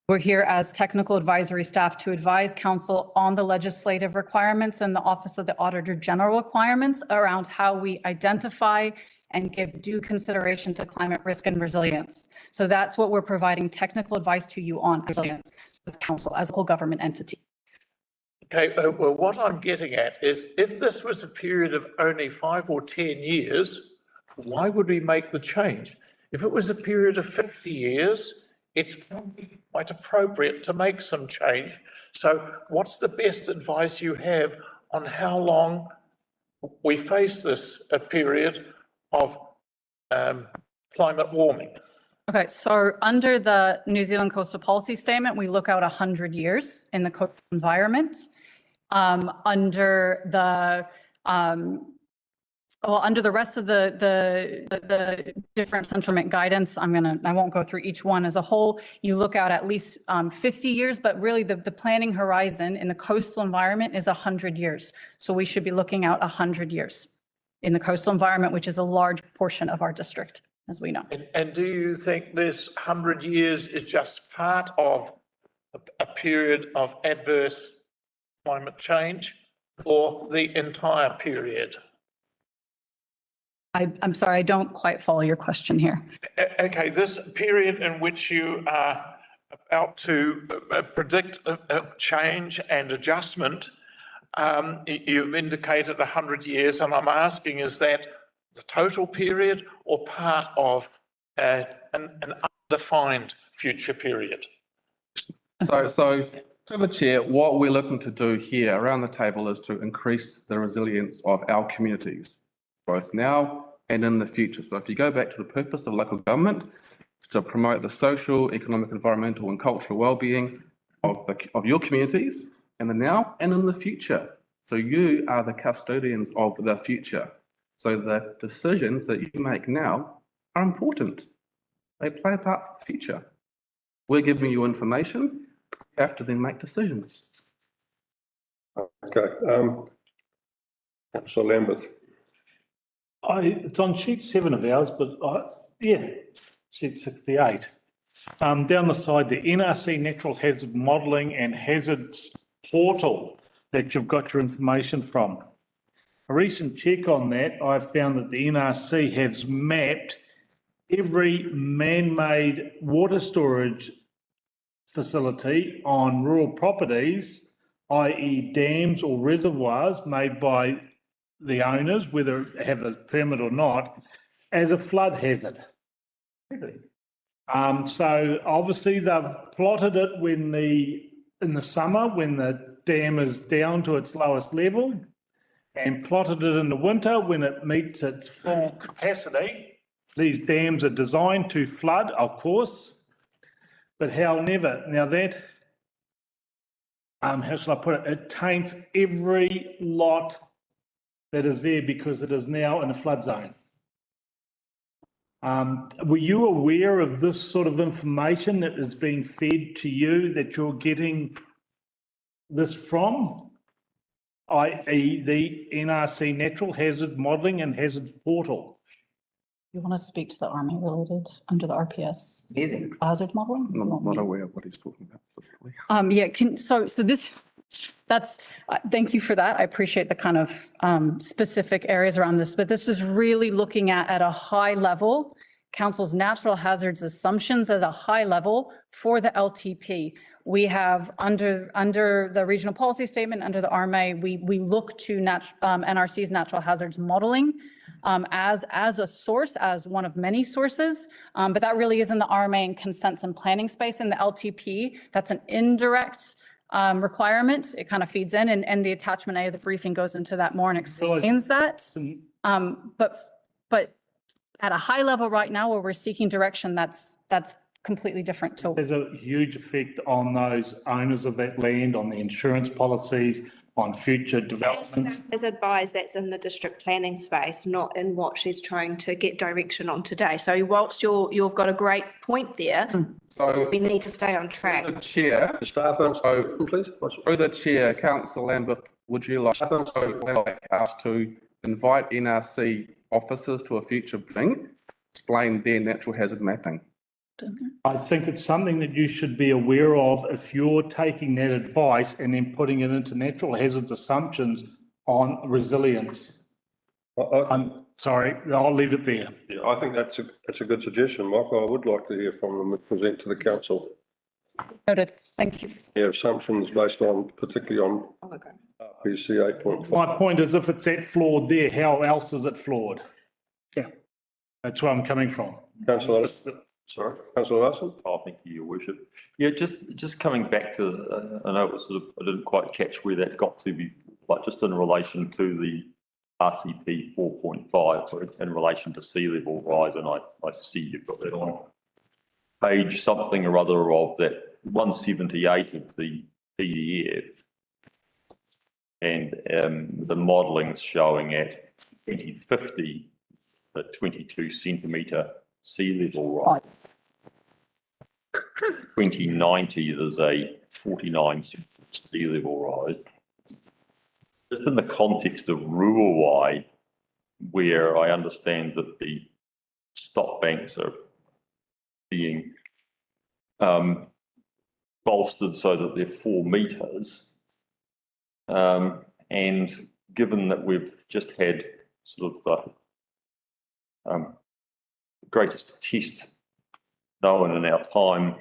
we're here as technical advisory staff to advise council on the legislative requirements and the Office of the Auditor General requirements around how we identify and give due consideration to climate risk and resilience. So that's what we're providing technical advice to you on resilience as council, as a whole government entity. Okay, well, what I'm getting at is if this was a period of only 5 or 10 years, why would we make the change? If it was a period of 50 years, it's probably quite appropriate to make some change. So what's the best advice you have on how long we face this period of climate warming? Okay, so under the New Zealand Coastal Policy Statement, we look out 100 years in the coastal environment. Under the under the rest of the different central mint guidance, I won't go through each one as a whole. You look out at least 50 years, but really the planning horizon in the coastal environment is 100 years. So we should be looking out 100 years in the coastal environment, which is a large portion of our district, as we know. And do you think this 100 years is just part of a period of adverse climate change or the entire period? I'm sorry, I don't quite follow your question here. Okay, this period in which you are about to predict a change and adjustment, you've indicated 100 years, and I'm asking, is that the total period or part of an undefined future period? So to the chair, what we're looking to do here around the table is to increase the resilience of our communities, both now and in the future. So if you go back to the purpose of local government, to promote the social, economic, environmental and cultural well-being of your communities in the now and in the future. So you are the custodians of the future. So the decisions that you make now are important. They play a part of the future. We're giving you information, you have to then make decisions. Okay, Councillor Lambeth. It's on sheet 7 of ours, but sheet 68. Down the side, the NRC Natural Hazard Modelling and Hazards Portal that you've got your information from. A recent check on that, I found that the NRC has mapped every man-made water storage facility on rural properties, i.e. dams or reservoirs made by the owners, whether they have a permit or not, as a flood hazard. So obviously they've plotted it in the summer when the dam is down to its lowest level, and plotted it in the winter when it meets its full capacity. These dams are designed to flood, of course, but however, now that, how shall I put it? It taints every lot that is there because it is now in a flood zone. Were you aware of this sort of information that is being fed to you, that you're getting this from, i.e. the NRC Natural Hazard Modelling and Hazards Portal? You want to speak to the Army related under the RPS hazard modeling? I'm not aware of what he's talking about specifically. Thank you for that. I appreciate the kind of specific areas around this, but this is really looking at a high level, Council's natural hazards assumptions at a high level for the LTP. We have under the regional policy statement, under the RMA, we look to NRC's natural hazards modeling as a source, as one of many sources, but that really is in the RMA and consents and planning space. In the LTP, that's an indirect requirement. It kind of feeds in, and the attachment A of the briefing goes into that more and explains that. But at a high level right now, where we're seeking direction, that's completely different. There's a huge effect on those owners of that land, on the insurance policies, on future developments. As advised, that's in the district planning space, not in what she's trying to get direction on today. So whilst you've got a great point there, So we need to stay on track. the chair, Staff, please. through the chair, councillor Lambeth, would you like us to invite NRC officers to a future briefing, explain their natural hazard mapping? I think it's something that you should be aware of if you're taking that advice and then putting it into natural hazards assumptions on resilience. I'm sorry, I'll leave it there. Yeah, I think that's a good suggestion, Michael. I would like to hear from them and present to the council. Noted, thank you. Yeah, assumptions based on, particularly on RPC 8.5. My point is, if it's that flawed there, how else is it flawed? Yeah, that's where I'm coming from. Councillor, sorry, Councillor Larson. Oh, thank you, Your Worship. Yeah, just coming back to, I know it was sort of, I didn't quite catch where that got to be, but just in relation to the RCP 4.5, in relation to sea level rise, and I see you've got that on page something or other of that 178 of the PDF, and the modelling's showing at 2050 the 22 centimetre sea level rise. 2090 there's a 49 centimetre sea level rise. Just in the context of Ruawai, where I understand that the stop banks are being bolstered so that they're 4 metres, and given that we've just had sort of the greatest test known in our time,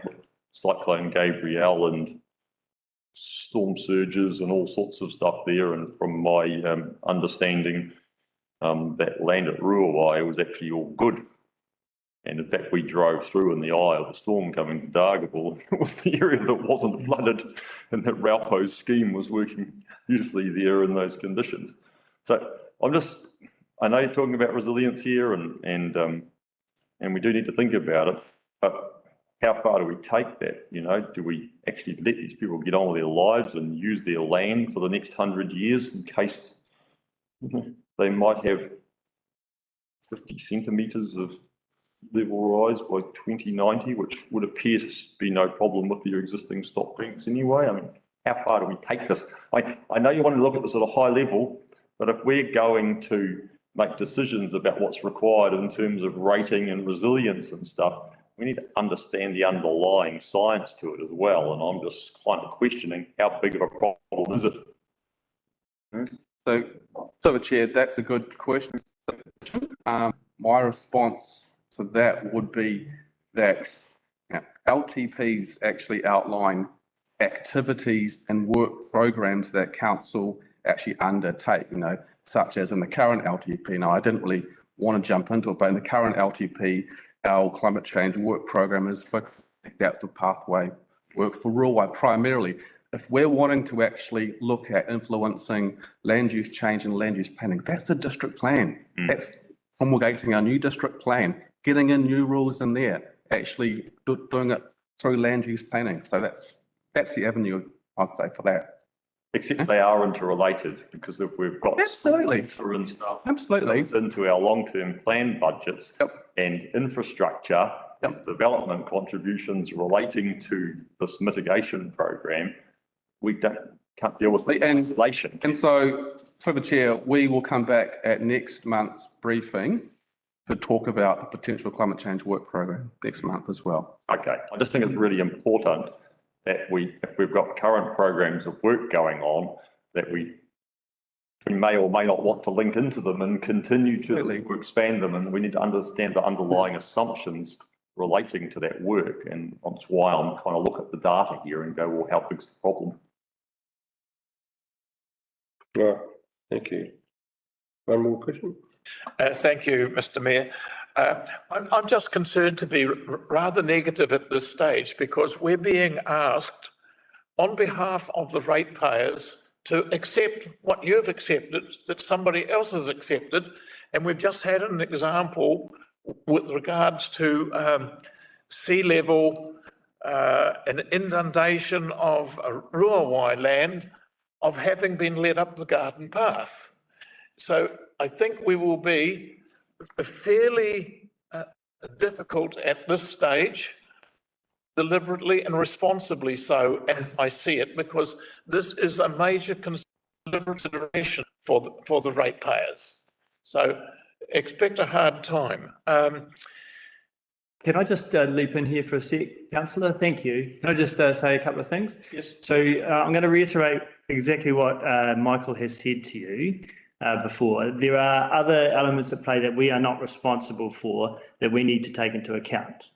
Cyclone Gabrielle and storm surges and all sorts of stuff there, and from my understanding, that land at Ruawai was actually all good. And in fact, we drove through in the eye of the storm coming to Dargaville. It was the area that wasn't flooded, and that Raupo's scheme was working beautifully there in those conditions. So I know you're talking about resilience here, and we do need to think about it, but how far do we take that? You know, do we actually let these people get on with their lives and use their land for the next 100 years in case they might have 50 centimetres of level rise by 2090, which would appear to be no problem with your existing stop banks anyway? I mean, how far do we take this? I know you want to look at this at a high level, but if we're going to make decisions about what's required in terms of rating and resilience and stuff, we need to understand the underlying science to it as well. And I'm just kind of questioning how big of a problem is it? So, the Chair, that's a good question. My response to that would be that LTPs actually outline activities and work programs that council actually undertake, you know, such as in the current LTP. Now, I didn't really want to jump into it, but in the current LTP, our climate change work program is for adaptive pathway work for Ruawai primarily. If we're wanting to actually look at influencing land use change and land use planning, that's a district plan. That's promulgating our new district plan, getting in new rules in there, actually doing it through land use planning. So that's the avenue, I'd say, for that. Except they are interrelated, because if we've got Absolutely. and stuff Absolutely. into our long-term plan budgets and infrastructure and development contributions relating to this mitigation program, we can't deal with the isolation. And so, through the Chair, we will come back at next month's briefing to talk about the potential climate change work program next month as well. Okay, I just think it's really important that if we've got current programs of work going on, that we may or may not want to link into them and continue to expand them, and we need to understand the underlying assumptions relating to that work. And that's why I'm trying to look at the data here and go, well, how big's the problem? Right, thank you. One more question? Thank you, Mr. Mayor. I'm just concerned to be rather negative at this stage, because we're being asked on behalf of the ratepayers to accept what you've accepted that somebody else has accepted. And we've just had an example with regards to sea level, an inundation of Ruawai land of having been led up the garden path. So I think we will be fairly difficult at this stage, deliberately and responsibly so, as I see it, because this is a major consideration for the ratepayers. So expect a hard time. Can I just leap in here for a sec, councillor? Thank you. Can I just say a couple of things? Yes. So I'm going to reiterate exactly what Michael has said to you before. There are other elements at play that we are not responsible for that we need to take into account.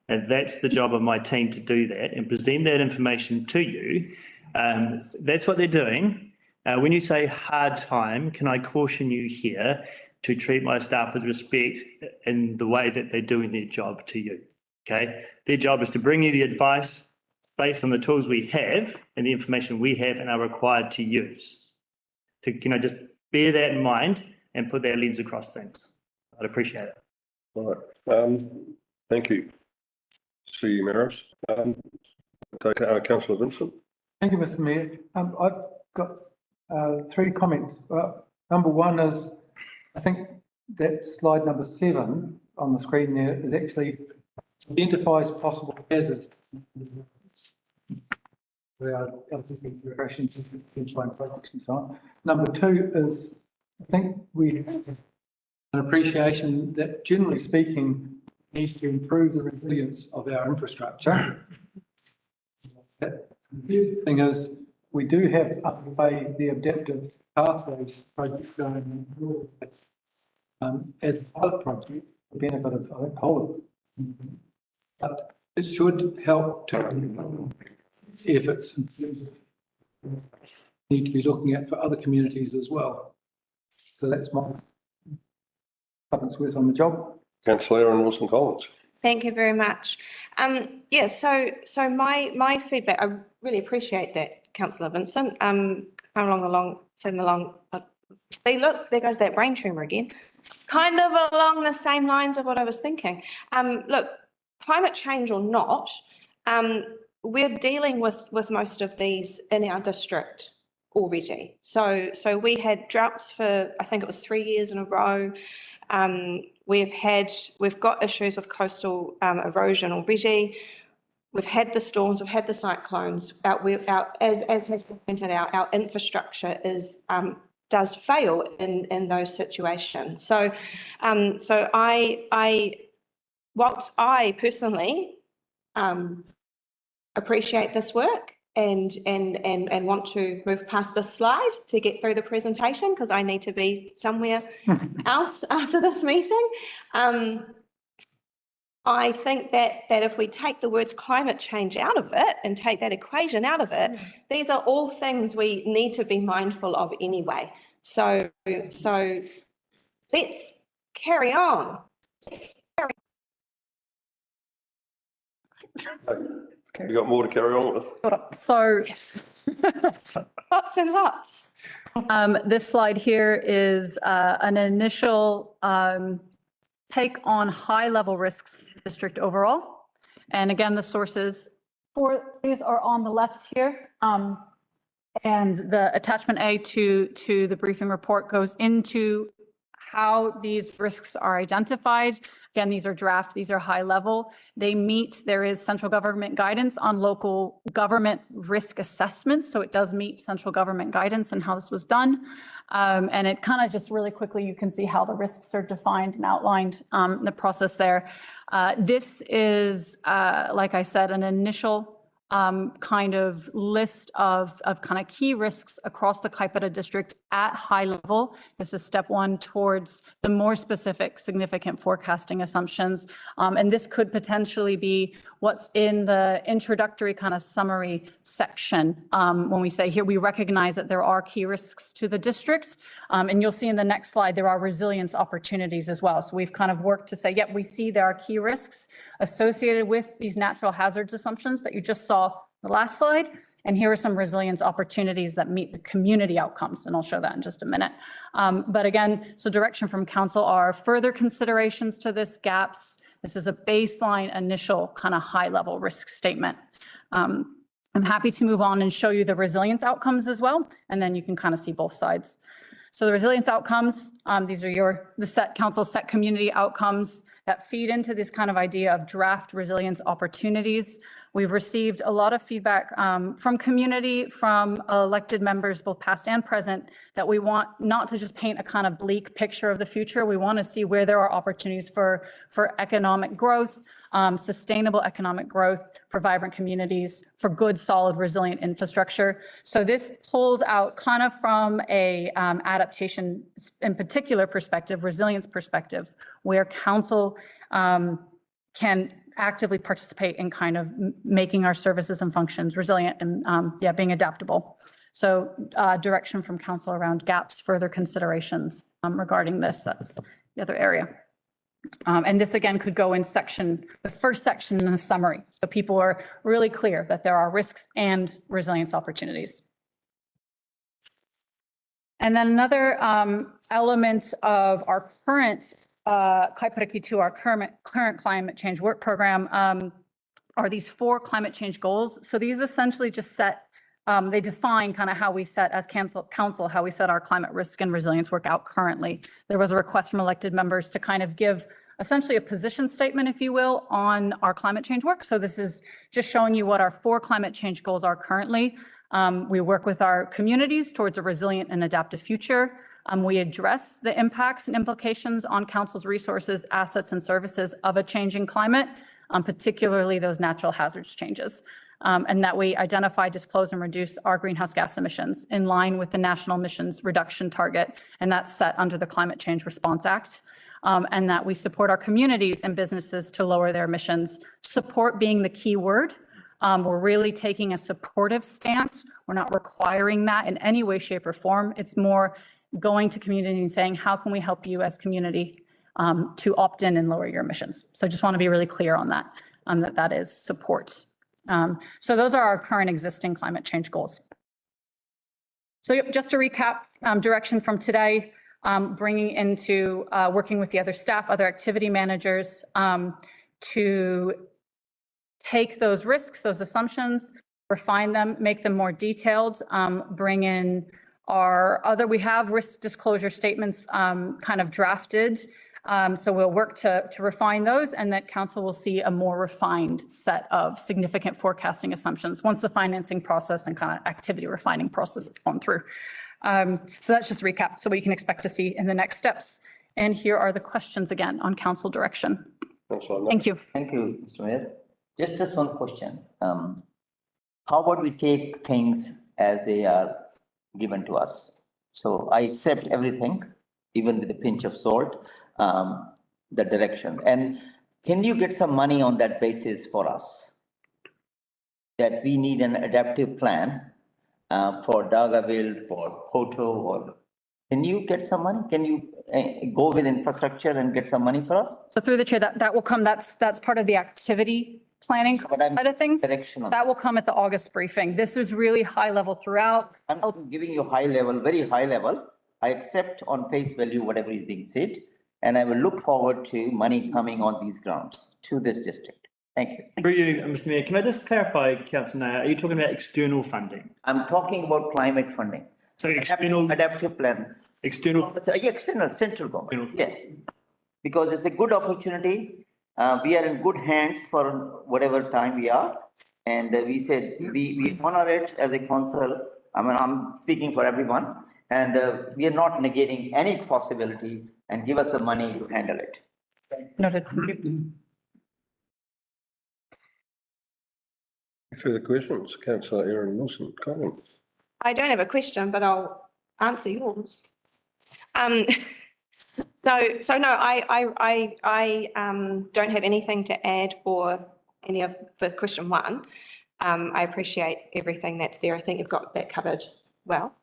And that's the job of my team to do that and present that information to you. That's what they're doing. When you say hard time, can I caution you here to treat my staff with respect in the way that they're doing their job to you, okay? Their job is to bring you the advice based on the tools we have and the information we have and are required to use. So, just bear that in mind and put that lens across things. I'd appreciate it. All right. Thank you. See you, Maris. Councillor Vincent. Thank you, Mr. Mayor. I've got 3 comments. Number one is, I think that slide number 7 on the screen there is actually identifies possible hazards. Where progression projects and so on. Number 2 is, I think we have an appreciation that, generally speaking, needs to improve the resilience of our infrastructure. The third thing is, we do have underway the adaptive pathways project going as part of the project, the benefit of the whole of it. But it should help to efforts in terms of need to be looking at for other communities as well. So that's my comments with on the job. Councillor Erin Wilson-Collins. Thank you very much. Yeah, so my feedback, I really appreciate that, Councillor Vincent. See, look, there goes that brain tumour again. Kind of along the same lines of what I was thinking. Look, climate change or not, we're dealing with most of these in our district already. So we had droughts for, I think it was 3 years in a row. We've got issues with coastal erosion already. We've had the storms, we've had the cyclones. As has been pointed out, our infrastructure does fail in those situations. So whilst I personally appreciate this work and want to move past this slide to get through the presentation because I need to be somewhere else after this meeting. I think that if we take the words climate change out of it and take that equation out of it, these are all things we need to be mindful of anyway. So let's carry on. You got more to carry on with? So lots and lots. This slide here is an initial take on high-level risks district overall. And again, the sources for these are on the left here. And the attachment A to the briefing report goes into how these risks are identified. Again, these are draft, these are high level. There is central government guidance on local government risk assessments. So it does meet central government guidance and how this was done. And it kind of just really quickly, you can see how the risks are defined and outlined in the process there. This is, like I said, an initial kind of list of kind of key risks across the Kaipara district at high level. This is step 1 towards the more specific significant forecasting assumptions. And this could potentially be what's in the introductory kind of summary section. When we say here, we recognize that there are key risks to the district. And you'll see in the next slide, there are resilience opportunities as well. So we've kind of worked to say, yep, we see there are key risks associated with these natural hazards assumptions that you just saw the last slide. And here are some resilience opportunities that meet the community outcomes. And I'll show that in just a minute. But again, so direction from council are further considerations to this gaps. This is a baseline initial kind of high level risk statement. And I'm happy to move on and show you the resilience outcomes as well, and then you can kind of see both sides. So the resilience outcomes, these are council set community outcomes that feed into this kind of idea of draft resilience opportunities. We've received a lot of feedback from community, from elected members, both past and present, that we want not to just paint a kind of bleak picture of the future. We want to see where there are opportunities for economic growth, sustainable economic growth, for vibrant communities, for good, solid, resilient infrastructure. So this pulls out kind of from a adaptation in particular perspective, resilience perspective, where council can actively participate in kind of making our services and functions resilient and being adaptable. So direction from council around gaps, further considerations regarding this, that's the other area. And this again could go in the first section in the summary. So people are really clear that there are risks and resilience opportunities. And then another element of our current Kaipara Q2, our current climate change work program, are these 4 climate change goals. So these essentially just set, they define kind of how we set as council, how we set our climate risk and resilience work out currently. There was a request from elected members to kind of give essentially a position statement, if you will, on our climate change work. So this is just showing you what our 4 climate change goals are currently. We work with our communities towards a resilient and adaptive future. We address the impacts and implications on council's resources, assets, and services of a changing climate, particularly those natural hazards changes. And that we identify, disclose, and reduce our greenhouse gas emissions in line with the national emissions reduction target, and that's set under the Climate Change Response Act. And that we support our communities and businesses to lower their emissions. Support being the key word. We're really taking a supportive stance. We're not requiring that in any way, shape, or form. It's more going to community and saying, how can we help you as community to opt in and lower your emissions? So I just want to be really clear on that, that is support. So those are our current existing climate change goals. So yep, just to recap, direction from today, bringing into working with the other staff, other activity managers to take those risks, those assumptions, refine them, make them more detailed, bring in we have risk disclosure statements kind of drafted. So we'll work to refine those, and that council will see a more refined set of significant forecasting assumptions once the financing process and kind of activity refining process has gone through. So that's just a recap. So what you can expect to see in the next steps. And here are the questions again on council direction. Thank you. Thank you, Mr. Mayor. Just one question. How about we take things as they are given to us? So I accept everything, even with a pinch of salt, the direction. And can you get some money on that basis for us? That we need an adaptive plan for Dargaville, for Koto, or can you get some money? Can you go with infrastructure and get some money for us? So through the chair, that will come, that's part of the activity planning side of things. That will come at the August briefing. This is really high level throughout. I'm giving you high level, very high level. I accept on face value whatever is being said, and I will look forward to money coming on these grounds to this district. Thank you. Through you, Mr. Mayor, can I just clarify, Councillor Nair, are you talking about external funding? I'm talking about climate funding. So external adaptive plan. External. Yeah, external, central government. Yeah, because it's a good opportunity. We are in good hands for whatever time we are, and we said we honor it as a council. I mean, I'm speaking for everyone, and we are not negating any possibility, and give us the money to handle it. Noted. Thank you. Further questions, Councillor Erin Wilson, comments? I don't have a question, but I'll answer yours. So no, I don't have anything to add for question 1. I appreciate everything that's there. I think you've got that covered well.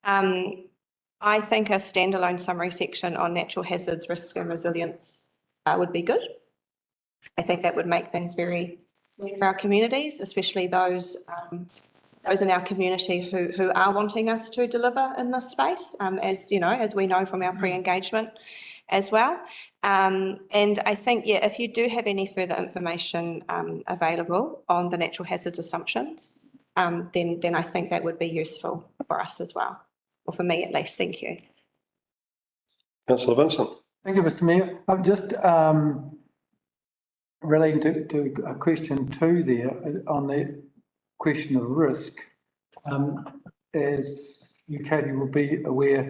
I think a standalone summary section on natural hazards, risks and resilience would be good. I think that would make things very clear for our communities, especially those in our community who are wanting us to deliver in this space, as you know, as we know from our pre-engagement as well. And I think, yeah, if you do have any further information available on the natural hazards assumptions, then I think that would be useful for us as well, or for me at least. Thank you. Councillor Vincent. Thank you, Mr Mayor. I'm just relating to a question two there on the question of risk. As you, Katie, will be aware,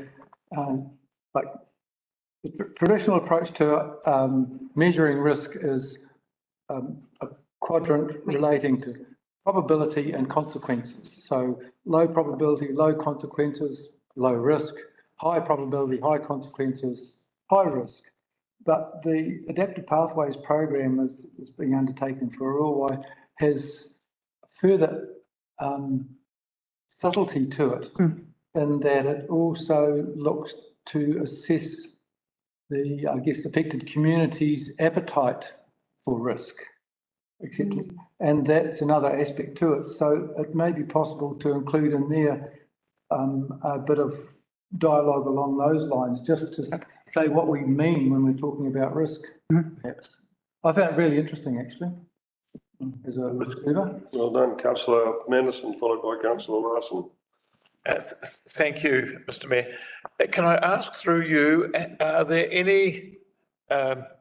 like the traditional approach to measuring risk is a quadrant relating to probability and consequences. So low probability, low consequences, low risk, high probability, high consequences, high risk. But the Adaptive Pathways program is being undertaken for Ruawai has further subtlety to it, in that it also looks to assess the, I guess, affected communities' appetite for risk, etc. And that's another aspect to it. So it may be possible to include in there a bit of dialogue along those lines, just to say what we mean when we're talking about risk, perhaps. I found it really interesting, actually, as a observer. Well done, Councillor Manderson, followed by Councillor Larson. Thank you, Mr Mayor. Can I ask through you, are there any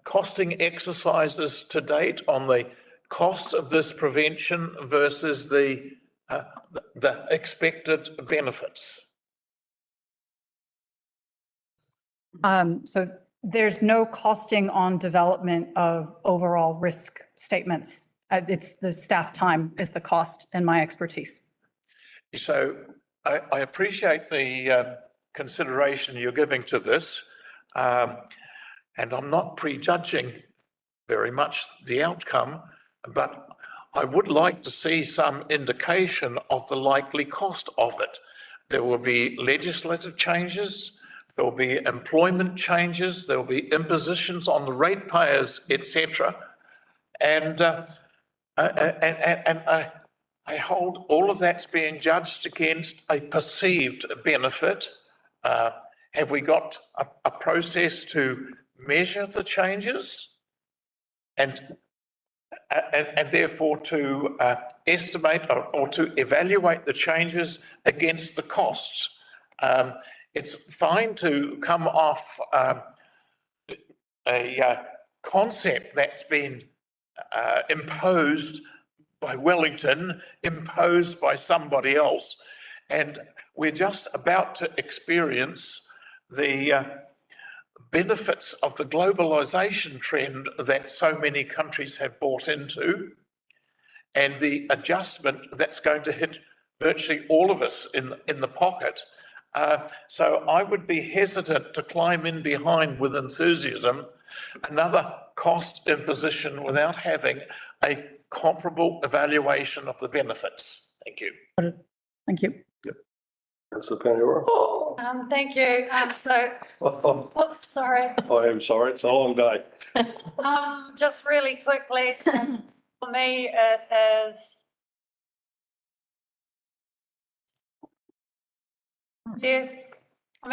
costing exercises to date on the cost of this prevention versus the expected benefits? So there's no costing on development of overall risk statements. It's the staff time is the cost and my expertise. So I appreciate the consideration you're giving to this, and I'm not prejudging very much the outcome, but I would like to see some indication of the likely cost of it. There will be legislative changes, there will be employment changes, there will be impositions on the ratepayers, etc. And I hold all of that's being judged against a perceived benefit. Have we got a process to measure the changes and therefore to estimate or to evaluate the changes against the costs? It's fine to come off a concept that's been imposed by Wellington, imposed by somebody else, and we're just about to experience the benefits of the globalization trend that so many countries have bought into, and the adjustment that's going to hit virtually all of us in the pocket. So I would be hesitant to climb in behind with enthusiasm another cost imposition without having a comparable evaluation of the benefits. Thank you. Thank you. Councillor Paniora. Thank you. Oops, sorry. I am sorry, it's a long day. Just really quickly, so for me, it is yes, no,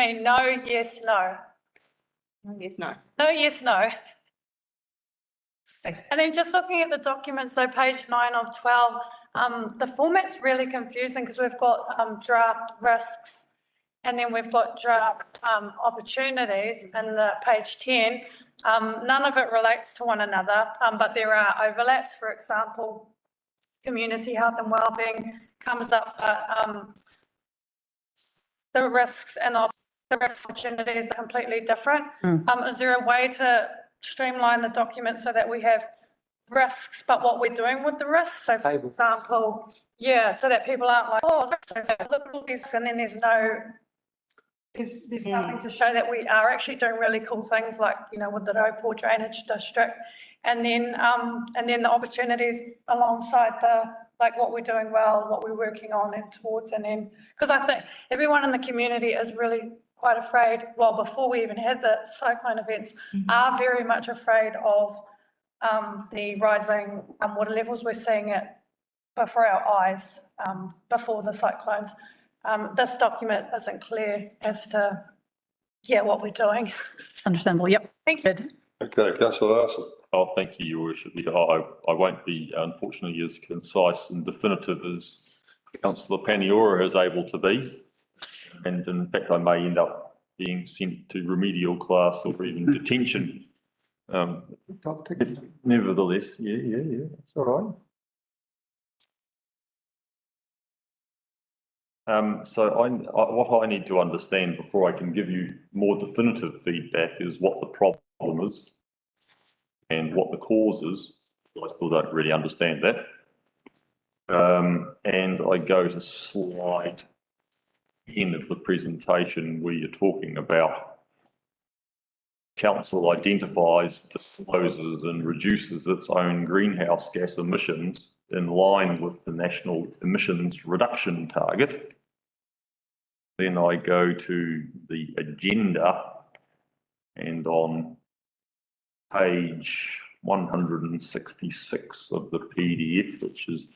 yes, no. No, yes, no. No, yes, no. And then just looking at the document, so page 9 of 12, the format's really confusing because we've got draft risks and then we've got draft opportunities in the page 10. None of it relates to one another, but there are overlaps. For example, community health and wellbeing comes up, the risks and the risk opportunities are completely different. Is there a way to streamline the document so that we have risks, but what we're doing with the risks? So for example, so that people aren't like, oh, look at this, and then there's nothing to show that we are actually doing really cool things like, with the Ropor Drainage District. And then the opportunities alongside like what we're doing well, what we're working on and towards, and then, because I think everyone in the community is really quite afraid, well, before we even had the cyclone events, are very much afraid of the rising water levels. We're seeing it before our eyes before the cyclones. This document isn't clear as to, what we're doing. Understandable, yep. Thank you. Okay, Councillor Larson. Oh, thank you, Your Worship. I won't be, unfortunately, as concise and definitive as Councillor Paniora is able to be. And in fact, I may end up being sent to remedial class or even detention. Nevertheless, yeah, it's all right. So what I need to understand before I can give you more definitive feedback is what the problem is and what the cause is. I still don't really understand that. And I go to slide 10 of the presentation where you're talking about council identifies, discloses and reduces its own greenhouse gas emissions in line with the national emissions reduction target. Then I go to the agenda, and on page 166 of the PDF, which is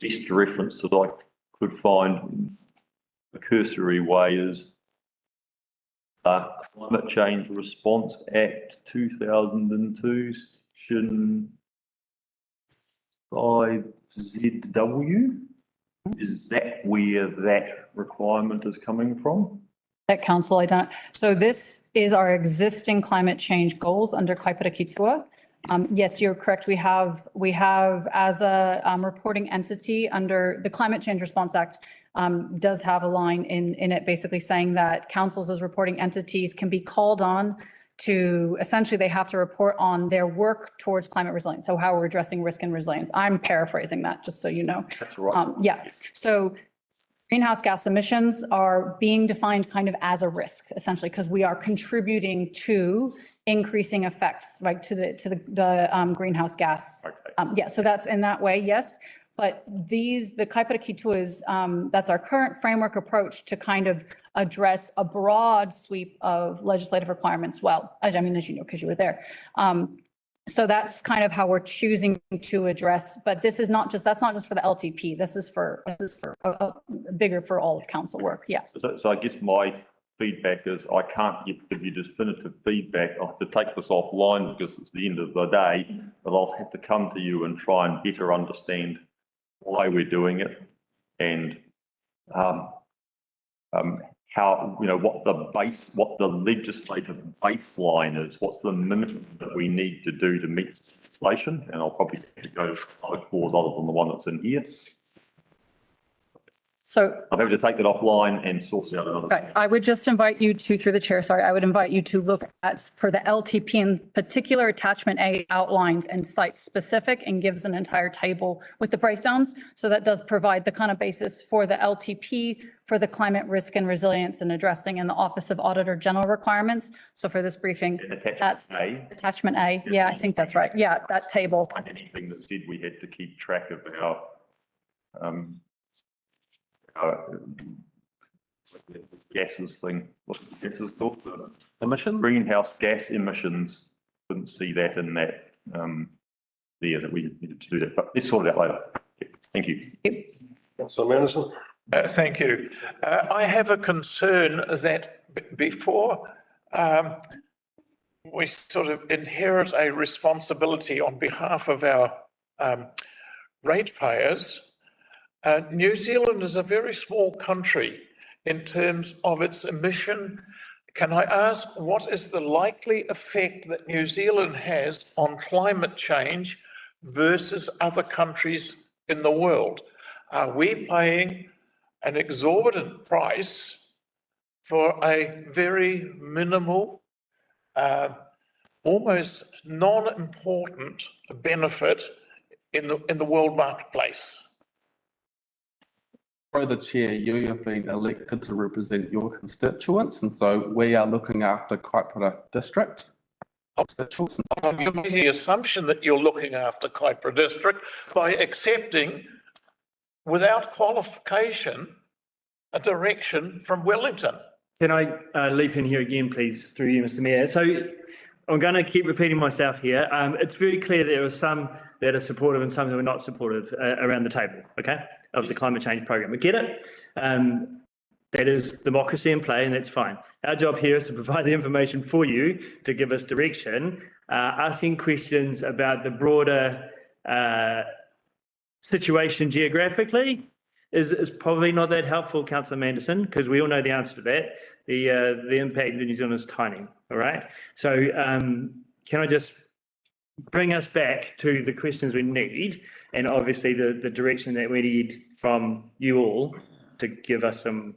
the best reference that I could find a cursory way, is Climate Change Response Act 2002, section 5ZW. Is that where that requirement is coming from? At council, I don't. So this is our existing climate change goals under Kaipara Kitua. Yes, you're correct. We have as a reporting entity under the Climate Change Response Act, does have a line in it basically saying that councils as reporting entities can be called on to, essentially they have to report on their work towards climate resilience. So how we're addressing risk and resilience. I'm paraphrasing that just so you know. That's right. Yeah. So greenhouse gas emissions are being defined kind of as a risk, essentially, because we are contributing to increasing effects, right, to the greenhouse gas. Okay. Yeah, so that's in that way, yes. But the Kaipara Kitua is, that's our current framework approach to kind of address a broad sweep of legislative requirements. Well, as you know, because you were there. So that's kind of how we're choosing to address, but this is not just, that's not just for the LTP. This is for bigger for all of council work. Yes. So I guess my feedback is I can't give you definitive feedback. I'll have to take this offline because it's the end of the day, but I'll have to come to you and try and better understand why we're doing it and how, what the legislative baseline is, what's the minimum that we need to do to meet legislation, and I'll probably have to go to other clause other than the one that's in here. So I'm able to take that offline and source out another. right, I would just invite you to, through the chair, sorry, I would invite you to look at, for the LTP in particular, attachment A outlines and cites specific and gives an entire table with the breakdowns. So that does provide the kind of basis for the LTP, for the climate risk and resilience and addressing in the Office of Auditor General requirements. So for this briefing, that's attachment A. Yeah, I think that's right. Yeah, that table. Anything that said we had to keep track of our gases thing. What's the gases called? Emissions? Greenhouse gas emissions. Couldn't see that in that there that we needed to do that, but let's sort it out later. Thank you. Councillor Manderson. Thank you. I have a concern that before we sort of inherit a responsibility on behalf of our ratepayers, New Zealand is a very small country in terms of its emission. Can I ask, what is the likely effect that New Zealand has on climate change versus other countries in the world? Are we paying an exorbitant price for a very minimal, almost non-important benefit in the world marketplace? Through the chair, you have been elected to represent your constituents, and so we are looking after Kaipara District constituents. You're making the assumption that you're looking after Kaipara District by accepting, without qualification, a direction from Wellington. Can I leap in here again, please, through you, Mr. Mayor? So I'm going to keep repeating myself here. It's very clear there are some that are supportive and some that are not supportive around the table, okay, of the climate change program. We get it. That is democracy in play, and that's fine. Our job here is to provide the information for you to give us direction, asking questions about the broader situation geographically. is probably not that helpful, councillor Manderson, because we all know the answer to that. The impact in New Zealand is tiny, all right? So can I just bring us back to the questions we need and obviously the direction that we need from you all to give us some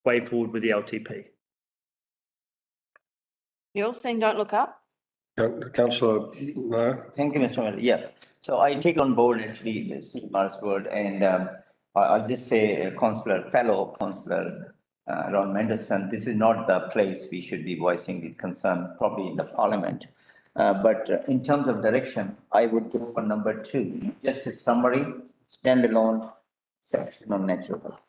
way forward with the LTP. You're all saying don't look up? Councillor, no? Thank you, Mr. Mayor. Yeah, so I take on board actually this last word, and I'll just say, fellow councillor Ron Mendelson, this is not the place we should be voicing this concern, probably in the parliament. But in terms of direction, I would go for number 2, just a summary, standalone section on natural health.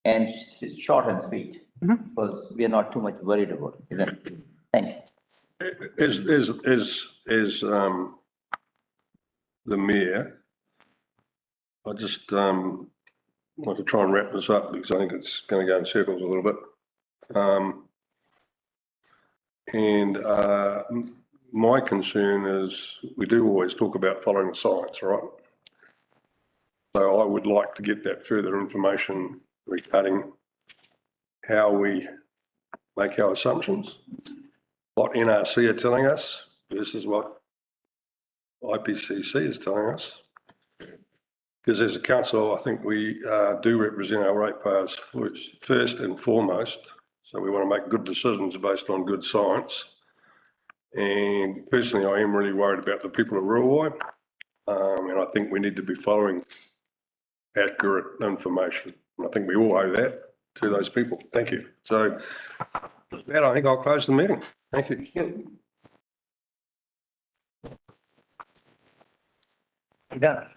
And it's short and sweet, because we are not too much worried about it, isn't it? Thank you. Is the mayor, I just want to try and wrap this up because I think it's going to go in circles a little bit. My concern is we do always talk about following the science, right? So I would like to get that further information regarding how we make our assumptions, what NRC are telling us versus what IPCC is telling us. Because as a council, I think we do represent our ratepayers first and foremost. So we want to make good decisions based on good science. And personally, I am really worried about the people of Ruawai. And I think we need to be following accurate information. And I think we all owe that to those people. Thank you. So with that, I think I'll close the meeting. Thank you. Done.